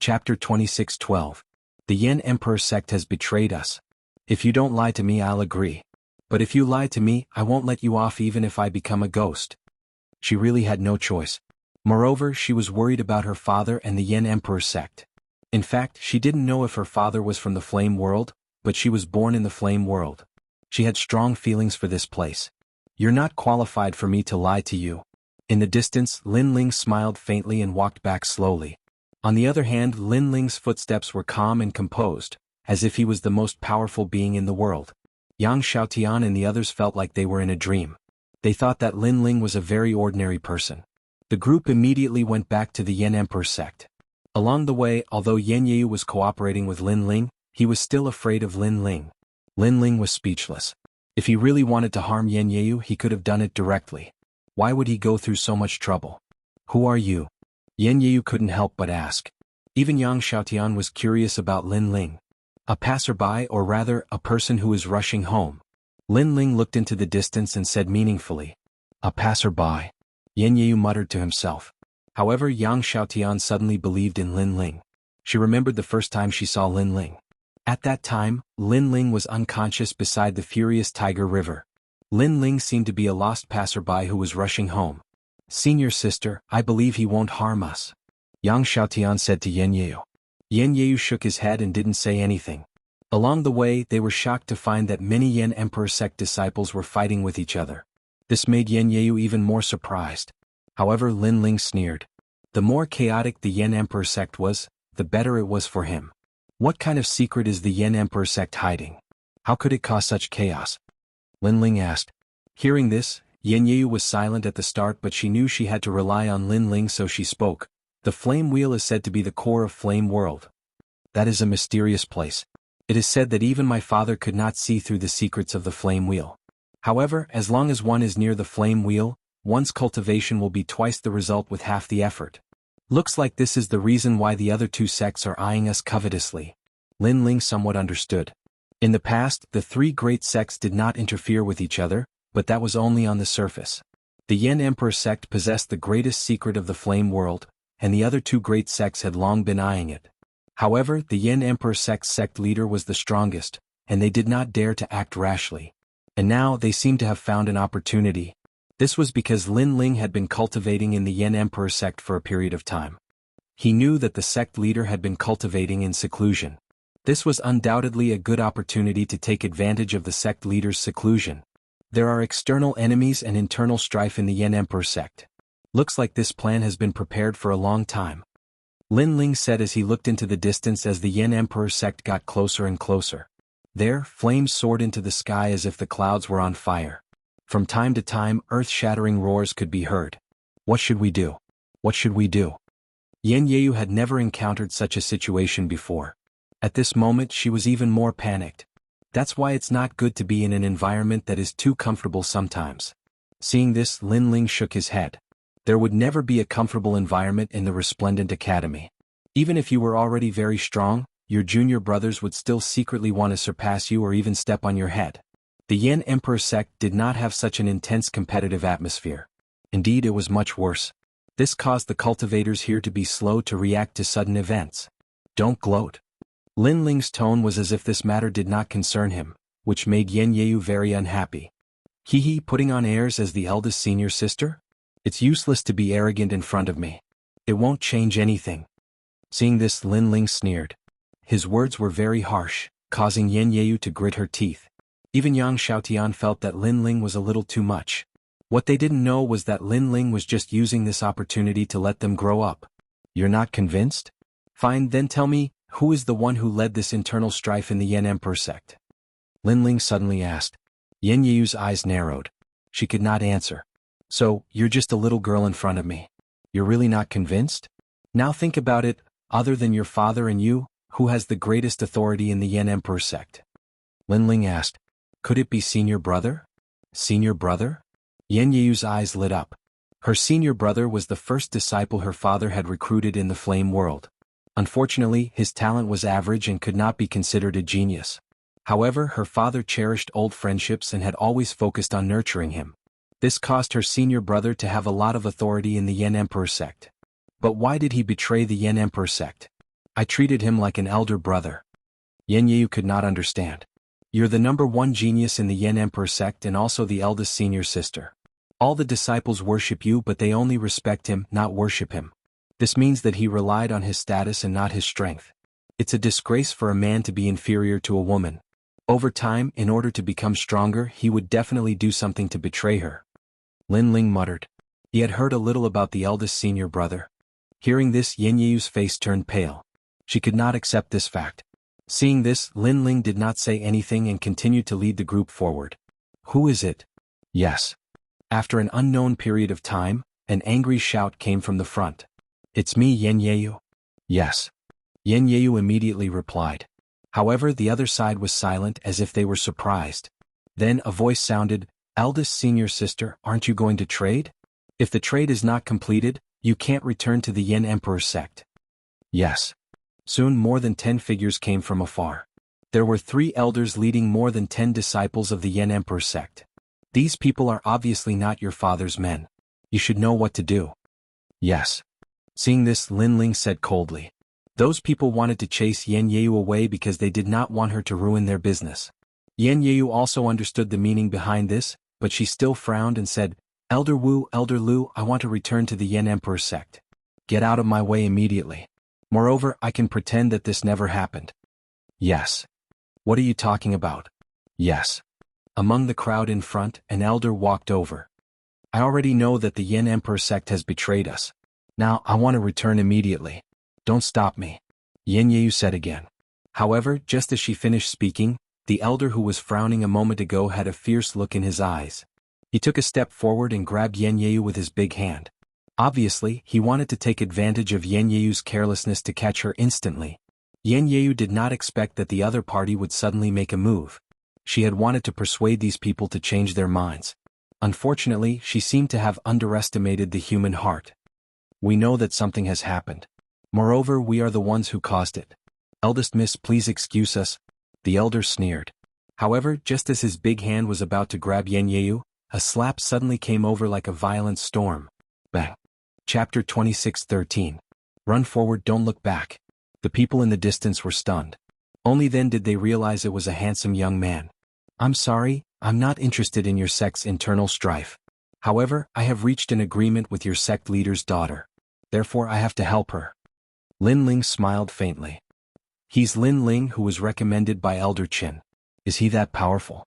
Chapter 26:12. The Yan Emperor sect has betrayed us. If you don't lie to me, I'll agree. But if you lie to me, I won't let you off even if I become a ghost. She really had no choice. Moreover, she was worried about her father and the Yan Emperor sect. In fact, she didn't know if her father was from the Flame World, but she was born in the Flame World. She had strong feelings for this place. You're not qualified for me to lie to you. In the distance, Lin Ling smiled faintly and walked back slowly. On the other hand, Lin Ling's footsteps were calm and composed, as if he was the most powerful being in the world. Yang Xiaotian and the others felt like they were in a dream. They thought that Lin Ling was a very ordinary person. The group immediately went back to the Yan Emperor sect. Along the way, although Yanyeyu was cooperating with Lin Ling, he was still afraid of Lin Ling. Lin Ling was speechless. If he really wanted to harm Yanyeyu, he could have done it directly. Why would he go through so much trouble? Who are you? Yanyeyu couldn't help but ask. Even Yang Xiaotian was curious about Lin Ling. A passerby, or rather, a person who is rushing home. Lin Ling looked into the distance and said meaningfully, "A passerby." Yanyeyu muttered to himself. However, Yang Xiaotian suddenly believed in Lin Ling. She remembered the first time she saw Lin Ling. At that time, Lin Ling was unconscious beside the furious Tiger River. Lin Ling seemed to be a lost passerby who was rushing home. "Senior sister, I believe he won't harm us," Yang Xiaotian said to Yanyeyu. Yanyeyu shook his head and didn't say anything. Along the way, they were shocked to find that many Yan Emperor sect disciples were fighting with each other. This made Yanyeyu even more surprised. However, Lin Ling sneered. The more chaotic the Yan Emperor sect was, the better it was for him. What kind of secret is the Yan Emperor sect hiding? How could it cause such chaos? Lin Ling asked. Hearing this, Yanyeyu was silent at the start, but she knew she had to rely on Lin Ling, so she spoke. The Flame Wheel is said to be the core of Flame World. That is a mysterious place. It is said that even my father could not see through the secrets of the Flame Wheel. However, as long as one is near the Flame Wheel, one's cultivation will be twice the result with half the effort. Looks like this is the reason why the other two sects are eyeing us covetously. Lin Ling somewhat understood. In the past, the three great sects did not interfere with each other, but that was only on the surface. The Yan Emperor sect possessed the greatest secret of the Flame World, and the other two great sects had long been eyeing it. However, the Yan Emperor sect's sect leader was the strongest, and they did not dare to act rashly. And now they seemed to have found an opportunity. This was because Lin Ling had been cultivating in the Yan Emperor sect for a period of time. He knew that the sect leader had been cultivating in seclusion. This was undoubtedly a good opportunity to take advantage of the sect leader's seclusion. There are external enemies and internal strife in the Yan Emperor sect. Looks like this plan has been prepared for a long time. Lin Ling said as he looked into the distance as the Yan Emperor sect got closer and closer. There, flames soared into the sky as if the clouds were on fire. From time to time, earth-shattering roars could be heard. What should we do? What should we do? Yanyeyu had never encountered such a situation before. At this moment, she was even more panicked. That's why it's not good to be in an environment that is too comfortable sometimes. Seeing this, Lin Ling shook his head. There would never be a comfortable environment in the Resplendent Academy. Even if you were already very strong, your junior brothers would still secretly want to surpass you or even step on your head. The Yan Emperor sect did not have such an intense competitive atmosphere. Indeed, it was much worse. This caused the cultivators here to be slow to react to sudden events. Don't gloat. Lin Ling's tone was as if this matter did not concern him, which made Yanyeyu very unhappy. He putting on airs as the eldest senior sister? It's useless to be arrogant in front of me. It won't change anything. Seeing this, Lin Ling sneered. His words were very harsh, causing Yanyeyu to grit her teeth. Even Yang Xiaotian felt that Lin Ling was a little too much. What they didn't know was that Lin Ling was just using this opportunity to let them grow up. You're not convinced? Fine, then tell me, who is the one who led this internal strife in the Yan Emperor sect? Lin Ling suddenly asked. Yanyeyu's eyes narrowed. She could not answer. So, you're just a little girl in front of me. You're really not convinced? Now think about it, other than your father and you, who has the greatest authority in the Yan Emperor sect? Lin Ling asked. Could it be senior brother? Senior brother? Yanyeyu's eyes lit up. Her senior brother was the first disciple her father had recruited in the Flame World. Unfortunately, his talent was average and could not be considered a genius. However, her father cherished old friendships and had always focused on nurturing him. This caused her senior brother to have a lot of authority in the Yan Emperor sect. But why did he betray the Yan Emperor sect? I treated him like an elder brother. Yanyeyu could not understand. You're the #1 genius in the Yan Emperor sect and also the eldest senior sister. All the disciples worship you, but they only respect him, not worship him. This means that he relied on his status and not his strength. It's a disgrace for a man to be inferior to a woman. Over time, in order to become stronger, he would definitely do something to betray her. Lin Ling muttered. He had heard a little about the eldest senior brother. Hearing this, Yanyeyu's face turned pale. She could not accept this fact. Seeing this, Lin Ling did not say anything and continued to lead the group forward. Who is it? Yes. After an unknown period of time, an angry shout came from the front. It's me, Yanyeyu. Yes. Yanyeyu immediately replied. However, the other side was silent as if they were surprised. Then a voice sounded, Eldest senior sister, aren't you going to trade? If the trade is not completed, you can't return to the Yan Emperor sect. Yes. Soon more than 10 figures came from afar. There were 3 elders leading more than 10 disciples of the Yan Emperor sect. These people are obviously not your father's men. You should know what to do. Yes. Seeing this, Lin Ling said coldly. Those people wanted to chase Yanyeyu away because they did not want her to ruin their business. Yanyeyu also understood the meaning behind this, but she still frowned and said, Elder Wu, Elder Lu, I want to return to the Yan Emperor sect. Get out of my way immediately. Moreover, I can pretend that this never happened. Yes. What are you talking about? Yes. Among the crowd in front, an elder walked over. I already know that the Yan Emperor sect has betrayed us. Now, I want to return immediately. Don't stop me. Yanyeyu said again. However, just as she finished speaking, the elder who was frowning a moment ago had a fierce look in his eyes. He took a step forward and grabbed Yanyeyu with his big hand. Obviously, he wanted to take advantage of Yanyeyu's carelessness to catch her instantly. Yanyeyu did not expect that the other party would suddenly make a move. She had wanted to persuade these people to change their minds. Unfortunately, she seemed to have underestimated the human heart. We know that something has happened. Moreover, we are the ones who caused it. Eldest miss, please excuse us. The elder sneered. However, just as his big hand was about to grab Yanyeyu, a slap suddenly came over like a violent storm. Bang. Chapter 26:13. Run forward, don't look back. The people in the distance were stunned. Only then did they realize it was a handsome young man. I'm sorry, I'm not interested in your sect's internal strife. However, I have reached an agreement with your sect leader's daughter. Therefore I have to help her. Lin Ling smiled faintly. He's Lin Ling who was recommended by Elder Qin. Is he that powerful?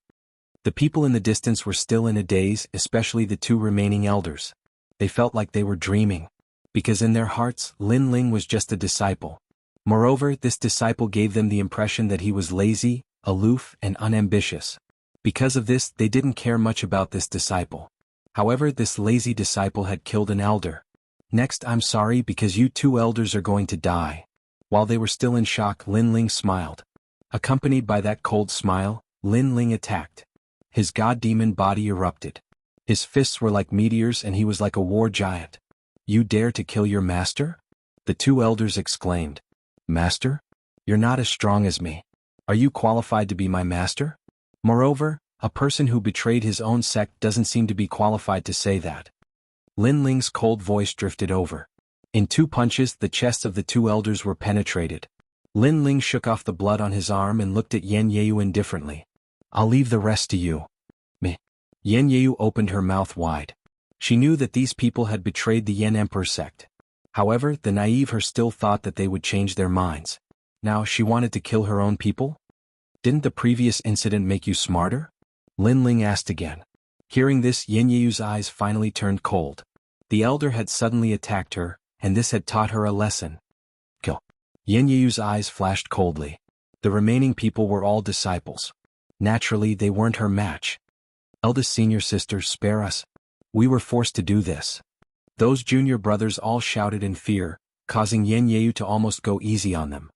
The people in the distance were still in a daze, especially the 2 remaining elders. They felt like they were dreaming. Because in their hearts, Lin Ling was just a disciple. Moreover, this disciple gave them the impression that he was lazy, aloof, and unambitious. Because of this, they didn't care much about this disciple. However, this lazy disciple had killed an elder. Next, I'm sorry because you 2 elders are going to die. While they were still in shock, Lin Ling smiled. Accompanied by that cold smile, Lin Ling attacked. His god-demon body erupted. His fists were like meteors and he was like a war giant. You dare to kill your master? The 2 elders exclaimed. Master? You're not as strong as me. Are you qualified to be my master? Moreover, a person who betrayed his own sect doesn't seem to be qualified to say that. Lin Ling's cold voice drifted over. In 2 punches, the chests of the 2 elders were penetrated. Lin Ling shook off the blood on his arm and looked at Yanyeyu indifferently. I'll leave the rest to you. Meh. Yanyeyu opened her mouth wide. She knew that these people had betrayed the Yan Emperor sect. However, the naive her still thought that they would change their minds. Now she wanted to kill her own people? Didn't the previous incident make you smarter? Lin Ling asked again. Hearing this, Yanyeyu's eyes finally turned cold. The elder had suddenly attacked her, and this had taught her a lesson. Kill. Yanyeyu's eyes flashed coldly. The remaining people were all disciples. Naturally, they weren't her match. Eldest senior sister, spare us. We were forced to do this. Those junior brothers all shouted in fear, causing Yanyeyu to almost go easy on them.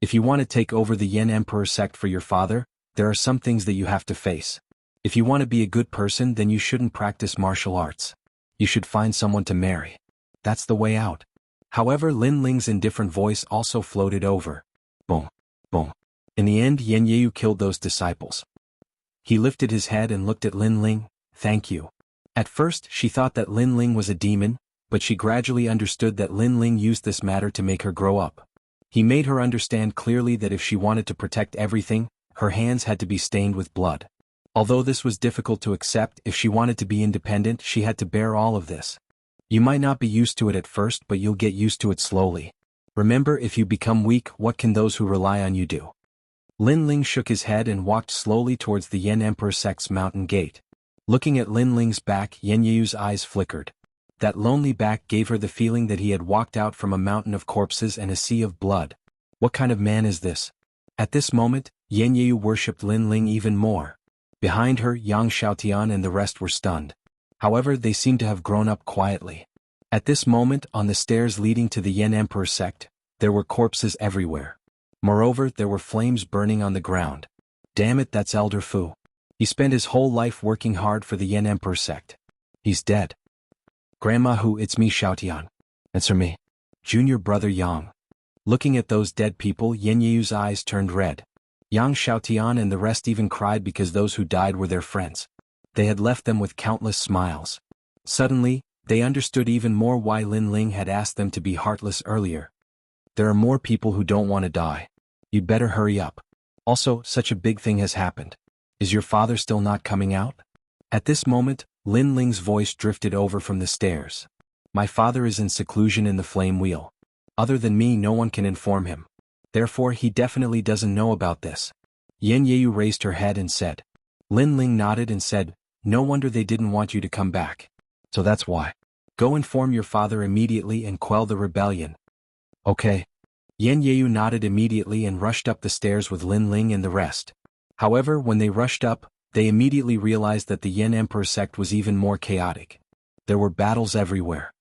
If you want to take over the Yan Emperor sect for your father, there are some things that you have to face. If you want to be a good person, then you shouldn't practice martial arts. You should find someone to marry. That's the way out. However, Lin Ling's indifferent voice also floated over. Boom. Boom. In the end, Yanyeyu killed those disciples. He lifted his head and looked at Lin Ling. Thank you. At first, she thought that Lin Ling was a demon, but she gradually understood that Lin Ling used this matter to make her grow up. He made her understand clearly that if she wanted to protect everything, her hands had to be stained with blood. Although this was difficult to accept, if she wanted to be independent, she had to bear all of this. You might not be used to it at first, but you'll get used to it slowly. Remember, if you become weak, what can those who rely on you do? Lin Ling shook his head and walked slowly towards the Yan Emperor sect's mountain gate. Looking at Lin Ling's back, Yan Yu's eyes flickered. That lonely back gave her the feeling that he had walked out from a mountain of corpses and a sea of blood. What kind of man is this? At this moment, Yan Yu worshipped Lin Ling even more. Behind her, Yang Xiaotian and the rest were stunned. However, they seemed to have grown up quietly. At this moment, on the stairs leading to the Yan Emperor sect, there were corpses everywhere. Moreover, there were flames burning on the ground. Damn it, that's Elder Fu. He spent his whole life working hard for the Yan Emperor sect. He's dead. Grandma Hu, it's me, Xiaotian. Answer me. Junior brother Yang. Looking at those dead people, Yan Yu's eyes turned red. Yang Xiaotian and the rest even cried because those who died were their friends. They had left them with countless smiles. Suddenly, they understood even more why Lin Ling had asked them to be heartless earlier. There are more people who don't want to die. You'd better hurry up. Also, such a big thing has happened. Is your father still not coming out? At this moment, Lin Ling's voice drifted over from the stairs. My father is in seclusion in the flame wheel. Other than me, no one can inform him. Therefore, he definitely doesn't know about this. Yan Yeyu raised her head and said. Lin Ling nodded and said, no wonder they didn't want you to come back. So that's why. Go inform your father immediately and quell the rebellion. Okay. Yan Yeyu nodded immediately and rushed up the stairs with Lin Ling and the rest. However, when they rushed up, they immediately realized that the Yan Emperor sect was even more chaotic. There were battles everywhere.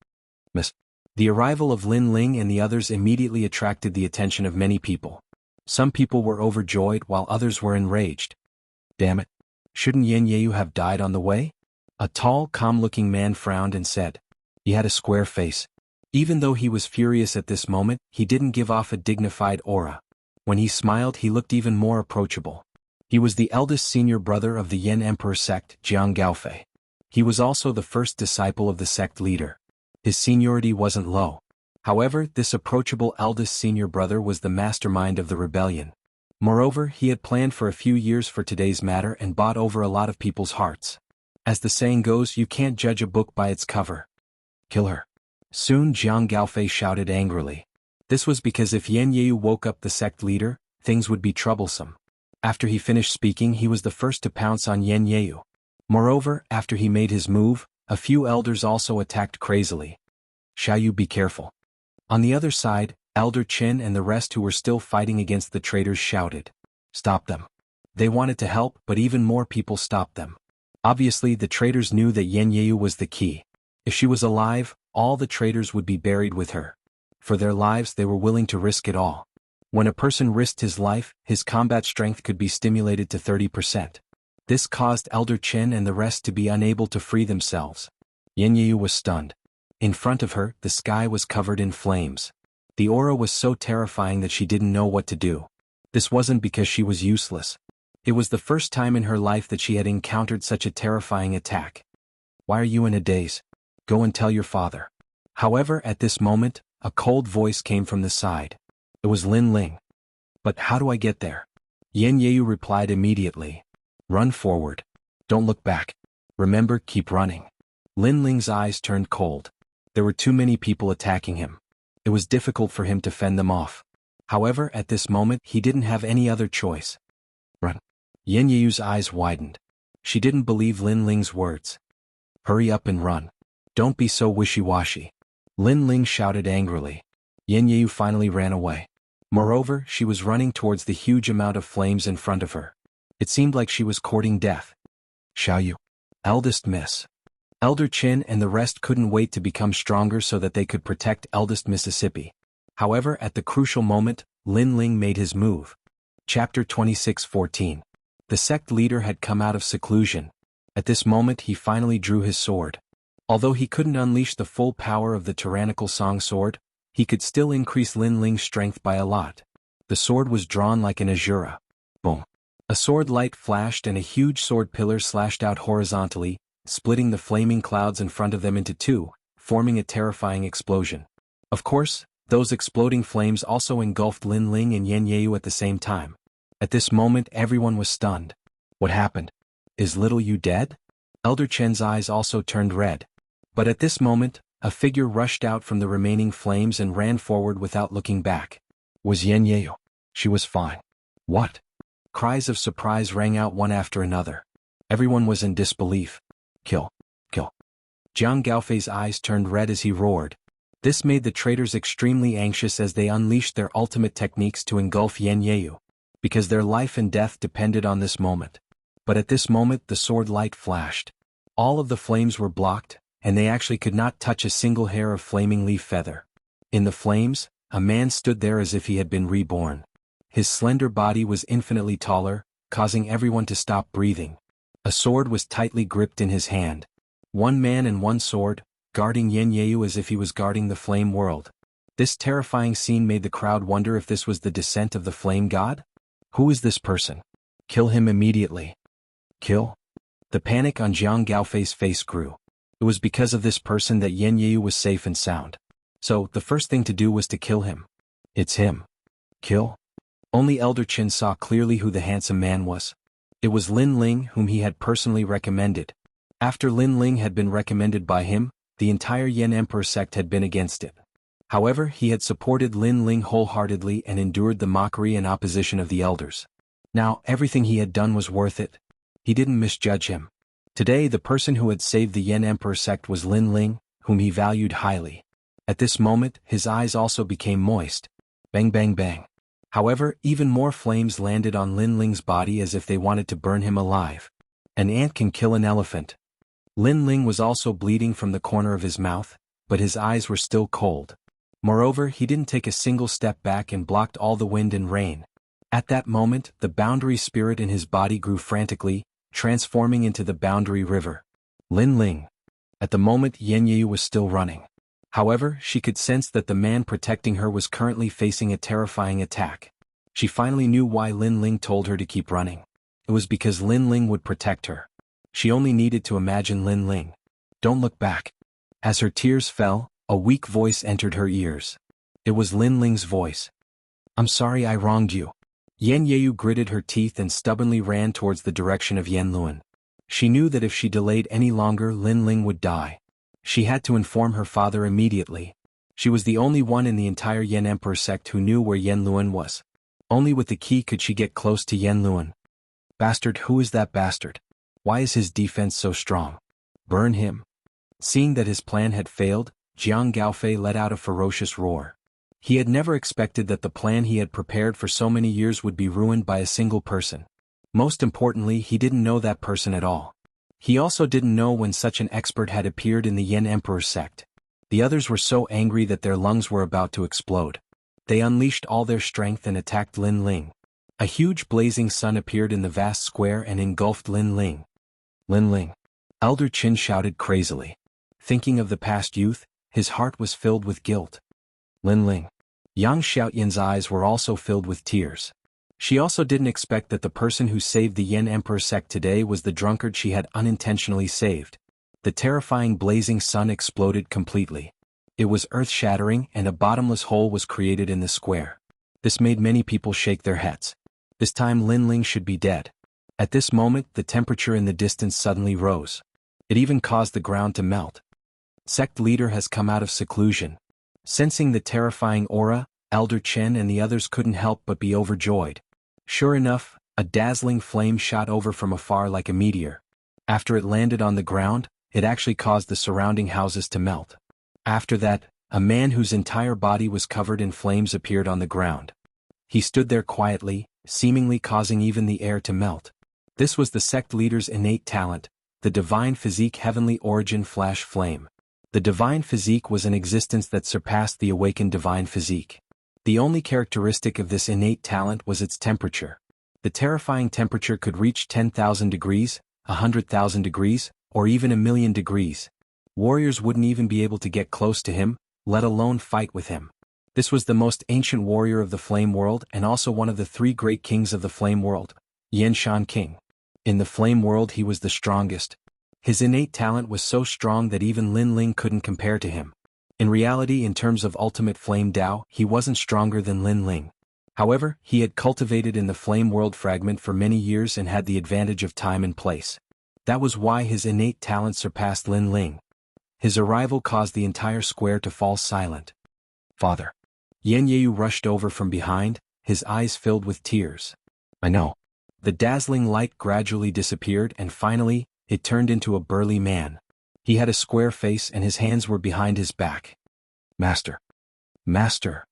The arrival of Lin Ling and the others immediately attracted the attention of many people. Some people were overjoyed while others were enraged. Damn it. Shouldn't Yan Yeyu have died on the way? A tall, calm-looking man frowned and said. He had a square face. Even though he was furious at this moment, he didn't give off a dignified aura. When he smiled, he looked even more approachable. He was the eldest senior brother of the Yan Emperor sect, Jianghu. He was also the first disciple of the sect leader. His seniority wasn't low. However, this approachable eldest senior brother was the mastermind of the rebellion. Moreover, he had planned for a few years for today's matter and bought over a lot of people's hearts. As the saying goes, you can't judge a book by its cover. Kill her. Soon Jiang Gaofei shouted angrily. This was because if Yan Yeyu woke up the sect leader, things would be troublesome. After he finished speaking, he was the first to pounce on Yan Yeyu. Moreover, after he made his move, a few elders also attacked crazily. Xiaoyu, be careful. On the other side, Elder Qin and the rest who were still fighting against the traitors shouted. Stop them. They wanted to help, but even more people stopped them. Obviously, the traitors knew that Yan Yeyu was the key. If she was alive, all the traitors would be buried with her. For their lives, they were willing to risk it all. When a person risked his life, his combat strength could be stimulated to 30%. This caused Elder Qin and the rest to be unable to free themselves. Yan Yeyu was stunned. In front of her, the sky was covered in flames. The aura was so terrifying that she didn't know what to do. This wasn't because she was useless. It was the first time in her life that she had encountered such a terrifying attack. Why are you in a daze? Go and tell your father. However, at this moment, a cold voice came from the side. It was Lin Ling. But how do I get there? Yan Yeyu replied immediately. Run forward. Don't look back. Remember, keep running. Lin Ling's eyes turned cold. There were too many people attacking him. It was difficult for him to fend them off. However, at this moment, he didn't have any other choice. Run. Yan Yeyu's eyes widened. She didn't believe Lin Ling's words. Hurry up and run. Don't be so wishy-washy. Lin Ling shouted angrily. Yan Yeyu finally ran away. Moreover, she was running towards the huge amount of flames in front of her. It seemed like she was courting death. Xiaoyu. Eldest Miss. Elder Qin and the rest couldn't wait to become stronger so that they could protect Eldest Mississippi. However, at the crucial moment, Lin Ling made his move. Chapter 26:14. The sect leader had come out of seclusion. At this moment he finally drew his sword. Although he couldn't unleash the full power of the tyrannical song sword, he could still increase Lin Ling's strength by a lot. The sword was drawn like an Azura. Boom. A sword light flashed and a huge sword pillar slashed out horizontally, splitting the flaming clouds in front of them into two, forming a terrifying explosion. Of course, Those exploding flames also engulfed Lin Ling and Yan Yeu at the same time. At this moment everyone was stunned. What happened? Is little Yu dead? Elder Chen's eyes also turned red. But at this moment, a figure rushed out from the remaining flames and ran forward without looking back. Was Yan Yeu. She was fine. What? Cries of surprise rang out one after another. Everyone was in disbelief. Kill. Kill. Jiang Gaofei's eyes turned red as he roared. This made the traitors extremely anxious as they unleashed their ultimate techniques to engulf Yan Yeu, because their life and death depended on this moment. But at this moment the sword light flashed. All of the flames were blocked, and they actually could not touch a single hair of flaming leaf feather. In the flames, a man stood there as if he had been reborn. His slender body was infinitely taller, causing everyone to stop breathing. A sword was tightly gripped in his hand. One man and one sword, guarding Yan Yeu as if he was guarding the flame world. This terrifying scene made the crowd wonder if this was the descent of the flame god? Who is this person? Kill him immediately. Kill? The panic on Jiang Gaofei's face grew. It was because of this person that Yan Yeu was safe and sound. So, the first thing to do was to kill him. It's him. Kill? Only Elder Chen saw clearly who the handsome man was. It was Lin Ling, whom he had personally recommended. After Lin Ling had been recommended by him, the entire Yan Emperor sect had been against it. However, he had supported Lin Ling wholeheartedly and endured the mockery and opposition of the elders. Now, everything he had done was worth it. He didn't misjudge him. Today the person who had saved the Yan Emperor sect was Lin Ling, whom he valued highly. At this moment, his eyes also became moist. Bang bang bang. However, even more flames landed on Lin Ling's body as if they wanted to burn him alive. An ant can kill an elephant. Lin Ling was also bleeding from the corner of his mouth, but his eyes were still cold. Moreover, he didn't take a single step back and blocked all the wind and rain. At that moment, the boundary spirit in his body grew frantically, transforming into the boundary river. Lin Ling. At the moment Yan Yeu was still running. However, she could sense that the man protecting her was currently facing a terrifying attack. She finally knew why Lin Ling told her to keep running. It was because Lin Ling would protect her. She only needed to imagine Lin Ling. Don't look back. As her tears fell, a weak voice entered her ears. It was Lin Ling's voice. I'm sorry I wronged you. Yan Yeu gritted her teeth and stubbornly ran towards the direction of Yan Luan. She knew that if she delayed any longer Lin Ling would die. She had to inform her father immediately. She was the only one in the entire Yan Emperor sect who knew where Yan Luan was. Only with the key could she get close to Yan Luan. Bastard, who is that bastard? Why is his defense so strong? Burn him. Seeing that his plan had failed, Jiang Gaofei let out a ferocious roar. He had never expected that the plan he had prepared for so many years would be ruined by a single person. Most importantly, he didn't know that person at all. He also didn't know when such an expert had appeared in the Yan Emperor sect. The others were so angry that their lungs were about to explode. They unleashed all their strength and attacked Lin Ling. A huge blazing sun appeared in the vast square and engulfed Lin Ling. Lin Ling. Elder Qin shouted crazily. Thinking of the past youth, his heart was filled with guilt. Lin Ling. Yang Xiaoyan's eyes were also filled with tears. She also didn't expect that the person who saved the Yan Emperor sect today was the drunkard she had unintentionally saved. The terrifying blazing sun exploded completely. It was earth-shattering and a bottomless hole was created in the square. This made many people shake their heads. This time Lin Ling should be dead. At this moment, the temperature in the distance suddenly rose. It even caused the ground to melt. Sect leader has come out of seclusion. Sensing the terrifying aura, Elder Chen and the others couldn't help but be overjoyed. Sure enough, a dazzling flame shot over from afar like a meteor. After it landed on the ground, it actually caused the surrounding houses to melt. After that, a man whose entire body was covered in flames appeared on the ground. He stood there quietly, seemingly causing even the air to melt. This was the sect leader's innate talent, the divine physique heavenly origin flash flame. The divine physique was an existence that surpassed the awakened divine physique. The only characteristic of this innate talent was its temperature. The terrifying temperature could reach 10,000 degrees, 100,000 degrees, or even 1,000,000 degrees. Warriors wouldn't even be able to get close to him, let alone fight with him. This was the most ancient warrior of the flame world and also one of the 3 great kings of the flame world, Yan Shan King. In the flame world he was the strongest. His innate talent was so strong that even Lin Ling couldn't compare to him. In reality, in terms of ultimate flame Dao, he wasn't stronger than Lin Ling. However, he had cultivated in the flame world fragment for many years and had the advantage of time and place. That was why his innate talent surpassed Lin Ling. His arrival caused the entire square to fall silent. Father. Yan Yeyu rushed over from behind, his eyes filled with tears. I know. The dazzling light gradually disappeared and finally, it turned into a burly man. He had a square face and his hands were behind his back. Master. Master.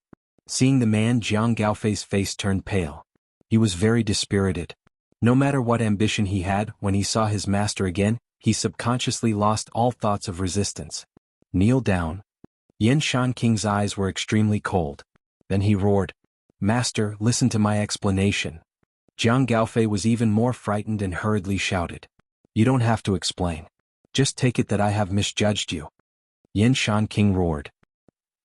Seeing the man, Jiang Gaofei's face turned pale. He was very dispirited. No matter what ambition he had, when he saw his master again, he subconsciously lost all thoughts of resistance. Kneel down. Yan Shanqing's eyes were extremely cold. Then he roared. Master, listen to my explanation. Jiang Gaofei was even more frightened and hurriedly shouted. You don't have to explain. Just take it that I have misjudged you. Yan Shanqing roared.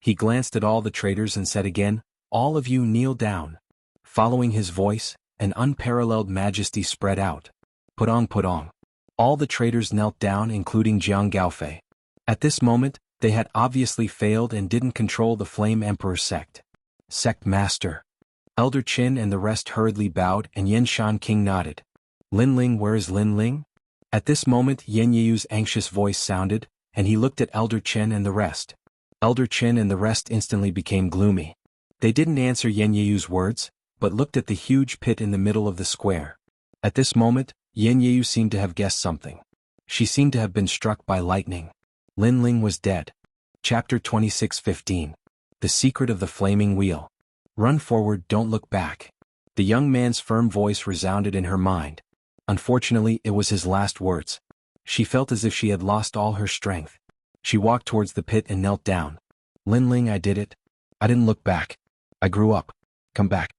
He glanced at all the traders and said again, all of you kneel down. Following his voice, an unparalleled majesty spread out. Putong Putong. All the traders knelt down, including Jiang Gaofei. At this moment, they had obviously failed and didn't control the Flame Emperor sect. Sect Master. Elder Qin and the rest hurriedly bowed and Yan Shanqing nodded. Lin Ling, where is Lin Ling? At this moment Yan Yeyu's anxious voice sounded, and he looked at Elder Qin and the rest. Elder Qin and the rest instantly became gloomy. They didn't answer Yan Yeyu's words, but looked at the huge pit in the middle of the square. At this moment, Yan Yeyu seemed to have guessed something. She seemed to have been struck by lightning. Lin Ling was dead. Chapter 26:15. The Secret of the Flaming Wheel. Run forward, don't look back. The young man's firm voice resounded in her mind. Unfortunately, it was his last words. She felt as if she had lost all her strength. She walked towards the pit and knelt down. Lin Ling, I did it. I didn't look back. I grew up. Come back.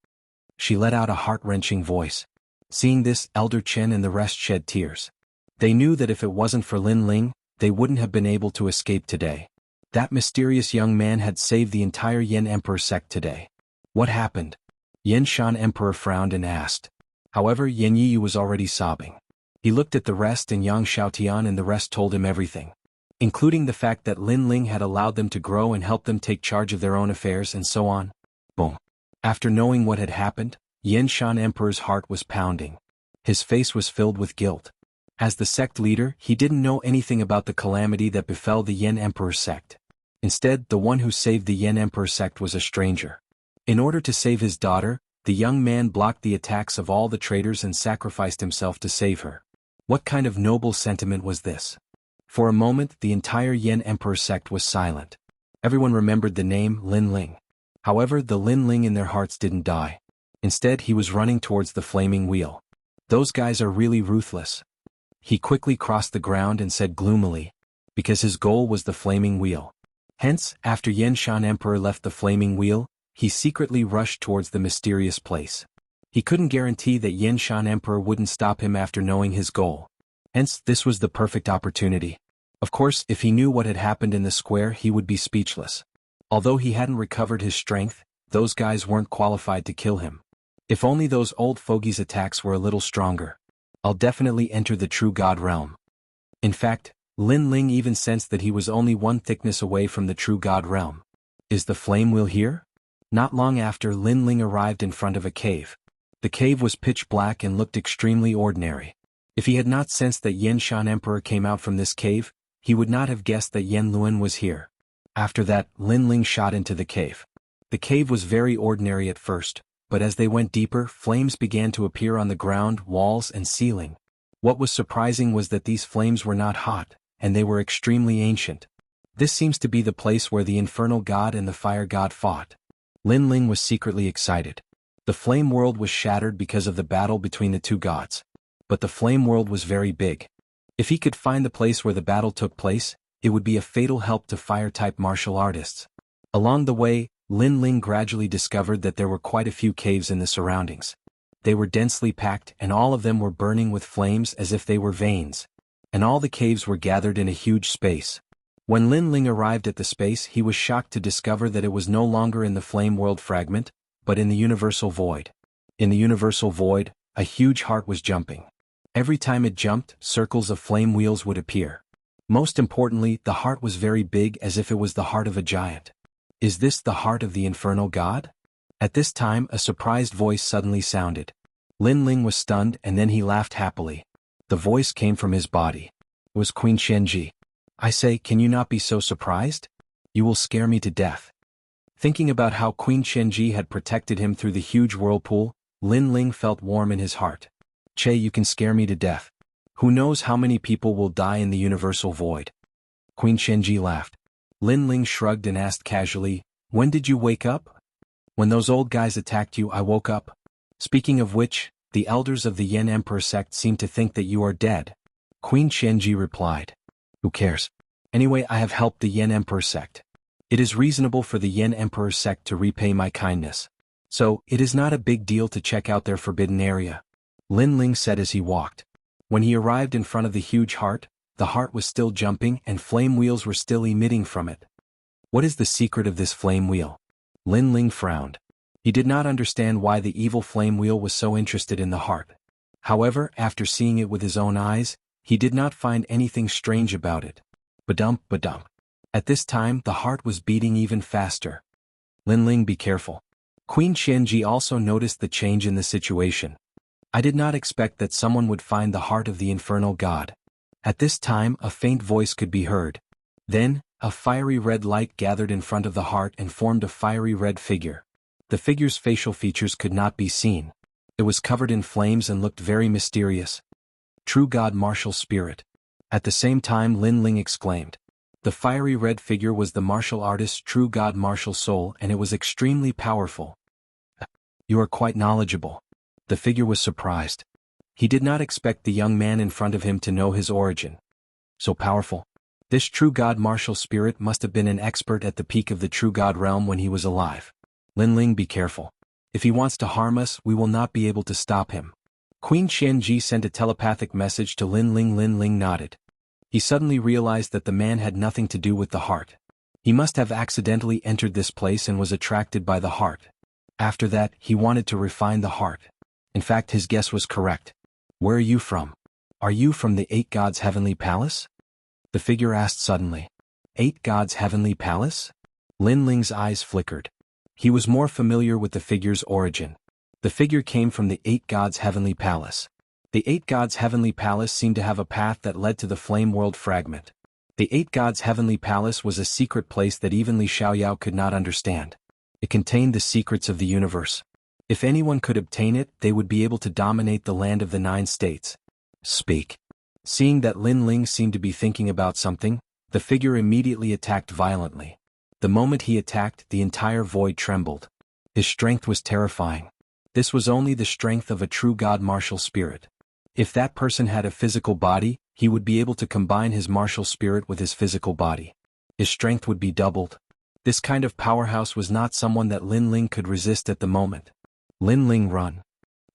She let out a heart-wrenching voice. Seeing this, Elder Qin and the rest shed tears. They knew that if it wasn't for Lin Ling, they wouldn't have been able to escape today. That mysterious young man had saved the entire Yan Emperor sect today. What happened? Yan Shan Emperor frowned and asked. However, Yan Yiyu was already sobbing. He looked at the rest and Yang Xiaotian and the rest told him everything, including the fact that Lin Ling had allowed them to grow and helped them take charge of their own affairs and so on. Boom. After knowing what had happened, Yan Shan Emperor's heart was pounding. His face was filled with guilt. As the sect leader, he didn't know anything about the calamity that befell the Yan Emperor sect. Instead, the one who saved the Yan Emperor sect was a stranger. In order to save his daughter, the young man blocked the attacks of all the traders and sacrificed himself to save her. What kind of noble sentiment was this? For a moment, the entire Yan Emperor sect was silent. Everyone remembered the name Lin Ling. However, the Lin Ling in their hearts didn't die. Instead, he was running towards the flaming wheel. Those guys are really ruthless. He quickly crossed the ground and said gloomily, because his goal was the flaming wheel. Hence, after Yan Shan Emperor left the flaming wheel, he secretly rushed towards the mysterious place. He couldn't guarantee that Yan Shan Emperor wouldn't stop him after knowing his goal. Hence, this was the perfect opportunity. Of course, if he knew what had happened in the square, he would be speechless. Although he hadn't recovered his strength, those guys weren't qualified to kill him. If only those old fogies' attacks were a little stronger. I'll definitely enter the true God realm. In fact, Lin Ling even sensed that he was only one thickness away from the true God realm. Is the flame wheel here? Not long after, Lin Ling arrived in front of a cave. The cave was pitch black and looked extremely ordinary. If he had not sensed that Yan Shan Emperor came out from this cave, he would not have guessed that Yan Luan was here. After that, Lin Ling shot into the cave. The cave was very ordinary at first, but as they went deeper, flames began to appear on the ground, walls, and ceiling. What was surprising was that these flames were not hot, and they were extremely ancient. This seems to be the place where the infernal god and the fire god fought. Lin Ling was secretly excited. The flame world was shattered because of the battle between the two gods. But the flame world was very big. If he could find the place where the battle took place, it would be a fatal help to fire-type martial artists. Along the way, Lin Ling gradually discovered that there were quite a few caves in the surroundings. They were densely packed and all of them were burning with flames as if they were veins. And all the caves were gathered in a huge space. When Lin Ling arrived at the space, he was shocked to discover that it was no longer in the flame world fragment, but in the universal void. In the universal void, a huge heart was jumping. Every time it jumped, circles of flame wheels would appear. Most importantly, the heart was very big, as if it was the heart of a giant. Is this the heart of the infernal god? At this time, a surprised voice suddenly sounded. Lin Ling was stunned, and then he laughed happily. The voice came from his body. It was Queen Xianxia. I say, can you not be so surprised? You will scare me to death. Thinking about how Queen Xianxia had protected him through the huge whirlpool, Lin Ling felt warm in his heart. Che, you can scare me to death. Who knows how many people will die in the universal void? Queen Xianxia laughed. Lin Ling shrugged and asked casually, when did you wake up? When those old guys attacked you, I woke up. Speaking of which, the elders of the Yan Emperor sect seem to think that you are dead. Queen Xianxia replied. Who cares? Anyway, I have helped the Yan Emperor sect. It is reasonable for the Yan Emperor sect to repay my kindness. So, it is not a big deal to check out their forbidden area. Lin Ling said as he walked. When he arrived in front of the huge heart, the heart was still jumping and flame wheels were still emitting from it. What is the secret of this flame wheel? Lin Ling frowned. He did not understand why the evil flame wheel was so interested in the heart. However, after seeing it with his own eyes, he did not find anything strange about it. Badump, badump. At this time, the heart was beating even faster. Lin Ling, be careful. Queen Xianxia also noticed the change in the situation. I did not expect that someone would find the heart of the infernal god. At this time, a faint voice could be heard. Then, a fiery red light gathered in front of the heart and formed a fiery red figure. The figure's facial features could not be seen. It was covered in flames and looked very mysterious. True God Martial Spirit. At the same time, Lin Ling exclaimed. The fiery red figure was the martial artist's true God Martial Soul, and it was extremely powerful. You are quite knowledgeable. The figure was surprised. He did not expect the young man in front of him to know his origin. So powerful. This true God Martial Spirit must have been an expert at the peak of the true God realm when he was alive. Lin Ling, be careful. If he wants to harm us, we will not be able to stop him. Queen Xianxia sent a telepathic message to Lin Ling. Lin Ling nodded. He suddenly realized that the man had nothing to do with the heart. He must have accidentally entered this place and was attracted by the heart. After that, he wanted to refine the heart. In fact, his guess was correct. Where are you from? Are you from the 8 Gods' Heavenly Palace? The figure asked suddenly. 8 Gods' Heavenly Palace? Lin Ling's eyes flickered. He was more familiar with the figure's origin. The figure came from the 8 Gods' Heavenly Palace. The 8 Gods' Heavenly Palace seemed to have a path that led to the Flame World Fragment. The 8 Gods' Heavenly Palace was a secret place that even Li Xiaoyao could not understand. It contained the secrets of the universe. If anyone could obtain it, they would be able to dominate the land of the 9 states. Speak. Seeing that Lin Ling seemed to be thinking about something, the figure immediately attacked violently. The moment he attacked, the entire void trembled. His strength was terrifying. This was only the strength of a true God Martial Spirit. If that person had a physical body, he would be able to combine his martial spirit with his physical body. His strength would be doubled. This kind of powerhouse was not someone that Lin Ling could resist at the moment. Lin Ling, run.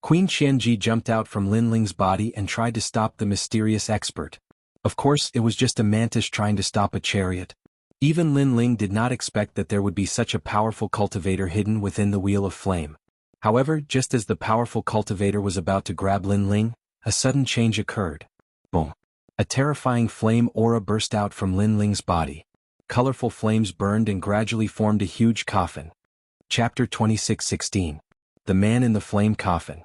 Queen Xianxia jumped out from Lin Ling's body and tried to stop the mysterious expert. Of course, it was just a mantis trying to stop a chariot. Even Lin Ling did not expect that there would be such a powerful cultivator hidden within the Wheel of Flame. However, just as the powerful cultivator was about to grab Lin Ling, a sudden change occurred. Boom. A terrifying flame aura burst out from Lin Ling's body. Colorful flames burned and gradually formed a huge coffin. Chapter 26:16. The Man in the Flame Coffin.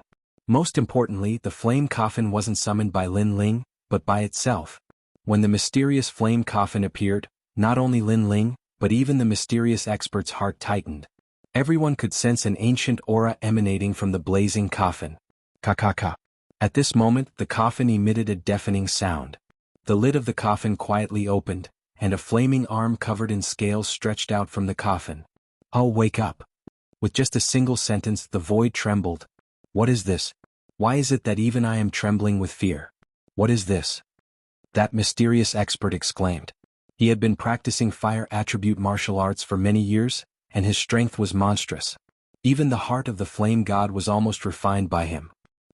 Most importantly, the flame coffin wasn't summoned by Lin Ling, but by itself. When the mysterious flame coffin appeared, not only Lin Ling, but even the mysterious expert's heart tightened. Everyone could sense an ancient aura emanating from the blazing coffin. Ka-ka-ka. At this moment, the coffin emitted a deafening sound. The lid of the coffin quietly opened, and a flaming arm covered in scales stretched out from the coffin. "Oh, wake up." With just a single sentence, the void trembled. What is this? Why is it that even I am trembling with fear? What is this? That mysterious expert exclaimed. He had been practicing fire attribute martial arts for many years, and his strength was monstrous. Even the heart of the flame god was almost refined by him.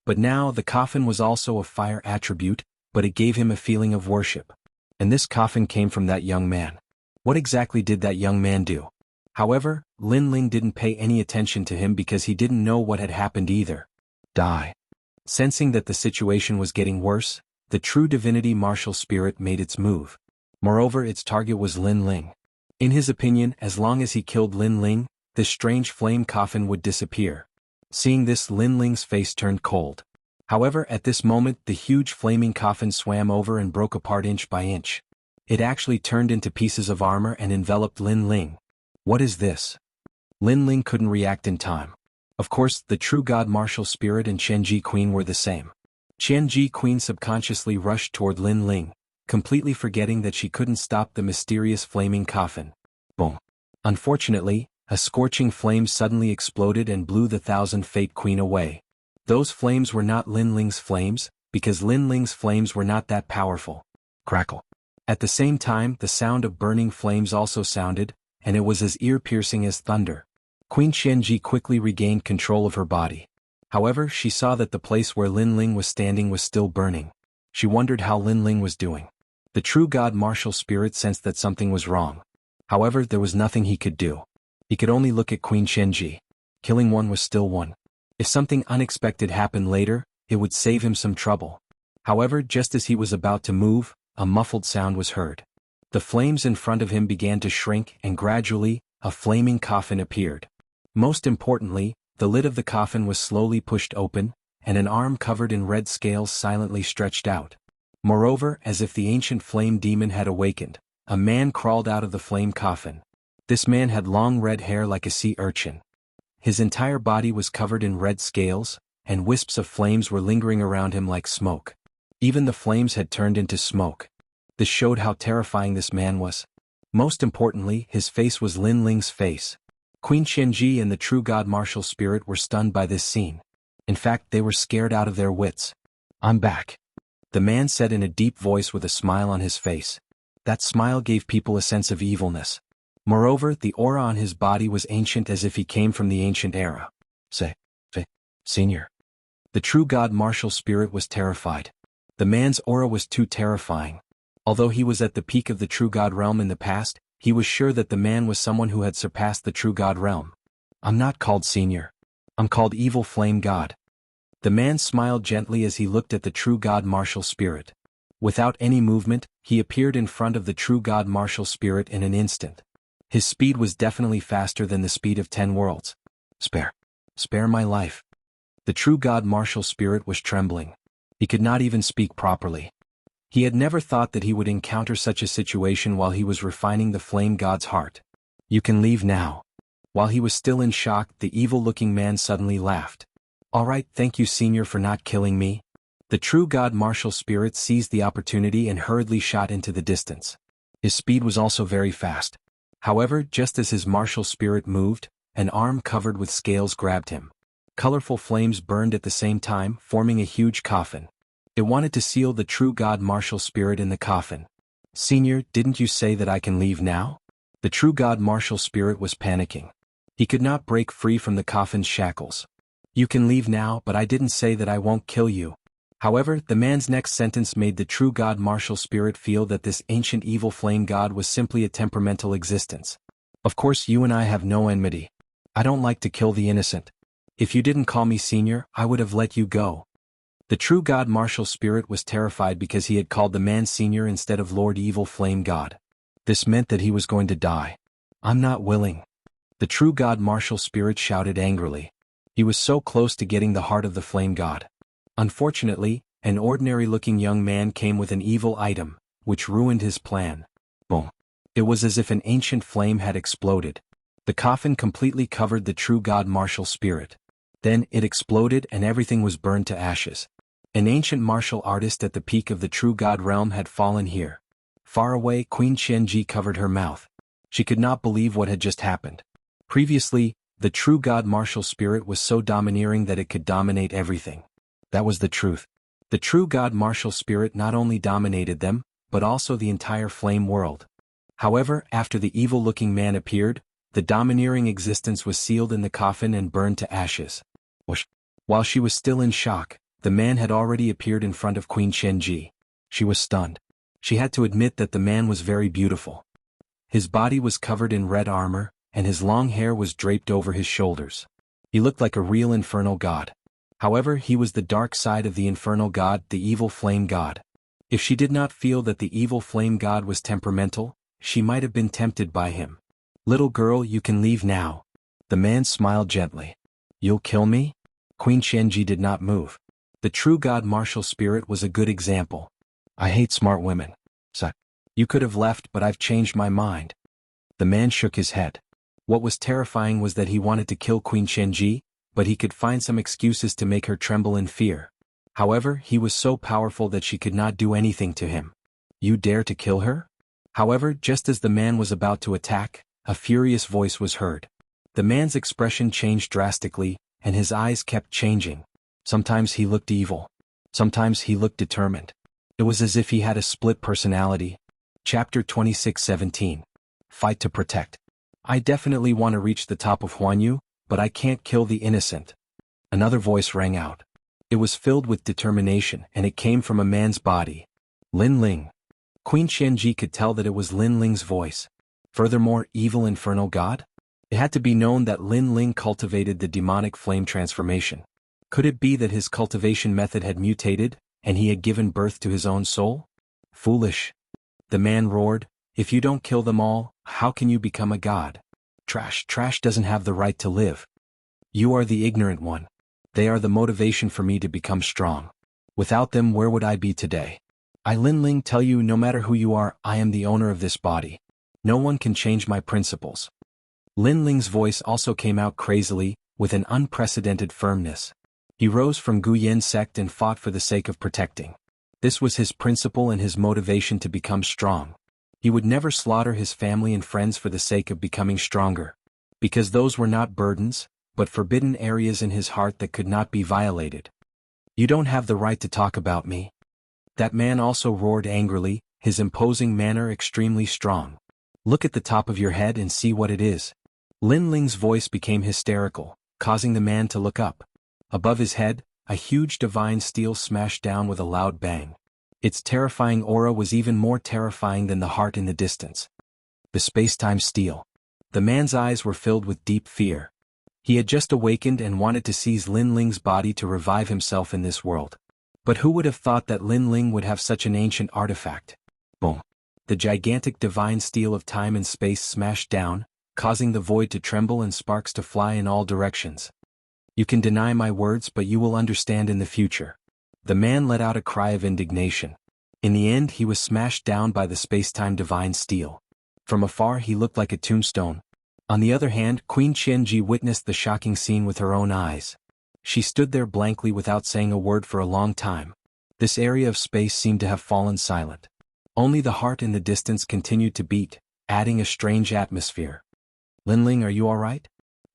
But now the coffin was also a fire attribute, but it gave him a feeling of worship. And this coffin came from that young man. What exactly did that young man do? However, Lin Ling didn't pay any attention to him because he didn't know what had happened either. Die. Sensing that the situation was getting worse, the true divinity martial spirit made its move. Moreover, its target was Lin Ling. In his opinion, as long as he killed Lin Ling, this strange flame coffin would disappear. Seeing this, Lin Ling's face turned cold. However, at this moment, the huge flaming coffin swam over and broke apart inch by inch. It actually turned into pieces of armor and enveloped Lin Ling. What is this? Lin Ling couldn't react in time. Of course, the true god martial spirit and Xianxia Queen were the same. Xianxia Queen subconsciously rushed toward Lin Ling, completely forgetting that she couldn't stop the mysterious flaming coffin. Boom. Unfortunately, a scorching flame suddenly exploded and blew the Thousand Fate Queen away. Those flames were not Lin Ling's flames, because Lin Ling's flames were not that powerful. Crackle. At the same time, the sound of burning flames also sounded, and it was as ear-piercing as thunder. Queen Xianxia quickly regained control of her body. However, she saw that the place where Lin Ling was standing was still burning. She wondered how Lin Ling was doing. The true god martial spirit sensed that something was wrong. However, there was nothing he could do. He could only look at Queen Xianxia. Killing one was still one. If something unexpected happened later, it would save him some trouble. However, just as he was about to move, a muffled sound was heard. The flames in front of him began to shrink and gradually, a flaming coffin appeared. Most importantly, the lid of the coffin was slowly pushed open, and an arm covered in red scales silently stretched out. Moreover, as if the ancient flame demon had awakened, a man crawled out of the flame coffin. This man had long red hair like a sea urchin. His entire body was covered in red scales, and wisps of flames were lingering around him like smoke. Even the flames had turned into smoke. This showed how terrifying this man was. Most importantly, his face was Lin Ling's face. Queen Xianxia and the true god martial spirit were stunned by this scene. In fact, they were scared out of their wits. "I'm back," the man said in a deep voice with a smile on his face. That smile gave people a sense of evilness. Moreover, the aura on his body was ancient as if he came from the ancient era. Senior. The true god martial spirit was terrified. The man's aura was too terrifying. Although he was at the peak of the true god realm in the past, he was sure that the man was someone who had surpassed the true god realm. "I'm not called Senior. I'm called Evil Flame God." The man smiled gently as he looked at the true god martial spirit. Without any movement, he appeared in front of the true god martial spirit in an instant. His speed was definitely faster than the speed of 10 worlds. Spare my life." The true god martial spirit was trembling. He could not even speak properly. He had never thought that he would encounter such a situation while he was refining the flame god's heart. "You can leave now." While he was still in shock, the evil-looking man suddenly laughed. "All right, thank you, Senior, for not killing me." The true god martial spirit seized the opportunity and hurriedly shot into the distance. His speed was also very fast. However, just as his martial spirit moved, an arm covered with scales grabbed him. Colorful flames burned at the same time, forming a huge coffin. It wanted to seal the true god martial spirit in the coffin. "Senior, didn't you say that I can leave now?" The true god martial spirit was panicking. He could not break free from the coffin's shackles. "You can leave now, but I didn't say that I won't kill you." However, the man's next sentence made the true god martial spirit feel that this ancient evil flame god was simply a temperamental existence. "Of course, you and I have no enmity. I don't like to kill the innocent. If you didn't call me Senior, I would have let you go." The true god martial spirit was terrified because he had called the man Senior instead of Lord Evil Flame God. This meant that he was going to die. "I'm not willing." The true god martial spirit shouted angrily. He was so close to getting the heart of the flame god. Unfortunately, an ordinary-looking young man came with an evil item, which ruined his plan. Boom. It was as if an ancient flame had exploded. The coffin completely covered the true god martial spirit. Then it exploded and everything was burned to ashes. An ancient martial artist at the peak of the true god realm had fallen here. Far away, Queen Xianxia covered her mouth. She could not believe what had just happened. Previously, the true god martial spirit was so domineering that it could dominate everything. That was the truth. The true god martial spirit not only dominated them, but also the entire flame world. However, after the evil-looking man appeared, the domineering existence was sealed in the coffin and burned to ashes. While she was still in shock, the man had already appeared in front of Queen Xianxia. She was stunned. She had to admit that the man was very beautiful. His body was covered in red armor, and his long hair was draped over his shoulders. He looked like a real infernal god. However, he was the dark side of the infernal god, the evil flame god. If she did not feel that the evil flame god was temperamental, she might have been tempted by him. Little girl, you can leave now. The man smiled gently. You'll kill me? Queen Xianxia did not move. The true god martial spirit was a good example. I hate smart women. So, you could have left, but I've changed my mind. The man shook his head. What was terrifying was that he wanted to kill Queen Xianxia, but he could find some excuses to make her tremble in fear. However, he was so powerful that she could not do anything to him. You dare to kill her? However, just as the man was about to attack, a furious voice was heard. The man's expression changed drastically, and his eyes kept changing. Sometimes he looked evil. Sometimes he looked determined. It was as if he had a split personality. Chapter 26:17. Fight to protect. I definitely want to reach the top of Huanyu, but I can't kill the innocent. Another voice rang out. It was filled with determination, and it came from a man's body. Lin Ling. Queen Xianxia could tell that it was Lin Ling's voice. Furthermore, evil infernal god? It had to be known that Lin Ling cultivated the demonic flame transformation. Could it be that his cultivation method had mutated, and he had given birth to his own soul? Foolish. The man roared, if you don't kill them all, how can you become a god? Trash doesn't have the right to live. You are the ignorant one. They are the motivation for me to become strong. Without them, where would I be today? I Lin Ling tell you, no matter who you are, I am the owner of this body. No one can change my principles. Lin Ling's voice also came out crazily, with an unprecedented firmness. He rose from Gu Yan's sect and fought for the sake of protecting. This was his principle and his motivation to become strong. He would never slaughter his family and friends for the sake of becoming stronger. Because those were not burdens, but forbidden areas in his heart that could not be violated. You don't have the right to talk about me. That man also roared angrily, his imposing manner extremely strong. Look at the top of your head and see what it is. Lin Ling's voice became hysterical, causing the man to look up. Above his head, a huge divine steel smashed down with a loud bang. Its terrifying aura was even more terrifying than the heart in the distance. The space-time steel. The man's eyes were filled with deep fear. He had just awakened and wanted to seize Lin Ling's body to revive himself in this world. But who would have thought that Lin Ling would have such an ancient artifact? Boom. The gigantic divine steel of time and space smashed down, causing the void to tremble and sparks to fly in all directions. You can deny my words, but you will understand in the future. The man let out a cry of indignation. In the end, he was smashed down by the space-time divine steel. From afar, he looked like a tombstone. On the other hand, Queen Xianxia witnessed the shocking scene with her own eyes. She stood there blankly without saying a word for a long time. This area of space seemed to have fallen silent. Only the heart in the distance continued to beat, adding a strange atmosphere. Lin Ling, are you all right?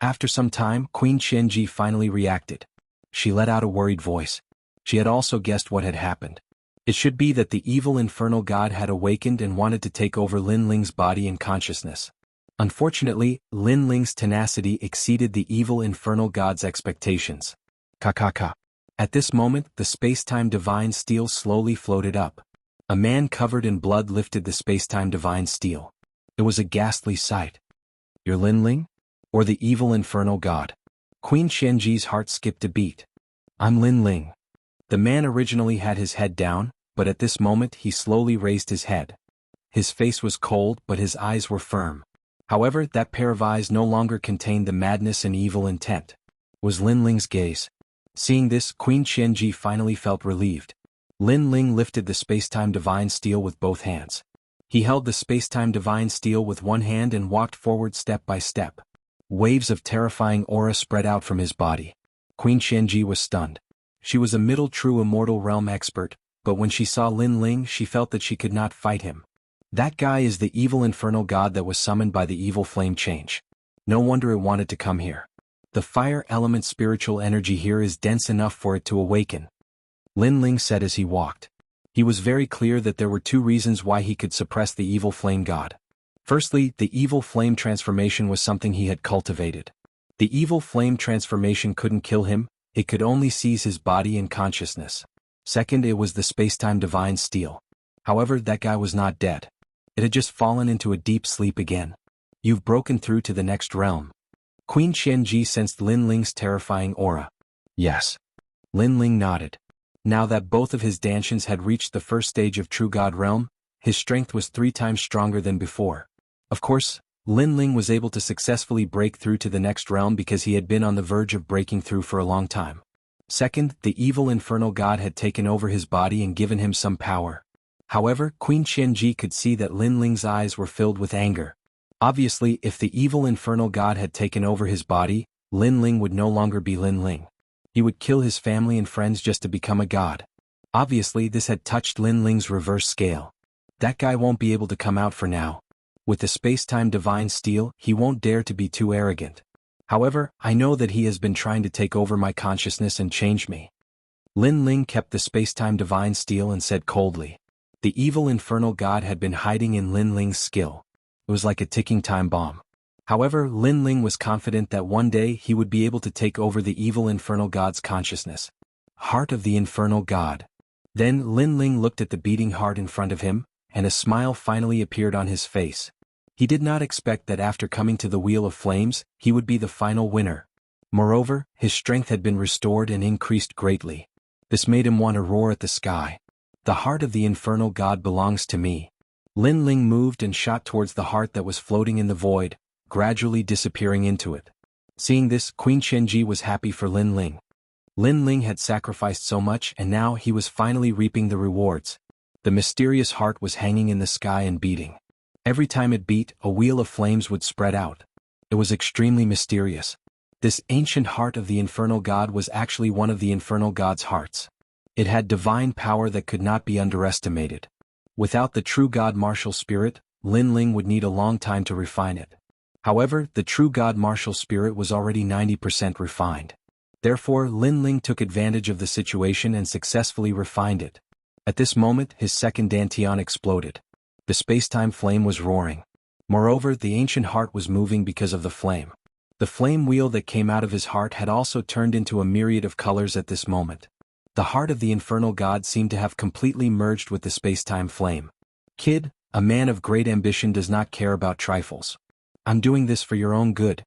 After some time, Queen Xianxia finally reacted. She let out a worried voice. She had also guessed what had happened. It should be that the evil infernal god had awakened and wanted to take over Lin Ling's body and consciousness. Unfortunately, Lin Ling's tenacity exceeded the evil infernal god's expectations. Ka. At this moment, the space-time divine steel slowly floated up. A man covered in blood lifted the space-time divine steel. It was a ghastly sight. You're Lin Ling? Or the evil infernal god? Queen Xianxia's heart skipped a beat. I'm Lin Ling. The man originally had his head down, but at this moment he slowly raised his head. His face was cold, but his eyes were firm. However, that pair of eyes no longer contained the madness and evil intent. Was Lin Ling's gaze. Seeing this, Queen Xianxia finally felt relieved. Lin Ling lifted the space-time divine steel with both hands. He held the space-time divine steel with one hand and walked forward step by step. Waves of terrifying aura spread out from his body. Queen Xianxia was stunned. She was a middle true immortal realm expert, but when she saw Lin Ling, she felt that she could not fight him. That guy is the evil infernal god that was summoned by the evil flame change. No wonder it wanted to come here. The fire element spiritual energy here is dense enough for it to awaken. Lin Ling said as he walked. He was very clear that there were two reasons why he could suppress the evil flame god. Firstly, the evil flame transformation was something he had cultivated. The evil flame transformation couldn't kill him, it could only seize his body and consciousness. Second, it was the space-time divine steel. However, that guy was not dead. It had just fallen into a deep sleep again. You've broken through to the next realm. Queen Xianxia sensed Lin Ling's terrifying aura. Yes. Lin Ling nodded. Now that both of his Dantians had reached the first stage of True God Realm, his strength was 3 times stronger than before. Of course, Lin Ling was able to successfully break through to the next realm because he had been on the verge of breaking through for a long time. Second, the evil infernal god had taken over his body and given him some power. However, Queen Xianxia could see that Lin Ling's eyes were filled with anger. Obviously, if the evil infernal god had taken over his body, Lin Ling would no longer be Lin Ling. He would kill his family and friends just to become a god. Obviously, this had touched Lin Ling's reverse scale. That guy won't be able to come out for now. With the space-time divine steel, he won't dare to be too arrogant. However, I know that he has been trying to take over my consciousness and change me. Lin Ling kept the space-time divine steel and said coldly. The evil infernal god had been hiding in Lin Ling's skill. It was like a ticking time bomb. However, Lin Ling was confident that one day he would be able to take over the evil infernal god's consciousness. Heart of the infernal god. Then Lin Ling looked at the beating heart in front of him, and a smile finally appeared on his face. He did not expect that after coming to the Wheel of Flames, he would be the final winner. Moreover, his strength had been restored and increased greatly. This made him want to roar at the sky. The heart of the infernal god belongs to me. Lin Ling moved and shot towards the heart that was floating in the void, gradually disappearing into it. Seeing this, Queen Xianxia was happy for Lin Ling. Lin Ling had sacrificed so much and now he was finally reaping the rewards. The mysterious heart was hanging in the sky and beating. Every time it beat, a wheel of flames would spread out. It was extremely mysterious. This ancient heart of the infernal god was actually one of the infernal god's hearts. It had divine power that could not be underestimated. Without the true god martial spirit, Lin Ling would need a long time to refine it. However, the true god martial spirit was already 90% refined. Therefore, Lin Ling took advantage of the situation and successfully refined it. At this moment, his second Dantian exploded. The space-time flame was roaring. Moreover, the ancient heart was moving because of the flame. The flame wheel that came out of his heart had also turned into a myriad of colors at this moment. The heart of the infernal god seemed to have completely merged with the space-time flame. Kid, a man of great ambition does not care about trifles. I'm doing this for your own good.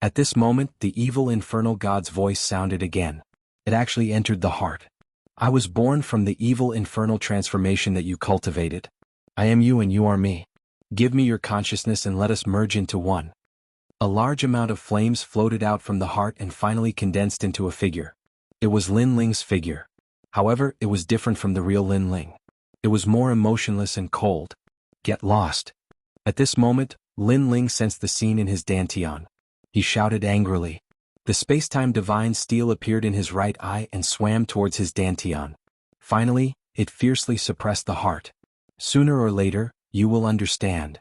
At this moment, the evil infernal god's voice sounded again. It actually entered the heart. I was born from the evil infernal transformation that you cultivated. I am you and you are me. Give me your consciousness and let us merge into one. A large amount of flames floated out from the heart and finally condensed into a figure. It was Lin Ling's figure. However, it was different from the real Lin Ling. It was more emotionless and cold. Get lost. At this moment, Lin Ling sensed the scene in his Dantian. He shouted angrily. The space-time divine steel appeared in his right eye and swam towards his Dantian. Finally, it fiercely suppressed the heart. Sooner or later, you will understand.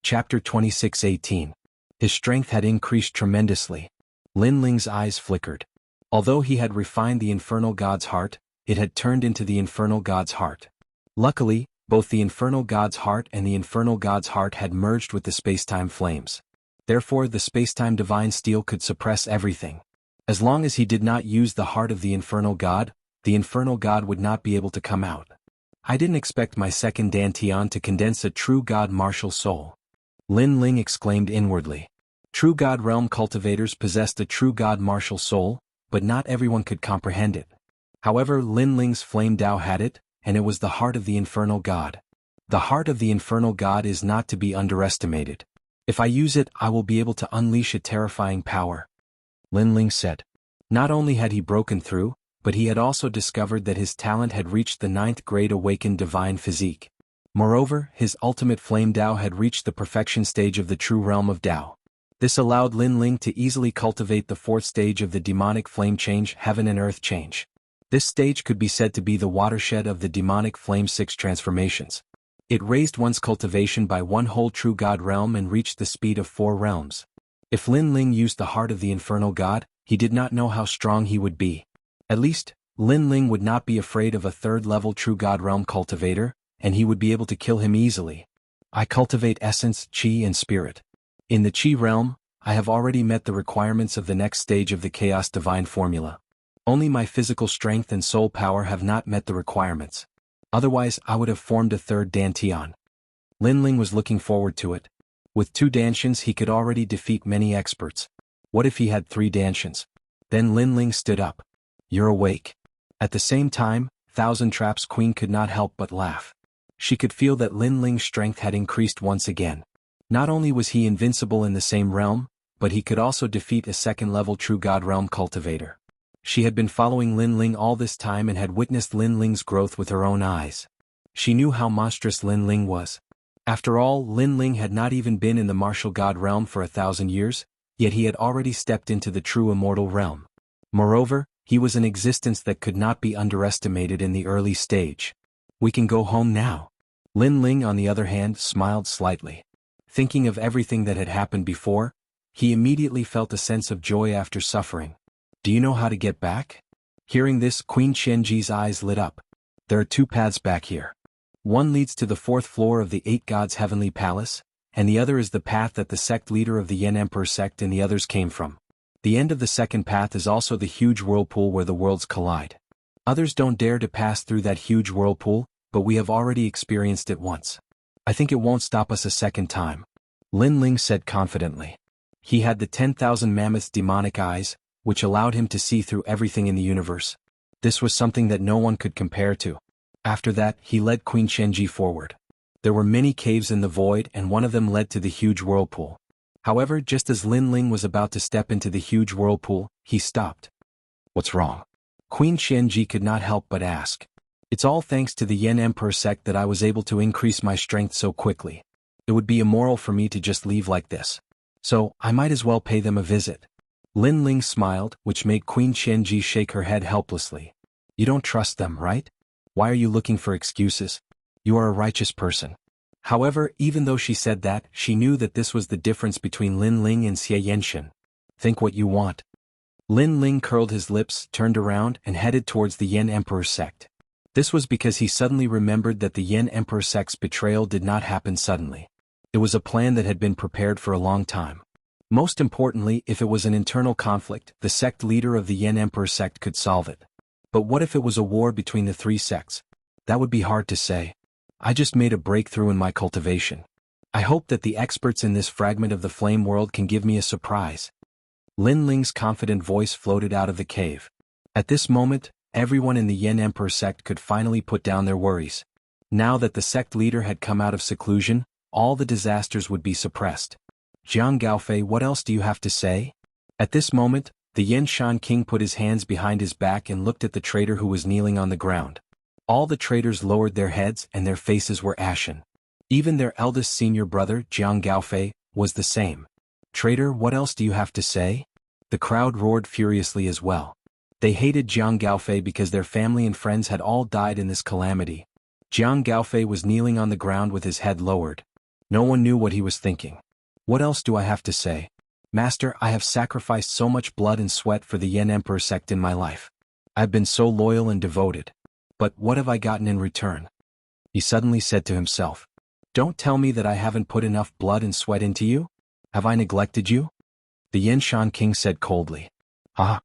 Chapter 26:18. His strength had increased tremendously. Lin Ling's eyes flickered. Although he had refined the infernal god's heart, it had turned into the infernal god's heart. Luckily, both the infernal god's heart and the infernal god's heart had merged with the space-time flames. Therefore, the space-time divine steel could suppress everything. As long as he did not use the heart of the infernal god would not be able to come out. I didn't expect my second Dantian to condense a true god martial soul. Lin Ling exclaimed inwardly. True god realm cultivators possessed a true god martial soul, but not everyone could comprehend it. However, Lin Ling's flame Dao had it, and it was the heart of the infernal god. The heart of the infernal god is not to be underestimated. If I use it, I will be able to unleash a terrifying power. Lin Ling said. Not only had he broken through, but he had also discovered that his talent had reached the 9th grade awakened divine physique. Moreover, his ultimate flame Dao had reached the perfection stage of the true realm of Dao. This allowed Lin Ling to easily cultivate the 4th stage of the demonic flame change, heaven and earth change. This stage could be said to be the watershed of the demonic flame 6 transformations. It raised one's cultivation by one whole true god realm and reached the speed of 4 realms. If Lin Ling used the heart of the infernal god, he did not know how strong he would be. At least, Lin Ling would not be afraid of a 3rd-level true god realm cultivator, and he would be able to kill him easily. I cultivate essence, chi and spirit. In the chi realm, I have already met the requirements of the next stage of the chaos divine formula. Only my physical strength and soul power have not met the requirements. Otherwise, I would have formed a 3rd Dantian. Lin Ling was looking forward to it. With 2 Dantians he could already defeat many experts. What if he had 3 Dantians? Then Lin Ling stood up. You're awake. At the same time, Thousand Traps Queen could not help but laugh. She could feel that Lin Ling's strength had increased once again. Not only was he invincible in the same realm, but he could also defeat a second-level True God Realm cultivator. She had been following Lin Ling all this time and had witnessed Lin Ling's growth with her own eyes. She knew how monstrous Lin Ling was. After all, Lin Ling had not even been in the martial god realm for 1,000 years, yet he had already stepped into the true immortal realm. Moreover, he was an existence that could not be underestimated in the early stage. We can go home now. Lin Ling, on the other hand, smiled slightly. Thinking of everything that had happened before, he immediately felt a sense of joy after suffering. Do you know how to get back? Hearing this, Queen Xianxi's eyes lit up. There are 2 paths back here. One leads to the 4th floor of the 8 Gods' Heavenly Palace, and the other is the path that the sect leader of the Yan Emperor sect and the others came from. The end of the second path is also the huge whirlpool where the worlds collide. Others don't dare to pass through that huge whirlpool, but we have already experienced it once. I think it won't stop us a second time. Lin Ling said confidently. He had the 10,000 mammoths' demonic eyes, which allowed him to see through everything in the universe. This was something that no one could compare to. After that, he led Queen Xianxia forward. There were many caves in the void and one of them led to the huge whirlpool. However, just as Lin Ling was about to step into the huge whirlpool, he stopped. What's wrong? Queen Xianxia could not help but ask. It's all thanks to the Yan Emperor sect that I was able to increase my strength so quickly. It would be immoral for me to just leave like this. So, I might as well pay them a visit. Lin Ling smiled, which made Queen Xianxia shake her head helplessly. You don't trust them, right? Why are you looking for excuses? You are a righteous person. However, even though she said that, she knew that this was the difference between Lin Ling and Xianxia. Think what you want. Lin Ling curled his lips, turned around, and headed towards the Yan Emperor sect. This was because he suddenly remembered that the Yan Emperor sect's betrayal did not happen suddenly. It was a plan that had been prepared for a long time. Most importantly, if it was an internal conflict, the sect leader of the Yan Emperor sect could solve it. But what if it was a war between the 3 sects? That would be hard to say. I just made a breakthrough in my cultivation. I hope that the experts in this fragment of the flame world can give me a surprise. Lin Ling's confident voice floated out of the cave. At this moment, everyone in the Yan Emperor sect could finally put down their worries. Now that the sect leader had come out of seclusion, all the disasters would be suppressed. Jianghu, what else do you have to say? At this moment, the Yan Shan King put his hands behind his back and looked at the traitor who was kneeling on the ground. All the traitors lowered their heads and their faces were ashen. Even their eldest senior brother, Jianghu, was the same. Traitor, what else do you have to say? The crowd roared furiously as well. They hated Jianghu because their family and friends had all died in this calamity. Jianghu was kneeling on the ground with his head lowered. No one knew what he was thinking. What else do I have to say? Master, I have sacrificed so much blood and sweat for the Yan Emperor sect in my life. I've been so loyal and devoted. But what have I gotten in return? He suddenly said to himself. Don't tell me that I haven't put enough blood and sweat into you? Have I neglected you? The Yan Shan King said coldly. Ah.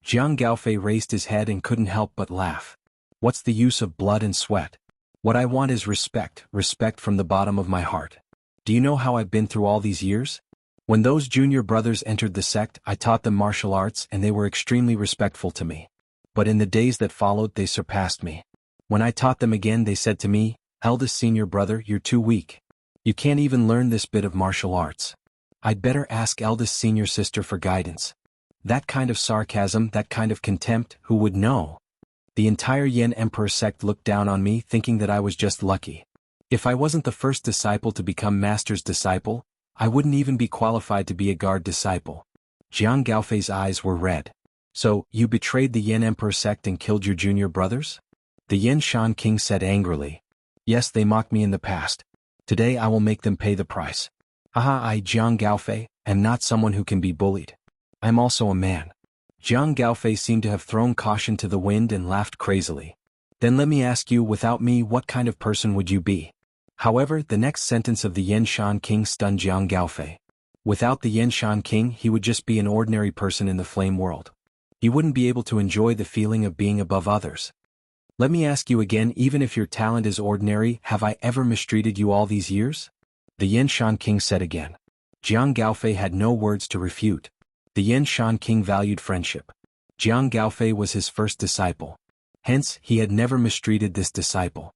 Jianghu raised his head and couldn't help but laugh. What's the use of blood and sweat? What I want is respect, respect from the bottom of my heart. Do you know how I've been through all these years? When those junior brothers entered the sect, I taught them martial arts and they were extremely respectful to me. But in the days that followed, they surpassed me. When I taught them again, they said to me, eldest senior brother, you're too weak. You can't even learn this bit of martial arts. I'd better ask eldest senior sister for guidance. That kind of sarcasm, that kind of contempt, who would know? The entire Yan Emperor sect looked down on me, thinking that I was just lucky. If I wasn't the first disciple to become master's disciple, I wouldn't even be qualified to be a guard disciple. Jianghu's eyes were red. So, you betrayed the Yan Emperor sect and killed your junior brothers? The Yan Shan King said angrily. Yes, they mocked me in the past. Today I will make them pay the price. Haha, I, Jianghu, am not someone who can be bullied. I'm also a man. Jianghu seemed to have thrown caution to the wind and laughed crazily. Then let me ask you, without me, what kind of person would you be? However, the next sentence of the Yan Shan King stunned Jianghu. Without the Yan Shan King, he would just be an ordinary person in the flame world. He wouldn't be able to enjoy the feeling of being above others. Let me ask you again, even if your talent is ordinary, have I ever mistreated you all these years? The Yan Shan King said again. Jianghu had no words to refute. The Yan Shan King valued friendship. Jianghu was his first disciple. Hence, he had never mistreated this disciple.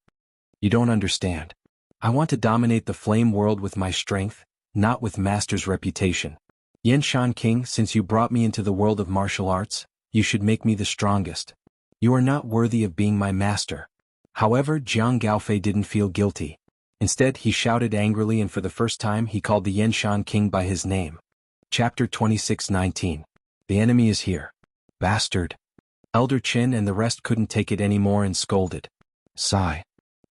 You don't understand. I want to dominate the flame world with my strength, not with master's reputation. Xianxia King, since you brought me into the world of martial arts, you should make me the strongest. You are not worthy of being my master. However, Jianghu didn't feel guilty. Instead, he shouted angrily, and for the first time he called the Xianxia King by his name. Chapter 26:19. The enemy is here. Bastard. Elder Qin and the rest couldn't take it anymore and scolded. Sigh.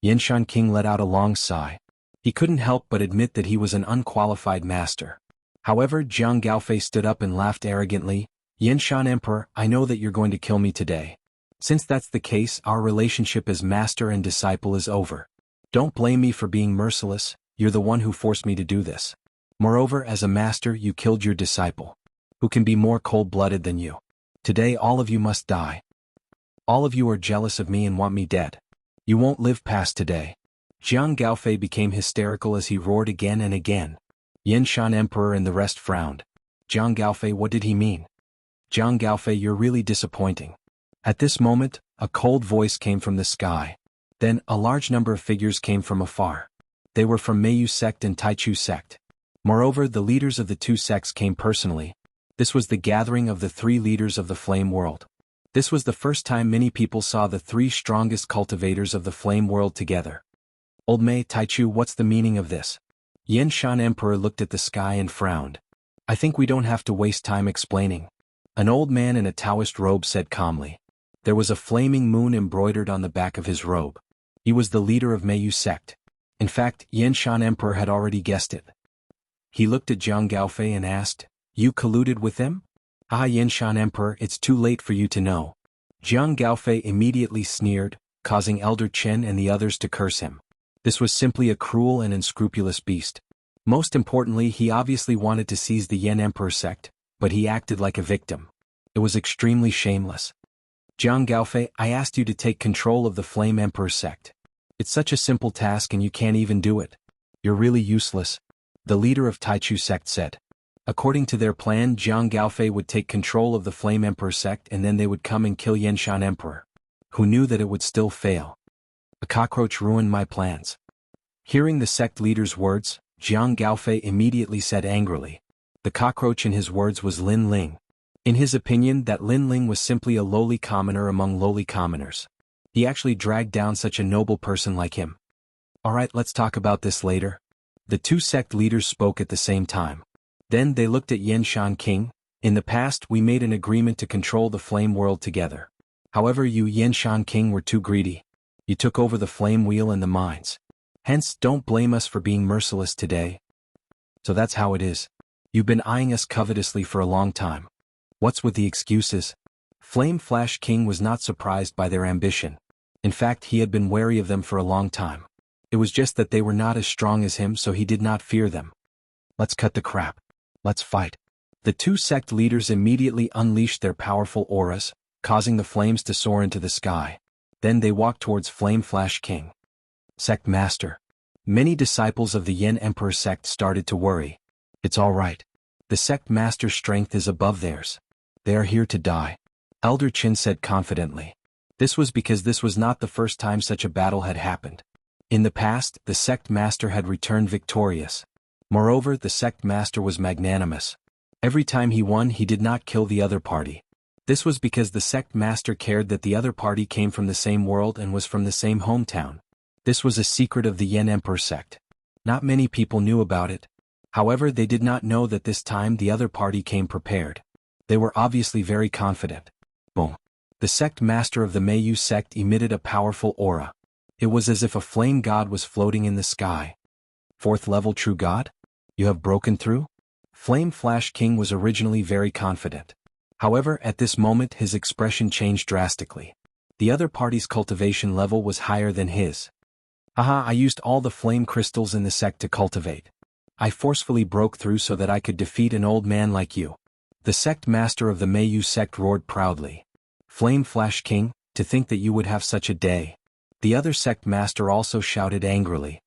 Xianxia King let out a long sigh. He couldn't help but admit that he was an unqualified master. However, Jianghu stood up and laughed arrogantly. Xianxia Emperor, I know that you're going to kill me today. Since that's the case, our relationship as master and disciple is over. Don't blame me for being merciless, you're the one who forced me to do this. Moreover, as a master you killed your disciple. Who can be more cold-blooded than you? Today all of you must die. All of you are jealous of me and want me dead. You won't live past today. Jianghu became hysterical as he roared again and again. Xianxia Emperor and the rest frowned. Jianghu, what did he mean? Jianghu, you're really disappointing. At this moment, a cold voice came from the sky. Then, a large number of figures came from afar. They were from Meiyu sect and Taichu sect. Moreover, the leaders of the two sects came personally. This was the gathering of the three leaders of the flame world. This was the first time many people saw the three strongest cultivators of the flame world together. Old Mei, Taichu, what's the meaning of this? Xianxia Emperor looked at the sky and frowned. I think we don't have to waste time explaining. An old man in a Taoist robe said calmly. There was a flaming moon embroidered on the back of his robe. He was the leader of Meiyu sect. In fact, Xianxia Emperor had already guessed it. He looked at Jianghu and asked, You colluded with them? Ah, Xianxia Emperor, it's too late for you to know. Jianghu immediately sneered, causing Elder Chen and the others to curse him. This was simply a cruel and unscrupulous beast. Most importantly, he obviously wanted to seize the Yan Emperor sect, but he acted like a victim. It was extremely shameless. Jianghu, I asked you to take control of the Flame Emperor sect. It's such a simple task and you can't even do it. You're really useless. The leader of Taichu sect said. According to their plan, Jianghu would take control of the Flame Emperor sect and then they would come and kill Xianxia Emperor. Who knew that it would still fail? A cockroach ruined my plans. Hearing the sect leader's words, Jianghu immediately said angrily. The cockroach in his words was Lin Ling. In his opinion, that Lin Ling was simply a lowly commoner among lowly commoners. He actually dragged down such a noble person like him. Alright, let's talk about this later. The two sect leaders spoke at the same time. Then they looked at Xianxia King. In the past, we made an agreement to control the flame world together. However, you Xianxia King were too greedy. You took over the flame wheel and the mines. Hence, don't blame us for being merciless today. So that's how it is. You've been eyeing us covetously for a long time. What's with the excuses? Flame Flash King was not surprised by their ambition. In fact, he had been wary of them for a long time. It was just that they were not as strong as him, so he did not fear them. Let's cut the crap. Let's fight. The two sect leaders immediately unleashed their powerful auras, causing the flames to soar into the sky. Then they walked towards Flame Flash King. Sect Master. Many disciples of the Yan Emperor sect started to worry. It's all right. The sect master's strength is above theirs. They are here to die. Elder Qin said confidently. This was because this was not the first time such a battle had happened. In the past, the sect master had returned victorious. Moreover, the sect master was magnanimous. Every time he won, he did not kill the other party. This was because the sect master cared that the other party came from the same world and was from the same hometown. This was a secret of the Yan Emperor sect. Not many people knew about it. However, they did not know that this time the other party came prepared. They were obviously very confident. Boom. The sect master of the Meiyu sect emitted a powerful aura. It was as if a flame god was floating in the sky. Fourth level true god? You have broken through? Flame Flash King was originally very confident. However, at this moment his expression changed drastically. The other party's cultivation level was higher than his. Haha, I used all the flame crystals in the sect to cultivate. I forcefully broke through so that I could defeat an old man like you. The sect master of the Meiyu sect roared proudly. Flame Flash King, to think that you would have such a day. The other sect master also shouted angrily.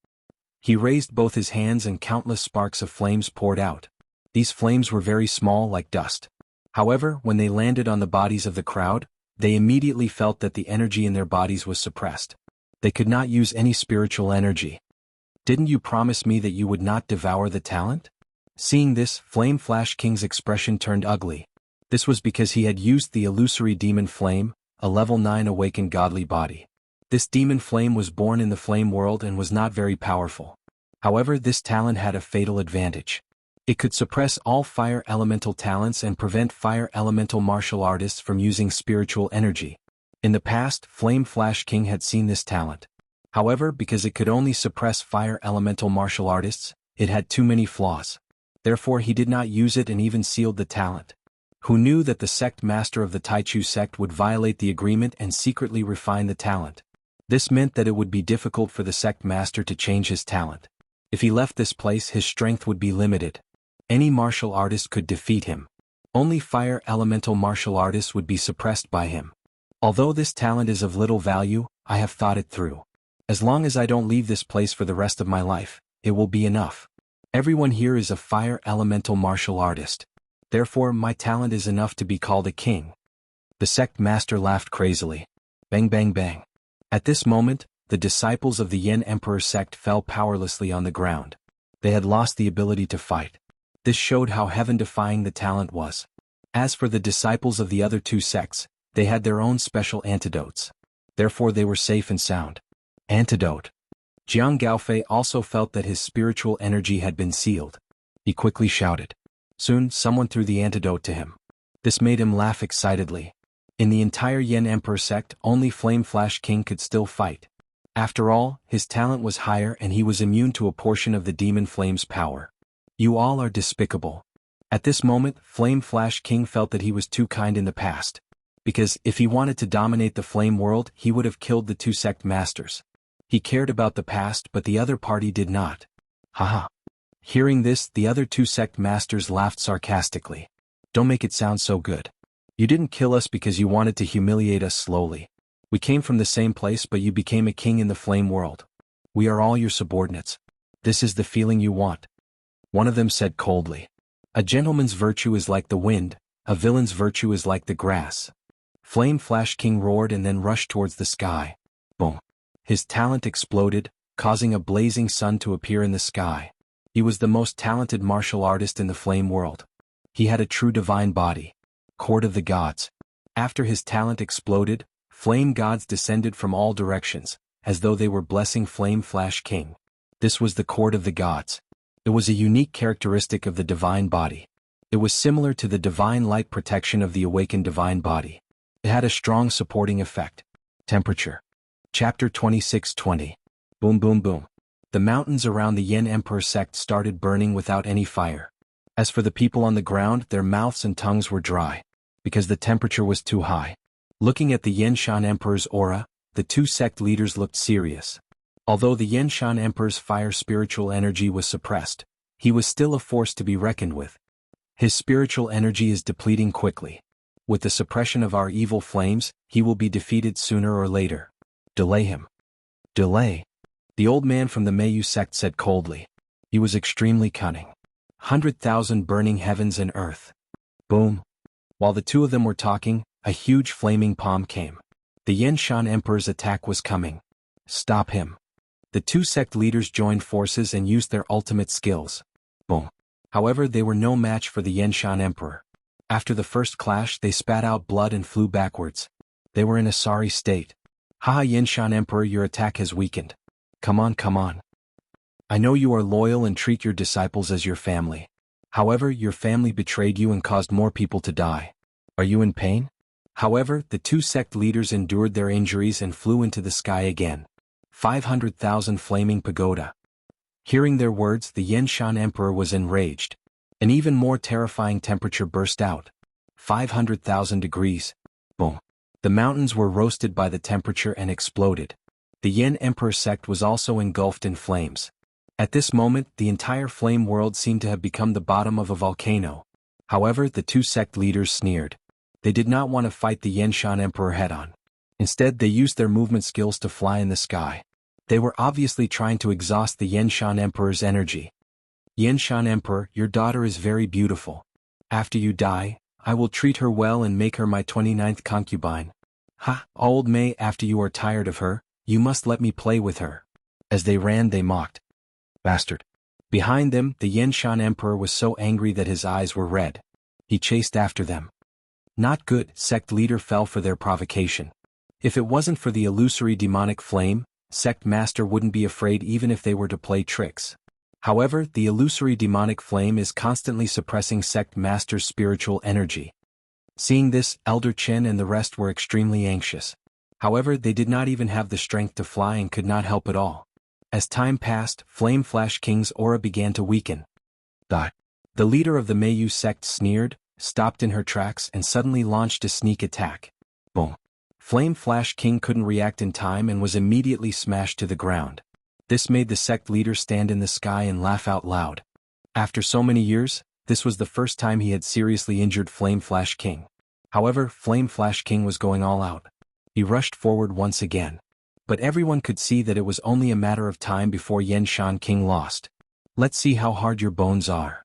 He raised both his hands and countless sparks of flames poured out. These flames were very small like dust. However, when they landed on the bodies of the crowd, They immediately felt that the energy in their bodies was suppressed. They could not use any spiritual energy. Didn't you promise me that you would not devour the talent? Seeing this, Flame Flash King's expression turned ugly. This was because he had used the illusory demon flame, a level 9 awakened godly body. This demon flame was born in the flame world and was not very powerful. However, this talent had a fatal advantage. It could suppress all fire elemental talents and prevent fire elemental martial artists from using spiritual energy. In the past, Flame Flash King had seen this talent. However, because it could only suppress fire elemental martial artists, it had too many flaws. Therefore he did not use it and even sealed the talent. Who knew that the sect master of the Taichu sect would violate the agreement and secretly refine the talent? This meant that it would be difficult for the sect master to change his talent. If he left this place, his strength would be limited. Any martial artist could defeat him. Only fire elemental martial artists would be suppressed by him. Although this talent is of little value, I have thought it through. As long as I don't leave this place for the rest of my life, it will be enough. Everyone here is a fire elemental martial artist. Therefore my talent is enough to be called a king. The sect master laughed crazily. Bang bang bang. At this moment, the disciples of the Yen Emperor sect fell powerlessly on the ground. They had lost the ability to fight. This showed how heaven-defying the talent was. As for the disciples of the other two sects, they had their own special antidotes. Therefore they were safe and sound. Antidote. Jianghu also felt that his spiritual energy had been sealed. He quickly shouted. Soon, someone threw the antidote to him. This made him laugh excitedly. In the entire Yen Emperor sect, only Flame Flash King could still fight. After all, his talent was higher and he was immune to a portion of the demon flame's power. You all are despicable. At this moment, Flame Flash King felt that he was too kind in the past. Because, if he wanted to dominate the flame world, he would have killed the two sect masters. He cared about the past but the other party did not. Haha. Hearing this, the other two sect masters laughed sarcastically. Don't make it sound so good. You didn't kill us because you wanted to humiliate us slowly. We came from the same place but you became a king in the flame world. We are all your subordinates. This is the feeling you want. One of them said coldly. A gentleman's virtue is like the wind, a villain's virtue is like the grass. Flame Flash King roared and then rushed towards the sky. Boom. His talent exploded, causing a blazing sun to appear in the sky. He was the most talented martial artist in the flame world. He had a true divine body. Court of the gods. After his talent exploded, flame gods descended from all directions, as though they were blessing Flame Flash King. This was the court of the gods. It was a unique characteristic of the divine body. It was similar to the divine light protection of the awakened divine body. It had a strong supporting effect. Temperature. Chapter 26:20. Boom boom boom. The mountains around the Yen Emperor sect started burning without any fire. As for the people on the ground, their mouths and tongues were dry, because the temperature was too high. Looking at the Yenshan Emperor's aura, the two sect leaders looked serious. Although the Yenshan Emperor's fire spiritual energy was suppressed, he was still a force to be reckoned with. His spiritual energy is depleting quickly. With the suppression of our evil flames, he will be defeated sooner or later. Delay him. Delay. The old man from the Meiyu sect said coldly. He was extremely cunning. 100,000 burning heavens and earth. Boom. While the two of them were talking, a huge flaming palm came. The Yenshan Emperor's attack was coming. Stop him. The two sect leaders joined forces and used their ultimate skills. Boom. However, they were no match for the Yenshan Emperor. After the first clash, they spat out blood and flew backwards. They were in a sorry state. Haha, Yenshan Emperor, your attack has weakened. Come on, come on. I know you are loyal and treat your disciples as your family. However, your family betrayed you and caused more people to die. Are you in pain? However, the two sect leaders endured their injuries and flew into the sky again. 500,000 flaming pagoda. Hearing their words, the Yenshan Emperor was enraged. An even more terrifying temperature burst out. 500,000 degrees. Boom. The mountains were roasted by the temperature and exploded. The Yen Emperor sect was also engulfed in flames. At this moment, the entire flame world seemed to have become the bottom of a volcano. However, the two sect leaders sneered. They did not want to fight the Yenshan Emperor head-on. Instead, they used their movement skills to fly in the sky. They were obviously trying to exhaust the Yenshan Emperor's energy. Yenshan Emperor, your daughter is very beautiful. After you die, I will treat her well and make her my 29th concubine. Ha, old May, after you are tired of her, you must let me play with her. As they ran they mocked. Bastard. Behind them, the Yanshan Emperor was so angry that his eyes were red. He chased after them. Not good, sect leader fell for their provocation. If it wasn't for the illusory demonic flame, sect master wouldn't be afraid even if they were to play tricks. However, the illusory demonic flame is constantly suppressing sect master's spiritual energy. Seeing this, Elder Chen and the rest were extremely anxious. However, they did not even have the strength to fly and could not help at all. As time passed, Flame Flash King's aura began to weaken. The leader of the Meiyu sect sneered, stopped in her tracks and suddenly launched a sneak attack. Boom. Flame Flash King couldn't react in time and was immediately smashed to the ground. This made the sect leader stand in the sky and laugh out loud. After so many years, this was the first time he had seriously injured Flame Flash King. However, Flame Flash King was going all out. He rushed forward once again. But everyone could see that it was only a matter of time before Yanshan King lost. Let's see how hard your bones are.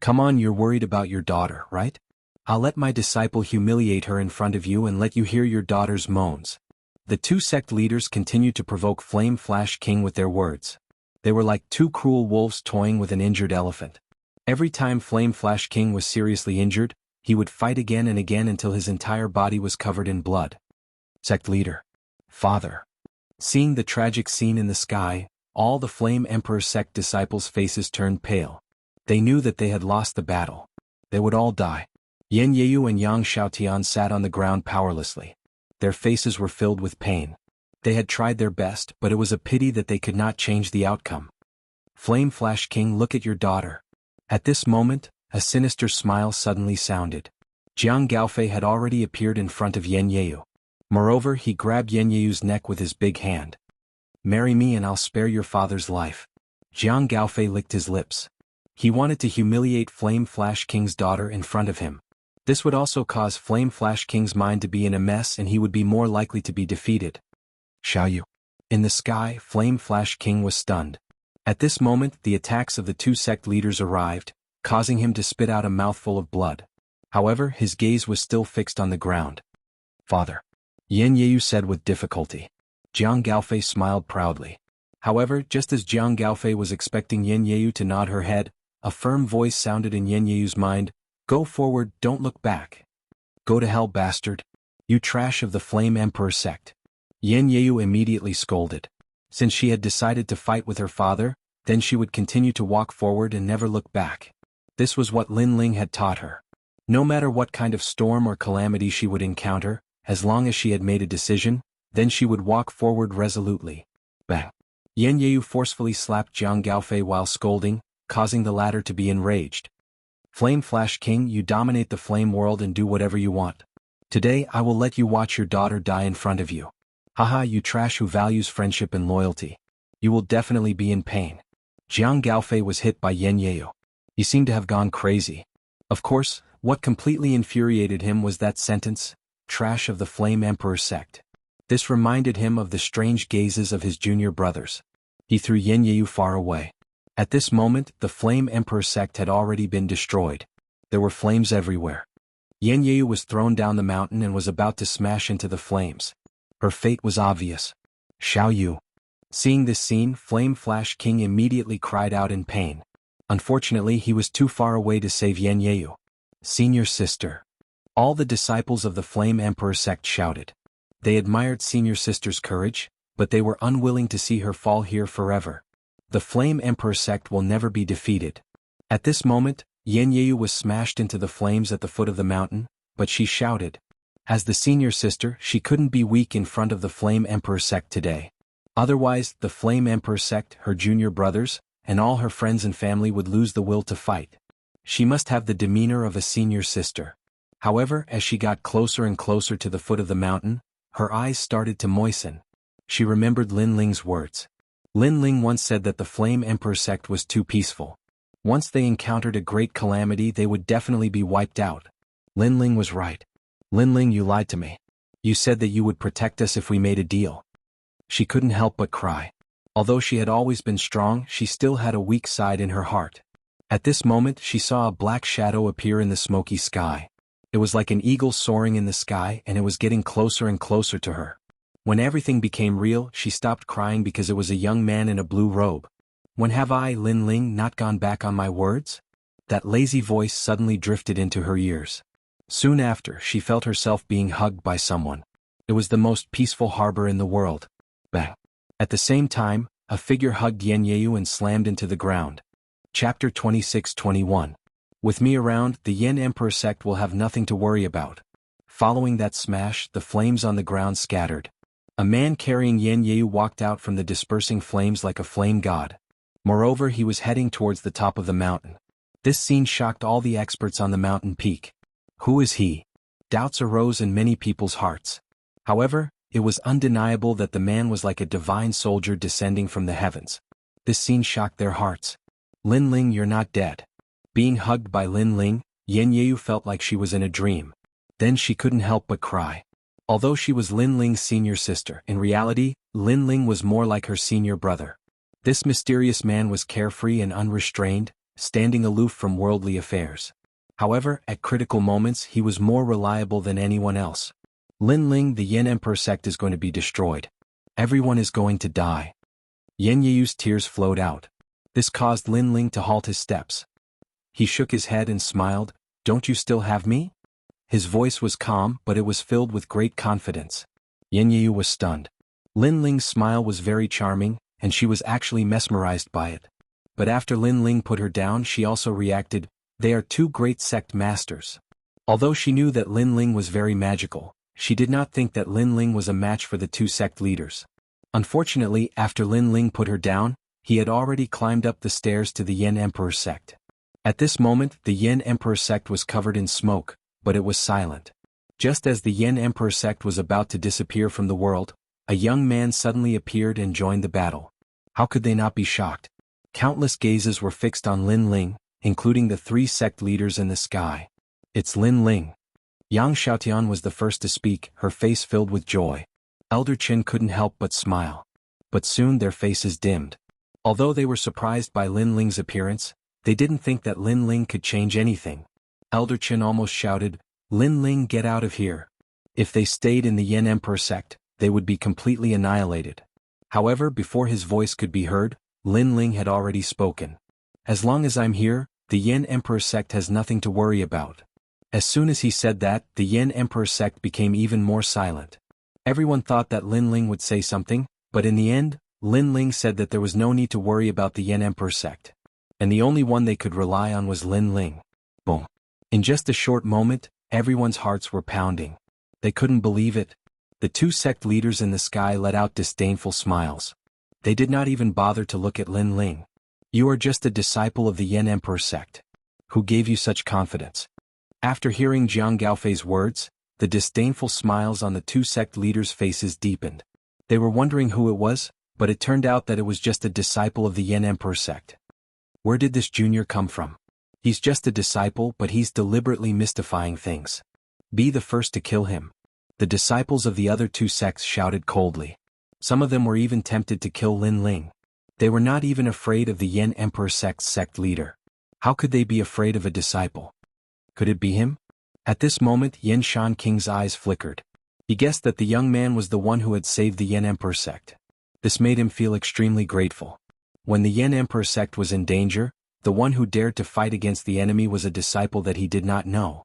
Come on, you're worried about your daughter, right? I'll let my disciple humiliate her in front of you and let you hear your daughter's moans. The two sect leaders continued to provoke Flame Flash King with their words. They were like two cruel wolves toying with an injured elephant. Every time Flame Flash King was seriously injured, he would fight again and again until his entire body was covered in blood. Sect leader. Father. Seeing the tragic scene in the sky, all the Flame Emperor sect disciples' faces turned pale. They knew that they had lost the battle. They would all die. Yan Yeyu and Yang Xiaotian sat on the ground powerlessly. Their faces were filled with pain. They had tried their best, but it was a pity that they could not change the outcome. Flame Flash King, look at your daughter. At this moment, a sinister smile suddenly sounded. Jiang Gaofei had already appeared in front of Yan Yeyu. Moreover, he grabbed Yan Yeyu's neck with his big hand. Marry me and I'll spare your father's life. Jiang Gaofei licked his lips. He wanted to humiliate Flame Flash King's daughter in front of him. This would also cause Flame Flash King's mind to be in a mess and he would be more likely to be defeated. Xiaoyu. In the sky, Flame Flash King was stunned. At this moment, the attacks of the two sect leaders arrived, causing him to spit out a mouthful of blood. However, his gaze was still fixed on the ground. Father. Yan Yeyu said with difficulty. Jiang Gaofei smiled proudly. However, just as Jiang Gaofei was expecting Yan Yeyu to nod her head, a firm voice sounded in Yan Yeyu's mind. Go forward, don't look back. Go to hell, bastard. You trash of the Flame Emperor sect. Yan Yeyu immediately scolded. Since she had decided to fight with her father, then she would continue to walk forward and never look back. This was what Lin Ling had taught her. No matter what kind of storm or calamity she would encounter, as long as she had made a decision, then she would walk forward resolutely. Bang! Yan Yeyu forcefully slapped Jiang Gaofei while scolding, causing the latter to be enraged. Flame Flash King, you dominate the flame world and do whatever you want. Today I will let you watch your daughter die in front of you. Haha, you trash who values friendship and loyalty. You will definitely be in pain. Jiang Gaofei was hit by Yan Yeyu. He seemed to have gone crazy. Of course, what completely infuriated him was that sentence, trash of the Flame Emperor sect. This reminded him of the strange gazes of his junior brothers. He threw Yan Yeyu far away. At this moment, the Flame Emperor sect had already been destroyed. There were flames everywhere. Yan Yeyu was thrown down the mountain and was about to smash into the flames. Her fate was obvious. Xiaoyu. Seeing this scene, Flame Flash King immediately cried out in pain. Unfortunately, he was too far away to save Yan Yeyu. Senior sister. All the disciples of the Flame Emperor sect shouted. They admired Senior Sister's courage, but they were unwilling to see her fall here forever. The Flame Emperor sect will never be defeated. At this moment, Yan Yeyu was smashed into the flames at the foot of the mountain, but she shouted. As the Senior Sister, she couldn't be weak in front of the Flame Emperor sect today. Otherwise, the Flame Emperor sect, her junior brothers, and all her friends and family would lose the will to fight. She must have the demeanor of a Senior Sister. However, as she got closer and closer to the foot of the mountain, her eyes started to moisten. She remembered Lin Ling's words. Lin Ling once said that the Flame Emperor sect was too peaceful. Once they encountered a great calamity, they would definitely be wiped out. Lin Ling was right. Lin Ling, you lied to me. You said that you would protect us if we made a deal. She couldn't help but cry. Although she had always been strong, she still had a weak side in her heart. At this moment, she saw a black shadow appear in the smoky sky. It was like an eagle soaring in the sky, and it was getting closer and closer to her. When everything became real, she stopped crying because it was a young man in a blue robe. When have I, Lin Ling, not gone back on my words? That lazy voice suddenly drifted into her ears. Soon after, she felt herself being hugged by someone. It was the most peaceful harbor in the world. Bang! At the same time, a figure hugged Xianxia and slammed into the ground. Chapter 26-21. With me around, the Yin Emperor sect will have nothing to worry about. Following that smash, the flames on the ground scattered. A man carrying Xianxia walked out from the dispersing flames like a flame god. Moreover, he was heading towards the top of the mountain. This scene shocked all the experts on the mountain peak. Who is he? Doubts arose in many people's hearts. However, it was undeniable that the man was like a divine soldier descending from the heavens. This scene shocked their hearts. Lin Ling, you're not dead. Being hugged by Lin Ling, Xianxia felt like she was in a dream. Then she couldn't help but cry. Although she was Lin Ling's senior sister, in reality, Lin Ling was more like her senior brother. This mysterious man was carefree and unrestrained, standing aloof from worldly affairs. However, at critical moments he was more reliable than anyone else. Lin Ling, the Yin Emperor sect is going to be destroyed. Everyone is going to die. Xianxia's tears flowed out. This caused Lin Ling to halt his steps. He shook his head and smiled. Don't you still have me? His voice was calm, but it was filled with great confidence. Xianxia was stunned. Lin Ling's smile was very charming, and she was actually mesmerized by it. But after Lin Ling put her down, she also reacted, they are two great sect masters. Although she knew that Lin Ling was very magical, she did not think that Lin Ling was a match for the two sect leaders. Unfortunately, after Lin Ling put her down, he had already climbed up the stairs to the Yin Emperor sect. At this moment, the Yin Emperor sect was covered in smoke, but it was silent. Just as the Yin Emperor sect was about to disappear from the world, a young man suddenly appeared and joined the battle. How could they not be shocked? Countless gazes were fixed on Lin Ling, including the three sect leaders in the sky. It's Lin Ling. Yang Xiaotian was the first to speak, her face filled with joy. Elder Qin couldn't help but smile. But soon their faces dimmed. Although they were surprised by Lin Ling's appearance, they didn't think that Lin Ling could change anything. Elder Qin almost shouted, Lin Ling, get out of here. If they stayed in the Yin Emperor sect, they would be completely annihilated. However, before his voice could be heard, Lin Ling had already spoken. As long as I'm here, the Yin Emperor sect has nothing to worry about. As soon as he said that, the Yin Emperor sect became even more silent. Everyone thought that Lin Ling would say something, but in the end, Lin Ling said that there was no need to worry about the Yin Emperor sect. And the only one they could rely on was Lin Ling. Boom. In just a short moment, everyone's hearts were pounding. They couldn't believe it. The two sect leaders in the sky let out disdainful smiles. They did not even bother to look at Lin Ling. You are just a disciple of the Yin Emperor sect. Who gave you such confidence? After hearing Jiang Gaofei's words, the disdainful smiles on the two sect leaders' faces deepened. They were wondering who it was, but it turned out that it was just a disciple of the Yin Emperor sect. Where did this junior come from? He's just a disciple, but he's deliberately mystifying things. Be the first to kill him. The disciples of the other two sects shouted coldly. Some of them were even tempted to kill Lin Ling. They were not even afraid of the Yin Emperor sect's sect leader. How could they be afraid of a disciple? Could it be him? At this moment, Yin Shan King's eyes flickered. He guessed that the young man was the one who had saved the Yin Emperor sect. This made him feel extremely grateful. When the Yin Emperor sect was in danger, the one who dared to fight against the enemy was a disciple that he did not know.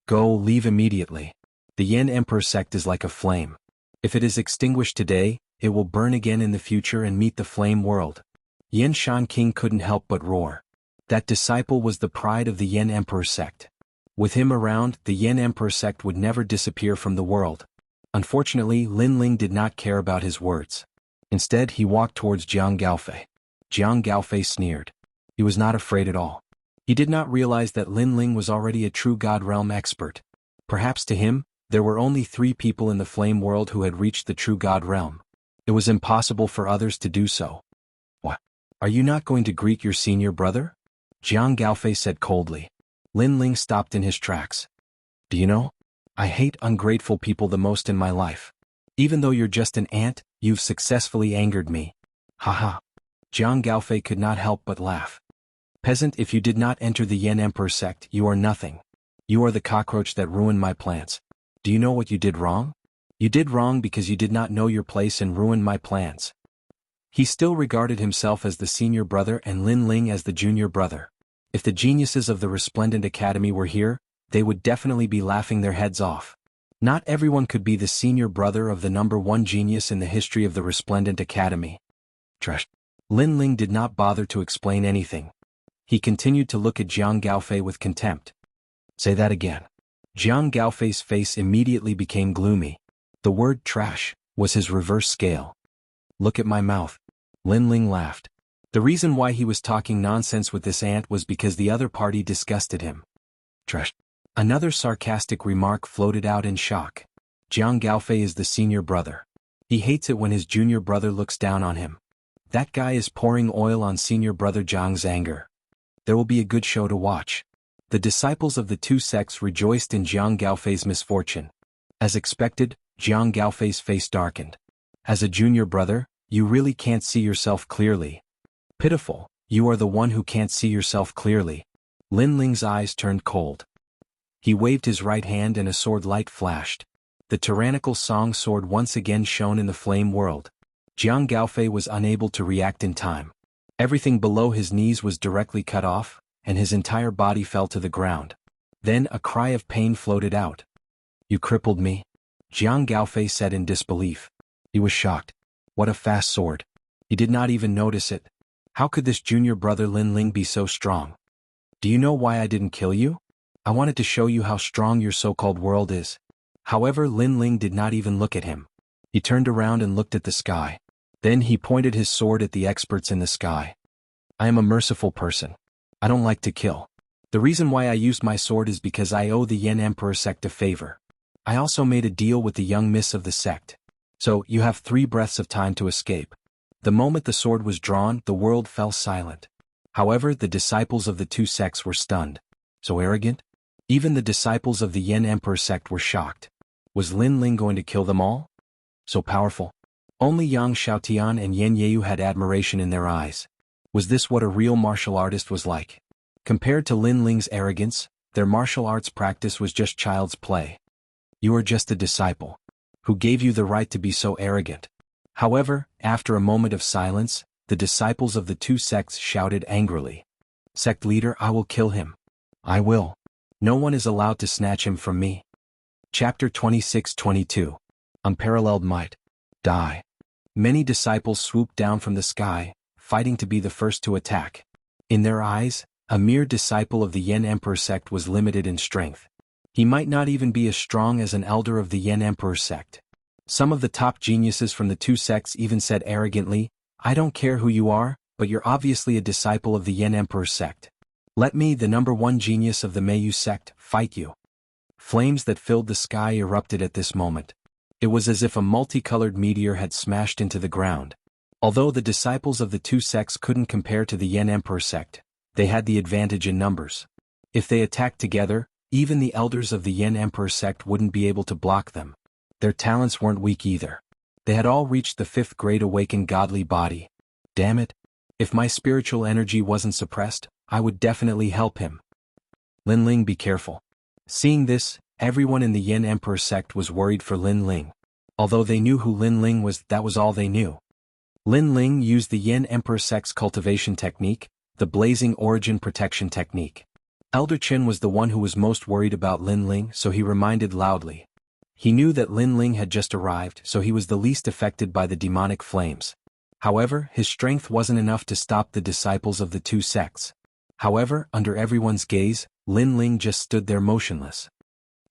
Go, leave immediately. The Yin Emperor sect is like a flame. If it is extinguished today, it will burn again in the future and meet the flame world. Yin Shan King couldn't help but roar. That disciple was the pride of the Yin Emperor sect. With him around, the Yin Emperor sect would never disappear from the world. Unfortunately, Lin Ling did not care about his words. Instead, he walked towards Jiang Gaofei. Jiang Gaofei sneered. He was not afraid at all. He did not realize that Lin Ling was already a true God realm expert. Perhaps to him, there were only 3 people in the flame world who had reached the true God realm. It was impossible for others to do so. What? Are you not going to greet your senior brother? Jiang Gaofei said coldly. Lin Ling stopped in his tracks. Do you know? I hate ungrateful people the most in my life. Even though you're just an ant, you've successfully angered me. Haha. Jiang Gaofei could not help but laugh. Peasant, if you did not enter the Yin Emperor sect, you are nothing. You are the cockroach that ruined my plans. Do you know what you did wrong? You did wrong because you did not know your place and ruined my plans. He still regarded himself as the senior brother and Lin Ling as the junior brother. If the geniuses of the Resplendent Academy were here, they would definitely be laughing their heads off. Not everyone could be the senior brother of the #1 genius in the history of the Resplendent Academy. Trash. Lin Ling did not bother to explain anything. He continued to look at Jiang Gaofei with contempt. Say that again. Jiang Gaofei's face immediately became gloomy. The word trash was his reverse scale. Look at my mouth. Lin Ling laughed. The reason why he was talking nonsense with this ant was because the other party disgusted him. Trash. Another sarcastic remark floated out in shock. Jiang Gaofei is the senior brother. He hates it when his junior brother looks down on him. That guy is pouring oil on senior brother Jiang's anger. There will be a good show to watch. The disciples of the two sects rejoiced in Jiang Gaofei's misfortune. As expected, Jiang Gaofei's face darkened. As a junior brother, you really can't see yourself clearly. Pitiful, you are the one who can't see yourself clearly. Lin Ling's eyes turned cold. He waved his right hand and a sword light flashed. The tyrannical song sword once again shone in the flame world. Jiang Gaofei was unable to react in time. Everything below his knees was directly cut off, and his entire body fell to the ground. Then a cry of pain floated out. You crippled me? Jiang Gaofei said in disbelief. He was shocked. What a fast sword. He did not even notice it. How could this junior brother Lin Ling be so strong? Do you know why I didn't kill you? I wanted to show you how strong your so-called world is. However, Lin Ling did not even look at him. He turned around and looked at the sky. Then he pointed his sword at the experts in the sky. I am a merciful person. I don't like to kill. The reason why I used my sword is because I owe the Yen Emperor sect a favor. I also made a deal with the young miss of the sect. So, you have 3 breaths of time to escape. The moment the sword was drawn, the world fell silent. However, the disciples of the two sects were stunned. So arrogant? Even the disciples of the Yen Emperor sect were shocked. Was Lin Ling going to kill them all? So powerful? Only Yang Xiaotian and Yen Yeu had admiration in their eyes. Was this what a real martial artist was like? Compared to Lin Ling's arrogance, their martial arts practice was just child's play. You are just a disciple. Who gave you the right to be so arrogant? However, after a moment of silence, the disciples of the two sects shouted angrily. Sect leader, I will kill him. I will. No one is allowed to snatch him from me. Chapter 26-22. Unparalleled might. Die. Many disciples swooped down from the sky, fighting to be the first to attack. In their eyes, a mere disciple of the Yen Emperor sect was limited in strength. He might not even be as strong as an elder of the Yen Emperor sect. Some of the top geniuses from the two sects even said arrogantly, I don't care who you are, but you're obviously a disciple of the Yen Emperor sect. Let me, the #1 genius of the Meiyu sect, fight you. Flames that filled the sky erupted at this moment. It was as if a multicolored meteor had smashed into the ground. Although the disciples of the two sects couldn't compare to the Yen Emperor sect, they had the advantage in numbers. If they attacked together, even the elders of the Yen Emperor sect wouldn't be able to block them. Their talents weren't weak either. They had all reached the 5th grade awakened godly body. Damn it. If my spiritual energy wasn't suppressed, I would definitely help him. Lin Ling, be careful. Seeing this, everyone in the Yen Emperor sect was worried for Lin Ling. Although they knew who Lin Ling was, that was all they knew. Lin Ling used the Yen Emperor sect's cultivation technique, the Blazing Origin Protection Technique. Elder Chen was the one who was most worried about Lin Ling, so he reminded loudly. He knew that Lin Ling had just arrived, so he was the least affected by the demonic flames. However, his strength wasn't enough to stop the disciples of the two sects. However, under everyone's gaze, Lin Ling just stood there motionless.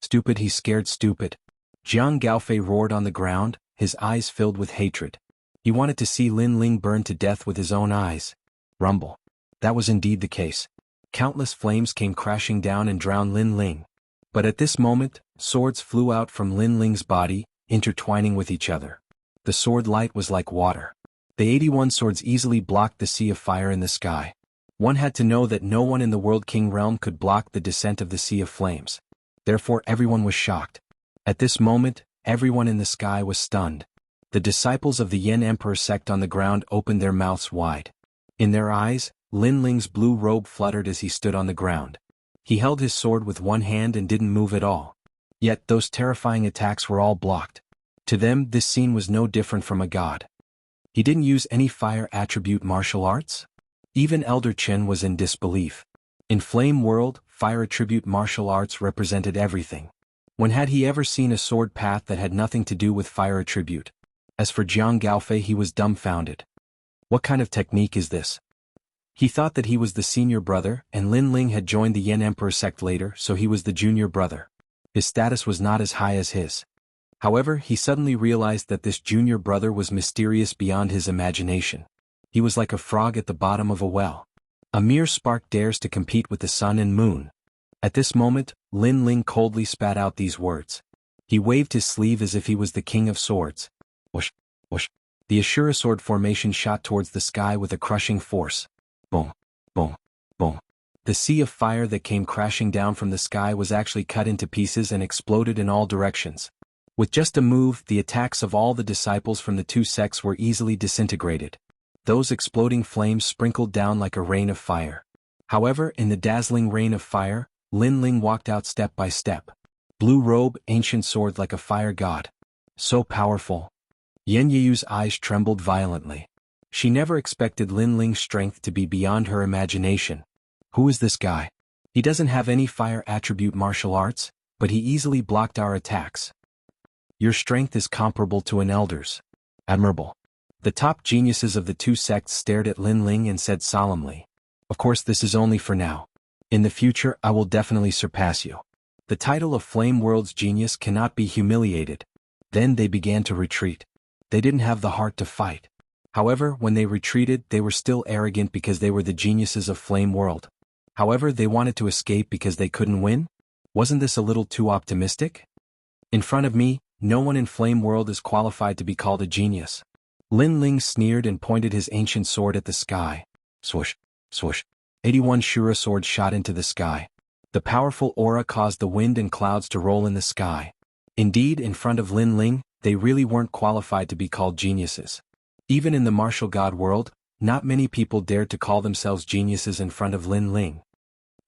Stupid, he scared stupid. Jiang Gaofei roared on the ground, his eyes filled with hatred. He wanted to see Lin Ling burn to death with his own eyes. Rumble. That was indeed the case. Countless flames came crashing down and drowned Lin Ling. But at this moment, swords flew out from Lin Ling's body, intertwining with each other. The sword light was like water. The 81 swords easily blocked the sea of fire in the sky. One had to know that no one in the World King realm could block the descent of the sea of flames. Therefore everyone was shocked. At this moment, everyone in the sky was stunned. The disciples of the Yen Emperor sect on the ground opened their mouths wide. In their eyes, Lin Ling's blue robe fluttered as he stood on the ground. He held his sword with one hand and didn't move at all. Yet those terrifying attacks were all blocked. To them, this scene was no different from a god. He didn't use any fire attribute martial arts? Even Elder Chen was in disbelief. In Flame World, fire attribute martial arts represented everything. When had he ever seen a sword path that had nothing to do with fire attribute? As for Jiang Gaofei, he was dumbfounded. What kind of technique is this? He thought that he was the senior brother, and Lin Ling had joined the Yan Emperor sect later, so he was the junior brother. His status was not as high as his. However, he suddenly realized that this junior brother was mysterious beyond his imagination. He was like a frog at the bottom of a well. A mere spark dares to compete with the sun and moon. At this moment, Lin Ling coldly spat out these words. He waved his sleeve as if he was the king of swords. Whoosh, whoosh. The Ashura sword formation shot towards the sky with a crushing force. Boom, boom, boom. The sea of fire that came crashing down from the sky was actually cut into pieces and exploded in all directions. With just a move, the attacks of all the disciples from the two sects were easily disintegrated. Those exploding flames sprinkled down like a rain of fire. However, in the dazzling rain of fire, Lin Ling walked out step by step. Blue robe, ancient sword like a fire god. So powerful. Yan Yiyu's eyes trembled violently. She never expected Lin Ling's strength to be beyond her imagination. Who is this guy? He doesn't have any fire attribute martial arts, but he easily blocked our attacks. Your strength is comparable to an elder's. Admirable. The top geniuses of the two sects stared at Lin Ling and said solemnly, "Of course, this is only for now. In the future, I will definitely surpass you." The title of Flame World's genius cannot be humiliated. Then they began to retreat. They didn't have the heart to fight. However, when they retreated, they were still arrogant because they were the geniuses of Flame World. However, they wanted to escape because they couldn't win? Wasn't this a little too optimistic? In front of me, no one in Flame World is qualified to be called a genius. Lin Ling sneered and pointed his ancient sword at the sky. Swoosh, swoosh. 81 Shura swords shot into the sky. The powerful aura caused the wind and clouds to roll in the sky. Indeed, in front of Lin Ling, they really weren't qualified to be called geniuses. Even in the martial god world, not many people dared to call themselves geniuses in front of Lin Ling.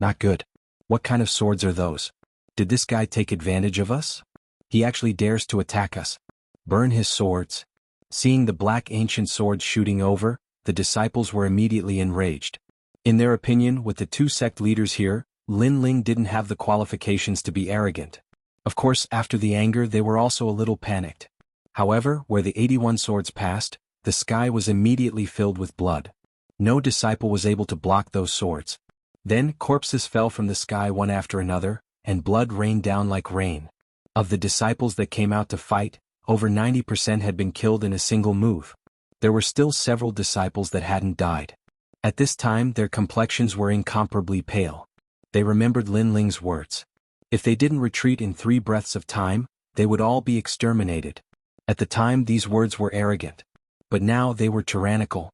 Not good. What kind of swords are those? Did this guy take advantage of us? He actually dares to attack us. Burn his swords. Seeing the black ancient swords shooting over, the disciples were immediately enraged. In their opinion, with the two sect leaders here, Lin Ling didn't have the qualifications to be arrogant. Of course, after the anger they were also a little panicked. However, where the 81 swords passed, the sky was immediately filled with blood. No disciple was able to block those swords. Then corpses fell from the sky one after another, and blood rained down like rain. Of the disciples that came out to fight, over 90% had been killed in a single move. There were still several disciples that hadn't died. At this time their complexions were incomparably pale. They remembered Lin Ling's words. If they didn't retreat in 3 breaths of time, they would all be exterminated. At the time these words were arrogant. But now they were tyrannical.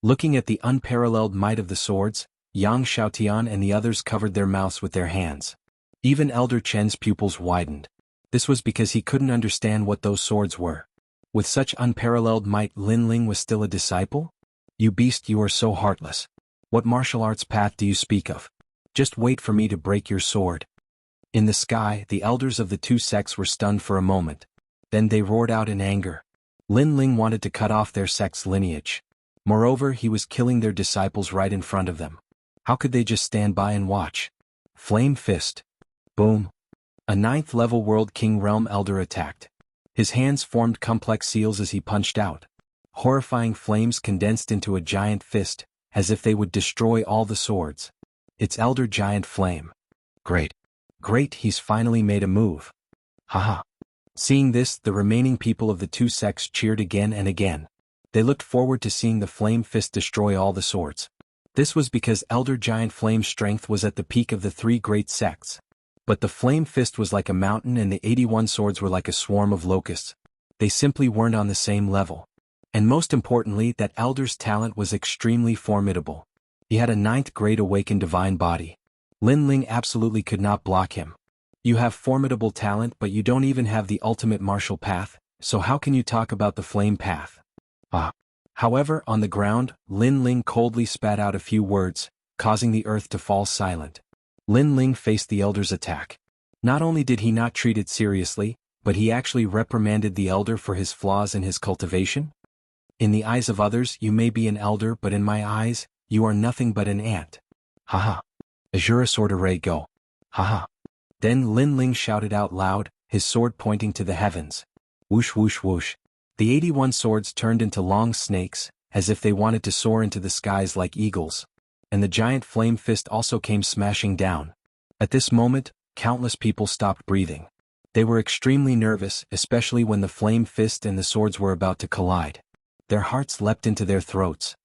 Looking at the unparalleled might of the swords, Yang Xiaotian and the others covered their mouths with their hands. Even Elder Chen's pupils widened. This was because he couldn't understand what those swords were. With such unparalleled might, Lin Ling was still a disciple? You beast, you are so heartless. What martial arts path do you speak of? Just wait for me to break your sword. In the sky, the elders of the two sects were stunned for a moment. Then they roared out in anger. Lin Ling wanted to cut off their sect's lineage. Moreover, he was killing their disciples right in front of them. How could they just stand by and watch? Flame Fist. Boom. A 9th level World King Realm Elder attacked. His hands formed complex seals as he punched out. Horrifying flames condensed into a giant fist, as if they would destroy all the swords. It's Elder Giant Flame. Great. Great, he's finally made a move. Haha. Seeing this, the remaining people of the two sects cheered again and again. They looked forward to seeing the Flame Fist destroy all the swords. This was because Elder Giant Flame's strength was at the peak of the 3 great sects. But the Flame Fist was like a mountain and the 81 swords were like a swarm of locusts. They simply weren't on the same level. And most importantly, that Elder's talent was extremely formidable. He had a 9th grade awakened divine body. Lin Ling absolutely could not block him. You have formidable talent but you don't even have the ultimate martial path, so how can you talk about the flame path? However, on the ground, Lin Ling coldly spat out a few words, causing the earth to fall silent. Lin Ling faced the elder's attack. Not only did he not treat it seriously, but he actually reprimanded the elder for his flaws in his cultivation. In the eyes of others you may be an elder, but in my eyes, you are nothing but an ant. Haha. Azura sword array go. Haha. Then Lin Ling shouted out loud, his sword pointing to the heavens. Whoosh whoosh whoosh. The 81 swords turned into long snakes, as if they wanted to soar into the skies like eagles. And the giant flame fist also came smashing down. At this moment, countless people stopped breathing. They were extremely nervous, especially when the flame fist and the swords were about to collide. Their hearts leapt into their throats.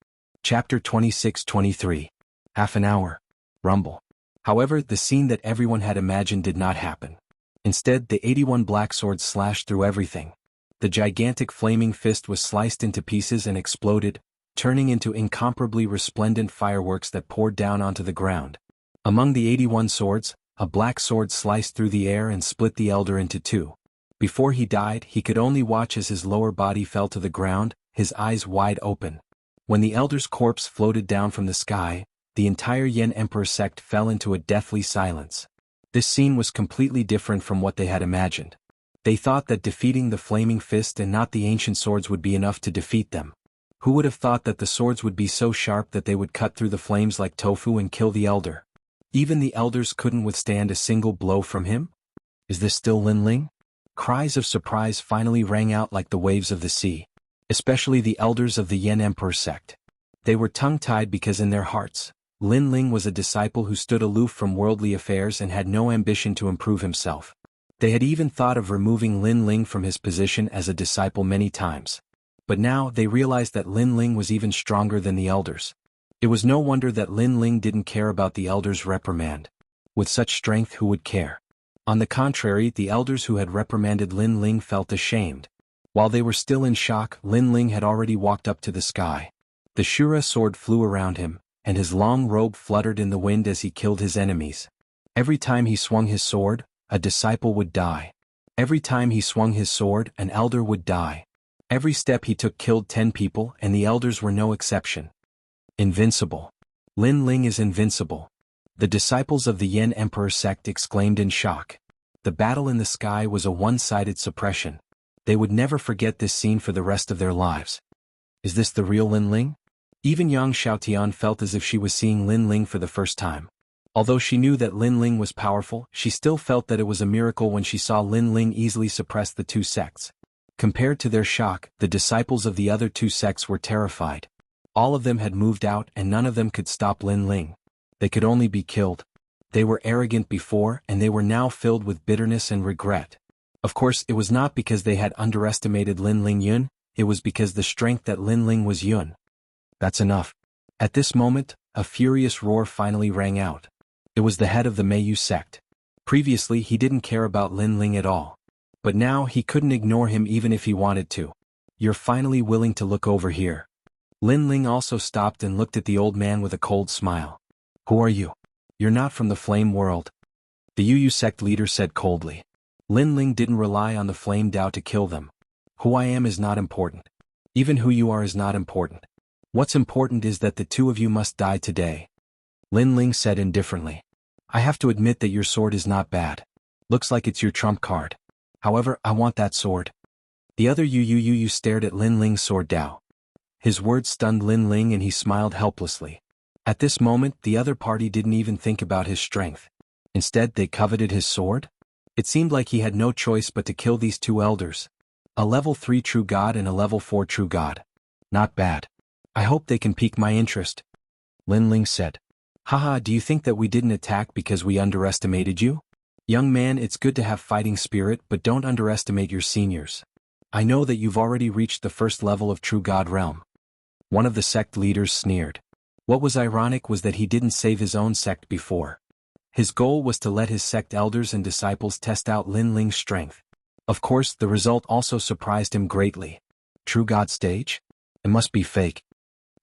Chapter 26-23. Half an hour. Rumble. However, the scene that everyone had imagined did not happen. Instead, the 81 black swords slashed through everything. The gigantic flaming fist was sliced into pieces and exploded, turning into incomparably resplendent fireworks that poured down onto the ground. Among the 81 swords, a black sword sliced through the air and split the elder into two. Before he died, he could only watch as his lower body fell to the ground, his eyes wide open. When the elder's corpse floated down from the sky, the entire Yan Emperor sect fell into a deathly silence. This scene was completely different from what they had imagined. They thought that defeating the flaming fist and not the ancient swords would be enough to defeat them. Who would have thought that the swords would be so sharp that they would cut through the flames like tofu and kill the elder? Even the elders couldn't withstand a single blow from him? Is this still Lin Ling? Cries of surprise finally rang out like the waves of the sea, especially the elders of the Yan Emperor sect. They were tongue-tied because in their hearts, Lin Ling was a disciple who stood aloof from worldly affairs and had no ambition to improve himself. They had even thought of removing Lin Ling from his position as a disciple many times. But now they realized that Lin Ling was even stronger than the elders. It was no wonder that Lin Ling didn't care about the elders' reprimand. With such strength, who would care? On the contrary, the elders who had reprimanded Lin Ling felt ashamed. While they were still in shock, Lin Ling had already walked up to the sky. The Shura sword flew around him, and his long robe fluttered in the wind as he killed his enemies. Every time he swung his sword, a disciple would die. Every time he swung his sword, an elder would die. Every step he took killed 10 people, and the elders were no exception. Invincible. Lin Ling is invincible. The disciples of the Yan Emperor sect exclaimed in shock. The battle in the sky was a one-sided suppression. They would never forget this scene for the rest of their lives. Is this the real Lin Ling? Even Yang Xiaotian felt as if she was seeing Lin Ling for the first time. Although she knew that Lin Ling was powerful, she still felt that it was a miracle when she saw Lin Ling easily suppress the two sects. Compared to their shock, the disciples of the other two sects were terrified. All of them had moved out and none of them could stop Lin Ling. They could only be killed. They were arrogant before and they were now filled with bitterness and regret. Of course, it was not because they had underestimated Lin Ling Yun, it was because the strength that Lin Ling was Yun. That's enough. At this moment, a furious roar finally rang out. It was the head of the Meiyu sect. Previously he didn't care about Lin Ling at all. But now he couldn't ignore him even if he wanted to. You're finally willing to look over here. Lin Ling also stopped and looked at the old man with a cold smile. Who are you? You're not from the flame world. The Yu sect leader said coldly. Lin Ling didn't rely on the flame Dao to kill them. Who I am is not important. Even who you are is not important. What's important is that the two of you must die today. Lin Ling said indifferently. I have to admit that your sword is not bad. Looks like it's your trump card. However, I want that sword. The other Yu stared at Lin Ling's sword Dao. His words stunned Lin Ling and he smiled helplessly. At this moment, the other party didn't even think about his strength. Instead, they coveted his sword? It seemed like he had no choice but to kill these two elders. A level 3 true god and a level 4 true god. Not bad. I hope they can pique my interest. Lin Ling said. Haha, do you think that we didn't attack because we underestimated you? Young man, it's good to have fighting spirit, but don't underestimate your seniors. I know that you've already reached the first level of True God Realm. One of the sect leaders sneered. What was ironic was that he didn't save his own sect before. His goal was to let his sect elders and disciples test out Lin Ling's strength. Of course, the result also surprised him greatly. True God stage? It must be fake.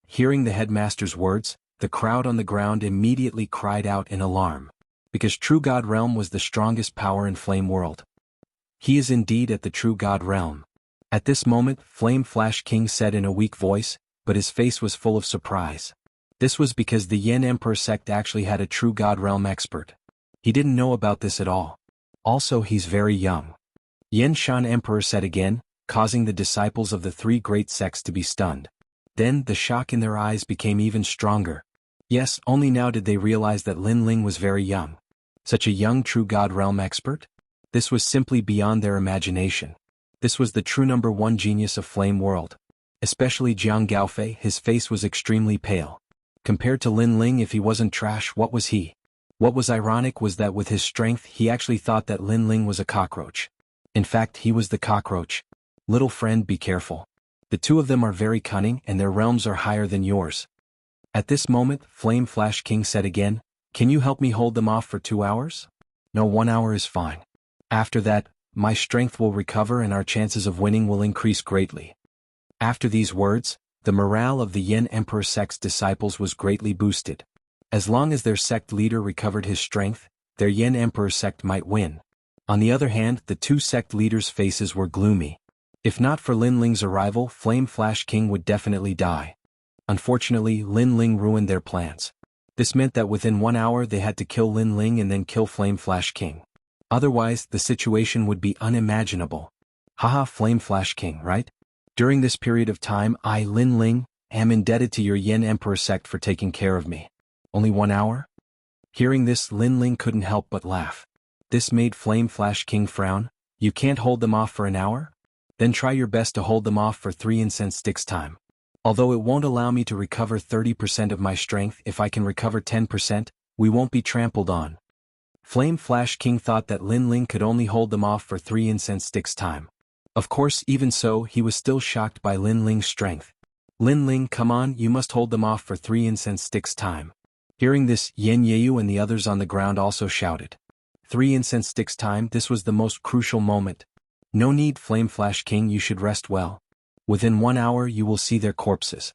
Hearing the headmaster's words, the crowd on the ground immediately cried out in alarm. Because True God Realm was the strongest power in Flame World. He is indeed at the True God Realm. At this moment, Flame Flash King said in a weak voice, but his face was full of surprise. This was because the Yan Emperor sect actually had a True God Realm expert. He didn't know about this at all. Also, he's very young. Yan Shan Emperor said again, causing the disciples of the three great sects to be stunned. Then the shock in their eyes became even stronger. Yes, only now did they realize that Lin Ling was very young. Such a young true God realm expert? This was simply beyond their imagination. This was the true number one genius of Flame World. Especially Jiang Gaofei, his face was extremely pale. Compared to Lin Ling, if he wasn't trash, what was he? What was ironic was that with his strength he actually thought that Lin Ling was a cockroach. In fact, he was the cockroach. Little friend, be careful. The two of them are very cunning and their realms are higher than yours. At this moment, Flame Flash King said again, can you help me hold them off for 2 hours? No, 1 hour is fine. After that, my strength will recover and our chances of winning will increase greatly. After these words, the morale of the Yan Emperor sect's disciples was greatly boosted. As long as their sect leader recovered his strength, their Yan Emperor sect might win. On the other hand, the two sect leaders' faces were gloomy. If not for Lin Ling's arrival, Flame Flash King would definitely die. Unfortunately, Lin Ling ruined their plans. This meant that within 1 hour they had to kill Lin Ling and then kill Flame Flash King. Otherwise, the situation would be unimaginable. Haha, Flame Flash King, right? During this period of time, I, Lin Ling, am indebted to your Yan Emperor sect for taking care of me. Only 1 hour? Hearing this, Lin Ling couldn't help but laugh. This made Flame Flash King frown. You can't hold them off for an hour? Then try your best to hold them off for 3 incense sticks time. Although it won't allow me to recover 30% of my strength, if I can recover 10%, we won't be trampled on. Flame Flash King thought that Lin Ling could only hold them off for 3 incense sticks time. Of course, even so, he was still shocked by Lin Ling's strength. Lin Ling, come on, you must hold them off for 3 incense sticks time. Hearing this, Yan Yeyu and the others on the ground also shouted. 3 incense sticks time, this was the most crucial moment. No need, Flame Flash King, you should rest well. Within 1 hour you will see their corpses.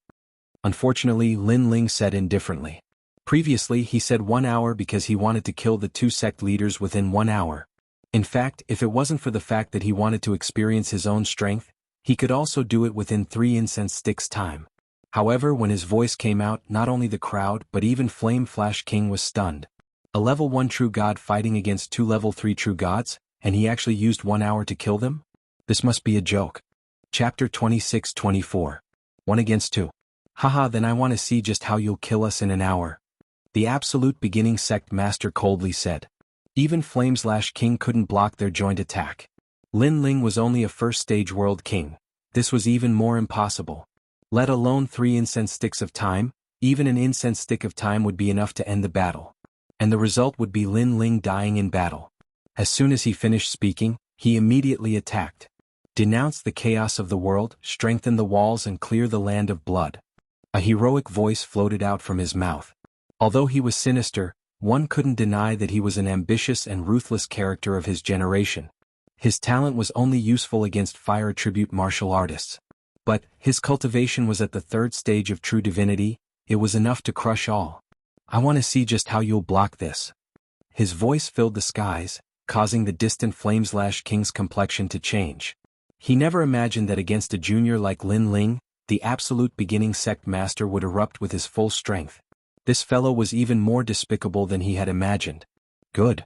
Unfortunately, Lin Ling said indifferently. Previously he said 1 hour because he wanted to kill the two sect leaders within 1 hour. In fact, if it wasn't for the fact that he wanted to experience his own strength, he could also do it within 3 incense sticks time. However, when his voice came out, not only the crowd but even Flame Flash King was stunned. A level 1 true god fighting against 2 level 3 true gods, and he actually used 1 hour to kill them? This must be a joke. Chapter 26-24. 1 against 2. Haha, then I want to see just how you'll kill us in an hour. The Absolute Beginning Sect Master coldly said. Even Flame Flash King couldn't block their joint attack. Lin Ling was only a first stage world king. This was even more impossible. Let alone 3 incense sticks of time, even an incense stick of time would be enough to end the battle. And the result would be Lin Ling dying in battle. As soon as he finished speaking, he immediately attacked. Denounce the chaos of the world, strengthen the walls and clear the land of blood. A heroic voice floated out from his mouth. Although he was sinister, one couldn't deny that he was an ambitious and ruthless character of his generation. His talent was only useful against fire attribute martial artists. But his cultivation was at the 3rd stage of true divinity. It was enough to crush all. I want to see just how you'll block this. His voice filled the skies, causing the distant Flame Flash King's complexion to change. He never imagined that against a junior like Lin Ling, the Absolute Beginning Sect Master would erupt with his full strength. This fellow was even more despicable than he had imagined. Good.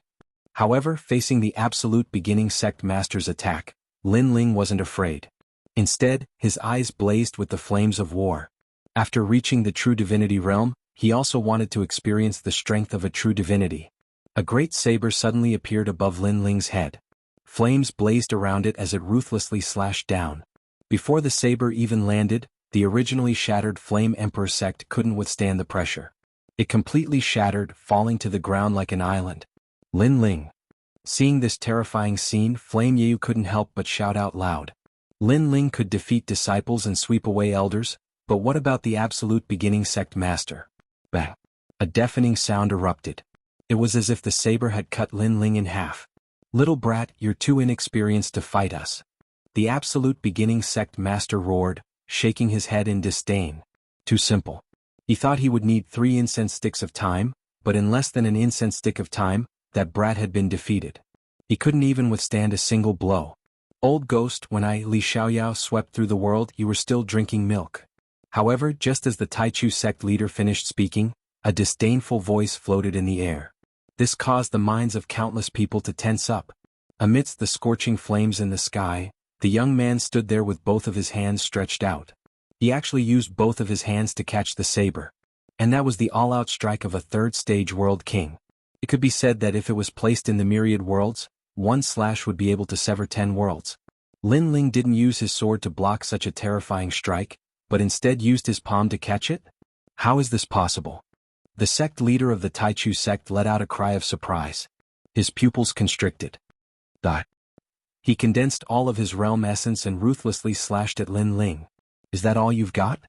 However, facing the Absolute Beginning Sect Master's attack, Lin Ling wasn't afraid. Instead, his eyes blazed with the flames of war. After reaching the true divinity realm, he also wanted to experience the strength of a true divinity. A great saber suddenly appeared above Lin Ling's head. Flames blazed around it as it ruthlessly slashed down. Before the saber even landed, the originally shattered Flame Emperor sect couldn't withstand the pressure. It completely shattered, falling to the ground like an island. Lin Ling. Seeing this terrifying scene, Flame Yu couldn't help but shout out loud. Lin Ling could defeat disciples and sweep away elders, but what about the Absolute Beginning Sect Master? Bang! A deafening sound erupted. It was as if the saber had cut Lin Ling in half. Little brat, you're too inexperienced to fight us. The Absolute Beginning Sect Master roared, shaking his head in disdain. Too simple. He thought he would need 3 incense sticks of time, but in less than an incense stick of time, that brat had been defeated. He couldn't even withstand a single blow. Old ghost, when I, Li Xiaoyao, swept through the world, you were still drinking milk. However, just as the Taichu sect leader finished speaking, a disdainful voice floated in the air. This caused the minds of countless people to tense up. Amidst the scorching flames in the sky, the young man stood there with both of his hands stretched out. He actually used both of his hands to catch the saber. And that was the all-out strike of a third-stage world king. It could be said that if it was placed in the myriad worlds, one slash would be able to sever 10 worlds. Lin Ling didn't use his sword to block such a terrifying strike, but instead used his palm to catch it? How is this possible? The sect leader of the Taichu sect let out a cry of surprise. His pupils constricted. He condensed all of his realm essence and ruthlessly slashed at Lin Ling. Is that all you've got?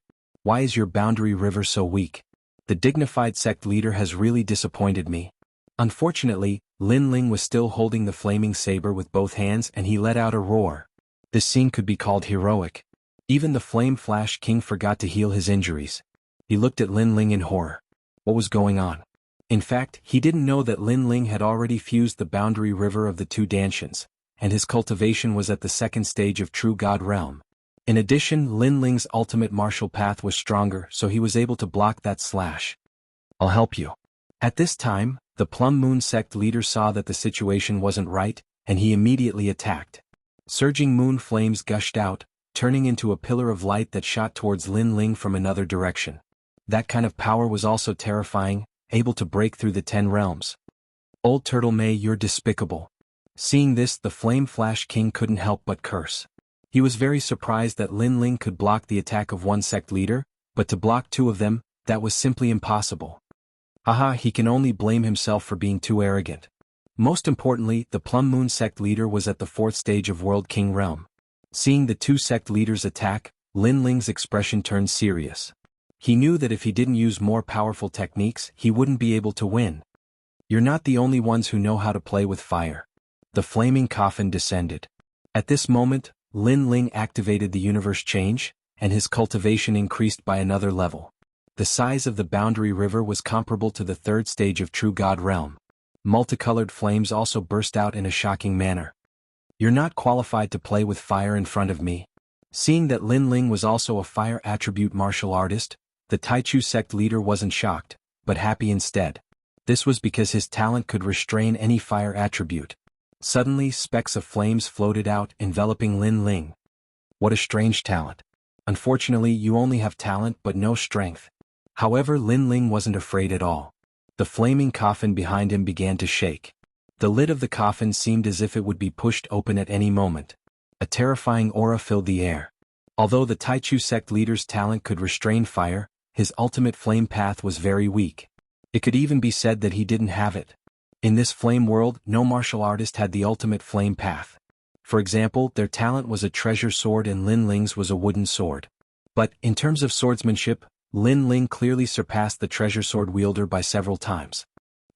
Why is your boundary river so weak? The dignified sect leader has really disappointed me. Unfortunately, Lin Ling was still holding the flaming saber with both hands and he let out a roar. This scene could be called heroic. Even the Flame Flash King forgot to heal his injuries. He looked at Lin Ling in horror. What was going on? In fact, he didn't know that Lin Ling had already fused the boundary river of the two Danshians, and his cultivation was at the second stage of True God Realm. In addition, Lin Ling's ultimate martial path was stronger, so he was able to block that slash. I'll help you. At this time, the Plum Moon sect leader saw that the situation wasn't right, and he immediately attacked. Surging moon flames gushed out, turning into a pillar of light that shot towards Lin Ling from another direction. That kind of power was also terrifying, able to break through the 10 realms. Old Turtle May, you're despicable. Seeing this, the Flame Flash King couldn't help but curse. He was very surprised that Lin Ling could block the attack of one sect leader, but to block 2 of them, that was simply impossible. Haha, he can only blame himself for being too arrogant. Most importantly, the Plum Moon sect leader was at the 4th stage of World King Realm. Seeing the 2 sect leaders attack, Lin Ling's expression turned serious. He knew that if he didn't use more powerful techniques, he wouldn't be able to win. You're not the only ones who know how to play with fire. The flaming coffin descended. At this moment, Lin Ling activated the universe change, and his cultivation increased by another level. The size of the boundary river was comparable to the 3rd stage of True God Realm. Multicolored flames also burst out in a shocking manner. You're not qualified to play with fire in front of me. Seeing that Lin Ling was also a fire attribute martial artist, the Taichu sect leader wasn't shocked, but happy instead. This was because his talent could restrain any fire attribute. Suddenly, specks of flames floated out, enveloping Lin Ling. What a strange talent. Unfortunately, you only have talent but no strength. However, Lin Ling wasn't afraid at all. The flaming coffin behind him began to shake. The lid of the coffin seemed as if it would be pushed open at any moment. A terrifying aura filled the air. Although the Taichu sect leader's talent could restrain fire, his ultimate flame path was very weak. It could even be said that he didn't have it. In this flame world, no martial artist had the ultimate flame path. For example, their talent was a treasure sword and Lin Ling's was a wooden sword. But, in terms of swordsmanship, Lin Ling clearly surpassed the treasure sword wielder by several times.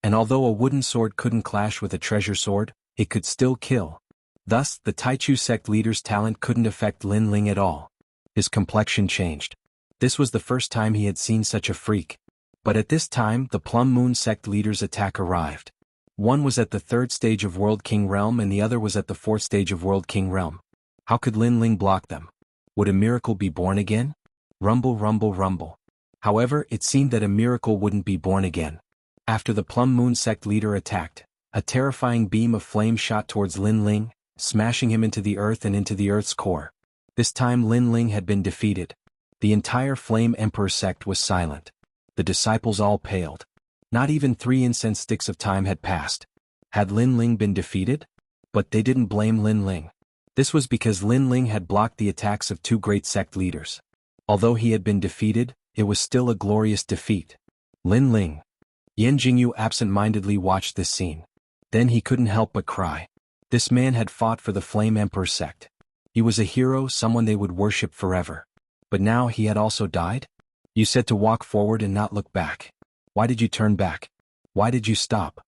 And although a wooden sword couldn't clash with a treasure sword, it could still kill. Thus, the Taichu sect leader's talent couldn't affect Lin Ling at all. His complexion changed. This was the first time he had seen such a freak. But at this time, the Plum Moon sect leader's attack arrived. One was at the 3rd stage of World King Realm and the other was at the 4th stage of World King Realm. How could Lin Ling block them? Would a miracle be born again? Rumble, rumble, rumble. However, it seemed that a miracle wouldn't be born again. After the Plum Moon sect leader attacked, a terrifying beam of flame shot towards Lin Ling, smashing him into the earth and into the earth's core. This time Lin Ling had been defeated. The entire Flame Emperor sect was silent. The disciples all paled. Not even 3 incense sticks of time had passed. Had Lin Ling been defeated? But they didn't blame Lin Ling. This was because Lin Ling had blocked the attacks of 2 great sect leaders. Although he had been defeated, it was still a glorious defeat. Lin Ling. Jianghu absent-mindedly watched this scene. Then he couldn't help but cry. This man had fought for the Flame Emperor sect. He was a hero, someone they would worship forever. But now he had also died? You said to walk forward and not look back. Why did you turn back? Why did you stop?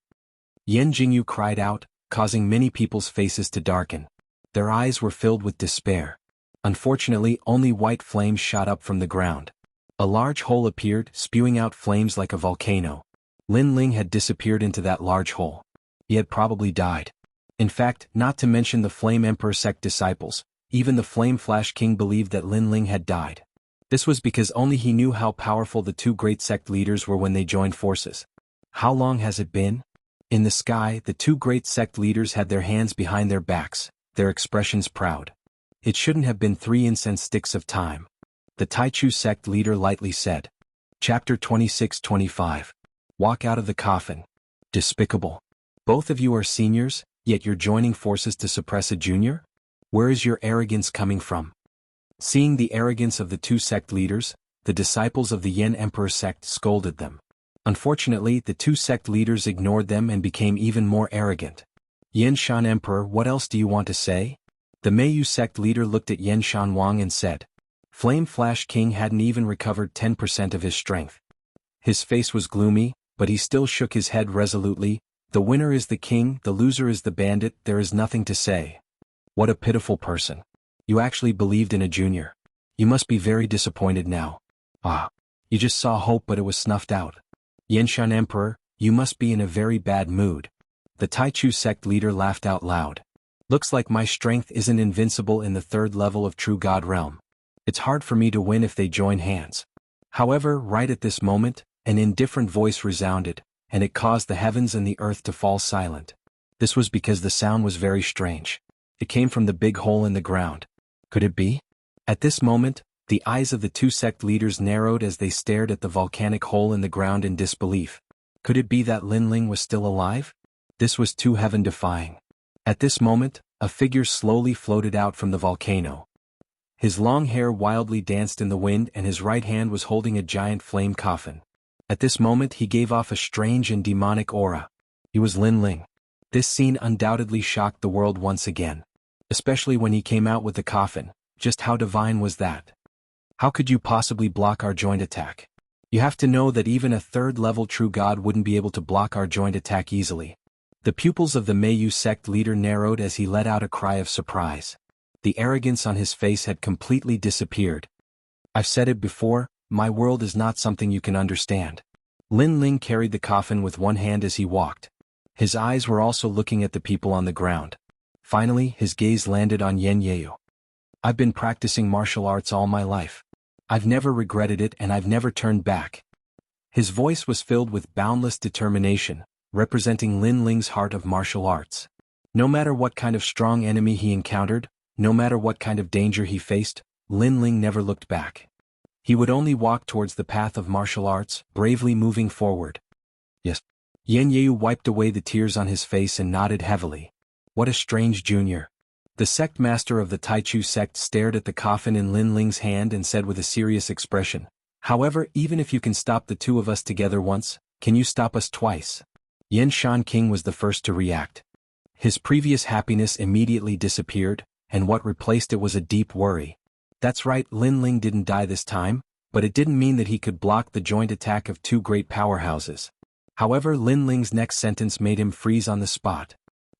Jianghu cried out, causing many people's faces to darken. Their eyes were filled with despair. Unfortunately, only white flames shot up from the ground. A large hole appeared, spewing out flames like a volcano. Lin Ling had disappeared into that large hole. He had probably died. In fact, not to mention the Flame Emperor sect disciples, even the Flame Flash King believed that Lin Ling had died. This was because only he knew how powerful the 2 great sect leaders were when they joined forces. How long has it been? In the sky, the two great sect leaders had their hands behind their backs, their expressions proud. It shouldn't have been 3 incense sticks of time. The Taichu sect leader lightly said. Chapter 26-25. Walk out of the coffin. Despicable. Both of you are seniors, yet you're joining forces to suppress a junior? Where is your arrogance coming from? Seeing the arrogance of the two sect leaders, the disciples of the Yan Emperor sect scolded them. Unfortunately, the two sect leaders ignored them and became even more arrogant. Yanshan Emperor, what else do you want to say? The Meiyu sect leader looked at Yanshan Wang and said. Flame Flash King hadn't even recovered 10% of his strength. His face was gloomy, but he still shook his head resolutely. The winner is the king, the loser is the bandit, there is nothing to say. What a pitiful person. You actually believed in a junior. You must be very disappointed now. Ah. You just saw hope but it was snuffed out. Yanshan Emperor, you must be in a very bad mood. The Taichu sect leader laughed out loud. Looks like my strength isn't invincible in the 3rd level of True God realm. It's hard for me to win if they join hands. However, right at this moment, an indifferent voice resounded, and it caused the heavens and the earth to fall silent. This was because the sound was very strange. It came from the big hole in the ground. Could it be? At this moment, the eyes of the two sect leaders narrowed as they stared at the volcanic hole in the ground in disbelief. Could it be that Lin Ling was still alive? This was too heaven-defying. At this moment, a figure slowly floated out from the volcano. His long hair wildly danced in the wind and his right hand was holding a giant flame coffin. At this moment he gave off a strange and demonic aura. He was Lin Ling. This scene undoubtedly shocked the world once again. Especially when he came out with the coffin. Just how divine was that? How could you possibly block our joint attack? You have to know that even a 3rd level true god wouldn't be able to block our joint attack easily. The pupils of the Meiyu sect leader narrowed as he let out a cry of surprise. The arrogance on his face had completely disappeared. I've said it before, my world is not something you can understand. Lin Ling carried the coffin with one hand as he walked. His eyes were also looking at the people on the ground. Finally, his gaze landed on Yan Yeu. I've been practicing martial arts all my life. I've never regretted it and I've never turned back. His voice was filled with boundless determination, representing Lin Ling's heart of martial arts. No matter what kind of strong enemy he encountered, no matter what kind of danger he faced, Lin Ling never looked back. He would only walk towards the path of martial arts, bravely moving forward. Yes. Yan Yeu wiped away the tears on his face and nodded heavily. What a strange junior. The sect master of the Taichu sect stared at the coffin in Lin Ling's hand and said with a serious expression, however, even if you can stop the two of us together once, can you stop us twice? Yan Shan King was the first to react. His previous happiness immediately disappeared, and what replaced it was a deep worry. That's right, Lin Ling didn't die this time, but it didn't mean that he could block the joint attack of two great powerhouses. However, Lin Ling's next sentence made him freeze on the spot.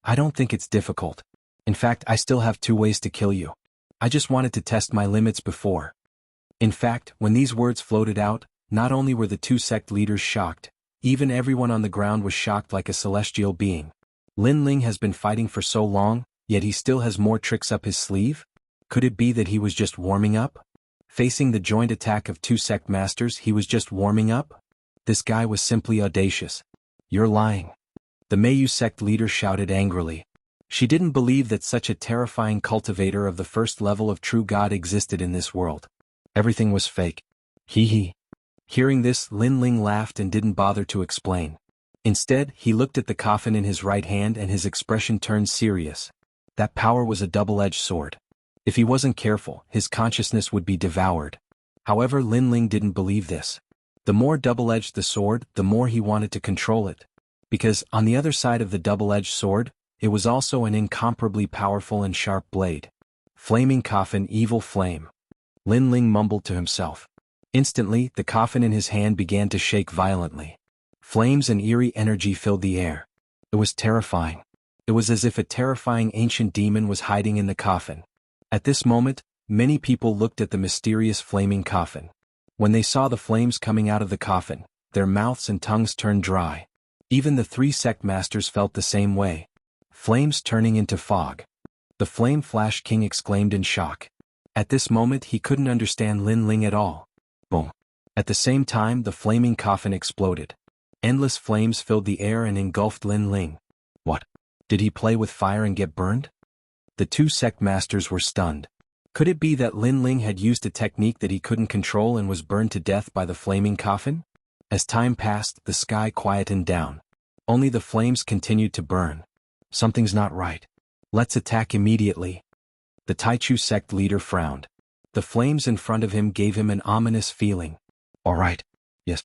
I don't think it's difficult. In fact, I still have 2 ways to kill you. I just wanted to test my limits before. In fact, when these words floated out, not only were the two sect leaders shocked, even everyone on the ground was shocked like a celestial being. Lin Ling has been fighting for so long, yet he still has more tricks up his sleeve? Could it be that he was just warming up? Facing the joint attack of 2 sect masters, he was just warming up? This guy was simply audacious. You're lying. The Meiyu sect leader shouted angrily. She didn't believe that such a terrifying cultivator of the 1st level of true God existed in this world. Everything was fake. Hee hee. Hearing this, Lin Ling laughed and didn't bother to explain. Instead, he looked at the coffin in his right hand and his expression turned serious. That power was a double-edged sword. If he wasn't careful, his consciousness would be devoured. However, Lin Ling didn't believe this. The more double-edged the sword, the more he wanted to control it. Because, on the other side of the double-edged sword, it was also an incomparably powerful and sharp blade. Flaming coffin, evil flame. Lin Ling mumbled to himself. Instantly, the coffin in his hand began to shake violently. Flames and eerie energy filled the air. It was terrifying. It was as if a terrifying ancient demon was hiding in the coffin. At this moment, many people looked at the mysterious flaming coffin. When they saw the flames coming out of the coffin, their mouths and tongues turned dry. Even the 3 sect masters felt the same way. Flames turning into fog. The Flame Flash King exclaimed in shock. At this moment he couldn't understand Lin Ling at all. Boom. At the same time the flaming coffin exploded. Endless flames filled the air and engulfed Lin Ling. What? Did he play with fire and get burned? The two sect masters were stunned. Could it be that Lin Ling had used a technique that he couldn't control and was burned to death by the flaming coffin? As time passed, the sky quietened down. Only the flames continued to burn. Something's not right. Let's attack immediately. The Taichu sect leader frowned. The flames in front of him gave him an ominous feeling. All right. Yes.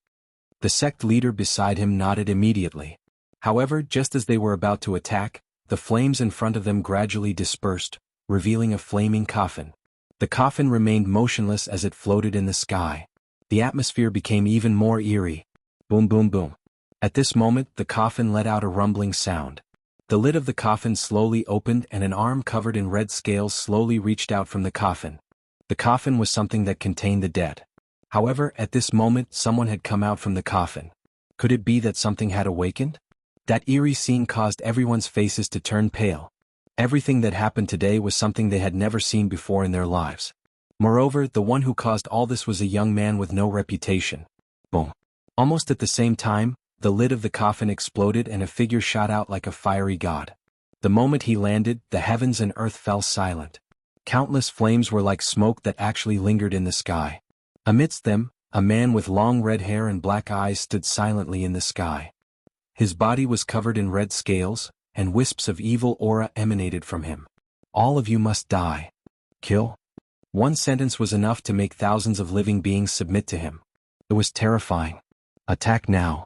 The sect leader beside him nodded immediately. However, just as they were about to attack, the flames in front of them gradually dispersed, revealing a flaming coffin. The coffin remained motionless as it floated in the sky. The atmosphere became even more eerie. Boom, boom, boom. At this moment, the coffin let out a rumbling sound. The lid of the coffin slowly opened and an arm covered in red scales slowly reached out from the coffin. The coffin was something that contained the dead. However, at this moment, someone had come out from the coffin. Could it be that something had awakened? That eerie scene caused everyone's faces to turn pale. Everything that happened today was something they had never seen before in their lives. Moreover, the one who caused all this was a young man with no reputation. Boom. Almost at the same time, the lid of the coffin exploded and a figure shot out like a fiery god. The moment he landed, the heavens and earth fell silent. Countless flames were like smoke that actually lingered in the sky. Amidst them, a man with long red hair and black eyes stood silently in the sky. His body was covered in red scales, and wisps of evil aura emanated from him. All of you must die. Kill? One sentence was enough to make thousands of living beings submit to him. It was terrifying. Attack now.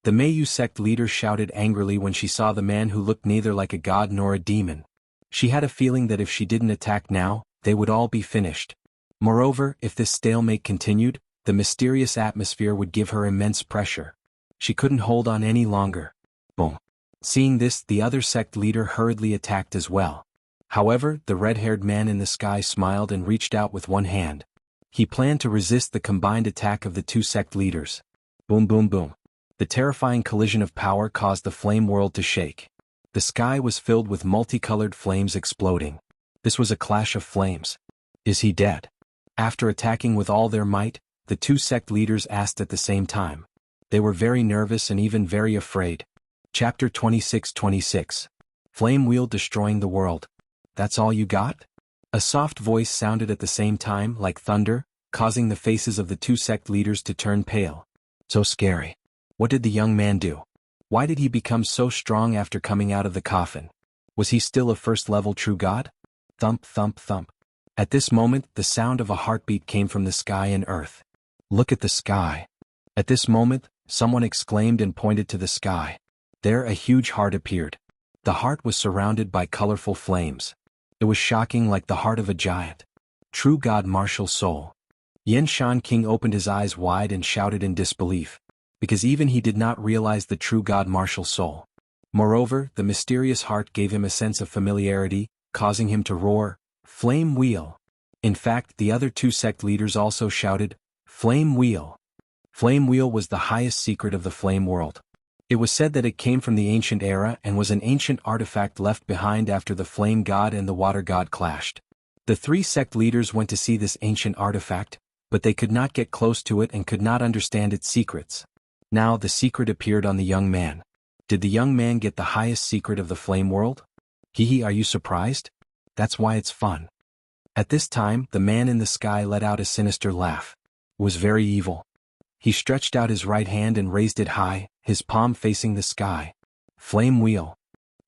The Meiyu sect leader shouted angrily when she saw the man who looked neither like a god nor a demon. She had a feeling that if she didn't attack now, they would all be finished. Moreover, if this stalemate continued, the mysterious atmosphere would give her immense pressure. She couldn't hold on any longer. Boom. Seeing this, the other sect leader hurriedly attacked as well. However, the red-haired man in the sky smiled and reached out with one hand. He planned to resist the combined attack of the two sect leaders. Boom, boom, boom. The terrifying collision of power caused the flame world to shake. The sky was filled with multicolored flames exploding. This was a clash of flames. Is he dead? After attacking with all their might, the two sect leaders asked at the same time. They were very nervous and even very afraid. Chapter 26:26. Flame Wheel destroying the world. That's all you got? A soft voice sounded at the same time like thunder, causing the faces of the two sect leaders to turn pale. So scary. What did the young man do? Why did he become so strong after coming out of the coffin? Was he still a first-level true god? Thump, thump, thump. At this moment, the sound of a heartbeat came from the sky and earth. Look at the sky. At this moment, someone exclaimed and pointed to the sky. There a huge heart appeared. The heart was surrounded by colorful flames. It was shocking like the heart of a giant. True God martial soul. Yan Shan King opened his eyes wide and shouted in disbelief, because even he did not realize the true God martial soul. Moreover, the mysterious heart gave him a sense of familiarity, causing him to roar, Flame Wheel. In fact, the other two sect leaders also shouted, Flame Wheel. Flame Wheel was the highest secret of the flame world. It was said that it came from the ancient era and was an ancient artifact left behind after the flame god and the water god clashed. The three sect leaders went to see this ancient artifact, but they could not get close to it and could not understand its secrets. Now the secret appeared on the young man. Did the young man get the highest secret of the flame world? Hee, are you surprised? That's why it's fun. At this time, the man in the sky let out a sinister laugh. It was very evil. He stretched out his right hand and raised it high, his palm facing the sky. Flame Wheel.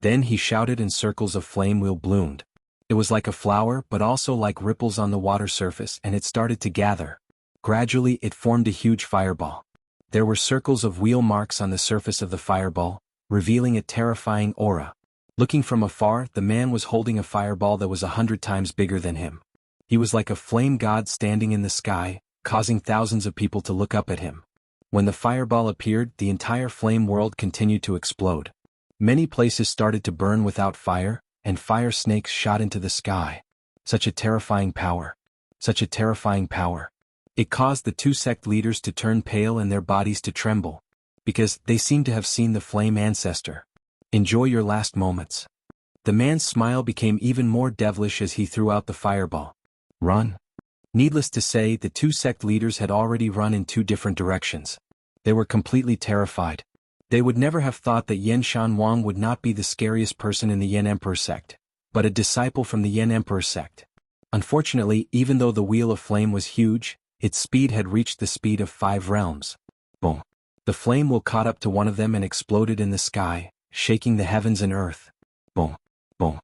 Then he shouted and circles of flame wheel bloomed. It was like a flower but also like ripples on the water surface, and it started to gather. Gradually it formed a huge fireball. There were circles of wheel marks on the surface of the fireball, revealing a terrifying aura. Looking from afar, the man was holding a fireball that was 100 times bigger than him. He was like a flame god standing in the sky, causing thousands of people to look up at him. When the fireball appeared, the entire flame world continued to explode. Many places started to burn without fire, and fire snakes shot into the sky. Such a terrifying power. Such a terrifying power. It caused the two sect leaders to turn pale and their bodies to tremble, because they seemed to have seen the flame ancestor. Enjoy your last moments. The man's smile became even more devilish as he threw out the fireball. Run. Needless to say, the two sect leaders had already run in two different directions. They were completely terrified. They would never have thought that Yan Shanwang would not be the scariest person in the Yan Emperor sect, but a disciple from the Yan Emperor sect. Unfortunately, even though the Wheel of Flame was huge, its speed had reached the speed of 5 realms. Boom. The flame wheel caught up to one of them and exploded in the sky, shaking the heavens and earth. Boom. Boom.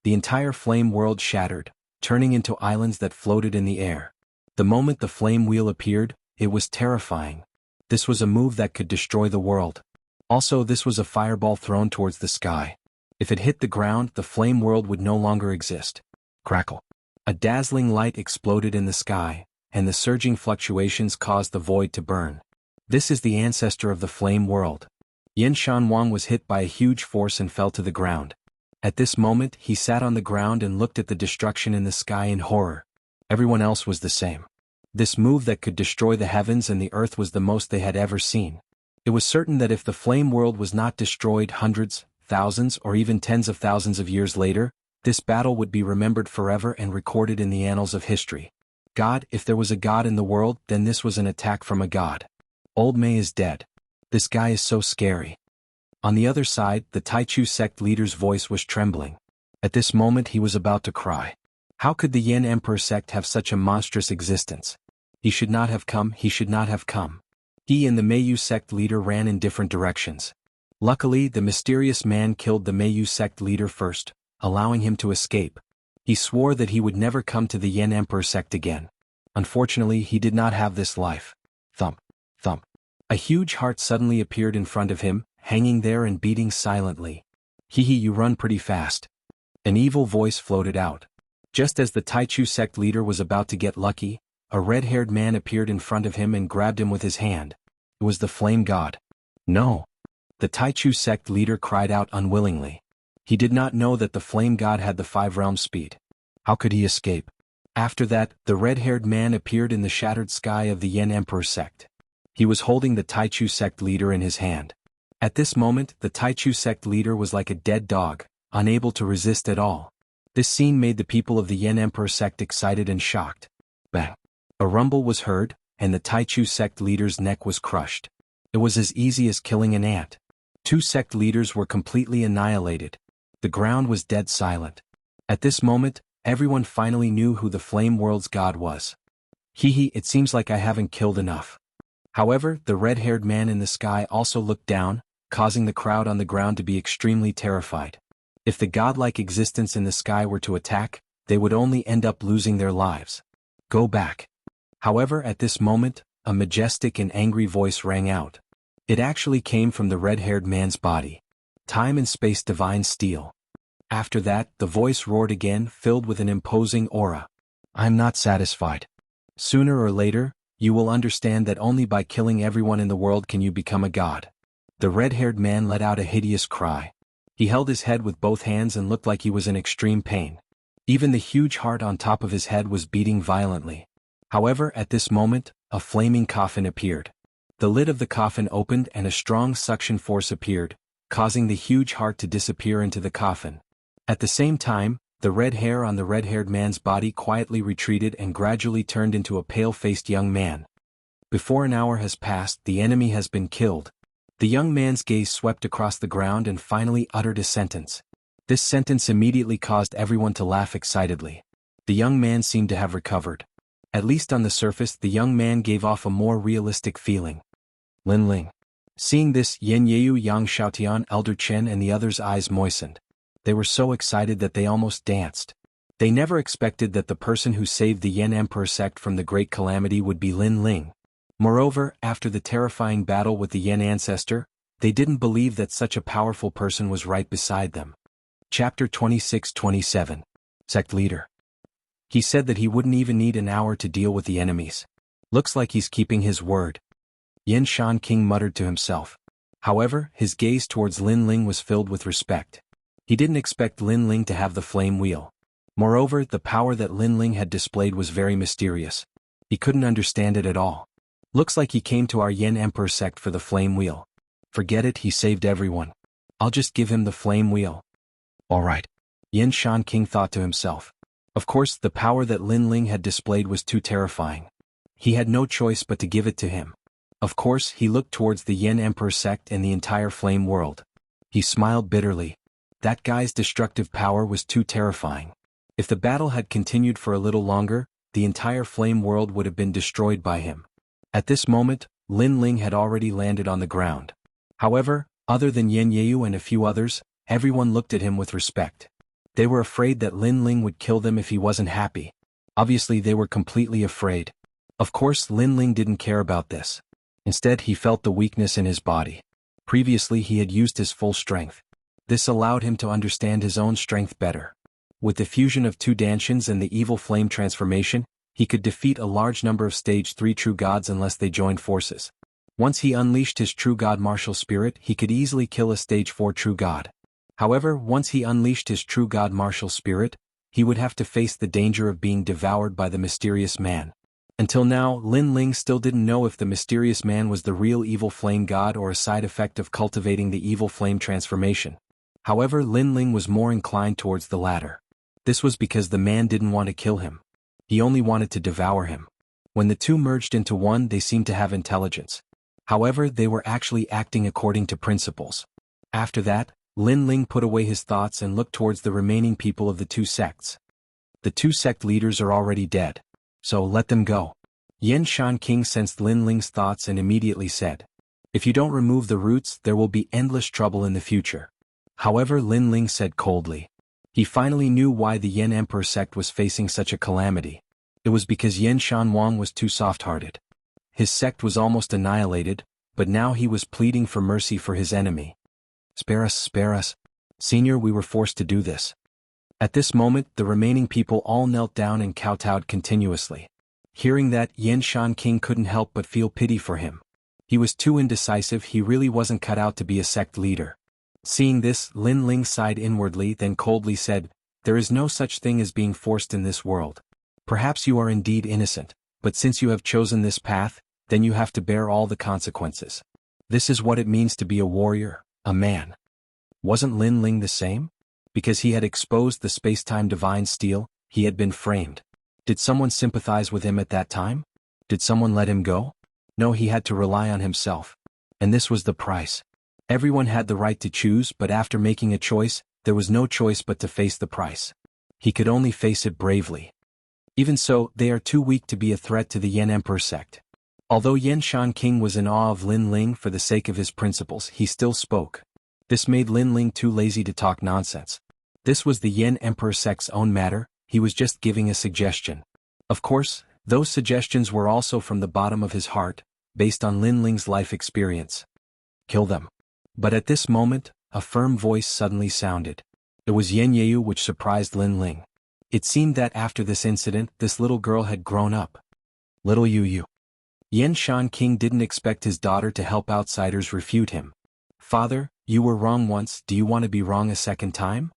The entire flame world shattered, turning into islands that floated in the air. The moment the flame wheel appeared, it was terrifying. This was a move that could destroy the world. Also, this was a fireball thrown towards the sky. If it hit the ground, the flame world would no longer exist. Crackle. A dazzling light exploded in the sky, and the surging fluctuations caused the void to burn. This is the ancestor of the flame world. Yan Shanwang was hit by a huge force and fell to the ground. At this moment, he sat on the ground and looked at the destruction in the sky in horror. Everyone else was the same. This move that could destroy the heavens and the earth was the most they had ever seen. It was certain that if the flame world was not destroyed hundreds, thousands, or even tens of thousands of years later, this battle would be remembered forever and recorded in the annals of history. God, if there was a God in the world, then this was an attack from a god. Old Mei is dead. This guy is so scary. On the other side, the Taichu sect leader's voice was trembling. At this moment he was about to cry. How could the Yan Emperor sect have such a monstrous existence? He should not have come, he should not have come. He and the Meiyu sect leader ran in different directions. Luckily, the mysterious man killed the Meiyu sect leader first, allowing him to escape. He swore that he would never come to the Yan Emperor sect again. Unfortunately, he did not have this life. Thump, thump. A huge heart suddenly appeared in front of him, hanging there and beating silently. Hee, you run pretty fast. An evil voice floated out. Just as the Taichu sect leader was about to get lucky, a red-haired man appeared in front of him and grabbed him with his hand. It was the flame god. No. The Taichu sect leader cried out unwillingly. He did not know that the flame god had the 5 realm speed. How could he escape? After that, the red-haired man appeared in the shattered sky of the Yan Emperor sect. He was holding the Taichu sect leader in his hand. At this moment, the Taichu sect leader was like a dead dog, unable to resist at all. This scene made the people of the Yan Emperor sect excited and shocked. Bang! A rumble was heard, and the Taichu sect leader's neck was crushed. It was as easy as killing an ant. 2 sect leaders were completely annihilated. The ground was dead silent. At this moment, everyone finally knew who the flame world's god was. Hee, it seems like I haven't killed enough. However, the red-haired man in the sky also looked down, causing the crowd on the ground to be extremely terrified. If the godlike existence in the sky were to attack, they would only end up losing their lives. Go back. However, at this moment, a majestic and angry voice rang out. It actually came from the red-haired man's body. Time and space divine steel. After that, the voice roared again, filled with an imposing aura. I'm not satisfied. Sooner or later, you will understand that only by killing everyone in the world can you become a god. The red-haired man let out a hideous cry. He held his head with both hands and looked like he was in extreme pain. Even the huge heart on top of his head was beating violently. However, at this moment, a flaming coffin appeared. The lid of the coffin opened and a strong suction force appeared, causing the huge heart to disappear into the coffin. At the same time, the red hair on the red-haired man's body quietly retreated and gradually turned into a pale-faced young man. Before an hour has passed, the enemy has been killed. The young man's gaze swept across the ground and finally uttered a sentence. This sentence immediately caused everyone to laugh excitedly. The young man seemed to have recovered. At least on the surface, the young man gave off a more realistic feeling. Lin Ling. Seeing this, Yen Yeu, Yang Xiaotian, Elder Chen and the others' eyes moistened. They were so excited that they almost danced. They never expected that the person who saved the Yan Emperor sect from the great calamity would be Lin Ling. Moreover, after the terrifying battle with the Yan ancestor, they didn't believe that such a powerful person was right beside them. Chapter 26-27. Sect Leader. He said that he wouldn't even need an hour to deal with the enemies. Looks like he's keeping his word. Yan Shan King muttered to himself. However, his gaze towards Lin Ling was filled with respect. He didn't expect Lin Ling to have the flame wheel. Moreover, the power that Lin Ling had displayed was very mysterious. He couldn't understand it at all. Looks like he came to our Yan Emperor sect for the flame wheel. Forget it, he saved everyone. I'll just give him the flame wheel. Alright. Yan Shan King thought to himself. Of course, the power that Lin Ling had displayed was too terrifying. He had no choice but to give it to him. Of course, he looked towards the Yin Emperor sect and the entire flame world. He smiled bitterly. That guy's destructive power was too terrifying. If the battle had continued for a little longer, the entire flame world would have been destroyed by him. At this moment, Lin Ling had already landed on the ground. However, other than Yen Yeyu and a few others, everyone looked at him with respect. They were afraid that Lin Ling would kill them if he wasn't happy. Obviously they were completely afraid. Of course Lin Ling didn't care about this. Instead he felt the weakness in his body. Previously he had used his full strength. This allowed him to understand his own strength better. With the fusion of two Danshians and the evil flame transformation, he could defeat a large number of stage 3 true gods unless they joined forces. Once he unleashed his true god martial spirit, he could easily kill a stage 4 true god. However, once he unleashed his true god martial spirit, he would have to face the danger of being devoured by the mysterious man. Until now, Lin Ling still didn't know if the mysterious man was the real evil flame god or a side effect of cultivating the evil flame transformation. However, Lin Ling was more inclined towards the latter. This was because the man didn't want to kill him. He only wanted to devour him. When the two merged into one, they seemed to have intelligence. However, they were actually acting according to principles. After that, Lin Ling put away his thoughts and looked towards the remaining people of the two sects. The two sect leaders are already dead. So let them go. Yen Shan King sensed Lin Ling's thoughts and immediately said, "If you don't remove the roots, there will be endless trouble in the future." However, Lin Ling said coldly. He finally knew why the Yen Emperor sect was facing such a calamity. It was because Yen Shan Wang was too soft-hearted. His sect was almost annihilated, but now he was pleading for mercy for his enemy. Spare us. Senior, we were forced to do this." At this moment, the remaining people all knelt down and kowtowed continuously. Hearing that, Yen Shan King couldn't help but feel pity for him. He was too indecisive, he really wasn't cut out to be a sect leader. Seeing this, Lin Ling sighed inwardly, then coldly said, "There is no such thing as being forced in this world. Perhaps you are indeed innocent, but since you have chosen this path, then you have to bear all the consequences. This is what it means to be a warrior, a man." Wasn't Lin Ling the same? Because he had exposed the space-time divine steel, he had been framed. Did someone sympathize with him at that time? Did someone let him go? No, he had to rely on himself. And this was the price. Everyone had the right to choose, but after making a choice, there was no choice but to face the price. He could only face it bravely. Even so, they are too weak to be a threat to the Yen Emperor sect. Although Yen Shan King was in awe of Lin Ling for the sake of his principles, he still spoke. This made Lin Ling too lazy to talk nonsense. This was the Yen Emperor sect's own matter, he was just giving a suggestion. Of course, those suggestions were also from the bottom of his heart, based on Lin Ling's life experience. Kill them. But at this moment, a firm voice suddenly sounded. It was Yen Yeyu, which surprised Lin Ling. It seemed that after this incident, this little girl had grown up. Little Yu. Yen Shan King didn't expect his daughter to help outsiders refute him. "Father, you were wrong once, do you want to be wrong a second time?"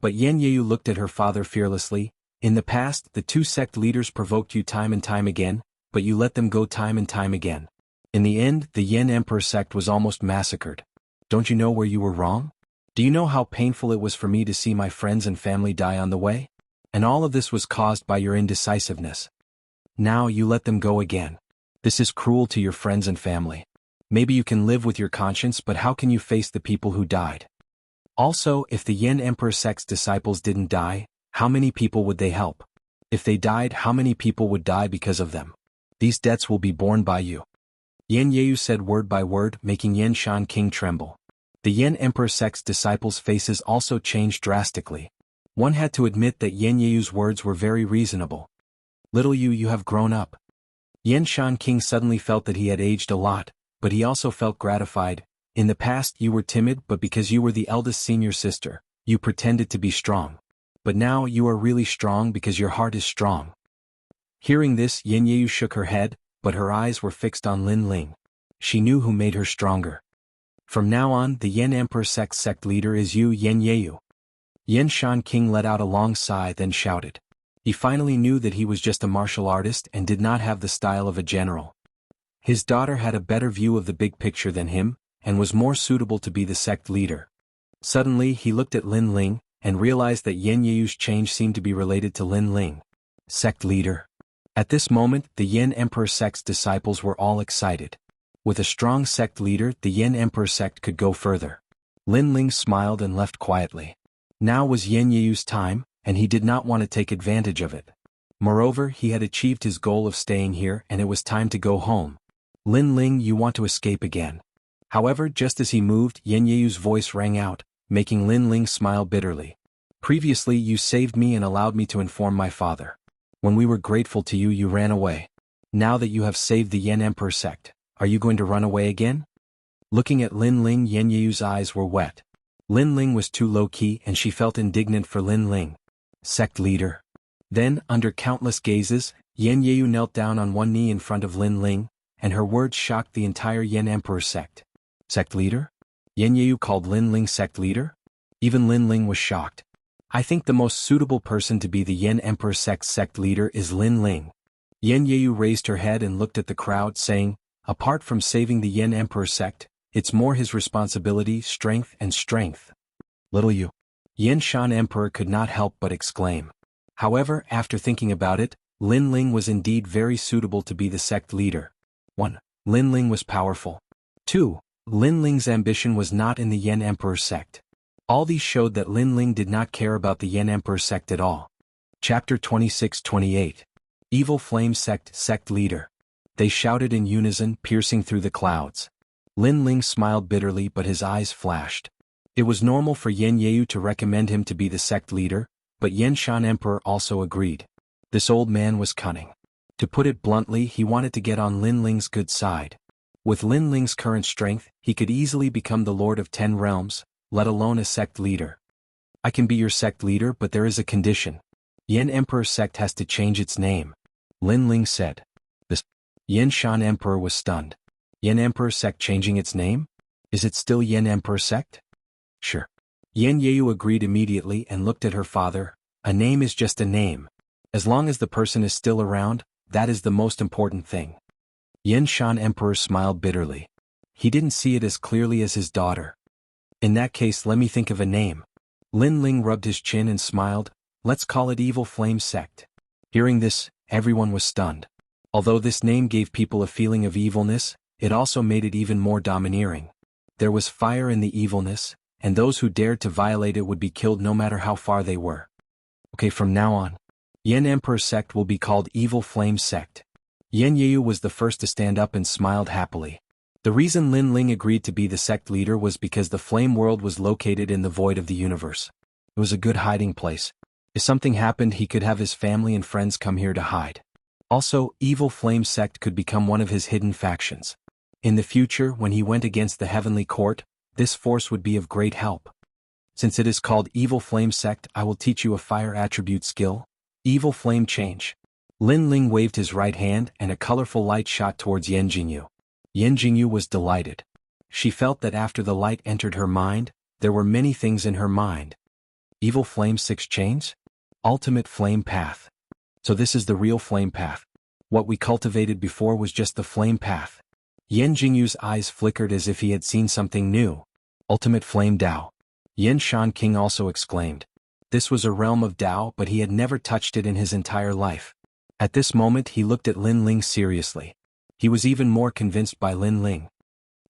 But Yen Yeyu looked at her father fearlessly. "In the past, the two sect leaders provoked you time and time again, but you let them go time and time again. In the end, the Yen Emperor sect was almost massacred. Don't you know where you were wrong? Do you know how painful it was for me to see my friends and family die on the way? And all of this was caused by your indecisiveness. Now you let them go again. This is cruel to your friends and family. Maybe you can live with your conscience, but how can you face the people who died? Also, if the Yen Emperor sect's disciples didn't die, how many people would they help? If they died, how many people would die because of them? These debts will be borne by you." Yen Yeyu said word by word, making Yen Shan King tremble. The Yen Emperor sect's disciples' faces also changed drastically. One had to admit that Yen Yeyu's words were very reasonable. "Little you have grown up." Yen Shan King suddenly felt that he had aged a lot, but he also felt gratified. "In the past you were timid, but because you were the eldest senior sister, you pretended to be strong. But now you are really strong because your heart is strong." Hearing this, Yen Yeyu shook her head, but her eyes were fixed on Lin Ling. She knew who made her stronger. "From now on, the Yen Emperor sect leader is you, Yen Yeyu." Yen Shan King let out a long sigh, then shouted. He finally knew that he was just a martial artist and did not have the style of a general. His daughter had a better view of the big picture than him, and was more suitable to be the sect leader. Suddenly he looked at Lin Ling, and realized that Yen Yeyu's change seemed to be related to Lin Ling. Sect leader. At this moment, the Yen Emperor sect's disciples were all excited. With a strong sect leader, the Yen Emperor sect could go further. Lin Ling smiled and left quietly. Now was Yen Yeyu's time, and he did not want to take advantage of it. Moreover, he had achieved his goal of staying here and it was time to go home. Lin Ling, you want to escape again. However, just as he moved, Yen Yeyu's voice rang out, making Lin Ling smile bitterly. Previously you saved me and allowed me to inform my father. When we were grateful to you, you ran away. Now that you have saved the Yen Emperor sect, are you going to run away again? Looking at Lin Ling, Yen Yeyu's eyes were wet. Lin Ling was too low-key and she felt indignant for Lin Ling. Sect leader. Then, under countless gazes, Yen Yeyu knelt down on one knee in front of Lin Ling, and her words shocked the entire Yen Emperor sect. Sect leader? Yen Yeyu called Lin Ling sect leader? Even Lin Ling was shocked. I think the most suitable person to be the Yen Emperor sect's sect leader is Lin Ling. Yen Yeyu raised her head and looked at the crowd, saying, apart from saving the Yen Emperor sect, it's more his responsibility, strength. Little you. Yen Shan Emperor could not help but exclaim. However, after thinking about it, Lin Ling was indeed very suitable to be the sect leader. 1. Lin Ling was powerful. 2. Lin Ling's ambition was not in the Yen Emperor sect. All these showed that Lin Ling did not care about the Yen Emperor sect at all. Chapter 26-28. Evil Flame Sect Leader. They shouted in unison, piercing through the clouds. Lin Ling smiled bitterly but his eyes flashed. It was normal for Yen Yeyu to recommend him to be the sect leader, but Yen Shan Emperor also agreed. This old man was cunning. To put it bluntly, he wanted to get on Lin Ling's good side. With Lin Ling's current strength, he could easily become the Lord of 10 Realms, let alone a sect leader. I can be your sect leader, but there is a condition. Yen Emperor sect has to change its name. Lin Ling said. This Yen Shan Emperor was stunned. Yen Emperor sect changing its name? Is it still Yen Emperor sect? Sure. Yen Yeyu agreed immediately and looked at her father. A name is just a name. As long as the person is still around, that is the most important thing. Yen Shan Emperor smiled bitterly. He didn't see it as clearly as his daughter. In that case, let me think of a name. Lin Ling rubbed his chin and smiled. Let's call it Evil Flame Sect. Hearing this, everyone was stunned. Although this name gave people a feeling of evilness, it also made it even more domineering. There was fire in the evilness, and those who dared to violate it would be killed no matter how far they were. Okay, from now on, Yen Emperor Sect will be called Evil Flame Sect. Yen Yeyu was the first to stand up and smiled happily. The reason Lin Ling agreed to be the sect leader was because the flame world was located in the void of the universe. It was a good hiding place. If something happened, he could have his family and friends come here to hide. Also, Evil Flame Sect could become one of his hidden factions. In the future, when he went against the Heavenly Court, this force would be of great help. Since it is called Evil Flame Sect, I will teach you a fire attribute skill, Evil Flame Change. Lin Ling waved his right hand and a colorful light shot towards Yen Jingyu. Yen Jingyu was delighted. She felt that after the light entered her mind, there were many things in her mind. Evil Flame 6 Chains? Ultimate Flame Path. So this is the real Flame Path. What we cultivated before was just the Flame Path. Yen Jingyu's eyes flickered as if he had seen something new. Ultimate Flame Dao. Yen Shan King also exclaimed. This was a realm of Dao, but he had never touched it in his entire life. At this moment he looked at Lin Ling seriously. He was even more convinced by Lin Ling.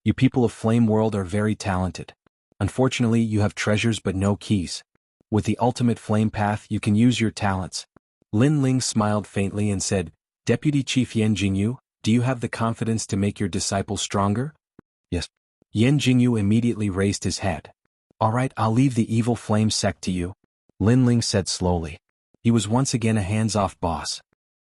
You people of Flame World are very talented. Unfortunately, you have treasures but no keys. With the ultimate flame path, you can use your talents. Lin Ling smiled faintly and said, Deputy Chief Yen Jingyu, do you have the confidence to make your disciple stronger? Yes. Yen Jingyu immediately raised his head. Alright, I'll leave the Evil Flame Sect to you, Lin Ling said slowly. He was once again a hands-off boss.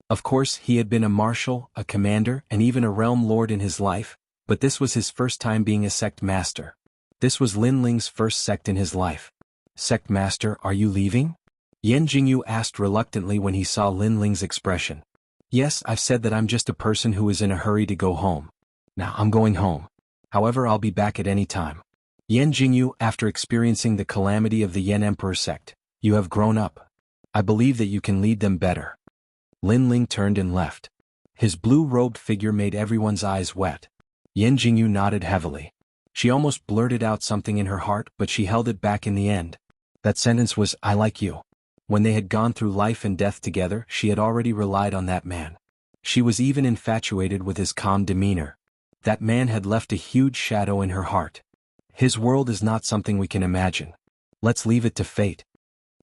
Of course, he had been a marshal, a commander, and even a realm lord in his life, but this was his first time being a sect master. This was Lin Ling's first sect in his life. Sect master, are you leaving? Yen Jingyu asked reluctantly when he saw Lin Ling's expression. Yes, I've said that I'm just a person who is in a hurry to go home. Now I'm going home. However, I'll be back at any time. Yen Jingyu, after experiencing the calamity of the Yen Emperor sect, you have grown up. I believe that you can lead them better. Lin Ling turned and left. His blue-robed figure made everyone's eyes wet. Yen Jingyu nodded heavily. She almost blurted out something in her heart, but she held it back in the end. That sentence was, I like you. When they had gone through life and death together, she had already relied on that man. She was even infatuated with his calm demeanor. That man had left a huge shadow in her heart. His world is not something we can imagine. Let's leave it to fate.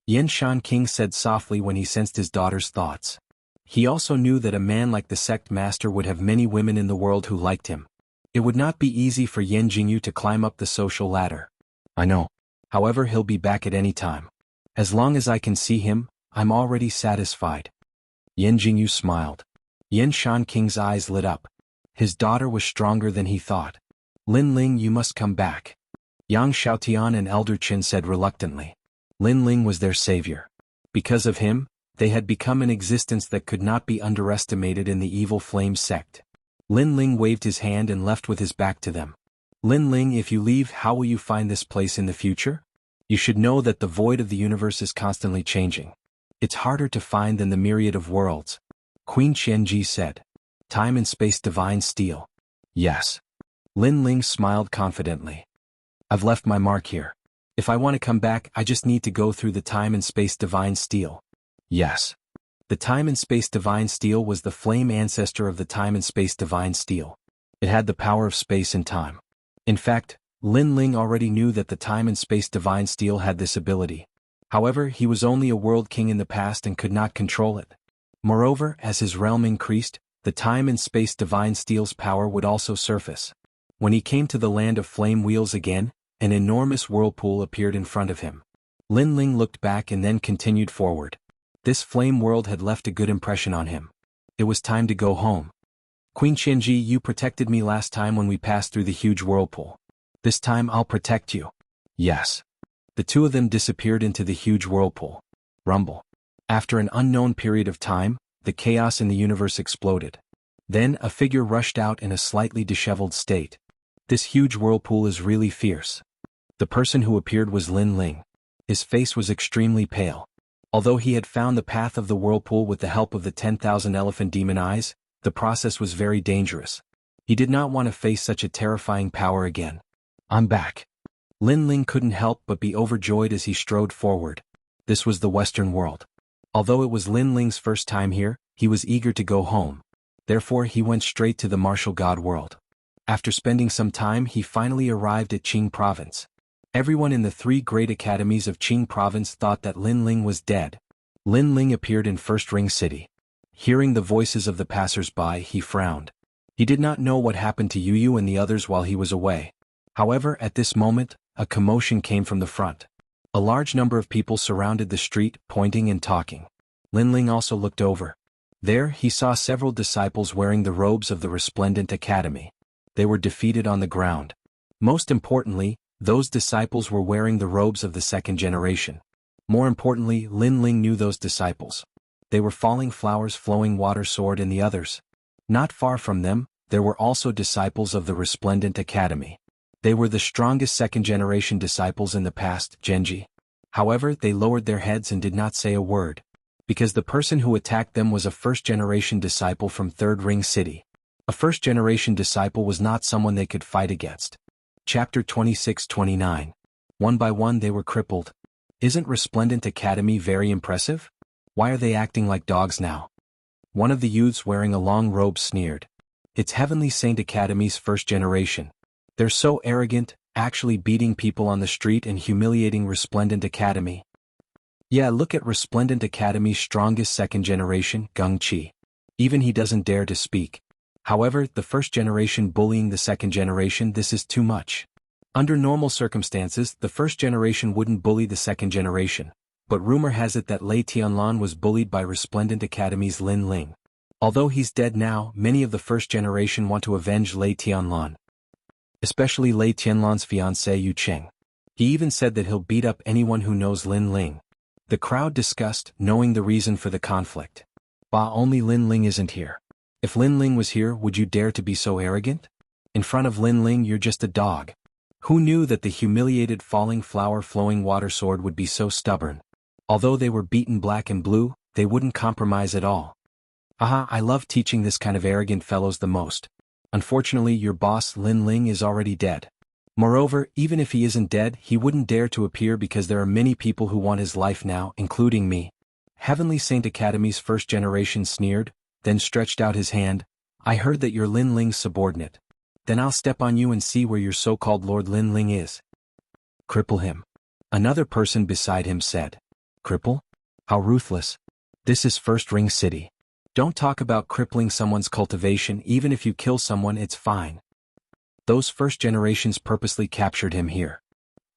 Yan Shan King said softly when he sensed his daughter's thoughts. He also knew that a man like the sect master would have many women in the world who liked him. It would not be easy for Yan Jingyu to climb up the social ladder. I know. However, he'll be back at any time. As long as I can see him, I'm already satisfied. Yan Jingyu smiled. Yan Shan King's eyes lit up. His daughter was stronger than he thought. Lin Ling, you must come back. Yang Xiaotian and Elder Qin said reluctantly. Lin Ling was their savior. Because of him, they had become an existence that could not be underestimated in the evil flame sect. Lin Ling waved his hand and left with his back to them. Lin Ling, if you leave, how will you find this place in the future? You should know that the void of the universe is constantly changing. It's harder to find than the myriad of worlds. Queen Qianji said. Time and space divine steel. Yes. Lin Ling smiled confidently. I've left my mark here. If I want to come back, I just need to go through the time and space divine steel. Yes. The time and space divine steel was the flame ancestor of the time and space divine steel. It had the power of space and time. In fact, Lin Ling already knew that the time and space divine steel had this ability. However, he was only a world king in the past and could not control it. Moreover, as his realm increased, the time and space divine steel's power would also surface. When he came to the land of flame wheels again, an enormous whirlpool appeared in front of him. Lin Ling looked back and then continued forward. This flame world had left a good impression on him. It was time to go home. Queen Qianji, you protected me last time when we passed through the huge whirlpool. This time I'll protect you. Yes. The two of them disappeared into the huge whirlpool. Rumble. After an unknown period of time, the chaos in the universe exploded. Then a figure rushed out in a slightly disheveled state. This huge whirlpool is really fierce. The person who appeared was Lin Ling. His face was extremely pale. Although he had found the path of the whirlpool with the help of the 10,000 elephant demon eyes, the process was very dangerous. He did not want to face such a terrifying power again. I'm back. Lin Ling couldn't help but be overjoyed as he strode forward. This was the Western world. Although it was Lin Ling's first time here, he was eager to go home. Therefore he went straight to the martial god world. After spending some time, he finally arrived at Qing province. Everyone in the 3 great academies of Qing province thought that Lin Ling was dead. Lin Ling appeared in First Ring City. Hearing the voices of the passers-by, he frowned. He did not know what happened to Yu and the others while he was away. However, at this moment, a commotion came from the front. A large number of people surrounded the street, pointing and talking. Lin Ling also looked over. There, he saw several disciples wearing the robes of the Resplendent Academy. They were defeated on the ground. Most importantly, those disciples were wearing the robes of the second generation. More importantly, Lin Ling knew those disciples. They were Falling Flowers, Flowing Water Sword and the others. Not far from them, there were also disciples of the Resplendent Academy. They were the strongest second-generation disciples in the past, Genji. However, they lowered their heads and did not say a word. Because the person who attacked them was a first-generation disciple from Third Ring City. A first-generation disciple was not someone they could fight against. Chapter 26-29. One by one they were crippled. Isn't Resplendent Academy very impressive? Why are they acting like dogs now? One of the youths wearing a long robe sneered. It's Heavenly Saint Academy's first generation. They're so arrogant, actually beating people on the street and humiliating Resplendent Academy. Yeah, look at Resplendent Academy's strongest second generation, Gung Qi. Even he doesn't dare to speak. However, the first generation bullying the second generation, this is too much. Under normal circumstances, the first generation wouldn't bully the second generation. But rumor has it that Lei Tianlan was bullied by Resplendent Academy's Lin Ling. Although he's dead now, many of the first generation want to avenge Lei Tianlan. Especially Lei Tianlan's fiancé Yu Cheng. He even said that he'll beat up anyone who knows Lin Ling. The crowd discussed, knowing the reason for the conflict. Bah, only Lin Ling isn't here. If Lin Ling was here, would you dare to be so arrogant? In front of Lin Ling, you're just a dog. Who knew that the humiliated Falling Flower Flowing Water Sword would be so stubborn? Although they were beaten black and blue, they wouldn't compromise at all. Aha, I love teaching this kind of arrogant fellows the most. Unfortunately, your boss Lin Ling is already dead. Moreover, even if he isn't dead, he wouldn't dare to appear because there are many people who want his life now, including me. Heavenly Saint Academy's first generation sneered, then stretched out his hand. I heard that you're Lin Ling's subordinate. Then I'll step on you and see where your so-called Lord Lin Ling is. Cripple him. Another person beside him said. Cripple? How ruthless. This is First Ring City. Don't talk about crippling someone's cultivation. Even if you kill someone, it's fine. Those first generations purposely captured him here.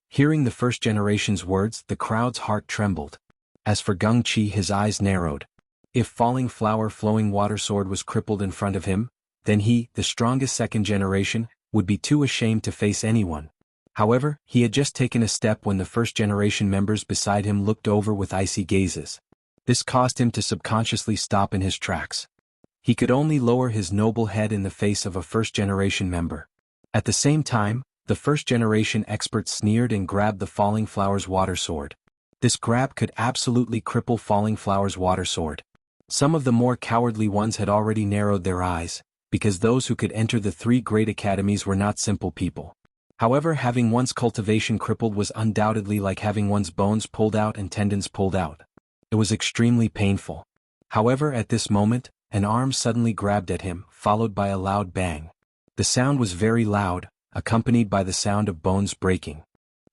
Hearing the first generation's words, the crowd's heart trembled. As for Gengqi, his eyes narrowed. If Falling Flower Flowing Water Sword was crippled in front of him, then he, the strongest second generation, would be too ashamed to face anyone. However, he had just taken a step when the first generation members beside him looked over with icy gazes. This caused him to subconsciously stop in his tracks. He could only lower his noble head in the face of a first generation member. At the same time, the first generation expert sneered and grabbed the Falling Flower's water sword. This grab could absolutely cripple Falling Flower's water sword. Some of the more cowardly ones had already narrowed their eyes, because those who could enter the three great academies were not simple people. However, having one's cultivation crippled was undoubtedly like having one's bones pulled out and tendons pulled out. It was extremely painful. However, at this moment, an arm suddenly grabbed at him, followed by a loud bang. The sound was very loud, accompanied by the sound of bones breaking.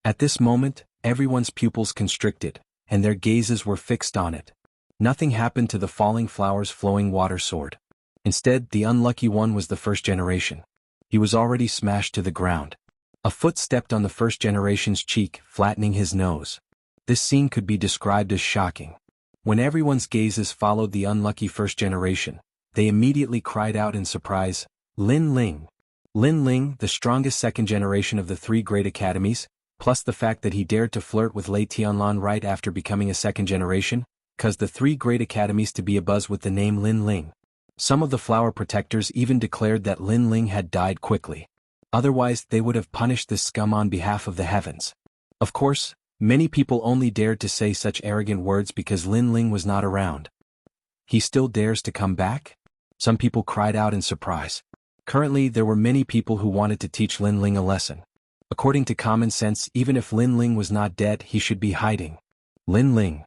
At this moment, everyone's pupils constricted, and their gazes were fixed on it. Nothing happened to the Falling Flower's flowing water sword. Instead, the unlucky one was the first generation. He was already smashed to the ground. A foot stepped on the first generation's cheek, flattening his nose. This scene could be described as shocking. When everyone's gazes followed the unlucky first generation, they immediately cried out in surprise, Lin Ling. Lin Ling, the strongest second generation of the three great academies, plus the fact that he dared to flirt with Lei Tianlan right after becoming a second generation, caused the three great academies to be abuzz with the name Lin Ling. Some of the flower protectors even declared that Lin Ling had died quickly. Otherwise, they would have punished this scum on behalf of the heavens. Of course, many people only dared to say such arrogant words because Lin Ling was not around. He still dares to come back? Some people cried out in surprise. Currently, there were many people who wanted to teach Lin Ling a lesson. According to common sense, even if Lin Ling was not dead, he should be hiding. Lin Ling.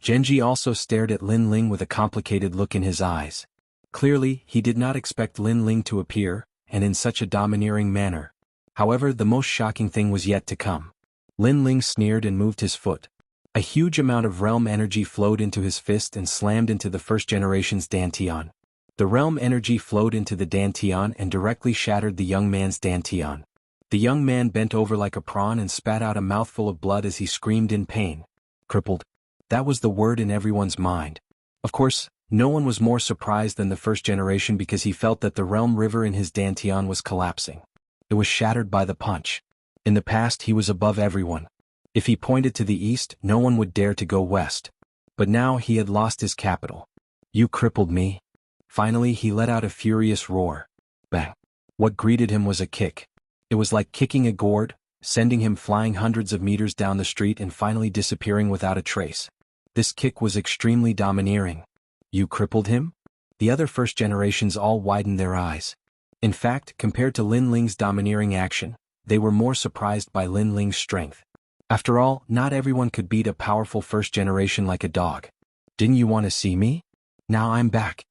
Genji also stared at Lin Ling with a complicated look in his eyes. Clearly, he did not expect Lin Ling to appear, and in such a domineering manner. However, the most shocking thing was yet to come. Lin Ling sneered and moved his foot. A huge amount of realm energy flowed into his fist and slammed into the first generation's Dantian. The realm energy flowed into the Dantian and directly shattered the young man's Dantian. The young man bent over like a prawn and spat out a mouthful of blood as he screamed in pain. Crippled. That was the word in everyone's mind. Of course, no one was more surprised than the first generation because he felt that the realm river in his Dantian was collapsing. It was shattered by the punch. In the past he was above everyone. If he pointed to the east, no one would dare to go west. But now he had lost his capital. You crippled me. Finally he let out a furious roar. Bang. What greeted him was a kick. It was like kicking a gourd, sending him flying hundreds of meters down the street and finally disappearing without a trace. This kick was extremely domineering. You crippled him? The other first generations all widened their eyes. In fact, compared to Lin Ling's domineering action, they were more surprised by Lin Ling's strength. After all, not everyone could beat a powerful first generation like a dog. Didn't you want to see me? Now I'm back.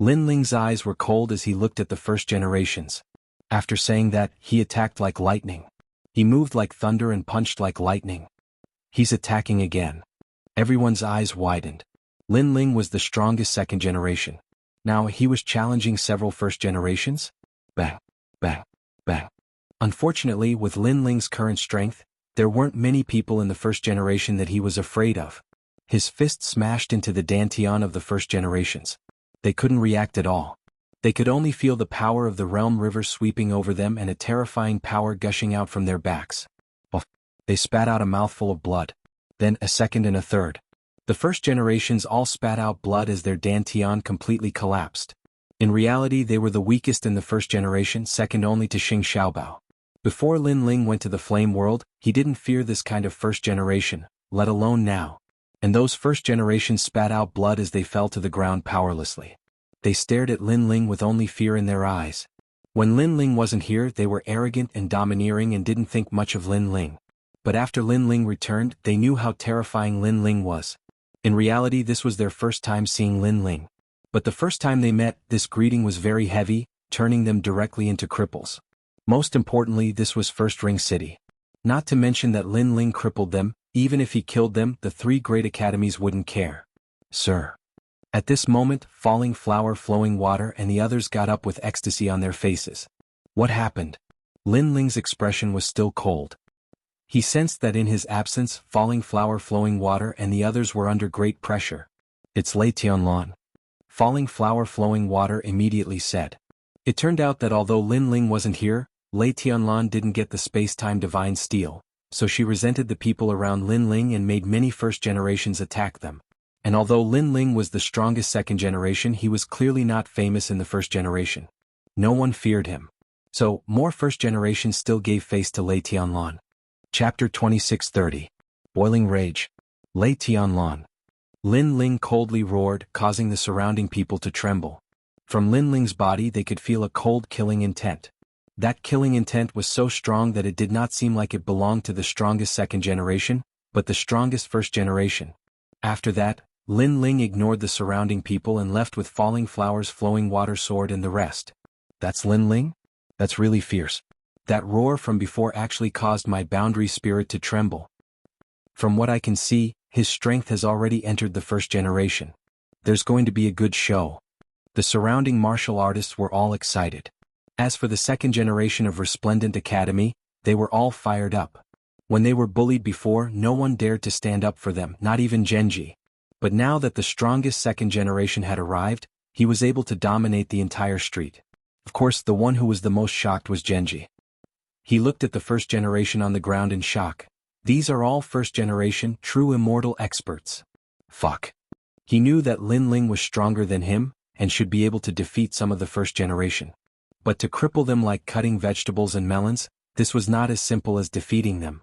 Lin Ling's eyes were cold as he looked at the first generations. After saying that, he attacked like lightning. He moved like thunder and punched like lightning. He's attacking again. Everyone's eyes widened. Lin Ling was the strongest second generation. Now he was challenging several first generations? Bang, bang, bang. Unfortunately, with Lin Ling's current strength, there weren't many people in the first generation that he was afraid of. His fist smashed into the Dantian of the first generations. They couldn't react at all. They could only feel the power of the realm river sweeping over them and a terrifying power gushing out from their backs. They spat out a mouthful of blood. Then a second and a third. The first generations all spat out blood as their Dantian completely collapsed. In reality, they were the weakest in the first generation, second only to Xing Xiaobao. Before Lin Ling went to the flame world, he didn't fear this kind of first generation, let alone now. And those first generations spat out blood as they fell to the ground powerlessly. They stared at Lin Ling with only fear in their eyes. When Lin Ling wasn't here, they were arrogant and domineering and didn't think much of Lin Ling. But after Lin Ling returned, they knew how terrifying Lin Ling was. In reality, this was their first time seeing Lin Ling. But the first time they met, this greeting was very heavy, turning them directly into cripples. Most importantly, this was First Ring City. Not to mention that Lin Ling crippled them. Even if he killed them, the three great academies wouldn't care. Sir. At this moment, Falling Flower, Flowing Water and the others got up with ecstasy on their faces. What happened? Lin Ling's expression was still cold. He sensed that in his absence, Falling Flower, Flowing Water and the others were under great pressure. It's Lei Tianlan. Falling Flower, Flowing Water immediately said. It turned out that although Lin Ling wasn't here, Lei Tianlan didn't get the space-time divine steel, so she resented the people around Lin Ling and made many first generations attack them. And although Lin Ling was the strongest second generation, he was clearly not famous in the first generation. No one feared him. So, more first generations still gave face to Lei Tianlan. Chapter 2630. Boiling Rage. Lei Tianlan. Lin Ling coldly roared, causing the surrounding people to tremble. From Lin Ling's body they could feel a cold killing intent. That killing intent was so strong that it did not seem like it belonged to the strongest second generation, but the strongest first generation. After that, Lin Ling ignored the surrounding people and left with Falling Flowers, Flowing Water sword and the rest. That's Lin Ling? That's really fierce. That roar from before actually caused my boundary spirit to tremble. From what I can see, his strength has already entered the first generation. There's going to be a good show. The surrounding martial artists were all excited. As for the second generation of Resplendent Academy, they were all fired up. When they were bullied before, no one dared to stand up for them, not even Genji. But now that the strongest second generation had arrived, he was able to dominate the entire street. Of course, the one who was the most shocked was Genji. He looked at the first generation on the ground in shock. These are all first generation, true immortal experts. Fuck. He knew that Lin Ling was stronger than him, and should be able to defeat some of the first generation. But to cripple them like cutting vegetables and melons, this was not as simple as defeating them.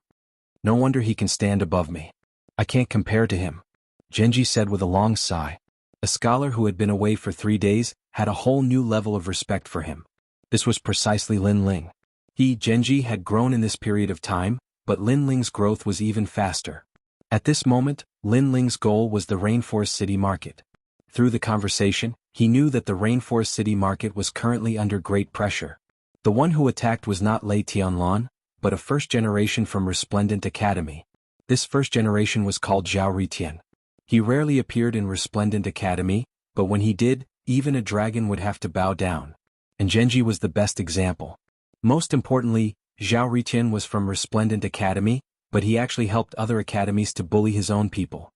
No wonder he can stand above me. I can't compare to him. Genji said with a long sigh. A scholar who had been away for 3 days, had a whole new level of respect for him. This was precisely Lin Ling. He, Genji, had grown in this period of time, but Lin Ling's growth was even faster. At this moment, Lin Ling's goal was the Rainforest City Market. Through the conversation, he knew that the Rainforest City Market was currently under great pressure. The one who attacked was not Lei Tianlan, but a first generation from Resplendent Academy. This first generation was called Zhao Ritian. He rarely appeared in Resplendent Academy, but when he did, even a dragon would have to bow down. And Genji was the best example. Most importantly, Zhao Ritian was from Resplendent Academy, but he actually helped other academies to bully his own people.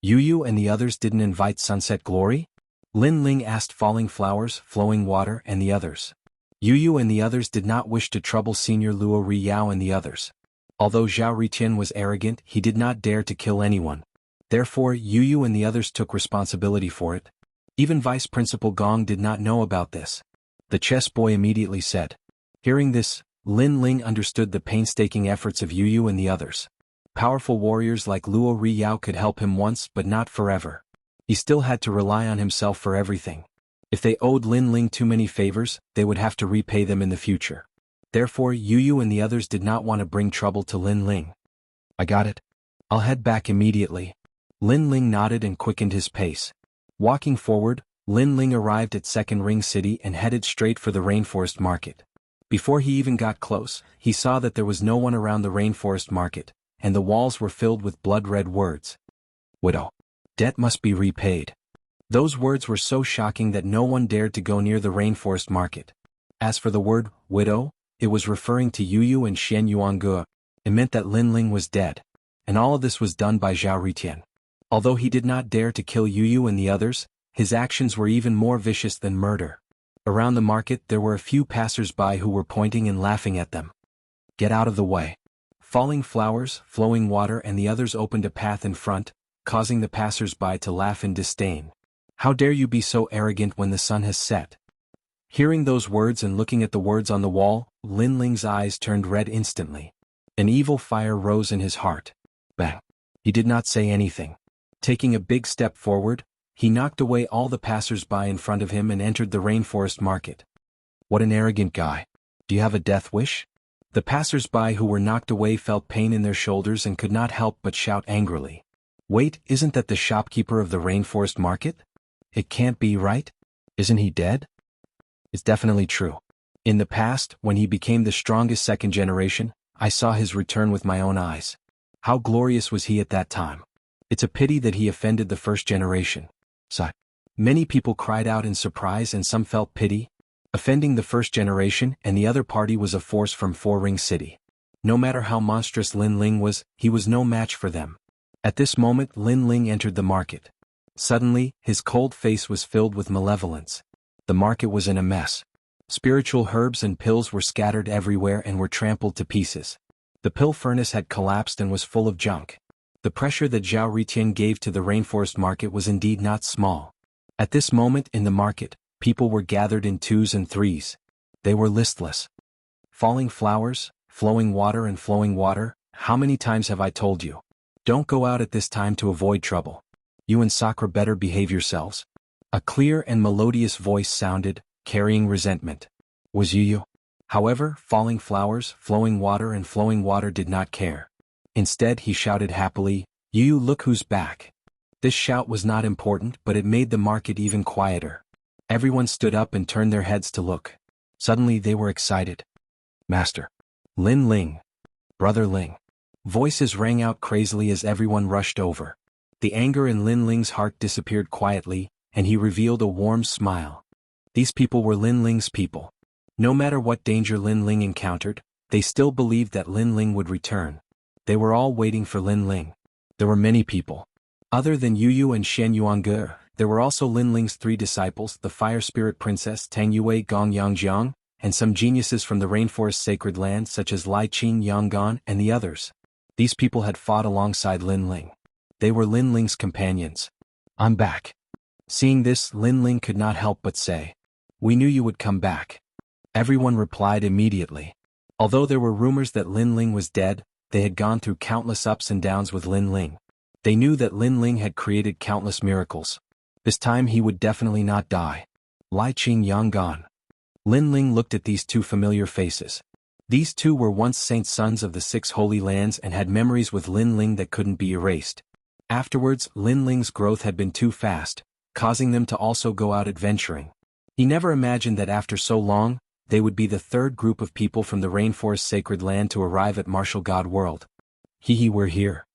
Yu and the others didn't invite Sunset Glory? Lin Ling asked Falling Flowers, Flowing Water and the others. Yu and the others did not wish to trouble Senior Luo Riyao and the others. Although Zhao Ritian was arrogant, he did not dare to kill anyone. Therefore, Yu and the others took responsibility for it. Even Vice Principal Gong did not know about this. The chess boy immediately said. Hearing this, Lin Ling understood the painstaking efforts of Yu and the others. Powerful warriors like Luo Riyao could help him once but not forever. He still had to rely on himself for everything. If they owed Lin Ling too many favors, they would have to repay them in the future. Therefore, Yu and the others did not want to bring trouble to Lin Ling. I got it. I'll head back immediately. Lin Ling nodded and quickened his pace. Walking forward, Lin Ling arrived at Second Ring City and headed straight for the Rainforest Market. Before he even got close, he saw that there was no one around the Rainforest Market, and the walls were filled with blood-red words. Widow. Debt must be repaid. Those words were so shocking that no one dared to go near the Rainforest Market. As for the word, widow, it was referring to Yu and Xian Yuange. It meant that Lin Ling was dead. And all of this was done by Zhao Ritian. Although he did not dare to kill Yu and the others, his actions were even more vicious than murder. Around the market there were a few passers-by who were pointing and laughing at them. Get out of the way. Falling Flowers, Flowing Water and the others opened a path in front, causing the passers-by to laugh in disdain. How dare you be so arrogant when the sun has set? Hearing those words and looking at the words on the wall, Lin Ling's eyes turned red instantly. An evil fire rose in his heart. Bang. He did not say anything. Taking a big step forward, he knocked away all the passers-by in front of him and entered the Rainforest Market. What an arrogant guy. Do you have a death wish? The passers-by who were knocked away felt pain in their shoulders and could not help but shout angrily. Wait, isn't that the shopkeeper of the Rainforest Market? It can't be, right? Isn't he dead? It's definitely true. In the past, when he became the strongest second generation, I saw his return with my own eyes. How glorious was he at that time. It's a pity that he offended the first generation. So, many people cried out in surprise and some felt pity. Offending the first generation and the other party was a force from Four Ring City. No matter how monstrous Lin Ling was, he was no match for them. At this moment Lin Ling entered the market. Suddenly, his cold face was filled with malevolence. The market was in a mess. Spiritual herbs and pills were scattered everywhere and were trampled to pieces. The pill furnace had collapsed and was full of junk. The pressure that Zhao Ritian gave to the rainforest market was indeed not small. At this moment in the market, people were gathered in twos and threes. They were listless. Falling flowers, flowing water and flowing water, how many times have I told you? Don't go out at this time to avoid trouble. You and Sakura better behave yourselves. A clear and melodious voice sounded, carrying resentment. Was Yu. However, falling flowers, flowing water and flowing water did not care. Instead he shouted happily, Yu, look who's back. This shout was not important, but it made the market even quieter. Everyone stood up and turned their heads to look. Suddenly they were excited. Master. Lin Ling. Brother Ling. Voices rang out crazily as everyone rushed over. The anger in Lin Ling's heart disappeared quietly, and he revealed a warm smile. These people were Lin Ling's people. No matter what danger Lin Ling encountered, they still believed that Lin Ling would return. They were all waiting for Lin Ling. There were many people. Other than Yu and Shen Yuange, there were also Lin Ling's 3 disciples, the Fire Spirit Princess Tang Yue Gong Yangjiang, and some geniuses from the Rainforest Sacred Land such as Lai Qing Yanggan and the others. These people had fought alongside Lin Ling. They were Lin Ling's companions. I'm back. Seeing this, Lin Ling could not help but say, we knew you would come back. Everyone replied immediately. Although there were rumors that Lin Ling was dead, they had gone through countless ups and downs with Lin Ling. They knew that Lin Ling had created countless miracles. This time he would definitely not die. Lai Qing Yanggan. Lin Ling looked at these 2 familiar faces. These 2 were once saint sons of the 6 holy lands and had memories with Lin Ling that couldn't be erased. Afterwards, Lin Ling's growth had been too fast, causing them to also go out adventuring. He never imagined that after so long, they would be the 3rd group of people from the Rainforest Sacred Land to arrive at Martial God World. We're here.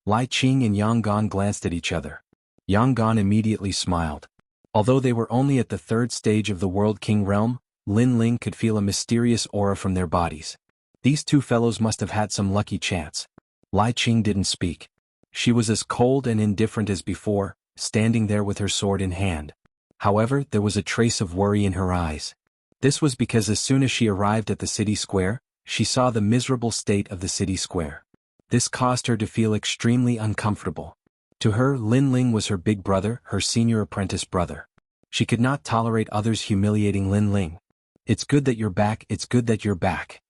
Lai Qing and Yanggan glanced at each other. Yanggan immediately smiled. Although they were only at the 3rd stage of the World King realm, Lin Ling could feel a mysterious aura from their bodies. These 2 fellows must have had some lucky chance. Lai Qing didn't speak. She was as cold and indifferent as before, standing there with her sword in hand. However, there was a trace of worry in her eyes. This was because as soon as she arrived at the city square, she saw the miserable state of the city square. This caused her to feel extremely uncomfortable. To her, Lin Ling was her big brother, her senior apprentice brother. She could not tolerate others humiliating Lin Ling. It's good that you're back, it's good that you're back.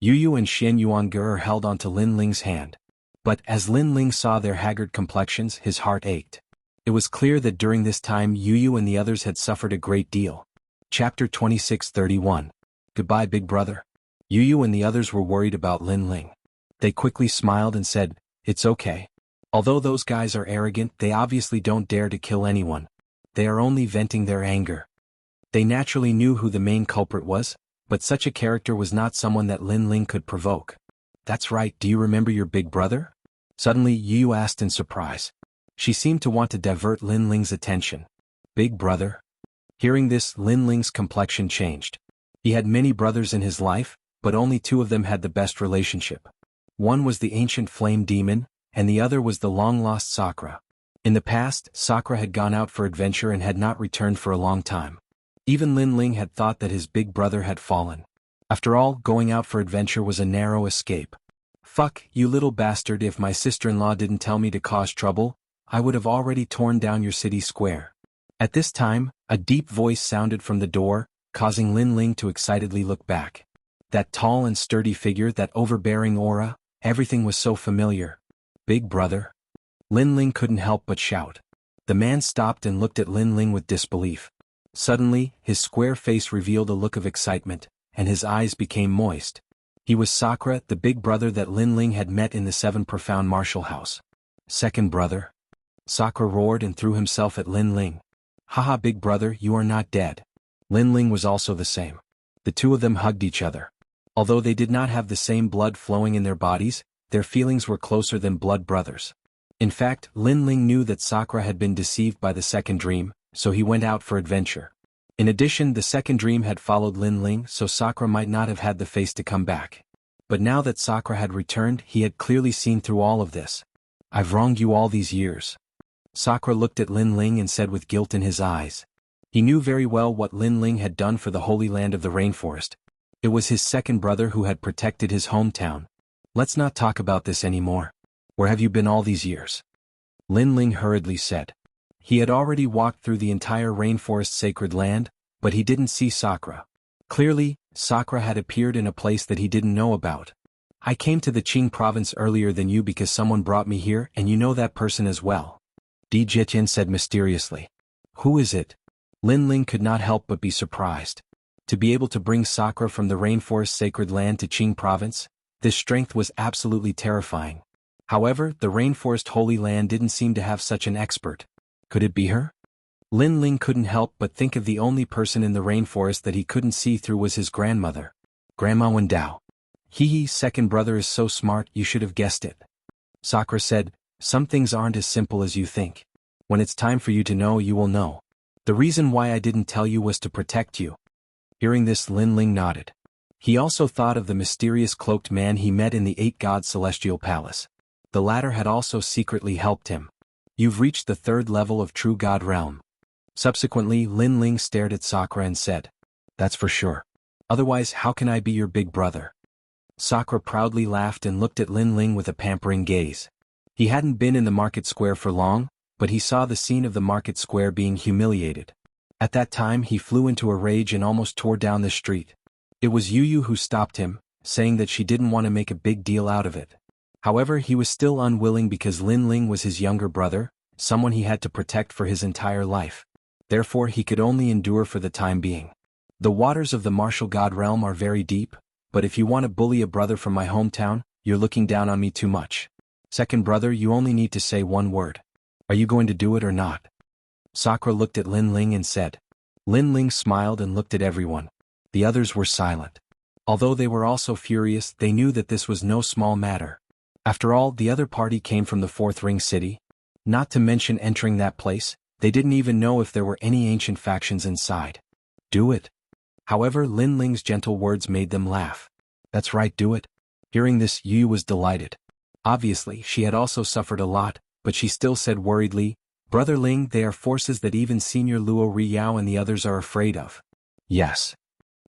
Yu and Shen Yuange held onto Lin Ling's hand. But as Lin Ling saw their haggard complexions, his heart ached. It was clear that during this time Yu and the others had suffered a great deal. Chapter 26:31. Goodbye, big brother. Yu and the others were worried about Lin Ling. They quickly smiled and said, it's okay. Although those guys are arrogant, they obviously don't dare to kill anyone. They are only venting their anger. They naturally knew who the main culprit was, but such a character was not someone that Lin Ling could provoke. That's right, do you remember your big brother? Suddenly Yu asked in surprise. She seemed to want to divert Lin Ling's attention. Big brother? Hearing this, Lin Ling's complexion changed. He had many brothers in his life, but only 2 of them had the best relationship. One was the ancient flame demon, and the other was the long-lost Sakura. In the past, Sakura had gone out for adventure and had not returned for a long time. Even Lin Ling had thought that his big brother had fallen. After all, going out for adventure was a narrow escape. Fuck, you little bastard, if my sister-in-law didn't tell me to cause trouble, I would have already torn down your city square. At this time, a deep voice sounded from the door, causing Lin Ling to excitedly look back. That tall and sturdy figure, that overbearing aura, everything was so familiar. Big brother? Lin Ling couldn't help but shout. The man stopped and looked at Lin Ling with disbelief. Suddenly, his square face revealed a look of excitement, and his eyes became moist. He was Sakura, the big brother that Lin Ling had met in the 7 Profound Martial House. Second brother? Sakura roared and threw himself at Lin Ling. Haha, big brother, you are not dead. Lin Ling was also the same. The two of them hugged each other. Although they did not have the same blood flowing in their bodies, their feelings were closer than blood brothers. In fact, Lin Ling knew that Sakura had been deceived by the second dream, so he went out for adventure. In addition, the second dream had followed Lin Ling, so Sakura might not have had the face to come back. But now that Sakura had returned, he had clearly seen through all of this. "I've wronged you all these years." Sakura looked at Lin Ling and said with guilt in his eyes. He knew very well what Lin Ling had done for the Holy Land of the Rainforest. It was his second brother who had protected his hometown. "Let's not talk about this anymore. Where have you been all these years?" Lin Ling hurriedly said. He had already walked through the entire rainforest sacred land, but he didn't see Sakura. Clearly, Sakura had appeared in a place that he didn't know about. "I came to the Qing province earlier than you because someone brought me here and you know that person as well," Di Jitian said mysteriously. "Who is it?" Lin Ling could not help but be surprised. To be able to bring Sakura from the rainforest sacred land to Qing province, this strength was absolutely terrifying. However, the rainforest holy land didn't seem to have such an expert. Could it be her? Lin Ling couldn't help but think of the only person in the rainforest that he couldn't see through was his grandmother. Grandma Wendao. He's second brother is so smart, you should have guessed it. Sakura said, "Some things aren't as simple as you think. When it's time for you to know, you will know. The reason why I didn't tell you was to protect you." Hearing this, Lin Ling nodded. He also thought of the mysterious cloaked man he met in the Eight Gods Celestial Palace. The latter had also secretly helped him. "You've reached the third level of True God Realm." Subsequently, Lin Ling stared at Sakura and said, "That's for sure. Otherwise, how can I be your big brother?" Sakura proudly laughed and looked at Lin Ling with a pampering gaze. He hadn't been in the market square for long, but he saw the scene of the market square being humiliated. At that time he flew into a rage and almost tore down the street. It was Yu who stopped him, saying that she didn't want to make a big deal out of it. However, he was still unwilling because Lin Ling was his younger brother, someone he had to protect for his entire life. Therefore he could only endure for the time being. "The waters of the martial god realm are very deep, but if you want to bully a brother from my hometown, you're looking down on me too much. Second brother, you only need to say one word. Are you going to do it or not?" Sakura looked at Lin Ling and said. Lin Ling smiled and looked at everyone. The others were silent. Although they were also furious, they knew that this was no small matter. After all, the other party came from the Fourth Ring City. Not to mention entering that place, they didn't even know if there were any ancient factions inside. "Do it." However, Lin Ling's gentle words made them laugh. "That's right, do it." Hearing this, Yu was delighted. Obviously, she had also suffered a lot, but she still said worriedly, "Brother Ling, they are forces that even Senior Luo Riyao and the others are afraid of." "Yes.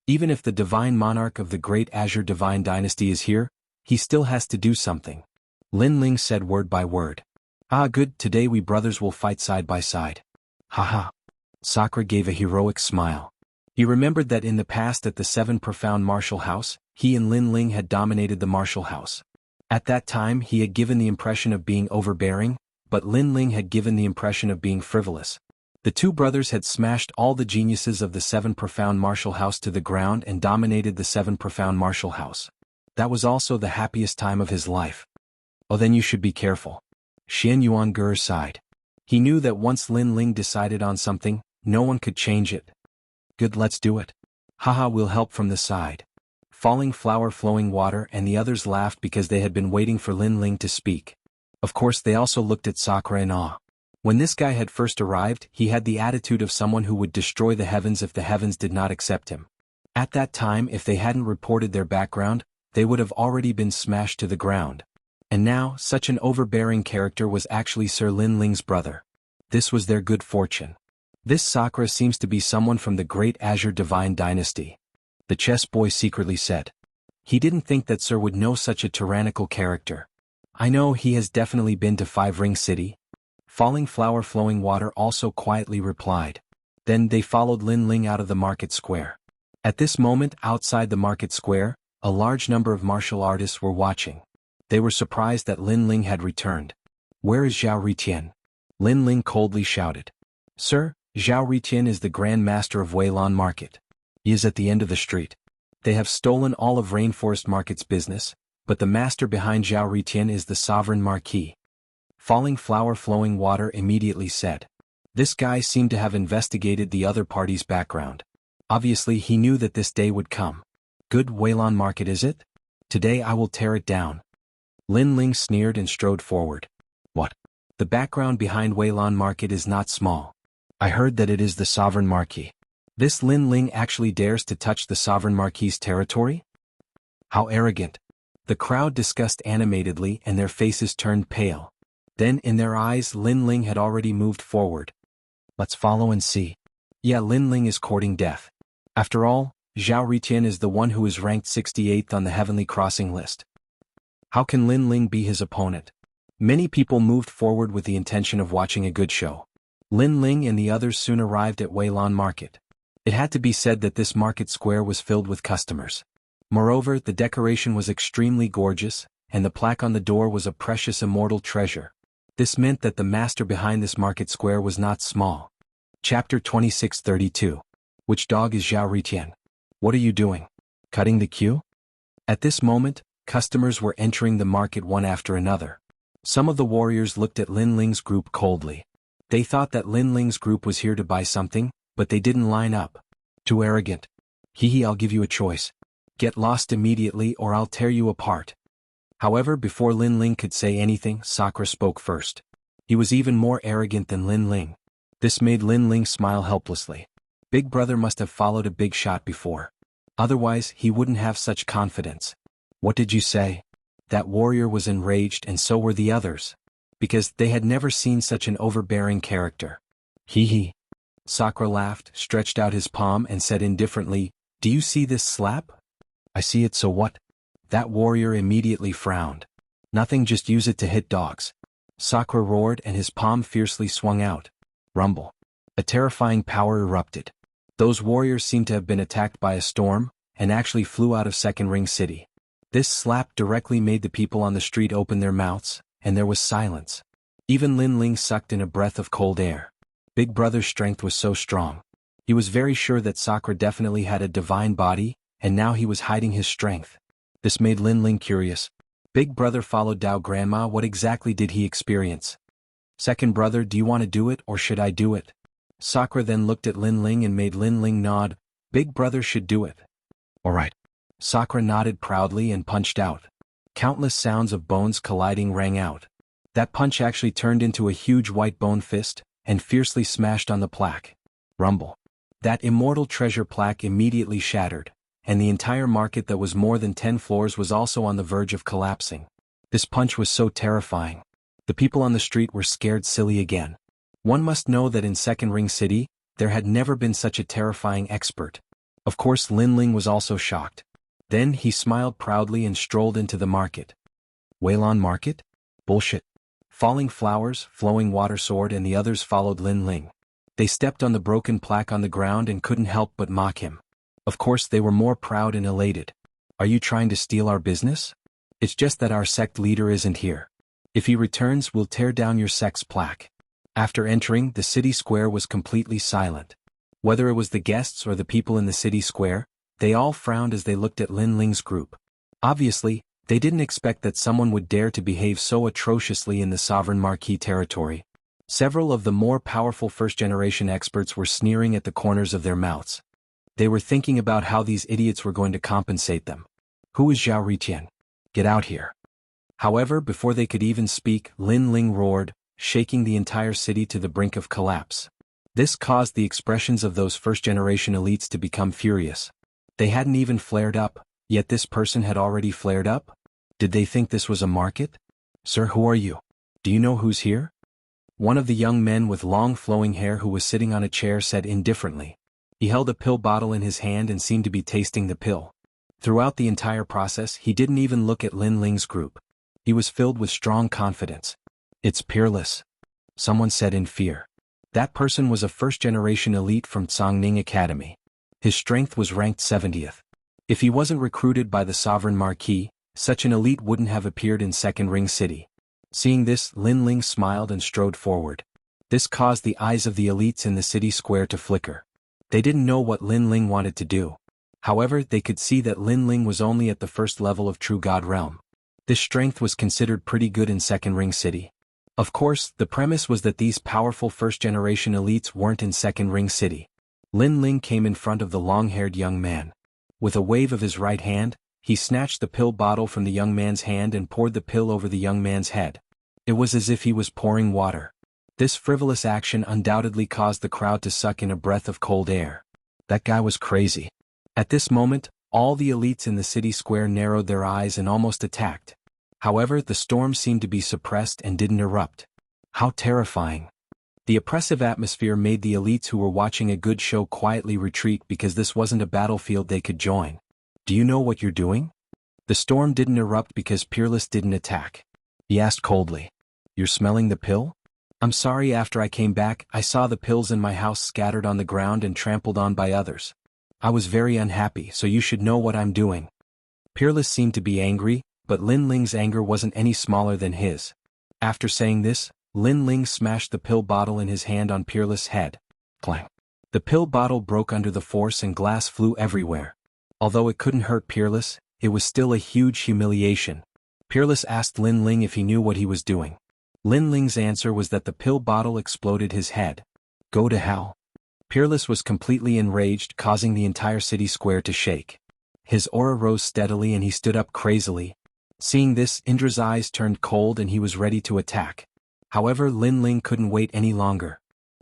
Even if the divine monarch of the Great Azure Divine Dynasty is here, he still has to do something." Lin Ling said word by word. "Ah, good, today we brothers will fight side by side." Haha. Sakura gave a heroic smile. He remembered that in the past at the Seven Profound Martial House, he and Lin Ling had dominated the martial house. At that time he had given the impression of being overbearing, but Lin Ling had given the impression of being frivolous. The two brothers had smashed all the geniuses of the Seven Profound Martial House to the ground and dominated the Seven Profound Martial House. That was also the happiest time of his life. "Oh, then you should be careful." Xian Yuan sighed. He knew that once Lin Ling decided on something, no one could change it. "Good, let's do it." "Haha, we'll help from the side." Falling Flower Flowing Water and the others laughed because they had been waiting for Lin Ling to speak. Of course, they also looked at Sakura in awe. When this guy had first arrived, he had the attitude of someone who would destroy the heavens if the heavens did not accept him. At that time, if they hadn't reported their background, they would have already been smashed to the ground. And now, such an overbearing character was actually Sir Lin Ling's brother. This was their good fortune. "This Sakura seems to be someone from the Great Azure Divine Dynasty," the chess boy secretly said. He didn't think that Sir would know such a tyrannical character. "I know he has definitely been to Five Ring City." Falling Flower Flowing Water also quietly replied. Then they followed Lin Ling out of the market square. At this moment, outside the market square, a large number of martial artists were watching. They were surprised that Lin Ling had returned. "Where is Zhao Ritian?" Lin Ling coldly shouted. "Sir, Zhao Ritian is the Grand Master of Weilon Market. He is at the end of the street. They have stolen all of Rainforest Market's business, but the master behind Zhao Ritian is the Sovereign Marquis." Falling Flower Flowing Water immediately said. This guy seemed to have investigated the other party's background. Obviously he knew that this day would come. Good Weilon Market is it? Today I will tear it down. Lin Ling sneered and strode forward. What? The background behind Weilon Market is not small. I heard that it is the Sovereign Marquis. This Lin Ling actually dares to touch the Sovereign Marquis's territory? How arrogant. The crowd discussed animatedly and their faces turned pale. Then in their eyes Lin Ling had already moved forward. Let's follow and see. Yeah, Lin Ling is courting death. After all, Zhao Ritian is the one who is ranked 68th on the Heavenly Crossing list. How can Lin Ling be his opponent? Many people moved forward with the intention of watching a good show. Lin Ling and the others soon arrived at Weilon Market. It had to be said that this market square was filled with customers. Moreover, the decoration was extremely gorgeous, and the plaque on the door was a precious immortal treasure. This meant that the master behind this market square was not small. Chapter 2632. Which dog is Zhao Ritian? What are you doing? Cutting the queue? At this moment, customers were entering the market one after another. Some of the warriors looked at Lin Ling's group coldly. They thought that Lin Ling's group was here to buy something, but they didn't line up. Too arrogant. Hee, I'll give you a choice. Get lost immediately or I'll tear you apart. However, before Lin Ling could say anything, Sakura spoke first. He was even more arrogant than Lin Ling. This made Lin Ling smile helplessly. Big brother must have followed a big shot before. Otherwise, he wouldn't have such confidence. What did you say? That warrior was enraged and so were the others. Because they had never seen such an overbearing character. Hee. Sakura laughed, stretched out his palm and said indifferently, Do you see this slap? I see it, so what? That warrior immediately frowned. Nothing, just use it to hit dogs. Sakura roared and his palm fiercely swung out. Rumble. A terrifying power erupted. Those warriors seemed to have been attacked by a storm, and actually flew out of Second Ring City. This slap directly made the people on the street open their mouths, and there was silence. Even Lin Ling sucked in a breath of cold air. Big brother's strength was so strong. He was very sure that Sakura definitely had a divine body, and now he was hiding his strength. This made Lin Ling curious. Big brother followed Dao Grandma. What exactly did he experience? Second brother, do you want to do it or should I do it? Sakura then looked at Lin Ling and made Lin Ling nod. Big brother should do it. Alright. Sakura nodded proudly and punched out. Countless sounds of bones colliding rang out. That punch actually turned into a huge white bone fist, and fiercely smashed on the plaque. Rumble. That immortal treasure plaque immediately shattered, and the entire market that was more than 10 floors was also on the verge of collapsing. This punch was so terrifying. The people on the street were scared silly again. One must know that in Second Ring City, there had never been such a terrifying expert. Of course Lin Ling was also shocked. Then he smiled proudly and strolled into the market. Weilon Market? Bullshit. Falling Flowers, Flowing Water Sword and the others followed Lin Ling. They stepped on the broken plaque on the ground and couldn't help but mock him. Of course they were more proud and elated. Are you trying to steal our business? It's just that our sect leader isn't here. If he returns, we'll tear down your sect's plaque. After entering, the city square was completely silent. Whether it was the guests or the people in the city square, they all frowned as they looked at Lin Ling's group. Obviously, they didn't expect that someone would dare to behave so atrociously in the Sovereign Marquis territory. Several of the more powerful first-generation experts were sneering at the corners of their mouths. They were thinking about how these idiots were going to compensate them. Who is Zhao Ritian? Get out here. However, before they could even speak, Lin Ling roared, shaking the entire city to the brink of collapse. This caused the expressions of those first-generation elites to become furious. They hadn't even flared up, yet this person had already flared up? Did they think this was a market? Sir, who are you? Do you know who's here? One of the young men with long flowing hair who was sitting on a chair said indifferently. He held a pill bottle in his hand and seemed to be tasting the pill. Throughout the entire process, he didn't even look at Lin Ling's group. He was filled with strong confidence. It's peerless. Someone said in fear. That person was a first-generation elite from Tsangning Academy. His strength was ranked 70th. If he wasn't recruited by the Sovereign Marquis, such an elite wouldn't have appeared in Second Ring City. Seeing this, Lin Ling smiled and strode forward. This caused the eyes of the elites in the city square to flicker. They didn't know what Lin Ling wanted to do. However, they could see that Lin Ling was only at the first level of True God Realm. This strength was considered pretty good in Second Ring City. Of course, the premise was that these powerful first-generation elites weren't in Second Ring City. Lin Ling came in front of the long-haired young man. With a wave of his right hand, he snatched the pill bottle from the young man's hand and poured the pill over the young man's head. It was as if he was pouring water. This frivolous action undoubtedly caused the crowd to suck in a breath of cold air. That guy was crazy. At this moment, all the elites in the city square narrowed their eyes and almost attacked. However, the storm seemed to be suppressed and didn't erupt. How terrifying. The oppressive atmosphere made the elites who were watching a good show quietly retreat because this wasn't a battlefield they could join. Do you know what you're doing? The storm didn't erupt because Peerless didn't attack. He asked coldly. You're smelling the pill? I'm sorry, after I came back, I saw the pills in my house scattered on the ground and trampled on by others. I was very unhappy, so you should know what I'm doing. Peerless seemed to be angry, but Lin Ling's anger wasn't any smaller than his. After saying this, Lin Ling smashed the pill bottle in his hand on Peerless' head. Clang. The pill bottle broke under the force and glass flew everywhere. Although it couldn't hurt Peerless, it was still a huge humiliation. Peerless asked Lin Ling if he knew what he was doing. Lin Ling's answer was that the pill bottle exploded his head. Go to hell. Peerless was completely enraged, causing the entire city square to shake. His aura rose steadily and he stood up crazily. Seeing this, Indra's eyes turned cold and he was ready to attack. However, Lin Ling couldn't wait any longer.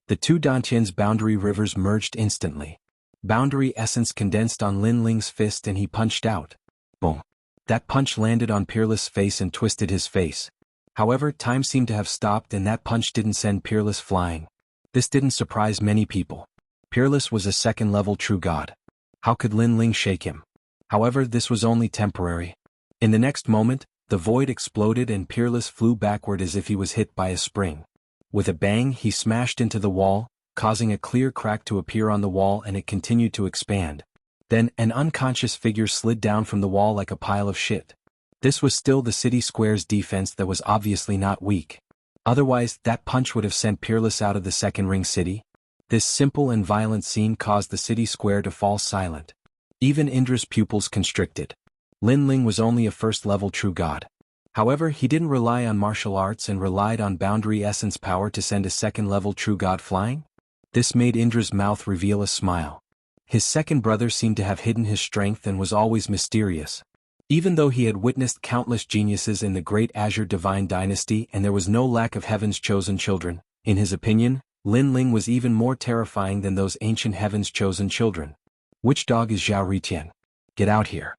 The two Dantian's boundary rivers merged instantly. Boundary essence condensed on Lin Ling's fist and he punched out. Boom. That punch landed on Peerless' face and twisted his face. However, time seemed to have stopped and that punch didn't send Peerless flying. This didn't surprise many people. Peerless was a second-level true god. How could Lin Ling shake him? However, this was only temporary. In the next moment, the void exploded and Peerless flew backward as if he was hit by a spring. With a bang, he smashed into the wall, causing a clear crack to appear on the wall, and it continued to expand. Then, an unconscious figure slid down from the wall like a pile of shit. This was still the city square's defense that was obviously not weak. Otherwise, that punch would have sent Peerless out of the second ring city. This simple and violent scene caused the city square to fall silent. Even Indra's pupils constricted. Lin Ling was only a first-level true god. However, he didn't rely on martial arts and relied on boundary essence power to send a second-level true god flying. This made Indra's mouth reveal a smile. His second brother seemed to have hidden his strength and was always mysterious. Even though he had witnessed countless geniuses in the Great Azure Divine Dynasty and there was no lack of Heaven's chosen children, in his opinion, Lin Ling was even more terrifying than those ancient Heaven's chosen children. Which dog is Zhao Ritian? Get out here.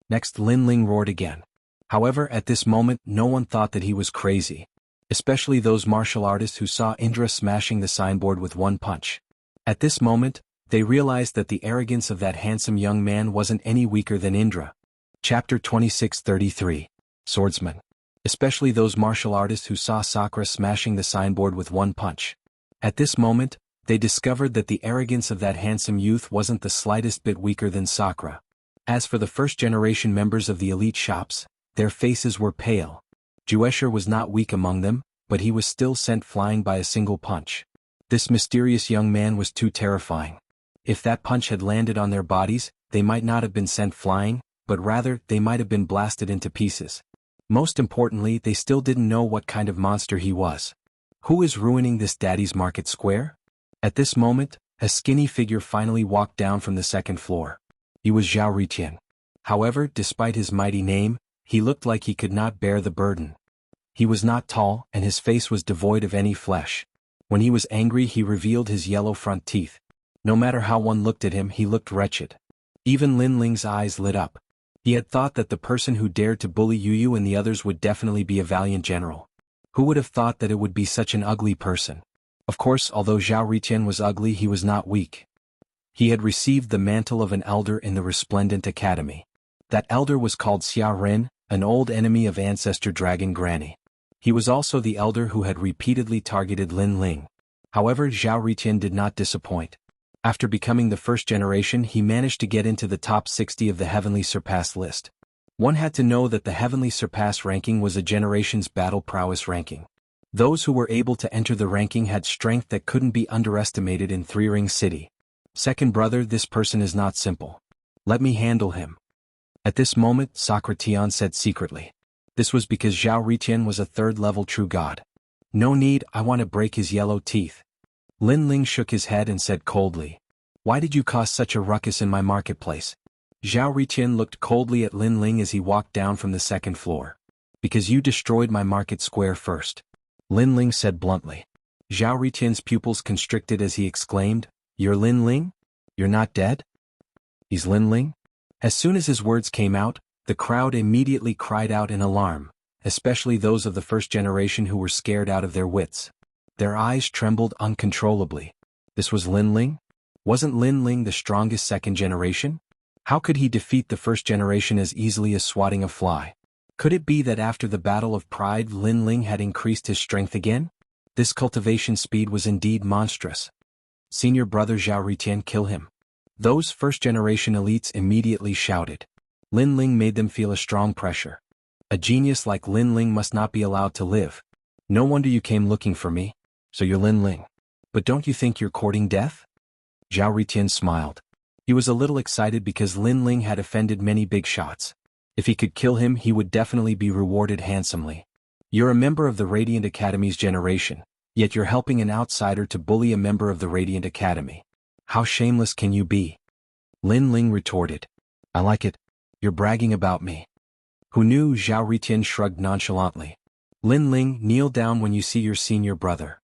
Next, Lin Ling roared again. However, at this moment, no one thought that he was crazy. Especially those martial artists who saw Indra smashing the signboard with one punch. At this moment, they realized that the arrogance of that handsome young man wasn't any weaker than Indra. Chapter 26:33. Swordsman. Especially those martial artists who saw Sakura smashing the signboard with one punch. At this moment, they discovered that the arrogance of that handsome youth wasn't the slightest bit weaker than Sakura. As for the first-generation members of the elite shops, their faces were pale. Juesher was not weak among them, but he was still sent flying by a single punch. This mysterious young man was too terrifying. If that punch had landed on their bodies, they might not have been sent flying, but rather, they might have been blasted into pieces. Most importantly, they still didn't know what kind of monster he was. Who is ruining this daddy's market square? At this moment, a skinny figure finally walked down from the second floor. He was Zhao Ritian. However, despite his mighty name, he looked like he could not bear the burden. He was not tall, and his face was devoid of any flesh. When he was angry, he revealed his yellow front teeth. No matter how one looked at him, he looked wretched. Even Lin Ling's eyes lit up. He had thought that the person who dared to bully Yu and the others would definitely be a valiant general. Who would have thought that it would be such an ugly person? Of course, although Zhao Ritian was ugly, he was not weak. He had received the mantle of an elder in the Resplendent Academy. That elder was called Xia Ren, an old enemy of ancestor Dragon Granny. He was also the elder who had repeatedly targeted Lin Ling. However, Zhao Ritian did not disappoint. After becoming the first generation, he managed to get into the top 60 of the Heavenly Surpass list. One had to know that the Heavenly Surpass ranking was a generation's battle prowess ranking. Those who were able to enter the ranking had strength that couldn't be underestimated in Three Ring City. Second brother, this person is not simple. Let me handle him. At this moment, Sakura Tian said secretly. This was because Zhao Ritian was a third-level true god. No need, I want to break his yellow teeth. Lin Ling shook his head and said coldly. Why did you cause such a ruckus in my marketplace? Zhao Riqian looked coldly at Lin Ling as he walked down from the second floor. Because you destroyed my market square first. Lin Ling said bluntly. Zhao Riqian's pupils constricted as he exclaimed, You're Lin Ling? You're not dead? He's Lin Ling? As soon as his words came out, the crowd immediately cried out in alarm, especially those of the first generation who were scared out of their wits. Their eyes trembled uncontrollably. This was Lin Ling? Wasn't Lin Ling the strongest second generation? How could he defeat the first generation as easily as swatting a fly? Could it be that after the Battle of Pride Lin Ling had increased his strength again? This cultivation speed was indeed monstrous. Senior brother Zhao Riqian, kill him. Those first-generation elites immediately shouted. Lin Ling made them feel a strong pressure. A genius like Lin Ling must not be allowed to live. No wonder you came looking for me. So you're Lin Ling. But don't you think you're courting death? Zhao Riqian smiled. He was a little excited because Lin Ling had offended many big shots. If he could kill him, he would definitely be rewarded handsomely. You're a member of the Radiant Academy's generation, yet you're helping an outsider to bully a member of the Radiant Academy. How shameless can you be? Lin Ling retorted. I like it. You're bragging about me. Who knew? Zhao Riqian shrugged nonchalantly. Lin Ling, kneel down when you see your senior brother.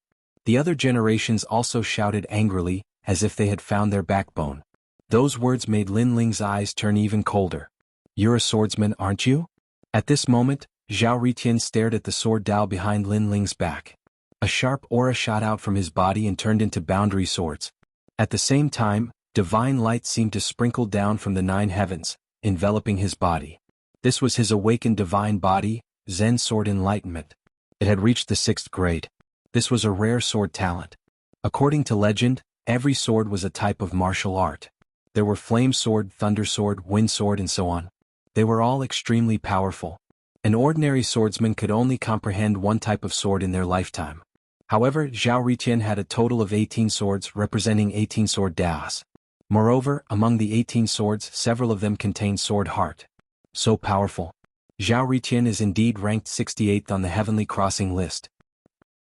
The other generations also shouted angrily, as if they had found their backbone. Those words made Lin Ling's eyes turn even colder. You're a swordsman, aren't you? At this moment, Zhao Riqian stared at the sword Dao behind Lin Ling's back. A sharp aura shot out from his body and turned into boundary swords. At the same time, divine light seemed to sprinkle down from the 9 heavens, enveloping his body. This was his awakened divine body, Zen Sword Enlightenment. It had reached the 6th grade. This was a rare sword talent. According to legend, every sword was a type of martial art. There were flame sword, thunder sword, wind sword, and so on. They were all extremely powerful. An ordinary swordsman could only comprehend one type of sword in their lifetime. However, Zhao Riqian had a total of 18 swords representing 18 sword daos. Moreover, among the 18 swords, several of them contained sword heart. So powerful. Zhao Riqian is indeed ranked 68th on the heavenly crossing list.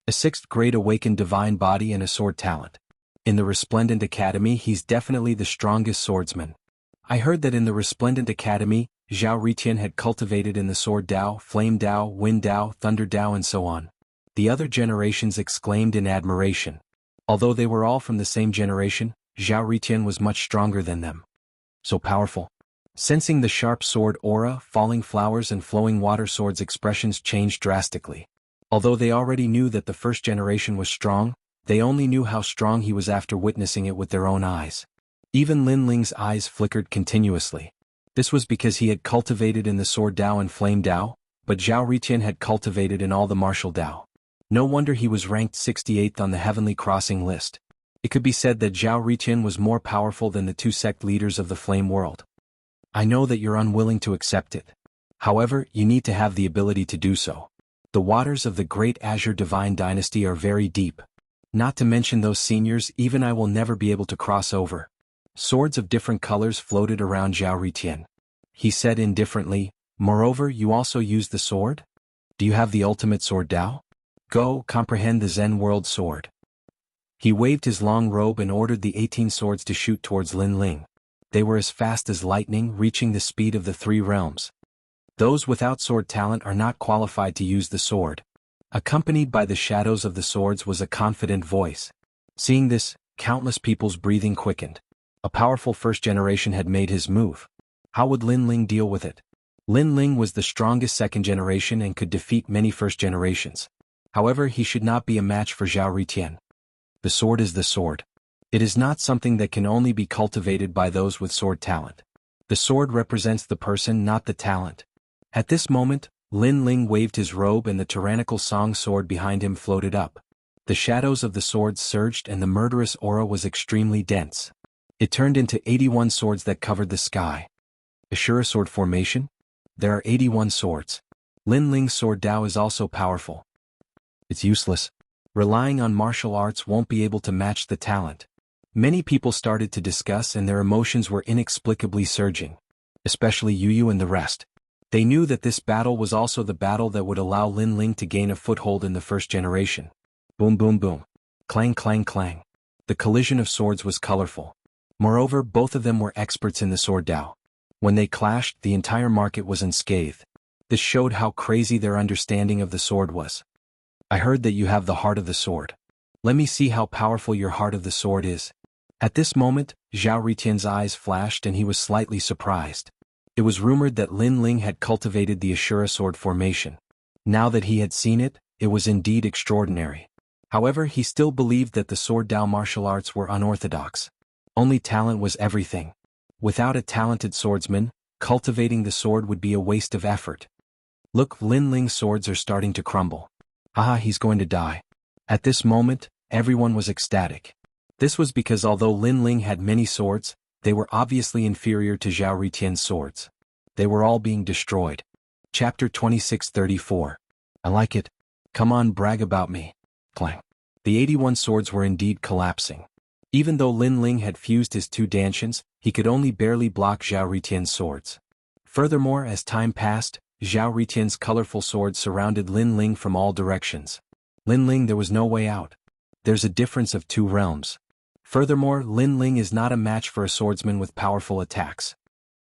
A 6th grade awakened divine body and a sword talent. In the Resplendent Academy, he's definitely the strongest swordsman. I heard that in the Resplendent Academy, Zhao Riqian had cultivated in the sword Dao, flame Dao, wind Dao, thunder Dao, and so on. The other generations exclaimed in admiration. Although they were all from the same generation, Zhao Riqian was much stronger than them. So powerful. Sensing the sharp sword aura, falling flowers and flowing water swords expressions changed drastically. Although they already knew that the first generation was strong, they only knew how strong he was after witnessing it with their own eyes. Even Lin Ling's eyes flickered continuously. This was because he had cultivated in the sword Dao and flame Dao, but Zhao Riqian had cultivated in all the martial Dao. No wonder he was ranked 68th on the heavenly crossing list. It could be said that Zhao Riqian was more powerful than the 2 sect leaders of the flame world. I know that you're unwilling to accept it. However, you need to have the ability to do so. The waters of the great Azure Divine Dynasty are very deep. Not to mention those seniors, even I will never be able to cross over. Swords of different colors floated around Zhao Riqian. He said indifferently, moreover, you also use the sword? Do you have the ultimate sword Dao? Go, comprehend the Zen world sword. He waved his long robe and ordered the 18 swords to shoot towards Lin Ling. They were as fast as lightning, reaching the speed of the 3 realms. Those without sword talent are not qualified to use the sword. Accompanied by the shadows of the swords was a confident voice. Seeing this, countless people's breathing quickened. A powerful first generation had made his move. How would Lin Ling deal with it? Lin Ling was the strongest second generation and could defeat many first generations. However, he should not be a match for Zhao Riqian. The sword is the sword. It is not something that can only be cultivated by those with sword talent. The sword represents the person, not the talent. At this moment, Lin Ling waved his robe and the tyrannical song sword behind him floated up. The shadows of the swords surged and the murderous aura was extremely dense. It turned into 81 swords that covered the sky. Ashura sword formation? There are 81 swords. Lin Ling's sword Dao is also powerful. It's useless. Relying on martial arts won't be able to match the talent. Many people started to discuss and their emotions were inexplicably surging. Especially Yu and the rest. They knew that this battle was also the battle that would allow Lin Ling to gain a foothold in the first generation. Boom boom boom. Clang clang clang. The collision of swords was colorful. Moreover, both of them were experts in the sword Dao. When they clashed, the entire market was unscathed. This showed how crazy their understanding of the sword was. I heard that you have the heart of the sword. Let me see how powerful your heart of the sword is. At this moment, Zhao Ritian's eyes flashed and he was slightly surprised. It was rumored that Lin Ling had cultivated the Ashura sword formation. Now that he had seen it, it was indeed extraordinary. However, he still believed that the sword Dao martial arts were unorthodox. Only talent was everything. Without a talented swordsman, cultivating the sword would be a waste of effort. Look, Lin Ling's swords are starting to crumble. Haha, he's going to die. At this moment, everyone was ecstatic. This was because although Lin Ling had many swords, they were obviously inferior to Zhao Ritian's swords. They were all being destroyed. Chapter 26:34. I like it. Come on, brag about me. Clang. The 81 swords were indeed collapsing. Even though Lin Ling had fused his two dantians, he could only barely block Zhao Ritian's swords. Furthermore, as time passed, Zhao Ritian's colorful swords surrounded Lin Ling from all directions. Lin Ling, there was no way out. There's a difference of 2 realms. Furthermore, Lin Ling is not a match for a swordsman with powerful attacks.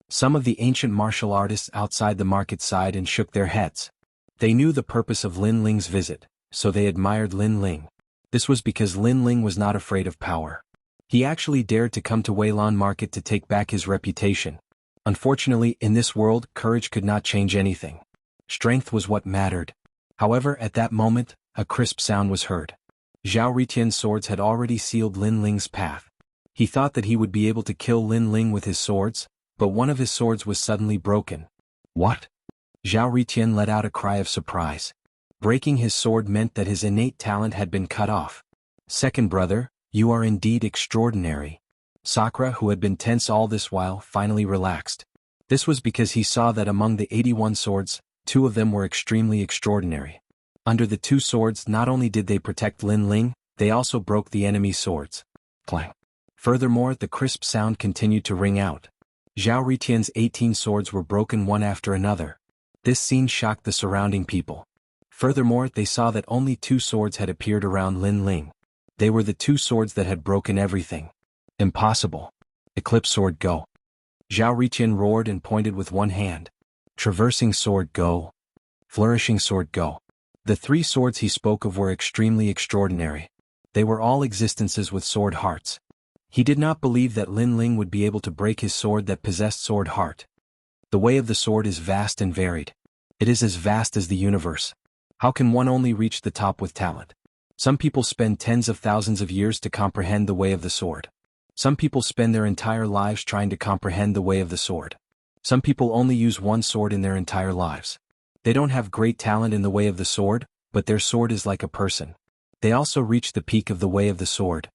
Some of the ancient martial artists outside the market sighed and shook their heads. They knew the purpose of Lin Ling's visit, so they admired Lin Ling. This was because Lin Ling was not afraid of power. He actually dared to come to Weilan Market to take back his reputation. Unfortunately, in this world, courage could not change anything. Strength was what mattered. However, at that moment, a crisp sound was heard. Zhao Ritian's swords had already sealed Lin Ling's path. He thought that he would be able to kill Lin Ling with his swords, but one of his swords was suddenly broken. What? Zhao Ritian let out a cry of surprise. Breaking his sword meant that his innate talent had been cut off. Second brother, you are indeed extraordinary. Sakura, who had been tense all this while, finally relaxed. This was because he saw that among the 81 swords, 2 of them were extremely extraordinary. Under the 2 swords, not only did they protect Lin Ling, they also broke the enemy's swords. Clang. Furthermore, the crisp sound continued to ring out. Zhao Ritian's 18 swords were broken one after another. This scene shocked the surrounding people. Furthermore, they saw that only 2 swords had appeared around Lin Ling. They were the 2 swords that had broken everything. Impossible. Eclipse sword go. Zhao Ritian roared and pointed with one hand. Traversing sword go. Flourishing sword go. The 3 swords he spoke of were extremely extraordinary. They were all existences with sword hearts. He did not believe that Lin Ling would be able to break his sword that possessed sword heart. The way of the sword is vast and varied. It is as vast as the universe. How can one only reach the top with talent? Some people spend tens of thousands of years to comprehend the way of the sword. Some people spend their entire lives trying to comprehend the way of the sword. Some people only use one sword in their entire lives. They don't have great talent in the way of the sword, but their sword is like a person. They also reach the peak of the way of the sword.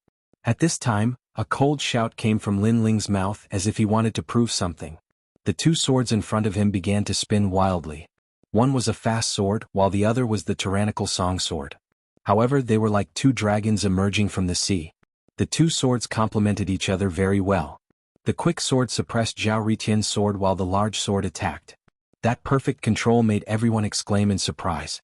At this time, a cold shout came from Lin Ling's mouth as if he wanted to prove something. The 2 swords in front of him began to spin wildly. One was a fast sword, while the other was the tyrannical song sword. However, they were like 2 dragons emerging from the sea. The 2 swords complemented each other very well. The quick sword suppressed Zhao Ritian's sword while the large sword attacked. That perfect control made everyone exclaim in surprise.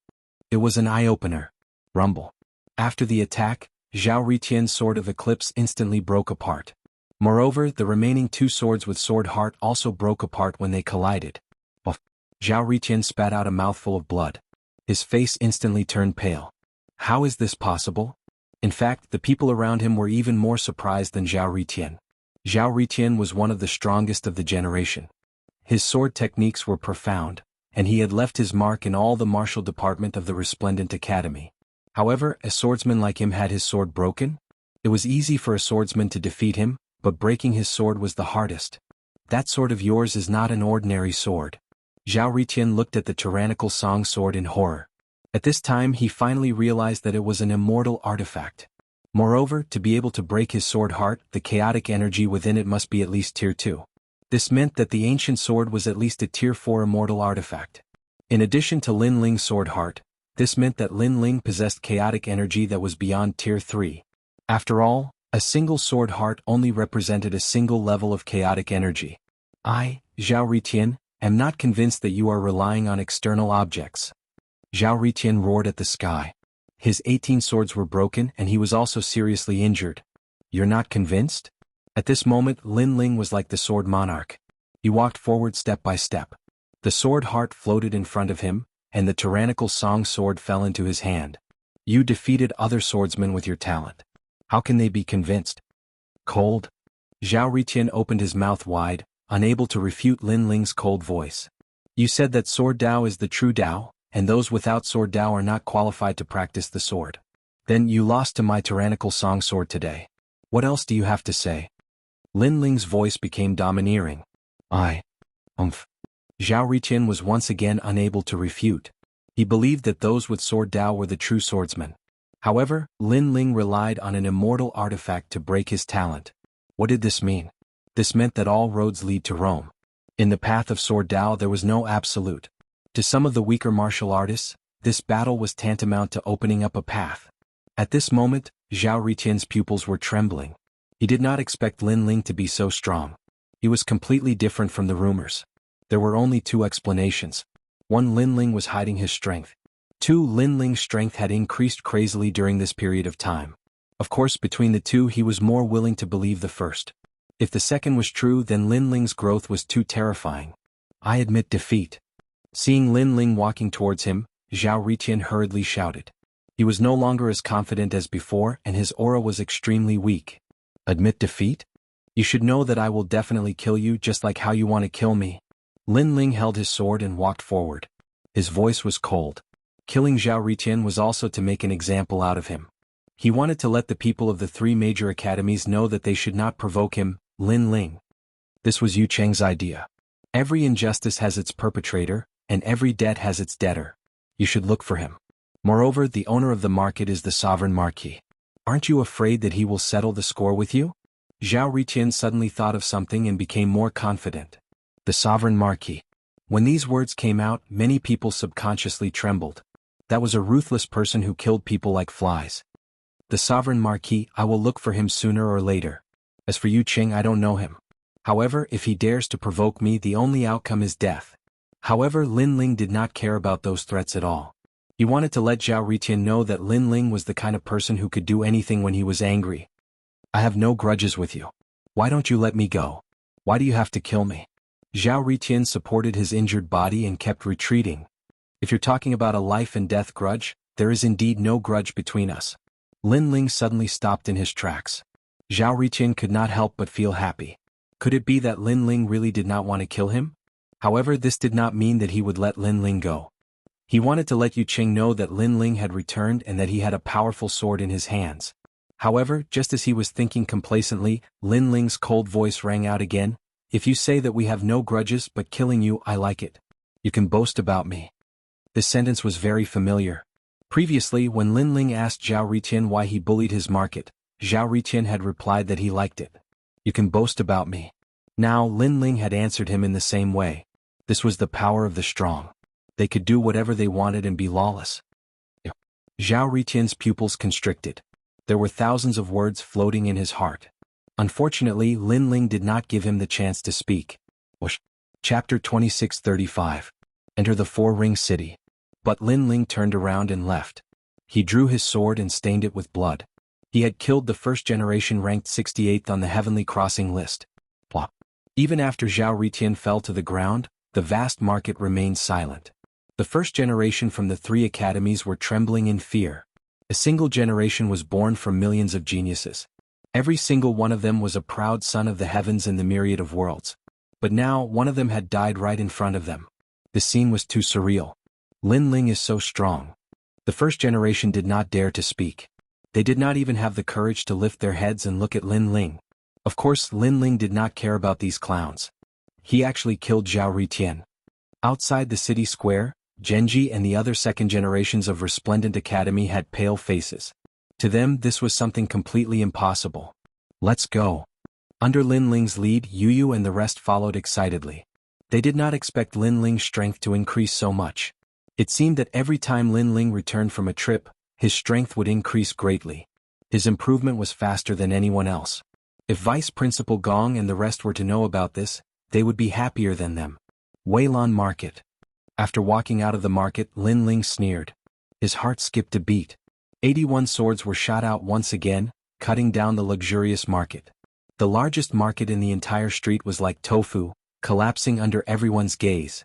It was an eye-opener. Rumble. After the attack, Zhao Ritian's sword of Eclipse instantly broke apart. Moreover, the remaining 2 swords with sword heart also broke apart when they collided. Buff. Zhao Ritian spat out a mouthful of blood. His face instantly turned pale. How is this possible? In fact, the people around him were even more surprised than Zhao Ritian. Zhao Ritian was one of the strongest of the generation. His sword techniques were profound, and he had left his mark in all the martial department of the Resplendent Academy. However, a swordsman like him had his sword broken? It was easy for a swordsman to defeat him, but breaking his sword was the hardest. That sword of yours is not an ordinary sword. Zhao Ritian looked at the tyrannical song sword in horror. At this time he finally realized that it was an immortal artifact. Moreover, to be able to break his sword heart, the chaotic energy within it must be at least tier 2. This meant that the ancient sword was at least a tier 4 immortal artifact. In addition to Lin Ling's sword heart, this meant that Lin Ling possessed chaotic energy that was beyond tier 3. After all, a single sword heart only represented a single level of chaotic energy. I, Zhao Ritian, am not convinced that you are relying on external objects. Zhao Ritian roared at the sky. His 18 swords were broken and he was also seriously injured. You're not convinced? At this moment Lin Ling was like the sword monarch. He walked forward step by step. The sword heart floated in front of him, and the tyrannical song sword fell into his hand. You defeated other swordsmen with your talent. How can they be convinced? Cold? Zhao Riqian opened his mouth wide, unable to refute Lin Ling's cold voice. You said that sword Dao is the true Dao, and those without sword Dao are not qualified to practice the sword. Then you lost to my tyrannical song sword today. What else do you have to say? Lin Ling's voice became domineering. Zhao Riqian was once again unable to refute. He believed that those with sword Dao were the true swordsmen. However, Lin Ling relied on an immortal artifact to break his talent. What did this mean? This meant that all roads lead to Rome. In the path of sword Dao there was no absolute. To some of the weaker martial artists, this battle was tantamount to opening up a path. At this moment, Zhao Riqian's pupils were trembling. He did not expect Lin Ling to be so strong. He was completely different from the rumors. There were only two explanations. One, Lin Ling was hiding his strength. Two, Lin Ling's strength had increased crazily during this period of time. Of course, between the two he was more willing to believe the first. If the second was true, then Lin Ling's growth was too terrifying. I admit defeat. Seeing Lin Ling walking towards him, Zhao Riqian hurriedly shouted. He was no longer as confident as before and his aura was extremely weak. Admit defeat? You should know that I will definitely kill you just like how you want to kill me. Lin Ling held his sword and walked forward. His voice was cold. Killing Zhao Riqian was also to make an example out of him. He wanted to let the people of the three major academies know that they should not provoke him, Lin Ling. This was Yu Cheng's idea. Every injustice has its perpetrator, and every debt has its debtor. You should look for him. Moreover, the owner of the market is the sovereign marquis. Aren't you afraid that he will settle the score with you? Zhao Riqian suddenly thought of something and became more confident. The sovereign marquis. When these words came out, many people subconsciously trembled. That was a ruthless person who killed people like flies. The sovereign marquis, I will look for him sooner or later. As for Yu Cheng, I don't know him. However, if he dares to provoke me, the only outcome is death. However, Lin Ling did not care about those threats at all. He wanted to let Zhao Riqian know that Lin Ling was the kind of person who could do anything when he was angry. I have no grudges with you. Why don't you let me go? Why do you have to kill me? Zhao Riqian supported his injured body and kept retreating. If you're talking about a life and death grudge, there is indeed no grudge between us. Lin Ling suddenly stopped in his tracks. Zhao Riqian could not help but feel happy. Could it be that Lin Ling really did not want to kill him? However, this did not mean that he would let Lin Ling go. He wanted to let Yu Cheng know that Lin Ling had returned and that he had a powerful sword in his hands. However, just as he was thinking complacently, Lin Ling's cold voice rang out again. If you say that we have no grudges but killing you, I like it. You can boast about me. This sentence was very familiar. Previously, when Lin Ling asked Zhao Riqian why he bullied his market, Zhao Riqian had replied that he liked it. You can boast about me. Now Lin Ling had answered him in the same way. This was the power of the strong. They could do whatever they wanted and be lawless. Zhao Riqian's pupils constricted. There were thousands of words floating in his heart. Unfortunately, Lin Ling did not give him the chance to speak. Chapter 26:35. Enter the Four-Ring City. But Lin Ling turned around and left. He drew his sword and stained it with blood. He had killed the first generation ranked 68th on the Heavenly Crossing list. Plop. Even after Zhao Riqian fell to the ground, the vast market remained silent. The first generation from the three academies were trembling in fear. A single generation was born from millions of geniuses. Every single one of them was a proud son of the heavens and the myriad of worlds. But now, one of them had died right in front of them. The scene was too surreal. Lin Ling is so strong. The first generation did not dare to speak. They did not even have the courage to lift their heads and look at Lin Ling. Of course, Lin Ling did not care about these clowns. He actually killed Zhao Riqian. Outside the city square, Genji and the other second generations of Resplendent Academy had pale faces. To them, this was something completely impossible. Let's go. Under Lin Ling's lead, Yu and the rest followed excitedly. They did not expect Lin Ling's strength to increase so much. It seemed that every time Lin Ling returned from a trip, his strength would increase greatly. His improvement was faster than anyone else. If Vice Principal Gong and the rest were to know about this, they would be happier than them. Weilan Market. After walking out of the market, Lin Ling sneered. His heart skipped a beat. 81 swords were shot out once again, cutting down the luxurious market. The largest market in the entire street was like tofu, collapsing under everyone's gaze.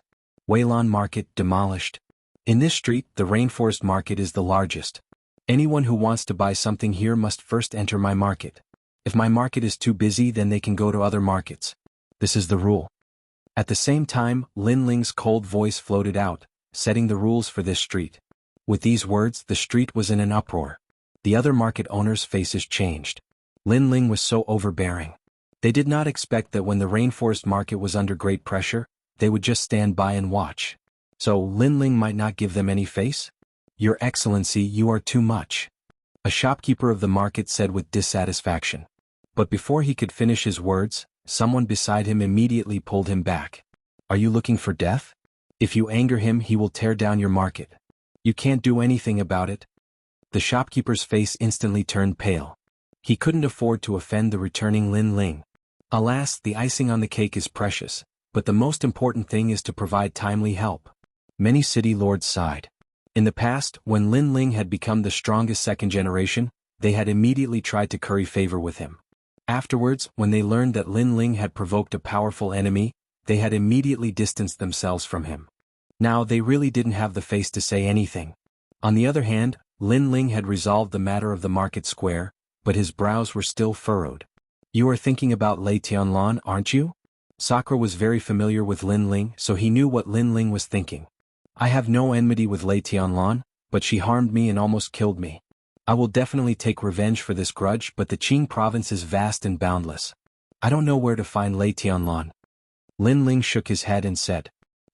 Weilon Market demolished. In this street, the Rainforest Market is the largest. Anyone who wants to buy something here must first enter my market. If my market is too busy, then they can go to other markets. This is the rule. At the same time, Lin Ling's cold voice floated out, setting the rules for this street. With these words, the street was in an uproar. The other market owners' faces changed. Lin Ling was so overbearing. They did not expect that when the Rainforest Market was under great pressure, they would just stand by and watch. So Lin Ling might not give them any face? Your Excellency, you are too much. A shopkeeper of the market said with dissatisfaction. But before he could finish his words, someone beside him immediately pulled him back. Are you looking for death? If you anger him, he will tear down your market. You can't do anything about it. The shopkeeper's face instantly turned pale. He couldn't afford to offend the returning Lin Ling. Alas, the icing on the cake is precious, but the most important thing is to provide timely help. Many city lords sighed. In the past, when Lin Ling had become the strongest second generation, they had immediately tried to curry favor with him. Afterwards, when they learned that Lin Ling had provoked a powerful enemy, they had immediately distanced themselves from him. Now they really didn't have the face to say anything. On the other hand, Lin Ling had resolved the matter of the market square, but his brows were still furrowed. You are thinking about Lei Tianlan, aren't you? Sakura was very familiar with Lin Ling, so he knew what Lin Ling was thinking. I have no enmity with Lei Tianlan, but she harmed me and almost killed me. I will definitely take revenge for this grudge, but the Qing province is vast and boundless. I don't know where to find Lei Tianlan. Lin Ling shook his head and said,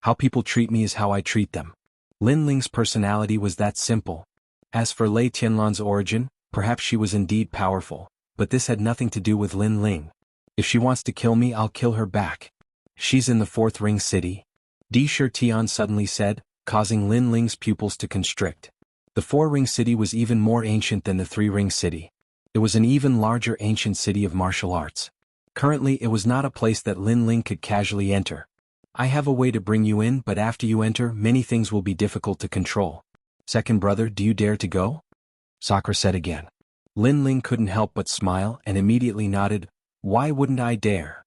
how people treat me is how I treat them. Lin Ling's personality was that simple. As for Lei Tianlan's origin, perhaps she was indeed powerful, but this had nothing to do with Lin Ling. If she wants to kill me, I'll kill her back. She's in the Fourth Ring City. Di Shitian suddenly said, causing Lin Ling's pupils to constrict. The Four-Ring City was even more ancient than the Three-Ring City. It was an even larger ancient city of martial arts. Currently, it was not a place that Lin Ling could casually enter. I have a way to bring you in, but after you enter, many things will be difficult to control. Second brother, do you dare to go? Sakura said again. Lin Ling couldn't help but smile and immediately nodded. Why wouldn't I dare?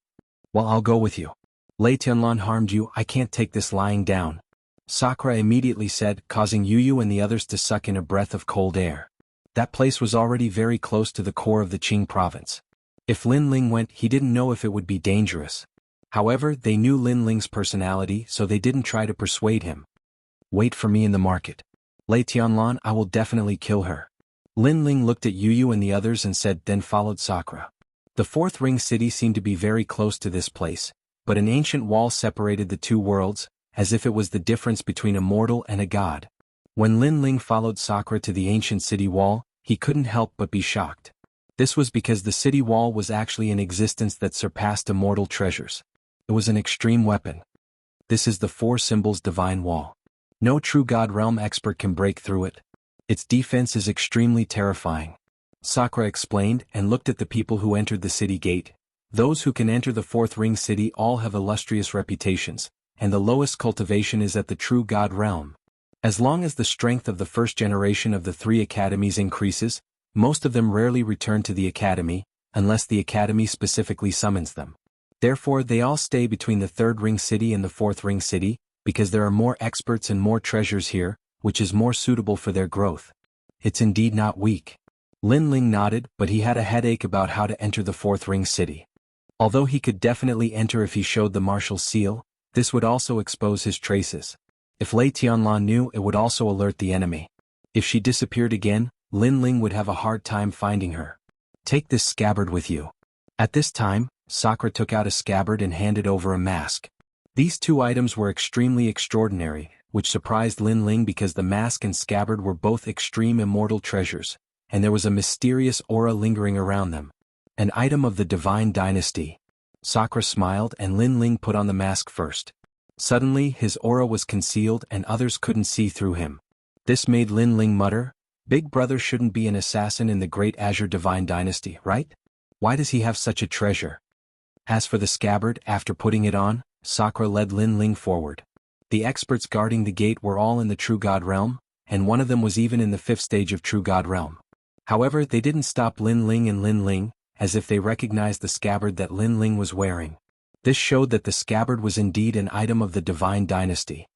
Well, I'll go with you. Lei Tianlan harmed you, I can't take this lying down. Sakura immediately said, causing Yu and the others to suck in a breath of cold air. That place was already very close to the core of the Qing province. If Lin Ling went, he didn't know if it would be dangerous. However, they knew Lin Ling's personality, so they didn't try to persuade him. Wait for me in the market. Lei Tianlan, I will definitely kill her. Lin Ling looked at Yu and the others and said, then followed Sakura. The Fourth Ring City seemed to be very close to this place, but an ancient wall separated the two worlds, as if it was the difference between a mortal and a god. When Lin Ling followed Sakura to the ancient city wall, he couldn't help but be shocked. This was because the city wall was actually an existence that surpassed immortal treasures. It was an extreme weapon. This is the Four Symbols Divine Wall. No true God realm expert can break through it. Its defense is extremely terrifying. Sakura explained and looked at the people who entered the city gate. Those who can enter the Fourth Ring City all have illustrious reputations, and the lowest cultivation is at the true God realm. As long as the strength of the first generation of the three academies increases, most of them rarely return to the academy, unless the academy specifically summons them. Therefore they all stay between the Third Ring City and the Fourth Ring City, because there are more experts and more treasures here, which is more suitable for their growth. It's indeed not weak. Lin Ling nodded, but he had a headache about how to enter the Fourth Ring City. Although he could definitely enter if he showed the martial seal, this would also expose his traces. If Lei Tianlan knew, it would also alert the enemy. If she disappeared again, Lin Ling would have a hard time finding her. Take this scabbard with you. At this time, Sakura took out a scabbard and handed over a mask. These two items were extremely extraordinary, which surprised Lin Ling because the mask and scabbard were both extreme immortal treasures, and there was a mysterious aura lingering around them. An item of the divine dynasty. Sakura smiled and Lin Ling put on the mask first. Suddenly his aura was concealed and others couldn't see through him. This made Lin Ling mutter, Big brother shouldn't be an assassin in the great Azure divine dynasty, right? Why does he have such a treasure? As for the scabbard, after putting it on, Sakura led Lin Ling forward. The experts guarding the gate were all in the True God realm, and one of them was even in the 5th stage of True God realm. However, they didn't stop Lin Ling, as if they recognized the scabbard that Lin Ling was wearing. This showed that the scabbard was indeed an item of the divine dynasty.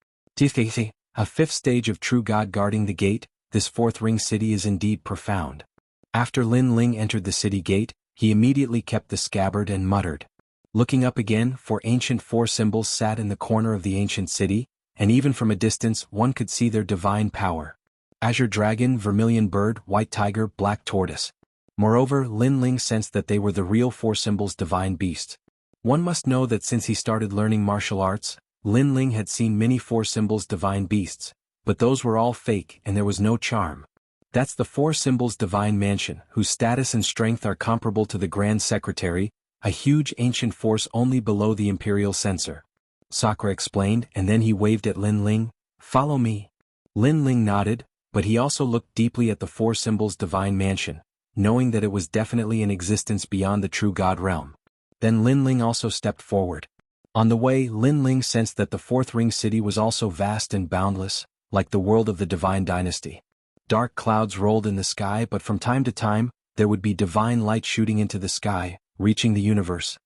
A fifth stage of true God guarding the gate, this fourth ring city is indeed profound. After Lin Ling entered the city gate, he immediately kept the scabbard and muttered. Looking up again, four symbols sat in the corner of the ancient city, and even from a distance one could see their divine power. Azure dragon, vermilion bird, white tiger, black tortoise. Moreover, Lin Ling sensed that they were the real four symbols' divine beasts. One must know that since he started learning martial arts, Lin Ling had seen many four symbols' divine beasts, but those were all fake and there was no charm. That's the four symbols' divine mansion, whose status and strength are comparable to the Grand Secretary, a huge ancient force only below the Imperial Censor. Sakura explained, and then he waved at Lin Ling. Follow me. Lin Ling nodded, but he also looked deeply at the four symbols' divine mansion, knowing that it was definitely in existence beyond the true God realm. Then Lin Ling also stepped forward. On the way, Lin Ling sensed that the fourth ring city was also vast and boundless, like the world of the divine dynasty. Dark clouds rolled in the sky, but from time to time, there would be divine light shooting into the sky, reaching the universe.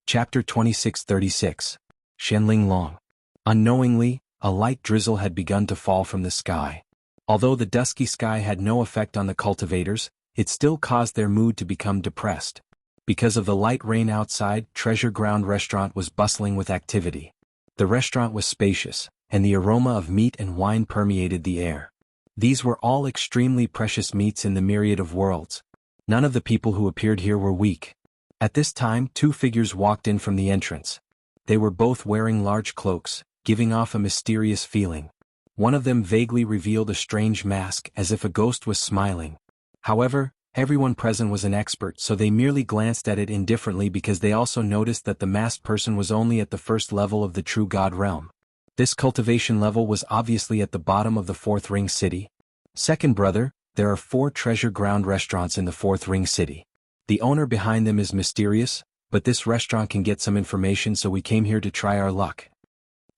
Chapter 2636. Shenling Long. Unknowingly, a light drizzle had begun to fall from the sky. Although the dusky sky had no effect on the cultivators, it still caused their mood to become depressed. Because of the light rain outside, Treasure Ground Restaurant was bustling with activity. The restaurant was spacious, and the aroma of meat and wine permeated the air. These were all extremely precious meats in the myriad of worlds. None of the people who appeared here were weak. At this time, two figures walked in from the entrance. They were both wearing large cloaks, giving off a mysterious feeling. One of them vaguely revealed a strange mask as if a ghost was smiling. However, everyone present was an expert, so they merely glanced at it indifferently because they also noticed that the masked person was only at the first level of the true God realm. This cultivation level was obviously at the bottom of the fourth ring city. Second brother, there are 4 treasure ground restaurants in the fourth ring city. The owner behind them is mysterious, but this restaurant can get some information, so we came here to try our luck.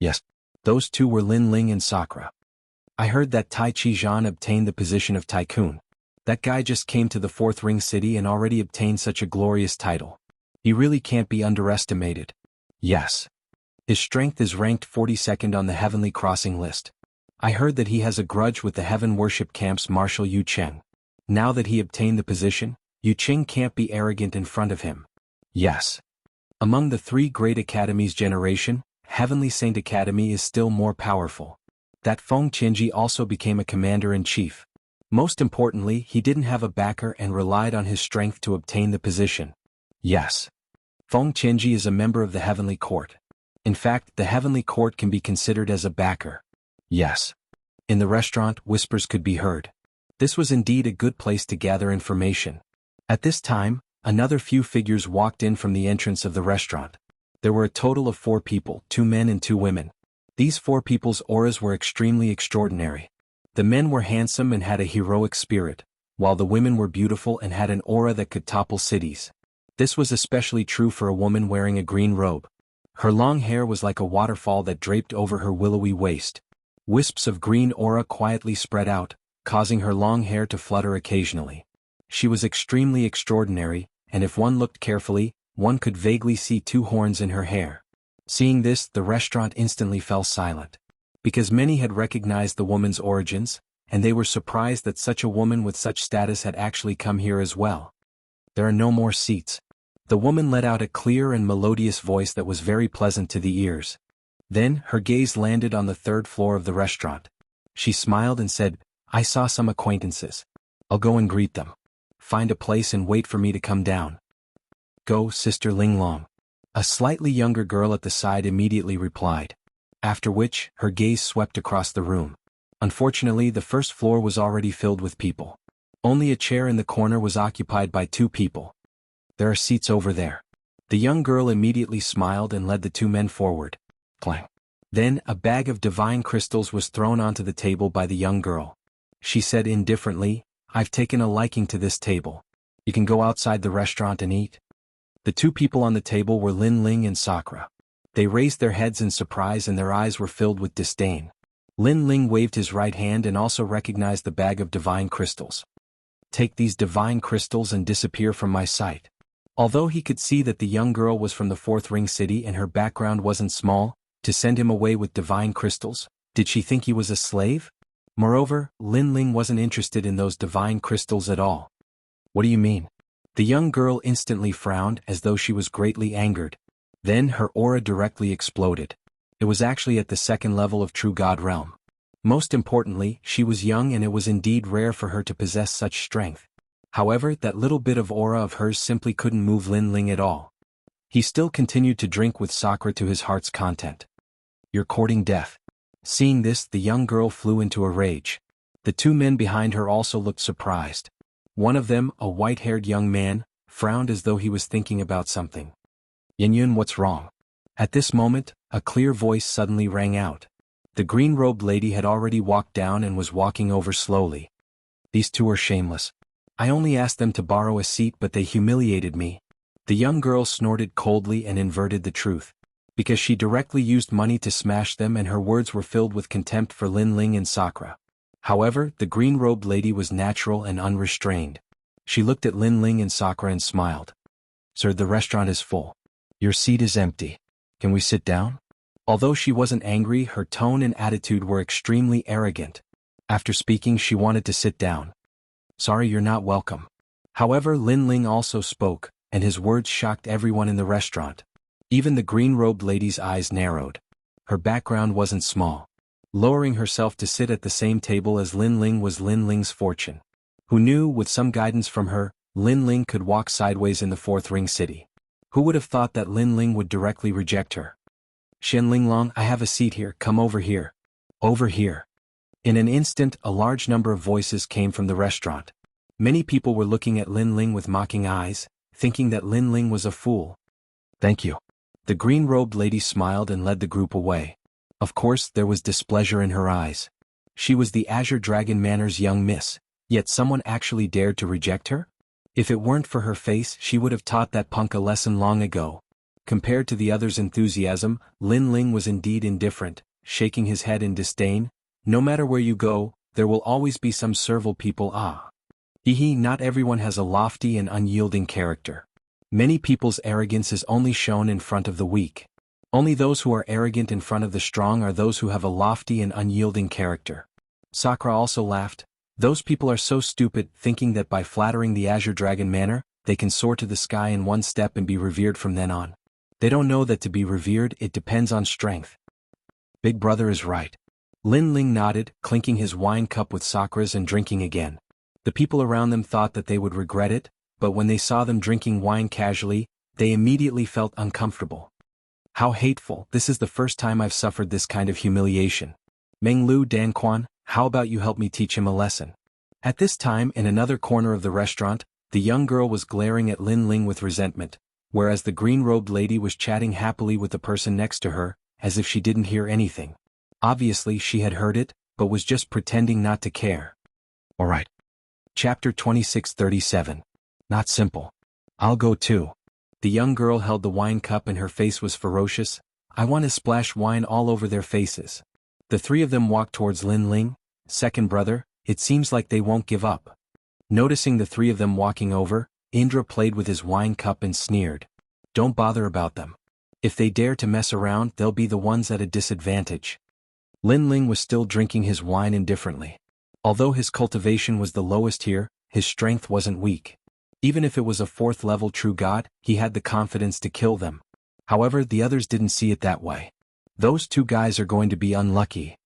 Yes. Those two were Lin Ling and Sakura. I heard that Tai Chi Zhan obtained the position of tycoon. That guy just came to the fourth ring city and already obtained such a glorious title. He really can't be underestimated. Yes. His strength is ranked 42nd on the Heavenly Crossing list. I heard that he has a grudge with the Heaven Worship Camp's Marshal Yu Cheng. Now that he obtained the position, Yu Cheng can't be arrogant in front of him. Yes. Among the 3 great academies generation, Heavenly Saint Academy is still more powerful. That Feng Qianji also became a commander-in-chief. Most importantly, he didn't have a backer and relied on his strength to obtain the position. Yes. Feng Qianji is a member of the Heavenly Court. In fact, the Heavenly Court can be considered as a backer. Yes. In the restaurant, whispers could be heard. This was indeed a good place to gather information. At this time, another few figures walked in from the entrance of the restaurant. There were a total of 4 people, 2 men and 2 women. These 4 people's auras were extremely extraordinary. The men were handsome and had a heroic spirit, while the women were beautiful and had an aura that could topple cities. This was especially true for a woman wearing a green robe. Her long hair was like a waterfall that draped over her willowy waist. Wisps of green aura quietly spread out, causing her long hair to flutter occasionally. She was extremely extraordinary, and if one looked carefully, one could vaguely see 2 horns in her hair. Seeing this, the restaurant instantly fell silent. Because many had recognized the woman's origins, and they were surprised that such a woman with such status had actually come here as well. There are no more seats. The woman let out a clear and melodious voice that was very pleasant to the ears. Then, her gaze landed on the 3rd floor of the restaurant. She smiled and said, "I saw some acquaintances. I'll go and greet them. Find a place and wait for me to come down." "Go, Sister Linglong." A slightly younger girl at the side immediately replied. After which, her gaze swept across the room. Unfortunately, the 1st floor was already filled with people. Only a chair in the corner was occupied by 2 people. "There are seats over there." The young girl immediately smiled and led the 2 men forward. Clang. Then, a bag of divine crystals was thrown onto the table by the young girl. She said indifferently, "I've taken a liking to this table. You can go outside the restaurant and eat." The 2 people on the table were Lin Ling and Sakura. They raised their heads in surprise and their eyes were filled with disdain. Lin Ling waved his right hand and also recognized the bag of divine crystals. "Take these divine crystals and disappear from my sight." Although he could see that the young girl was from the fourth ring city and her background wasn't small, to send him away with divine crystals, did she think he was a slave? Moreover, Lin Ling wasn't interested in those divine crystals at all. What do you mean? The young girl instantly frowned as though she was greatly angered. Then her aura directly exploded. It was actually at the second level of True God realm. Most importantly, she was young and it was indeed rare for her to possess such strength. However, that little bit of aura of hers simply couldn't move Lin Ling at all. He still continued to drink with Sakura to his heart's content. You're courting death. Seeing this, the young girl flew into a rage. The two men behind her also looked surprised. One of them, a white-haired young man, frowned as though he was thinking about something. Yin, what's wrong? At this moment, a clear voice suddenly rang out. The green-robed lady had already walked down and was walking over slowly. These two are shameless. I only asked them to borrow a seat but they humiliated me. The young girl snorted coldly and inverted the truth. Because she directly used money to smash them and her words were filled with contempt for Lin Ling and Sakura. However, the green-robed lady was natural and unrestrained. She looked at Lin Ling and Sakura and smiled. Sir, the restaurant is full. Your seat is empty. Can we sit down? Although she wasn't angry, her tone and attitude were extremely arrogant. After speaking, she wanted to sit down. Sorry, you're not welcome. However, Lin Ling also spoke, and his words shocked everyone in the restaurant. Even the green-robed lady's eyes narrowed. Her background wasn't small. Lowering herself to sit at the same table as Lin Ling was Lin Ling's fortune. Who knew, with some guidance from her, Lin Ling could walk sideways in the fourth ring city. Who would have thought that Lin Ling would directly reject her? Shen Linglong, I have a seat here, come over here. Over here. In an instant, a large number of voices came from the restaurant. Many people were looking at Lin Ling with mocking eyes, thinking that Lin Ling was a fool. Thank you. The green-robed lady smiled and led the group away. Of course, there was displeasure in her eyes. She was the Azure Dragon Manor's young miss, yet someone actually dared to reject her? If it weren't for her face, she would have taught that punk a lesson long ago. Compared to the others' enthusiasm, Lin Ling was indeed indifferent, shaking his head in disdain. No matter where you go, there will always be some servile people. Not everyone has a lofty and unyielding character. Many people's arrogance is only shown in front of the weak. Only those who are arrogant in front of the strong are those who have a lofty and unyielding character. Sakura also laughed. Those people are so stupid, thinking that by flattering the Azure Dragon Manor, they can soar to the sky in one step and be revered from then on. They don't know that to be revered, it depends on strength. Big brother is right. Lin Ling nodded, clinking his wine cup with Sakura's and drinking again. The people around them thought that they would regret it, but when they saw them drinking wine casually, they immediately felt uncomfortable. How hateful, this is the first time I've suffered this kind of humiliation. Menglu Danquan, how about you help me teach him a lesson? At this time, in another corner of the restaurant, the young girl was glaring at Lin Ling with resentment, whereas the green-robed lady was chatting happily with the person next to her, as if she didn't hear anything. Obviously she had heard it, but was just pretending not to care. Alright. Chapter 2637. Not simple. I'll go too. The young girl held the wine cup and her face was ferocious. I want to splash wine all over their faces. The three of them walked towards Lin Ling. Second brother, it seems like they won't give up. Noticing the three of them walking over, Indra played with his wine cup and sneered. Don't bother about them. If they dare to mess around, they'll be the ones at a disadvantage. Lin Ling was still drinking his wine indifferently. Although his cultivation was the lowest here, his strength wasn't weak. Even if it was a fourth-level true god, he had the confidence to kill them. However, the others didn't see it that way. Those two guys are going to be unlucky.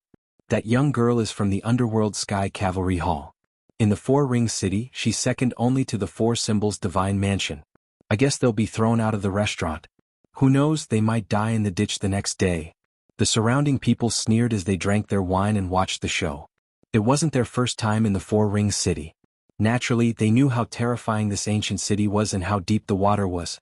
That young girl is from the Underworld Sky Cavalry Hall. In the Four-Ring City, she's second only to the Four Symbols Divine Mansion. I guess they'll be thrown out of the restaurant. Who knows, they might die in the ditch the next day. The surrounding people sneered as they drank their wine and watched the show. It wasn't their first time in the Four-Ring City. Naturally, they knew how terrifying this ancient city was and how deep the water was.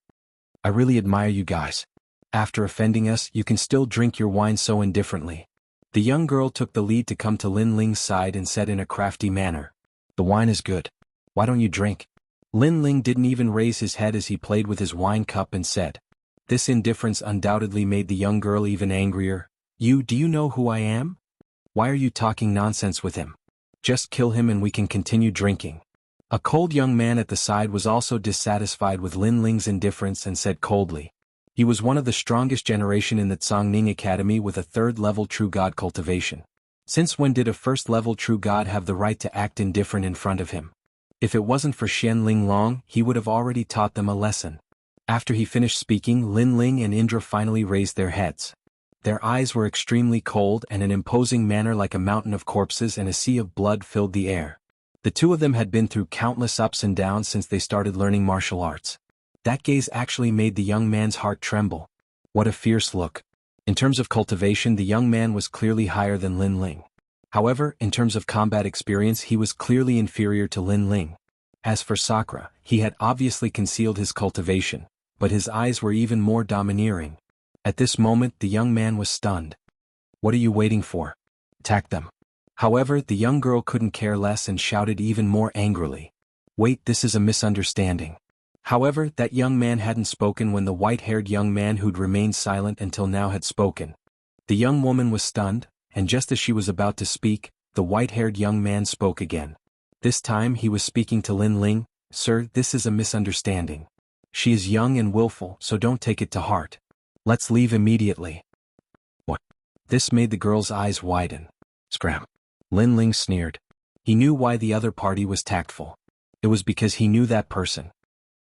I really admire you guys. After offending us, you can still drink your wine so indifferently. The young girl took the lead to come to Lin Ling's side and said in a crafty manner. The wine is good. Why don't you drink? Lin Ling didn't even raise his head as he played with his wine cup and said. This indifference undoubtedly made the young girl even angrier. Do you know who I am? Why are you talking nonsense with him? Just kill him and we can continue drinking. A cold young man at the side was also dissatisfied with Lin Ling's indifference and said coldly. He was one of the strongest generation in the Tsangning Academy with a third-level true god cultivation. Since when did a first-level true god have the right to act indifferent in front of him? If it wasn't for Xianling Long, he would have already taught them a lesson. After he finished speaking, Lin Ling and Indra finally raised their heads. Their eyes were extremely cold and an imposing manner like a mountain of corpses and a sea of blood filled the air. The two of them had been through countless ups and downs since they started learning martial arts. That gaze actually made the young man's heart tremble. What a fierce look. In terms of cultivation, the young man was clearly higher than Lin Ling. However, in terms of combat experience, he was clearly inferior to Lin Ling. As for Sakura, he had obviously concealed his cultivation, but his eyes were even more domineering. At this moment, the young man was stunned. What are you waiting for? Attack them. However, the young girl couldn't care less and shouted even more angrily. Wait, this is a misunderstanding. However, that young man hadn't spoken when the white-haired young man who'd remained silent until now had spoken. The young woman was stunned, and just as she was about to speak, the white-haired young man spoke again. This time he was speaking to Lin Ling. Sir, this is a misunderstanding. She is young and willful, so don't take it to heart. Let's leave immediately. What? This made the girl's eyes widen. Scram. Lin Ling sneered. He knew why the other party was tactful. It was because he knew that person.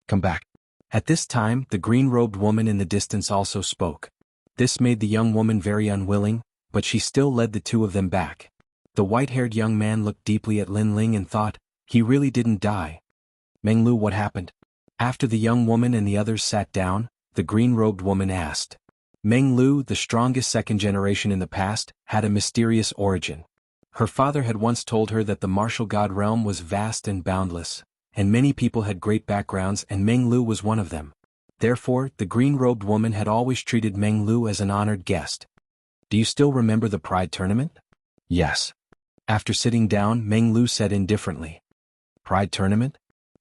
Come back. At this time, the green-robed woman in the distance also spoke. This made the young woman very unwilling, but she still led the two of them back. The white-haired young man looked deeply at Lin Ling and thought, he really didn't die. Menglu, what happened? After the young woman and the others sat down, the green-robed woman asked. Menglu, the strongest second generation in the past, had a mysterious origin. Her father had once told her that the martial god realm was vast and boundless, and many people had great backgrounds, and Menglu was one of them. Therefore, the green-robed woman had always treated Menglu as an honored guest. Do you still remember the Pride tournament? Yes. After sitting down, Menglu said indifferently. Pride tournament?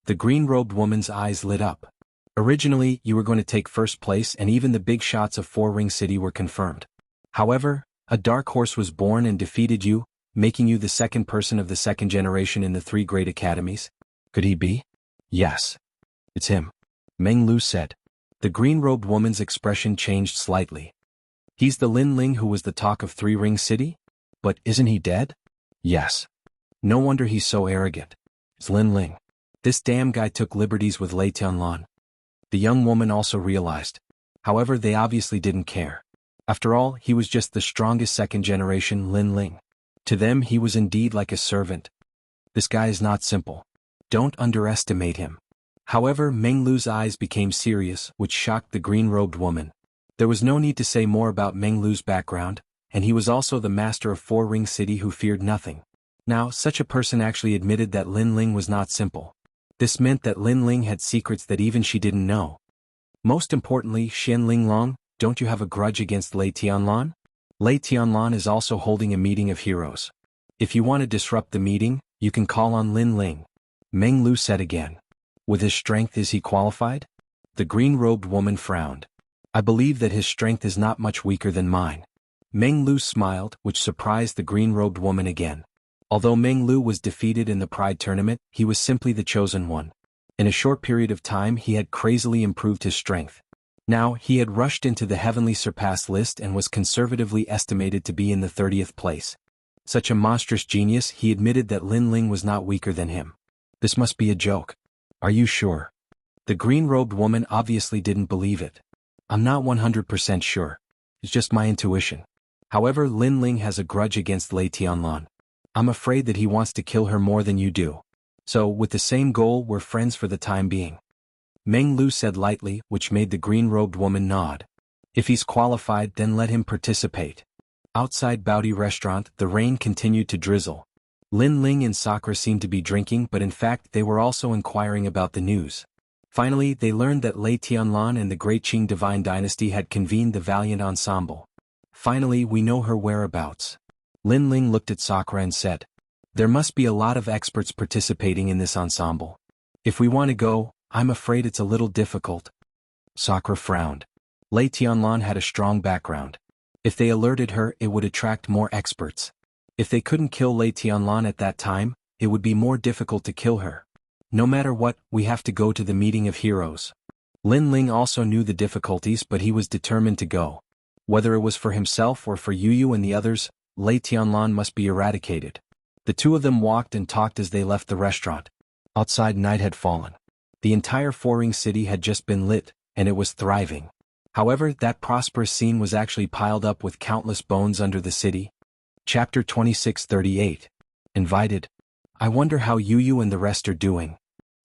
The green-robed woman's eyes lit up. Originally, you were going to take first place and even the big shots of Four Ring City were confirmed. However, a dark horse was born and defeated you, making you the second person of the second generation in the three great academies. Could he be? Yes. It's him. Menglu said. The green-robed woman's expression changed slightly. He's the Lin Ling who was the talk of Three Ring City? But isn't he dead? Yes. No wonder he's so arrogant. It's Lin Ling. This damn guy took liberties with Lei Tianlan. The young woman also realized. However, they obviously didn't care. After all, he was just the strongest second-generation Lin Ling. To them, he was indeed like a servant. This guy is not simple. Don't underestimate him. However, Menglu's eyes became serious, which shocked the green-robed woman. There was no need to say more about Menglu's background, and he was also the master of Four Ring City who feared nothing. Now, such a person actually admitted that Lin Ling was not simple. This meant that Lin Ling had secrets that even she didn't know. Most importantly, Xianling Long, don't you have a grudge against Lei Tianlan? Lei Tianlan is also holding a meeting of heroes. If you want to disrupt the meeting, you can call on Lin Ling. Menglu said again. With his strength, is he qualified? The green-robed woman frowned. I believe that his strength is not much weaker than mine. Menglu smiled, which surprised the green-robed woman again. Although Menglu was defeated in the Pride tournament, he was simply the chosen one. In a short period of time he had crazily improved his strength. Now, he had rushed into the Heavenly Surpass list and was conservatively estimated to be in the 30th place. Such a monstrous genius, he admitted that Lin Ling was not weaker than him. This must be a joke. Are you sure? The green-robed woman obviously didn't believe it. I'm not 100% sure. It's just my intuition. However, Lin Ling has a grudge against Lei Tianlan. I'm afraid that he wants to kill her more than you do. So, with the same goal, we're friends for the time being. Menglu said lightly, which made the green-robed woman nod. If he's qualified, then let him participate. Outside Baudi restaurant, the rain continued to drizzle. Lin Ling and Sakura seemed to be drinking, but in fact they were also inquiring about the news. Finally, they learned that Lei Tianlan and the Great Qing Divine Dynasty had convened the Valiant Ensemble. Finally, we know her whereabouts. Lin Ling looked at Sakura and said, there must be a lot of experts participating in this ensemble. If we want to go, I'm afraid it's a little difficult. Sakura frowned. Lei Tianlan had a strong background. If they alerted her, it would attract more experts. If they couldn't kill Lei Tianlan at that time, it would be more difficult to kill her. No matter what, we have to go to the meeting of heroes. Lin Ling also knew the difficulties, but he was determined to go. Whether it was for himself or for Yu and the others, Lei Tianlan must be eradicated. The two of them walked and talked as they left the restaurant. Outside, night had fallen. The entire Foring city had just been lit, and it was thriving. However, that prosperous scene was actually piled up with countless bones under the city. Chapter 2638. Invited. I wonder how Yu and the rest are doing.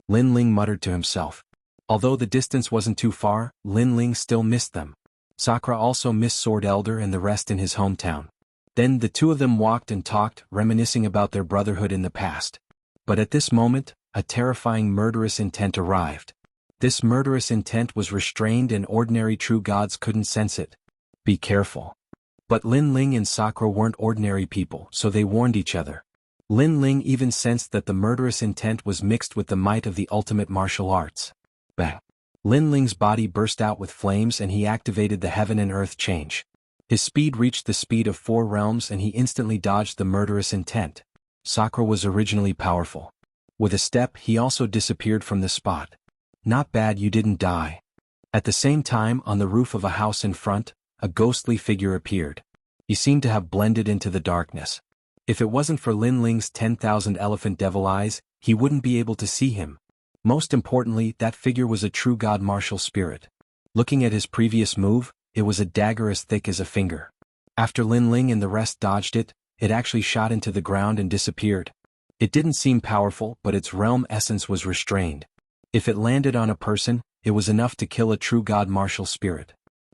Lin Ling muttered to himself. Although the distance wasn't too far, Lin Ling still missed them. Sakura also missed Sword Elder and the rest in his hometown. Then the two of them walked and talked, reminiscing about their brotherhood in the past. But at this moment, a terrifying murderous intent arrived. This murderous intent was restrained and ordinary true gods couldn't sense it. Be careful. But Lin Ling and Sakura weren't ordinary people, so they warned each other. Lin Ling even sensed that the murderous intent was mixed with the might of the ultimate martial arts. Bang! Lin Ling's body burst out with flames and he activated the heaven and earth change. His speed reached the speed of 4 realms and he instantly dodged the murderous intent. Sakura was originally powerful. With a step, he also disappeared from the spot. Not bad, you didn't die. At the same time, on the roof of a house in front, a ghostly figure appeared. He seemed to have blended into the darkness. If it wasn't for Lin Ling's 10,000 elephant devil eyes, he wouldn't be able to see him. Most importantly, that figure was a true god martial spirit. Looking at his previous move, it was a dagger as thick as a finger. After Lin Ling and the rest dodged it, it actually shot into the ground and disappeared. It didn't seem powerful, but its realm essence was restrained. If it landed on a person, it was enough to kill a true god martial spirit.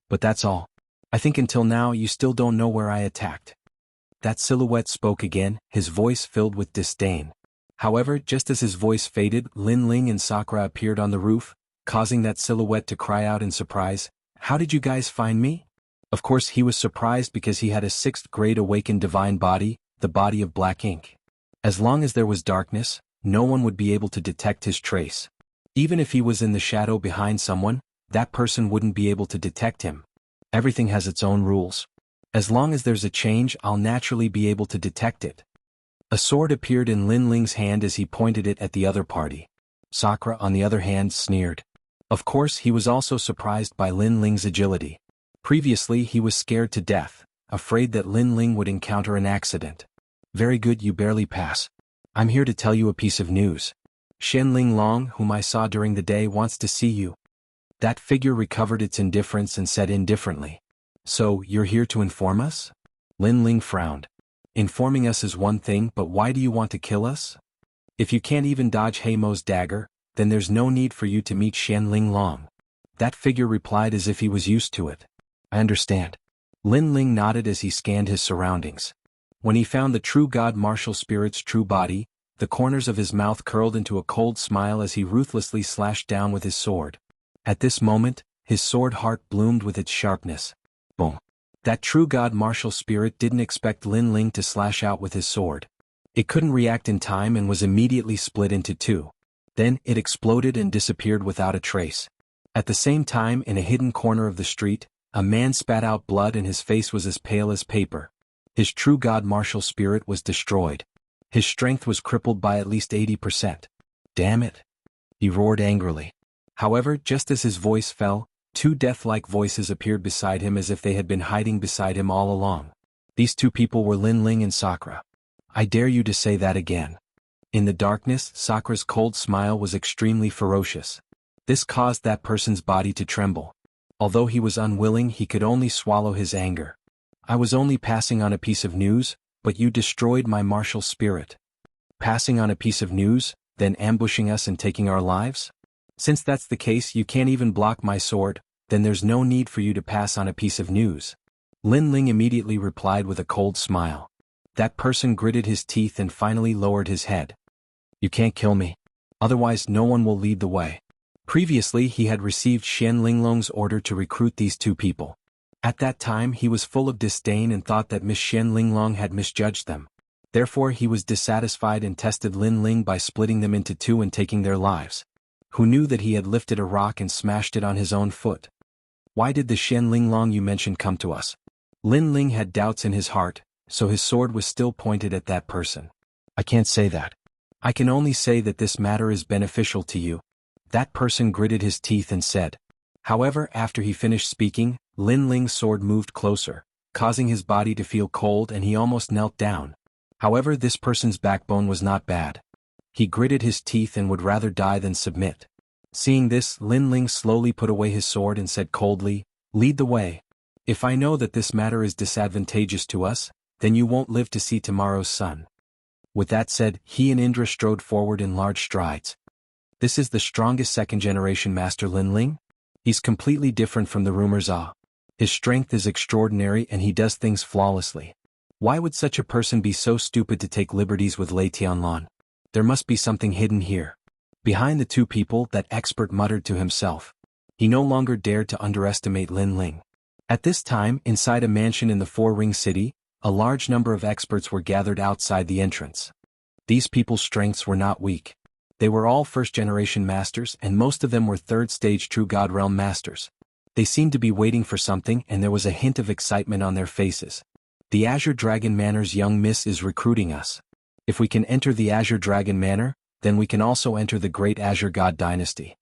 But that's all. I think until now you still don't know where I attacked. That silhouette spoke again, his voice filled with disdain. However, just as his voice faded, Lin Ling and Sakura appeared on the roof, causing that silhouette to cry out in surprise, "How did you guys find me?" Of course he was surprised because he had a 6th grade awakened divine body, the body of black ink. As long as there was darkness, no one would be able to detect his trace. Even if he was in the shadow behind someone, that person wouldn't be able to detect him. Everything has its own rules. As long as there's a change, I'll naturally be able to detect it. A sword appeared in Lin Ling's hand as he pointed it at the other party. Sakura, on the other hand, sneered. Of course, he was also surprised by Lin Ling's agility. Previously, he was scared to death, afraid that Lin Ling would encounter an accident. Very good, you barely pass. I'm here to tell you a piece of news. Xianling Long, whom I saw during the day, wants to see you. That figure recovered its indifference and said indifferently. So, you're here to inform us? Lin Ling frowned. Informing us is one thing, but why do you want to kill us? If you can't even dodge Heimo's dagger, then there's no need for you to meet Xianling Long. That figure replied as if he was used to it. I understand. Lin Ling nodded as he scanned his surroundings. When he found the true god martial spirit's true body, the corners of his mouth curled into a cold smile as he ruthlessly slashed down with his sword. At this moment, his sword heart bloomed with its sharpness. Boom. That true god martial spirit didn't expect Lin Ling to slash out with his sword. It couldn't react in time and was immediately split into 2. Then, it exploded and disappeared without a trace. At the same time, in a hidden corner of the street, a man spat out blood and his face was as pale as paper. His true god martial spirit was destroyed. His strength was crippled by at least 80%. Damn it! He roared angrily. However, just as his voice fell, 2 death-like voices appeared beside him as if they had been hiding beside him all along. These 2 people were Lin Ling and Sakura. I dare you to say that again. In the darkness, Sakura's cold smile was extremely ferocious. This caused that person's body to tremble. Although he was unwilling, he could only swallow his anger. I was only passing on a piece of news, but you destroyed my martial spirit. Passing on a piece of news, then ambushing us and taking our lives? Since that's the case, you can't even block my sword, then there's no need for you to pass on a piece of news. Lin Ling immediately replied with a cold smile. That person gritted his teeth and finally lowered his head. You can't kill me. Otherwise no one will lead the way. Previously he had received Xian Linglong's order to recruit these 2 people. At that time he was full of disdain and thought that Miss Xian Linglong had misjudged them. Therefore he was dissatisfied and tested Lin Ling by splitting them into 2 and taking their lives. Who knew that he had lifted a rock and smashed it on his own foot? Why did the Xian Linglong you mentioned come to us? Lin Ling had doubts in his heart, so his sword was still pointed at that person. I can't say that. I can only say that this matter is beneficial to you. That person gritted his teeth and said. However, after he finished speaking, Lin Ling's sword moved closer, causing his body to feel cold, and he almost knelt down. However, this person's backbone was not bad. He gritted his teeth and would rather die than submit. Seeing this, Lin Ling slowly put away his sword and said coldly, "Lead the way. If I know that this matter is disadvantageous to us, then you won't live to see tomorrow's sun." With that said, he and Indra strode forward in large strides. This is the strongest second-generation master Lin Ling? He's completely different from the rumors are. His strength is extraordinary and he does things flawlessly. Why would such a person be so stupid to take liberties with Lei Tianlan? There must be something hidden here. Behind the two people, that expert muttered to himself. He no longer dared to underestimate Lin Ling. At this time, inside a mansion in the Four-Ring City, a large number of experts were gathered outside the entrance. These people's strengths were not weak. They were all first-generation masters, and most of them were third-stage True God Realm masters. They seemed to be waiting for something, and there was a hint of excitement on their faces. The Azure Dragon Manor's young miss is recruiting us. If we can enter the Azure Dragon Manor, then we can also enter the Great Azure God Dynasty.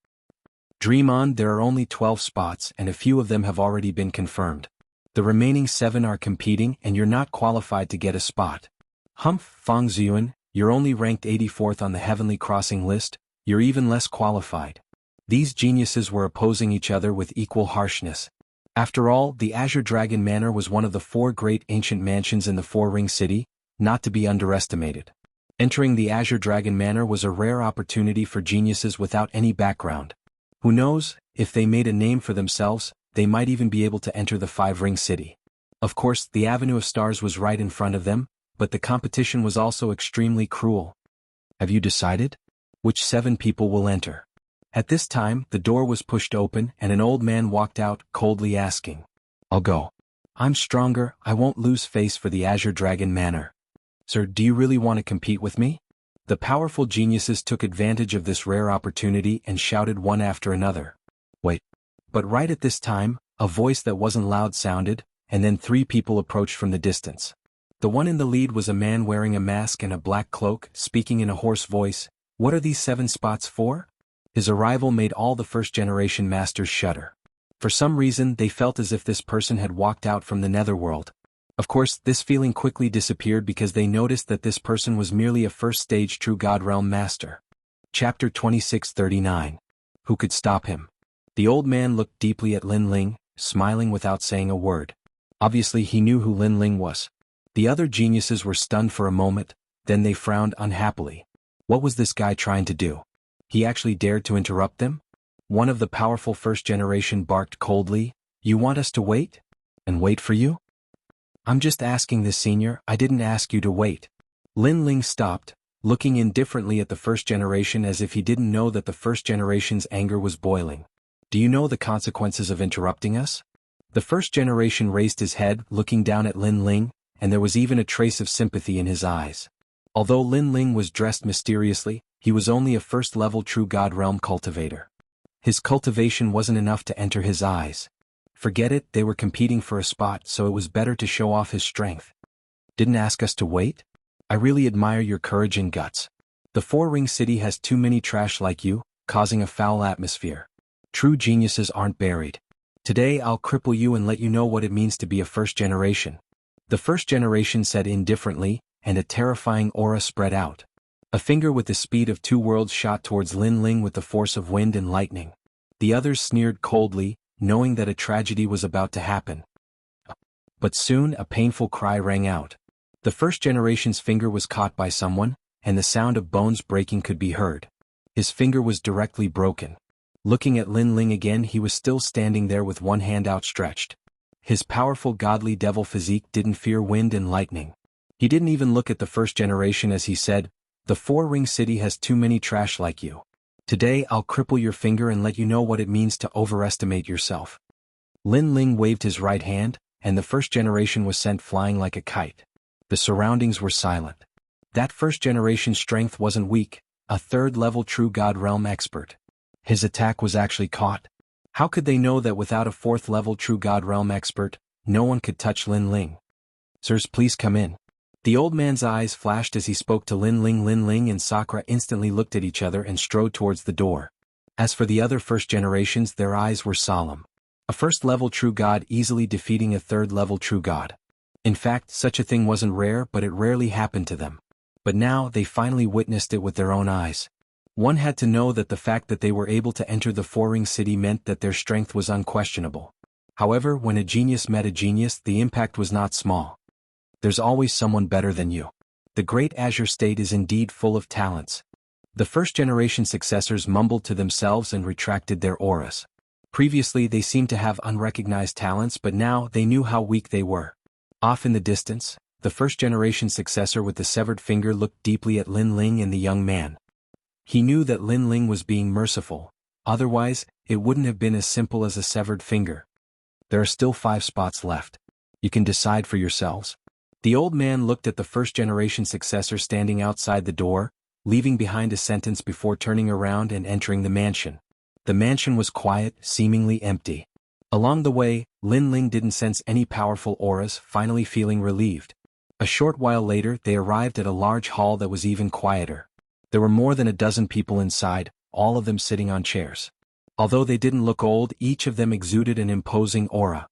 Dream on, there are only 12 spots, and a few of them have already been confirmed. The remaining 7 are competing, and you're not qualified to get a spot. Humph, Fang Ziyuan, you're only ranked 84th on the Heavenly Crossing list, you're even less qualified. These geniuses were opposing each other with equal harshness. After all, the Azure Dragon Manor was one of the 4 great ancient mansions in the Four-Ring City, not to be underestimated. Entering the Azure Dragon Manor was a rare opportunity for geniuses without any background. Who knows, if they made a name for themselves, they might even be able to enter the Five-Ring City. Of course, the Avenue of Stars was right in front of them, but the competition was also extremely cruel. Have you decided? Which 7 people will enter? At this time, the door was pushed open and an old man walked out, coldly asking. I'll go. I'm stronger, I won't lose face for the Azure Dragon Manor. Sir, do you really want to compete with me? The powerful geniuses took advantage of this rare opportunity and shouted one after another. Wait. But right at this time, a voice that wasn't loud sounded, and then 3 people approached from the distance. The one in the lead was a man wearing a mask and a black cloak, speaking in a hoarse voice. What are these 7 spots for? His arrival made all the first-generation masters shudder. For some reason, they felt as if this person had walked out from the netherworld. Of course, this feeling quickly disappeared because they noticed that this person was merely a first-stage True God Realm master. Chapter 2639. Who could stop him? The old man looked deeply at Lin Ling, smiling without saying a word. Obviously he knew who Lin Ling was. The other geniuses were stunned for a moment, then they frowned unhappily. What was this guy trying to do? He actually dared to interrupt them? One of the powerful first generation barked coldly, You want us to wait? And wait for you? I'm just asking this, senior, I didn't ask you to wait. Lin Ling stopped, looking indifferently at the first generation as if he didn't know that the first generation's anger was boiling. Do you know the consequences of interrupting us? The first generation raised his head, looking down at Lin Ling, and there was even a trace of sympathy in his eyes. Although Lin Ling was dressed mysteriously, he was only a first-level True God Realm cultivator. His cultivation wasn't enough to enter his eyes. Forget it, they were competing for a spot, so it was better to show off his strength. Didn't ask us to wait? I really admire your courage and guts. The Four-Ring City has too many trash like you, causing a foul atmosphere. True geniuses aren't buried. Today I'll cripple you and let you know what it means to be a first generation. The first generation said indifferently, and a terrifying aura spread out. A finger with the speed of 2 worlds shot towards Lin Ling with the force of wind and lightning. The others sneered coldly, knowing that a tragedy was about to happen. But soon a painful cry rang out. The first generation's finger was caught by someone, and the sound of bones breaking could be heard. His finger was directly broken. Looking at Lin Ling again, he was still standing there with one hand outstretched. His powerful godly devil physique didn't fear wind and lightning. He didn't even look at the first generation as he said, The Four-Ring City has too many trash like you. Today I'll cripple your finger and let you know what it means to overestimate yourself. Lin Ling waved his right hand, and the first generation was sent flying like a kite. The surroundings were silent. That first generation's strength wasn't weak, a 3rd-level True God Realm expert. His attack was actually caught. How could they know that without a 4th-level True God Realm expert, no one could touch Lin Ling? Sirs, please come in. The old man's eyes flashed as he spoke to Lin Ling. Lin Ling and Sakura instantly looked at each other and strode towards the door. As for the other first generations, their eyes were solemn. A first-level true god easily defeating a third-level true god. In fact, such a thing wasn't rare, but it rarely happened to them. But now they finally witnessed it with their own eyes. One had to know that the fact that they were able to enter the Four-Ring City meant that their strength was unquestionable. However, when a genius met a genius, the impact was not small. There's always someone better than you. The Great Azure State is indeed full of talents. The first-generation successors mumbled to themselves and retracted their auras. Previously they seemed to have unrecognized talents, but now they knew how weak they were. Off in the distance, the first-generation successor with the severed finger looked deeply at Lin Ling and the young man. He knew that Lin Ling was being merciful, otherwise, it wouldn't have been as simple as a severed finger. There are still 5 spots left. You can decide for yourselves. The old man looked at the first-generation successor standing outside the door, leaving behind a sentence before turning around and entering the mansion. The mansion was quiet, seemingly empty. Along the way, Lin Ling didn't sense any powerful auras, finally feeling relieved. A short while later they arrived at a large hall that was even quieter. There were more than a dozen people inside, all of them sitting on chairs. Although they didn't look old, each of them exuded an imposing aura.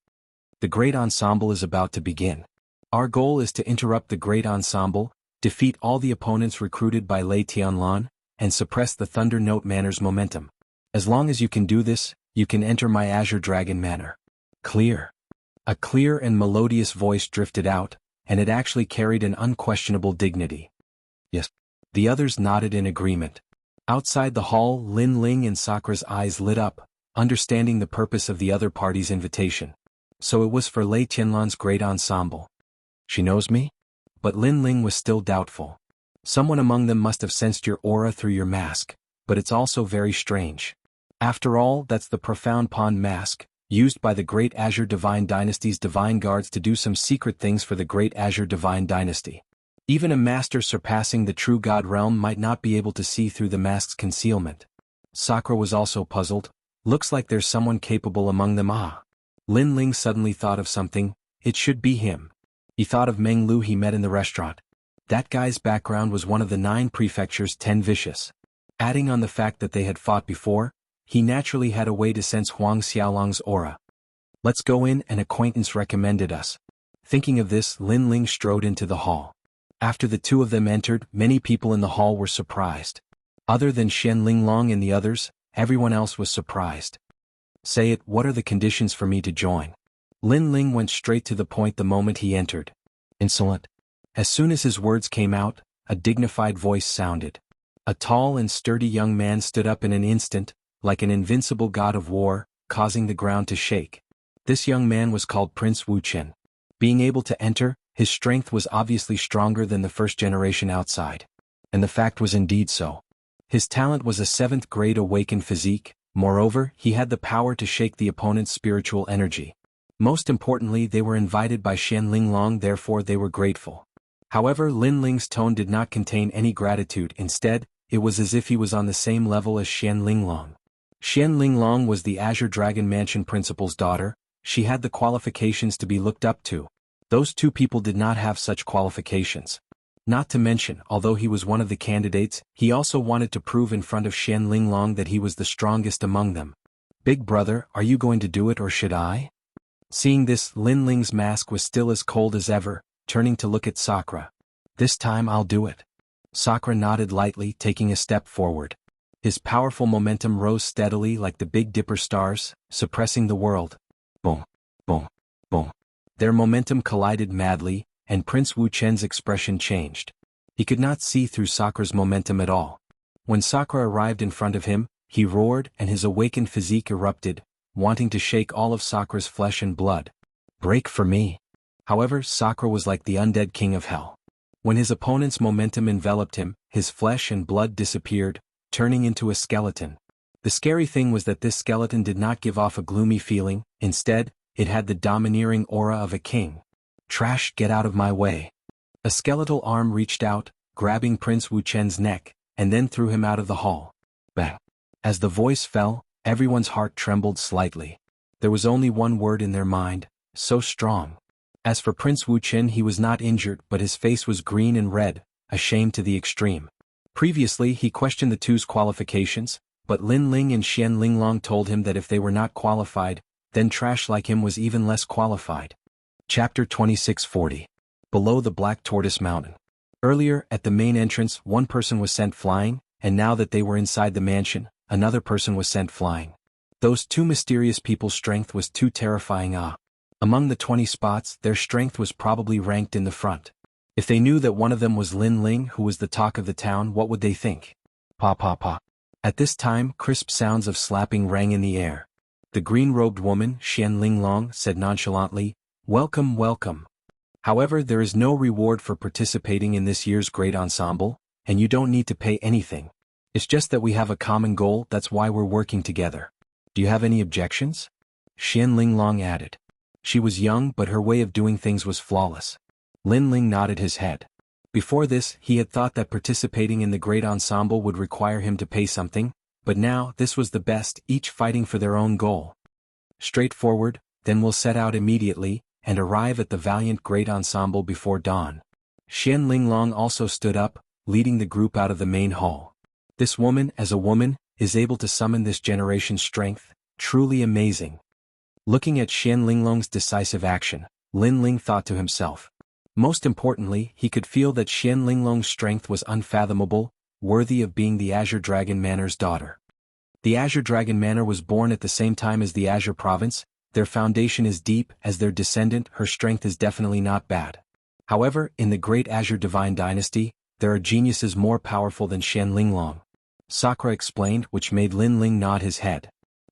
The Great Ensemble is about to begin. Our goal is to interrupt the Great Ensemble, defeat all the opponents recruited by Lei Tianlan, and suppress the Thunder Note Manor's momentum. As long as you can do this, you can enter my Azure Dragon Manor. Clear. A clear and melodious voice drifted out, and it actually carried an unquestionable dignity. Yes. The others nodded in agreement. Outside the hall, Lin Ling and Sakura's eyes lit up, understanding the purpose of the other party's invitation. So it was for Lei Tianlan's Great Ensemble. She knows me? But Lin Ling was still doubtful. Someone among them must have sensed your aura through your mask, but it's also very strange. After all, that's the profound pawn mask, used by the Great Azure Divine Dynasty's divine guards to do some secret things for the Great Azure Divine Dynasty. Even a master surpassing the true god realm might not be able to see through the mask's concealment. Sakura was also puzzled. Looks like there's someone capable among them. Lin Ling suddenly thought of something. It should be him. He thought of Meng Lu he met in the restaurant. That guy's background was one of the 9 prefectures 10 vicious. Adding on the fact that they had fought before, he naturally had a way to sense Huang Xiaolong's aura. Let's go in, an acquaintance recommended us. Thinking of this, Lin Ling strode into the hall. After the two of them entered, many people in the hall were surprised. Other than Shen Linglong and the others, everyone else was surprised. Say it, what are the conditions for me to join? Lin Ling went straight to the point the moment he entered. Insolent. As soon as his words came out, a dignified voice sounded. A tall and sturdy young man stood up in an instant, like an invincible god of war, causing the ground to shake. This young man was called Prince Wuxia. Being able to enter, his strength was obviously stronger than the first generation outside. And the fact was indeed so. His talent was a 7th grade awakened physique, moreover, he had the power to shake the opponent's spiritual energy. Most importantly, they were invited by Shen Linglong, therefore they were grateful. However, Lin Ling's tone did not contain any gratitude, instead, it was as if he was on the same level as Shen Linglong. Shen Linglong was the Azure Dragon Mansion principal's daughter. She had the qualifications to be looked up to. Those two people did not have such qualifications. Not to mention, although he was one of the candidates, he also wanted to prove in front of Shen Linglong that he was the strongest among them. Big brother, are you going to do it or should I? Seeing this, Lin Ling's mask was still as cold as ever, turning to look at Sakura. This time I'll do it. Sakura nodded lightly, taking a step forward. His powerful momentum rose steadily like the Big Dipper stars, suppressing the world. Boom, boom, boom. Their momentum collided madly, and Prince Wuqian's expression changed. He could not see through Sakura's momentum at all. When Sakura arrived in front of him, he roared and his awakened physique erupted, wanting to shake all of Sakura's flesh and blood. Break for me. However, Sakura was like the undead king of hell. When his opponent's momentum enveloped him, his flesh and blood disappeared, turning into a skeleton. The scary thing was that this skeleton did not give off a gloomy feeling, instead, it had the domineering aura of a king. Trash, get out of my way. A skeletal arm reached out, grabbing Prince Wuqian's neck, and then threw him out of the hall. Bang. As the voice fell, everyone's heart trembled slightly. There was only one word in their mind, so strong. As for Prince Wuqian, he was not injured, but his face was green and red, ashamed to the extreme. Previously he questioned the two's qualifications, but Lin Ling and Xian Linglong told him that if they were not qualified, then trash like him was even less qualified. Chapter 2640. Below the Black Tortoise Mountain. Earlier, at the main entrance, one person was sent flying, and now that they were inside the mansion, another person was sent flying. Those two mysterious people's strength was too terrifying. Among the 20 spots, their strength was probably ranked in the front. If they knew that one of them was Lin Ling, who was the talk of the town, what would they think? Pa pa pa. At this time, crisp sounds of slapping rang in the air. The green-robed woman, Xian Linglong, said nonchalantly, "Welcome, welcome. However, there is no reward for participating in this year's great ensemble, and you don't need to pay anything. It's just that we have a common goal, that's why we're working together. Do you have any objections?" Xian Linglong added. She was young, but her way of doing things was flawless. Lin Ling nodded his head. Before this, he had thought that participating in the great ensemble would require him to pay something, but now this was the best, each fighting for their own goal. Straightforward, then we'll set out immediately, and arrive at the valiant great ensemble before dawn. Xian Linglong also stood up, leading the group out of the main hall. This woman, as a woman, is able to summon this generation's strength, truly amazing. Looking at Xian Linglong's decisive action, Lin Ling thought to himself. Most importantly, he could feel that Xian Linglong's strength was unfathomable, worthy of being the Azure Dragon Manor's daughter. The Azure Dragon Manor was born at the same time as the Azure Province. Their foundation is deep. As their descendant, her strength is definitely not bad. However, in the great Azure Divine Dynasty, there are geniuses more powerful than Xian Linglong. Sakura explained, which made Lin Ling nod his head.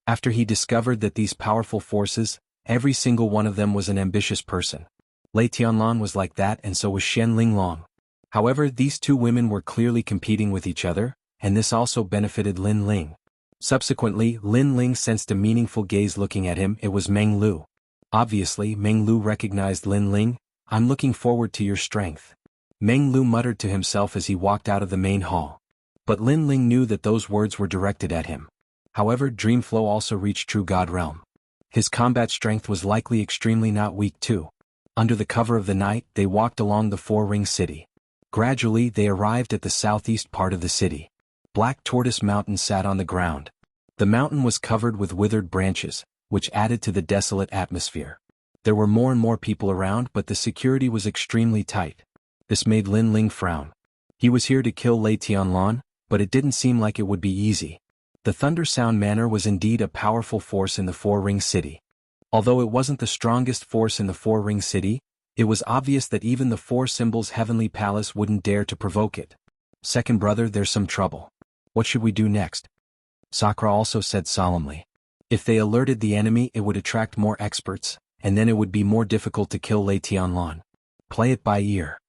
After he discovered that these powerful forces, every single one of them was an ambitious person. Lei Tianlan was like that, and so was Xian Linglong. However, these two women were clearly competing with each other, and this also benefited Lin Ling. Subsequently, Lin Ling sensed a meaningful gaze looking at him. It was Meng Lu. Obviously, Meng Lu recognized Lin Ling. "I'm looking forward to your strength," Meng Lu muttered to himself as he walked out of the main hall. But Lin Ling knew that those words were directed at him. However, Dreamflow also reached True God Realm. His combat strength was likely extremely not weak too. Under the cover of the night, they walked along the Four-Ring City. Gradually, they arrived at the southeast part of the city. Black Tortoise Mountain sat on the ground. The mountain was covered with withered branches, which added to the desolate atmosphere. There were more and more people around, but the security was extremely tight. This made Lin Ling frown. He was here to kill Lei Tianlan, but it didn't seem like it would be easy. The Thunder Sound Manor was indeed a powerful force in the Four-Ring City. Although it wasn't the strongest force in the Four-Ring City, it was obvious that even the Four Symbols Heavenly Palace wouldn't dare to provoke it. "Second brother, there's some trouble. What should we do next?" Sakura also said solemnly. If they alerted the enemy, it would attract more experts, and then it would be more difficult to kill Lei Tianlan. Play it by ear.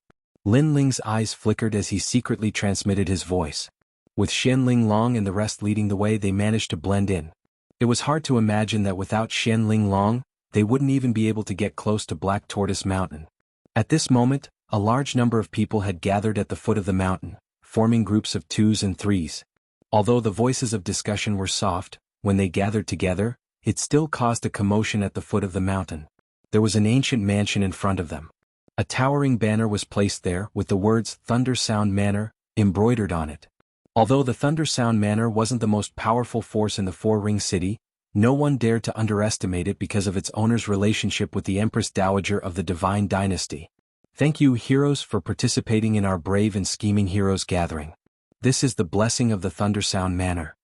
Lin Ling's eyes flickered as he secretly transmitted his voice. With Xian Linglong and the rest leading the way, they managed to blend in. It was hard to imagine that without Xian Linglong, they wouldn't even be able to get close to Black Tortoise Mountain. At this moment, a large number of people had gathered at the foot of the mountain, forming groups of 2s and 3s. Although the voices of discussion were soft, when they gathered together, it still caused a commotion at the foot of the mountain. There was an ancient mansion in front of them. A towering banner was placed there with the words Thunder Sound Manor embroidered on it. Although the Thunder Sound Manor wasn't the most powerful force in the Four-Ring City, no one dared to underestimate it because of its owner's relationship with the Empress Dowager of the Divine Dynasty. "Thank you, heroes, for participating in our brave and scheming heroes gathering. This is the blessing of the Thunder Sound Manor."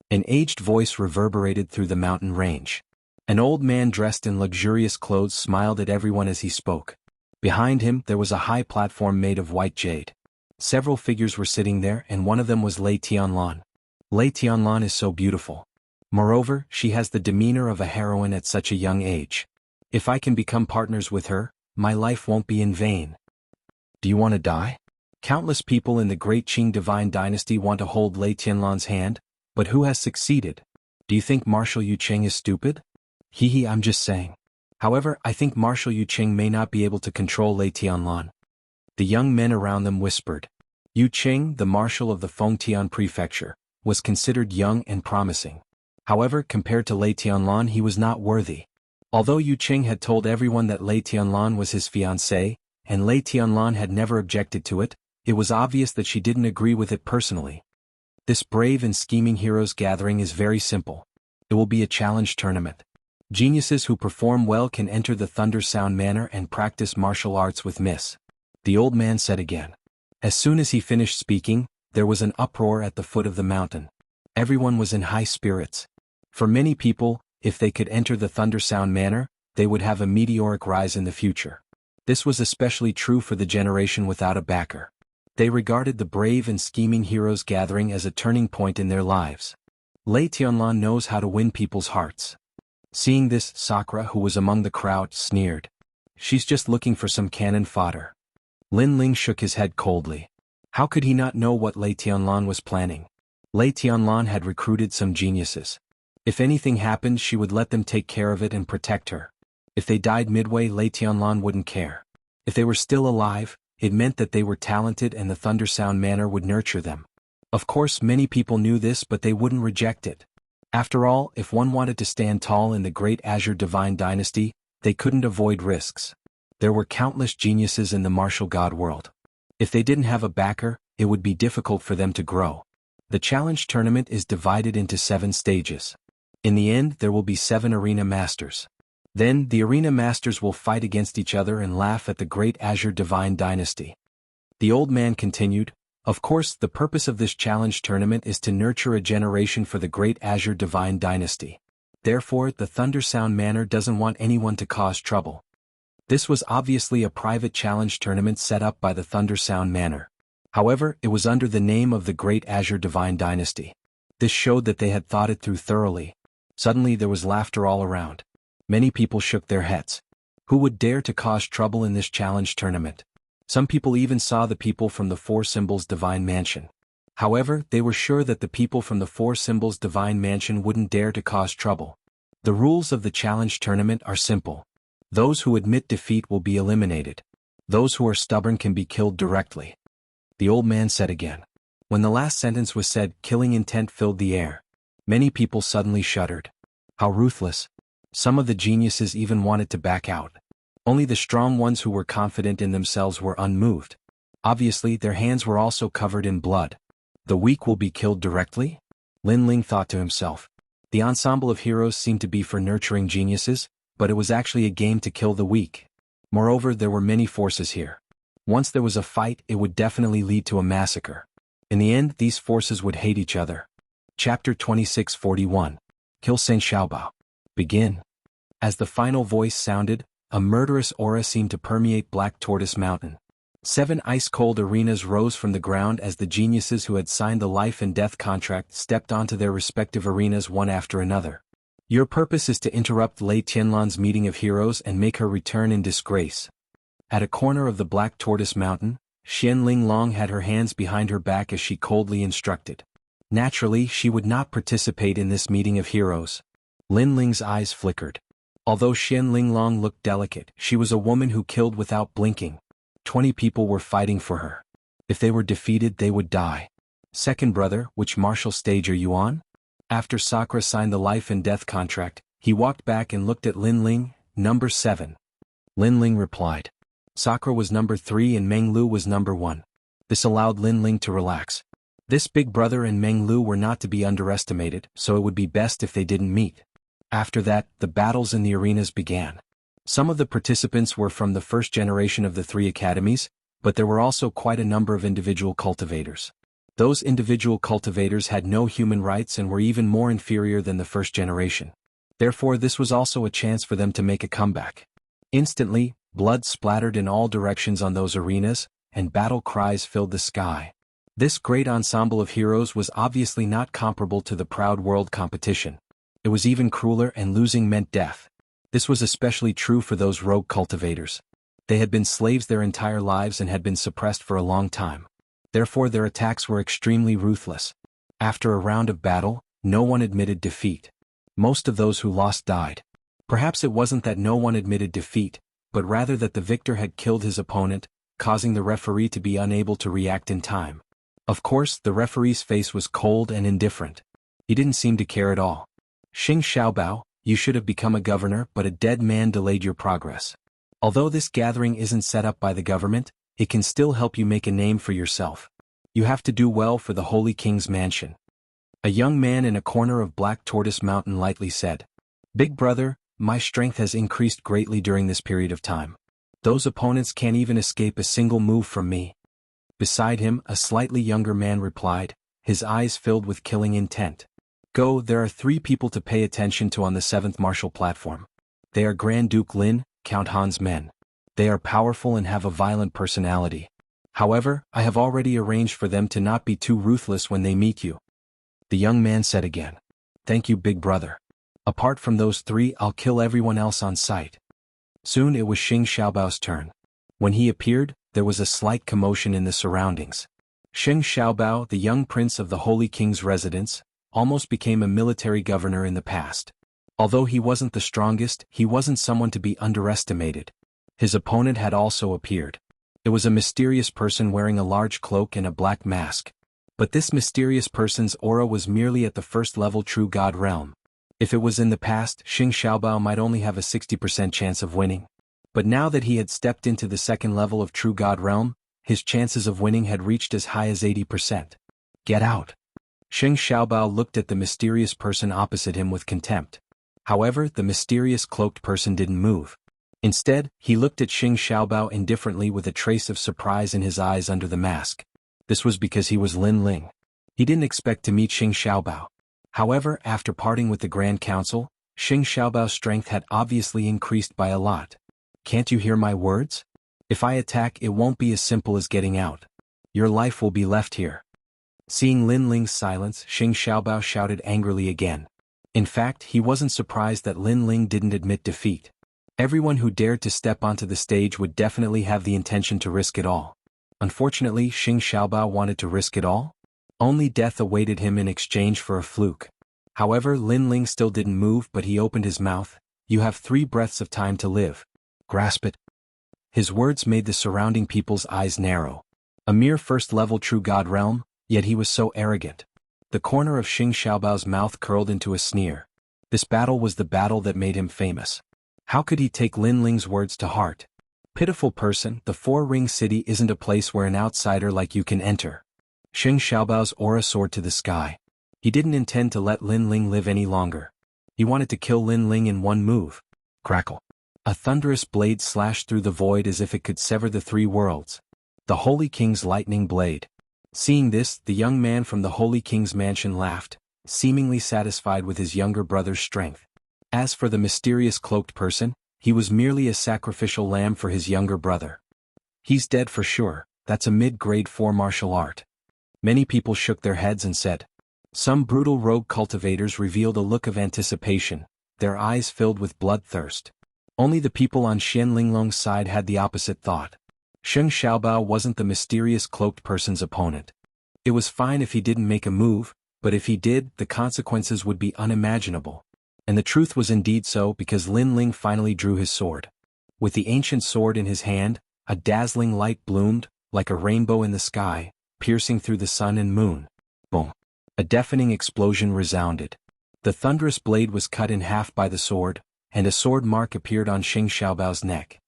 An aged voice reverberated through the mountain range. An old man dressed in luxurious clothes smiled at everyone as he spoke. Behind him, there was a high platform made of white jade. Several figures were sitting there, and one of them was Lei Tianlan. Lei Tianlan is so beautiful. Moreover, she has the demeanor of a heroine at such a young age. If I can become partners with her, my life won't be in vain. Do you want to die? Countless people in the Great Qing Divine Dynasty want to hold Lei Tianlan's hand, but who has succeeded? Do you think Marshal Yu Cheng is stupid? Hee, I'm just saying. However, I think Marshal Yu Cheng may not be able to control Lei Tianlan. The young men around them whispered. Yu Cheng, the marshal of the Fengtian Prefecture, was considered young and promising. However, compared to Lei Tianlan, he was not worthy. Although Yu Qing had told everyone that Lei Tianlan was his fiancée, and Lei Tianlan had never objected to it, it was obvious that she didn't agree with it personally. This brave and scheming heroes gathering is very simple. It will be a challenge tournament. Geniuses who perform well can enter the Thunder Sound Manor and practice martial arts with Miss. The old man said again. As soon as he finished speaking, there was an uproar at the foot of the mountain. Everyone was in high spirits. For many people, if they could enter the Thunder Sound Manor, they would have a meteoric rise in the future. This was especially true for the generation without a backer. They regarded the brave and scheming heroes gathering as a turning point in their lives. Lei Tianlan knows how to win people's hearts. Seeing this, Sakura, who was among the crowd, sneered. She's just looking for some cannon fodder. Lin Ling shook his head coldly. How could he not know what Lei Tianlan was planning? Lei Tianlan had recruited some geniuses. If anything happened, she would let them take care of it and protect her. If they died midway, Lei Tianlan wouldn't care. If they were still alive, it meant that they were talented and the Thunder Sound Manor would nurture them. Of course, many people knew this, but they wouldn't reject it. After all, if one wanted to stand tall in the great Azure Divine Dynasty, they couldn't avoid risks. There were countless geniuses in the martial god world. If they didn't have a backer, it would be difficult for them to grow. The challenge tournament is divided into 7 stages. In the end, there will be 7 arena masters. Then, the arena masters will fight against each other and laugh at the great Azure Divine Dynasty. The old man continued, of course, the purpose of this challenge tournament is to nurture a generation for the great Azure Divine Dynasty. Therefore, the Thunder Sound Manor doesn't want anyone to cause trouble. This was obviously a private challenge tournament set up by the Thunder Sound Manor. However, it was under the name of the great Azure Divine Dynasty. This showed that they had thought it through thoroughly. Suddenly there was laughter all around. Many people shook their heads. Who would dare to cause trouble in this challenge tournament? Some people even saw the people from the Four Symbols Divine Mansion. However, they were sure that the people from the Four Symbols Divine Mansion wouldn't dare to cause trouble. The rules of the challenge tournament are simple. Those who admit defeat will be eliminated. Those who are stubborn can be killed directly. The old man said again. When the last sentence was said, killing intent filled the air. Many people suddenly shuddered. How ruthless. Some of the geniuses even wanted to back out. Only the strong ones who were confident in themselves were unmoved. Obviously, their hands were also covered in blood. The weak will be killed directly? Lin Ling thought to himself. The ensemble of heroes seemed to be for nurturing geniuses, but it was actually a game to kill the weak. Moreover, there were many forces here. Once there was a fight, it would definitely lead to a massacre. In the end, these forces would hate each other. Chapter 2641. Kill Saint Xiaobao. Begin. As the final voice sounded, a murderous aura seemed to permeate Black Tortoise Mountain. 7 ice-cold arenas rose from the ground as the geniuses who had signed the life and death contract stepped onto their respective arenas one after another. Your purpose is to interrupt Lei Tianlan's meeting of heroes and make her return in disgrace. At a corner of the Black Tortoise Mountain, Xianling Long had her hands behind her back as she coldly instructed. Naturally, she would not participate in this meeting of heroes. Lin Ling's eyes flickered. Although Xianling Long looked delicate, she was a woman who killed without blinking. 20 people were fighting for her. If they were defeated, they would die. Second brother, which martial stage are you on? After Sakura signed the life and death contract, he walked back and looked at Lin Ling, number 7. Lin Ling replied. Sakura was number 3 and Meng Lu was number 1. This allowed Lin Ling to relax. This big brother and Meng Lu were not to be underestimated, so it would be best if they didn't meet. After that, the battles in the arenas began. Some of the participants were from the first generation of the 3 academies, but there were also quite a number of individual cultivators. Those individual cultivators had no human rights and were even more inferior than the first generation. Therefore, this was also a chance for them to make a comeback. Instantly, blood splattered in all directions on those arenas, and battle cries filled the sky. This great ensemble of heroes was obviously not comparable to the Proud World competition. It was even crueler, and losing meant death. This was especially true for those rogue cultivators. They had been slaves their entire lives and had been suppressed for a long time. Therefore their attacks were extremely ruthless. After a round of battle, no one admitted defeat. Most of those who lost died. Perhaps it wasn't that no one admitted defeat, but rather that the victor had killed his opponent, causing the referee to be unable to react in time. Of course, the referee's face was cold and indifferent. He didn't seem to care at all. Xing Xiaobao, You should have become a governor, but a dead man delayed your progress. Although this gathering isn't set up by the government, it can still help you make a name for yourself. You have to do well for the Holy King's mansion." A young man in a corner of Black Tortoise Mountain lightly said, "Big brother, my strength has increased greatly during this period of time. Those opponents can't even escape a single move from me." Beside him, a slightly younger man replied, his eyes filled with killing intent. "Go, there are 3 people to pay attention to on the 7th martial platform. They are Grand Duke Lin, Count Han's men. They are powerful and have a violent personality. However, I have already arranged for them to not be too ruthless when they meet you." The young man said again, "Thank you, big brother. Apart from those 3, I'll kill everyone else on sight." Soon it was Xing Xiaobao's turn. When he appeared, there was a slight commotion in the surroundings. Xing Xiaobao, the young prince of the Holy King's residence, almost became a military governor in the past. Although he wasn't the strongest, he wasn't someone to be underestimated. His opponent had also appeared. It was a mysterious person wearing a large cloak and a black mask. But this mysterious person's aura was merely at the first-level True God realm. If it was in the past, Xing Xiaobao might only have a 60% chance of winning. But now that he had stepped into the second level of True God realm, his chances of winning had reached as high as 80%. "Get out." Xing Xiaobao looked at the mysterious person opposite him with contempt. However, the mysterious cloaked person didn't move. Instead, he looked at Xing Xiaobao indifferently with a trace of surprise in his eyes under the mask. This was because he was Lin Ling. He didn't expect to meet Xing Xiaobao. However, after parting with the Grand Council, Xing Xiaobao's strength had obviously increased by a lot. "Can't you hear my words? If I attack, it won't be as simple as getting out. Your life will be left here." Seeing Lin Ling's silence, Xing Xiaobao shouted angrily again. In fact, he wasn't surprised that Lin Ling didn't admit defeat. Everyone who dared to step onto the stage would definitely have the intention to risk it all. Unfortunately, Xing Xiaobao wanted to risk it all? Only death awaited him in exchange for a fluke. However, Lin Ling still didn't move, but he opened his mouth. "You have 3 breaths of time to live. Grasp it." His words made the surrounding people's eyes narrow. A mere first-level True God realm, yet he was so arrogant. The corner of Xing Xiaobao's mouth curled into a sneer. This battle was the battle that made him famous. How could he take Lin Ling's words to heart? Pitiful person, the 4-ring city isn't a place where an outsider like you can enter. Xing Xiaobao's aura soared to the sky. He didn't intend to let Lin Ling live any longer. He wanted to kill Lin Ling in one move. Crackle. A thunderous blade slashed through the void as if it could sever the 3 worlds. The Holy King's lightning blade. Seeing this, the young man from the Holy King's mansion laughed, seemingly satisfied with his younger brother's strength. As for the mysterious cloaked person, he was merely a sacrificial lamb for his younger brother. "He's dead for sure, that's a mid-grade 4 martial art." Many people shook their heads and said. Some brutal rogue cultivators revealed a look of anticipation, their eyes filled with bloodthirst. Only the people on Xian Linglong's side had the opposite thought. Xing Xiaobao wasn't the mysterious cloaked person's opponent. It was fine if he didn't make a move, but if he did, the consequences would be unimaginable. And the truth was indeed so, because Lin Ling finally drew his sword. With the ancient sword in his hand, a dazzling light bloomed, like a rainbow in the sky, piercing through the sun and moon. Boom! A deafening explosion resounded. The thunderous blade was cut in half by the sword, and a sword mark appeared on Xing Xiaobao's neck.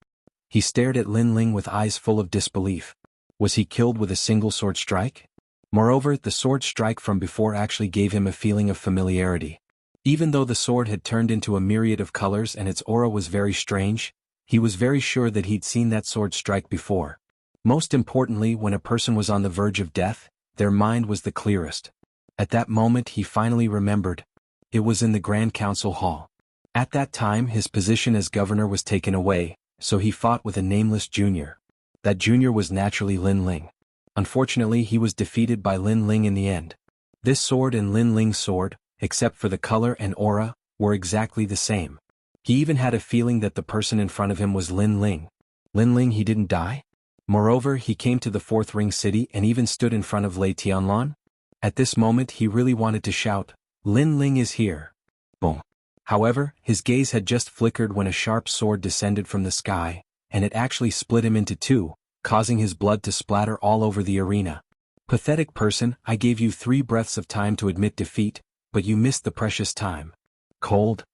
He stared at Lin Ling with eyes full of disbelief. Was he killed with a single sword strike? Moreover, the sword strike from before actually gave him a feeling of familiarity. Even though the sword had turned into a myriad of colors and its aura was very strange, he was very sure that he'd seen that sword strike before. Most importantly, when a person was on the verge of death, their mind was the clearest. At that moment he finally remembered. It was in the Grand Council Hall. At that time his position as governor was taken away, so he fought with a nameless junior. That junior was naturally Lin Ling. Unfortunately, he was defeated by Lin Ling in the end. This sword and Lin Ling's sword, except for the color and aura, were exactly the same. He even had a feeling that the person in front of him was Lin Ling. Lin Ling, he didn't die? Moreover, he came to the 4th ring city and even stood in front of Lei Tianlan. At this moment he really wanted to shout, "Lin Ling is here!" Boom. However, his gaze had just flickered when a sharp sword descended from the sky, and it actually split him into 2, causing his blood to splatter all over the arena. Pathetic person, I gave you 3 breaths of time to admit defeat, but you missed the precious time. Cold.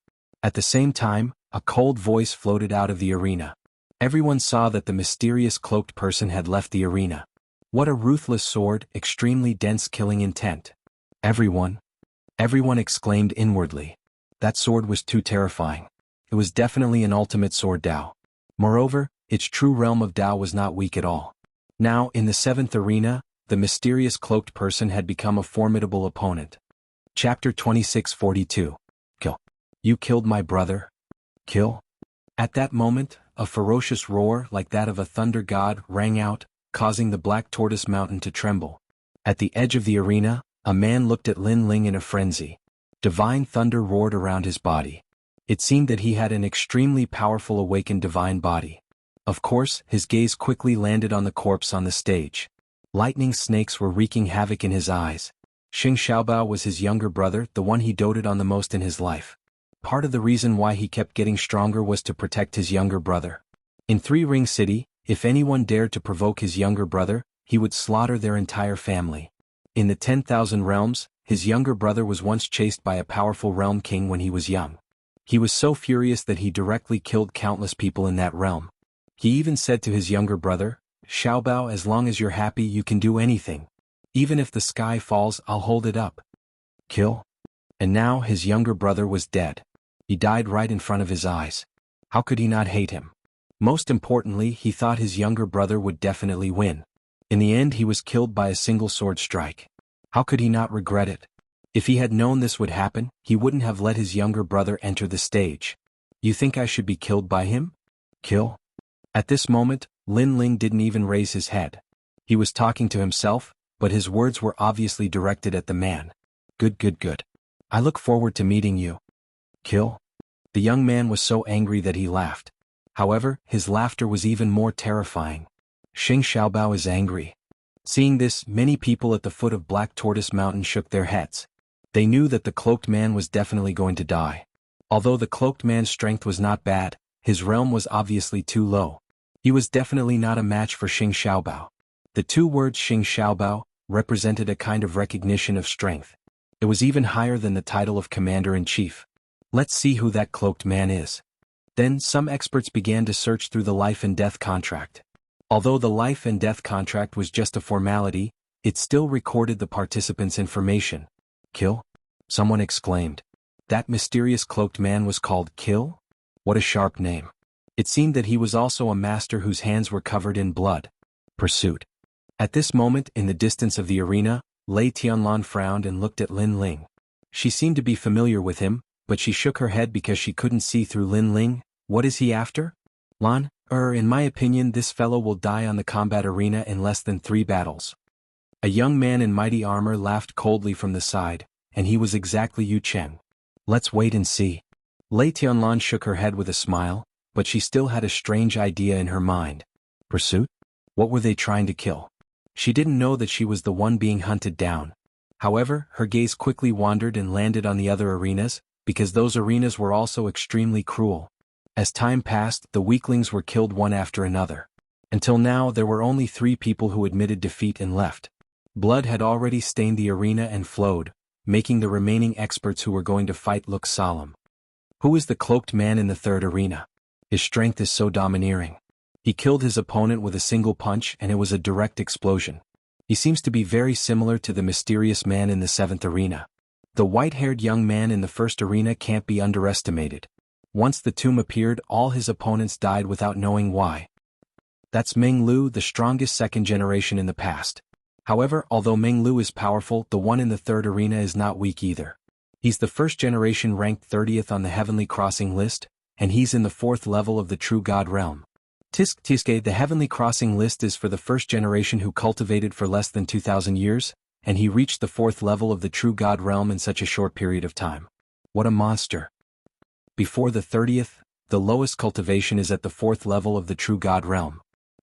At the same time, a cold voice floated out of the arena. Everyone saw that the mysterious cloaked person had left the arena. What a ruthless sword, extremely dense killing intent. Everyone exclaimed inwardly. That sword was too terrifying. It was definitely an ultimate sword Dao. Moreover, its true realm of Dao was not weak at all. Now, in the 7th arena, the mysterious cloaked person had become a formidable opponent. Chapter 2642. Kill. You killed my brother? Kill? At that moment, a ferocious roar like that of a thunder god rang out, causing the Black Tortoise Mountain to tremble. At the edge of the arena, a man looked at Lin Ling in a frenzy. Divine thunder roared around his body. It seemed that he had an extremely powerful awakened divine body. Of course, his gaze quickly landed on the corpse on the stage. Lightning snakes were wreaking havoc in his eyes. Xing Xiaobao was his younger brother, the one he doted on the most in his life. Part of the reason why he kept getting stronger was to protect his younger brother. In Three Ring City, if anyone dared to provoke his younger brother, he would slaughter their entire family. In the 10,000 realms, his younger brother was once chased by a powerful realm king when he was young. He was so furious that he directly killed countless people in that realm. He even said to his younger brother, "Xiaobao, as long as you're happy you can do anything. Even if the sky falls, I'll hold it up." Kill? And now his younger brother was dead. He died right in front of his eyes. How could he not hate him? Most importantly, he thought his younger brother would definitely win. In the end he was killed by a single sword strike. How could he not regret it? If he had known this would happen, he wouldn't have let his younger brother enter the stage. You think I should be killed by him? Kill? At this moment, Lin Ling didn't even raise his head. He was talking to himself, but his words were obviously directed at the man. Good. I look forward to meeting you. Kill? The young man was so angry that he laughed. However, his laughter was even more terrifying. Xing Xiaobao is angry. Seeing this, many people at the foot of Black Tortoise Mountain shook their heads. They knew that the cloaked man was definitely going to die. Although the cloaked man's strength was not bad, his realm was obviously too low. He was definitely not a match for Xing Xiaobao. The two words Xing Xiaobao represented a kind of recognition of strength. It was even higher than the title of Commander-in-Chief. Let's see who that cloaked man is. Then some experts began to search through the life and death contract. Although the life and death contract was just a formality, it still recorded the participants' information. Kill? Someone exclaimed. That mysterious cloaked man was called Kill? What a sharp name. It seemed that he was also a master whose hands were covered in blood. Pursuit. At this moment, in the distance of the arena, Lei Tianlan frowned and looked at Lin Ling. She seemed to be familiar with him, but she shook her head because she couldn't see through Lin Ling. What is he after? Lan, in my opinion this fellow will die on the combat arena in less than 3 battles. A young man in mighty armor laughed coldly from the side, and he was exactly Yu Chen. Let's wait and see. Lei Tianlan shook her head with a smile, but she still had a strange idea in her mind. Pursuit? What were they trying to kill? She didn't know that she was the one being hunted down. However, her gaze quickly wandered and landed on the other arenas, because those arenas were also extremely cruel. As time passed, the weaklings were killed one after another. Until now there were only 3 people who admitted defeat and left. Blood had already stained the arena and flowed, making the remaining experts who were going to fight look solemn. Who is the cloaked man in the 3rd arena? His strength is so domineering. He killed his opponent with a single punch and it was a direct explosion. He seems to be very similar to the mysterious man in the 7th arena. The white-haired young man in the 1st arena can't be underestimated. Once the tomb appeared, all his opponents died without knowing why. That's Meng Lu, the strongest 2nd generation in the past. However, although Meng Lu is powerful, the one in the 3rd arena is not weak either. He's the 1st generation ranked 30th on the Heavenly Crossing list, and he's in the 4th level of the True God realm. Tiske, the Heavenly Crossing list is for the 1st generation who cultivated for less than 2,000 years, and he reached the 4th level of the True God realm in such a short period of time. What a monster. Before the 30th, the lowest cultivation is at the 4th level of the True God realm.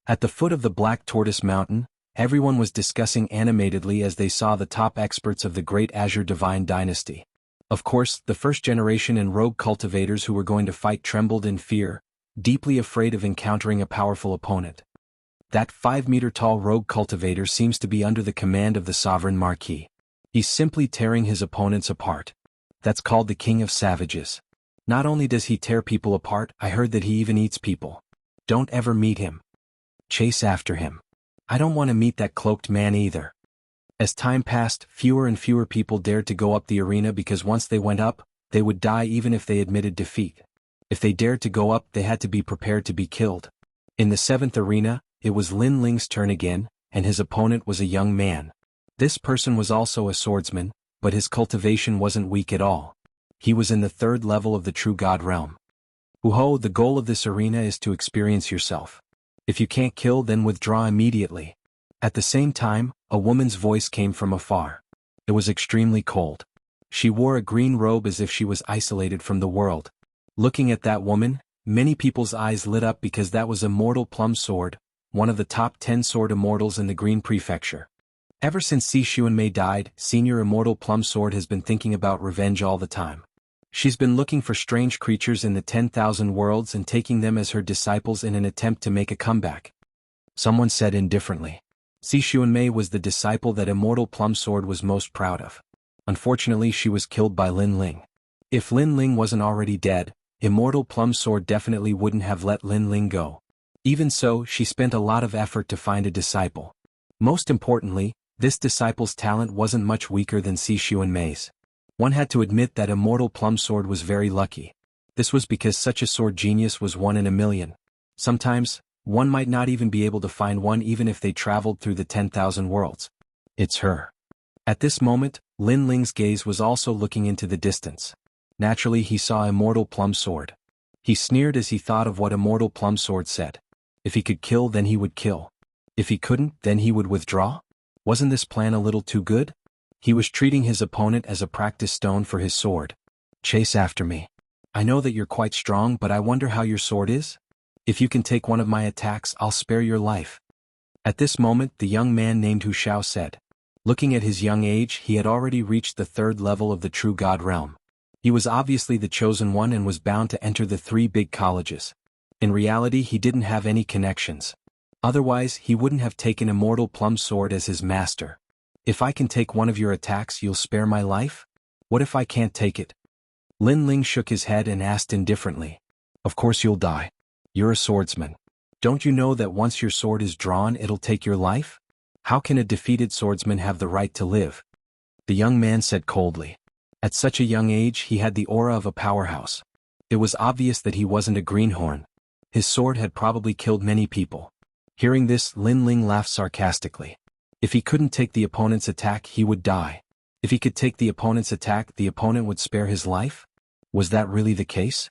At the foot of the Black Tortoise Mountain, everyone was discussing animatedly as they saw the top experts of the Great Azure Divine Dynasty. Of course, the 1st generation and rogue cultivators who were going to fight trembled in fear, deeply afraid of encountering a powerful opponent. That 5-meter-tall rogue cultivator seems to be under the command of the Sovereign Marquis. He's simply tearing his opponents apart. That's called the King of Savages. Not only does he tear people apart, I heard that he even eats people. Don't ever meet him. Chase after him. I don't want to meet that cloaked man either. As time passed, fewer and fewer people dared to go up the arena because once they went up, they would die even if they admitted defeat. If they dared to go up, they had to be prepared to be killed. In the 7th arena, it was Lin Ling's turn again, and his opponent was a young man. This person was also a swordsman, but his cultivation wasn't weak at all. He was in the 3rd level of the true god realm. Whoa, the goal of this arena is to experience yourself. If you can't kill, then withdraw immediately. At the same time, a woman's voice came from afar. It was extremely cold. She wore a green robe as if she was isolated from the world. Looking at that woman, many people's eyes lit up because that was Immortal Plum Sword, one of the top 10 sword immortals in the Green Prefecture. Ever since Xianxia died, Senior Immortal Plum Sword has been thinking about revenge all the time. She's been looking for strange creatures in the 10,000 worlds and taking them as her disciples in an attempt to make a comeback. Someone said indifferently. Xianxia was the disciple that Immortal Plum Sword was most proud of. Unfortunately, she was killed by Lin Ling. If Lin Ling wasn't already dead, Immortal Plum Sword definitely wouldn't have let Lin Ling go. Even so, she spent a lot of effort to find a disciple. Most importantly, this disciple's talent wasn't much weaker than Xianxia's. One had to admit that Immortal Plum Sword was very lucky. This was because such a sword genius was one in a million. Sometimes, one might not even be able to find one even if they traveled through the 10,000 worlds. It's her. At this moment, Lin Ling's gaze was also looking into the distance. Naturally, he saw Immortal Plum Sword. He sneered as he thought of what Immortal Plum Sword said. If he could kill, then he would kill. If he couldn't, then he would withdraw? Wasn't this plan a little too good? He was treating his opponent as a practice stone for his sword. Chase after me. I know that you're quite strong, but I wonder how your sword is? If you can take one of my attacks, I'll spare your life. At this moment, the young man named Wuxia said. Looking at his young age, he had already reached the 3rd level of the true god realm. He was obviously the chosen one and was bound to enter the 3 big colleges. In reality, he didn't have any connections. Otherwise, he wouldn't have taken Immortal Plum Sword as his master. If I can take one of your attacks, you'll spare my life? What if I can't take it? Lin Ling shook his head and asked indifferently. Of course you'll die. You're a swordsman. Don't you know that once your sword is drawn, it'll take your life? How can a defeated swordsman have the right to live? The young man said coldly. At such a young age, he had the aura of a powerhouse. It was obvious that he wasn't a greenhorn. His sword had probably killed many people. Hearing this, Lin Ling laughed sarcastically. If he couldn't take the opponent's attack, he would die. If he could take the opponent's attack, the opponent would spare his life? Was that really the case?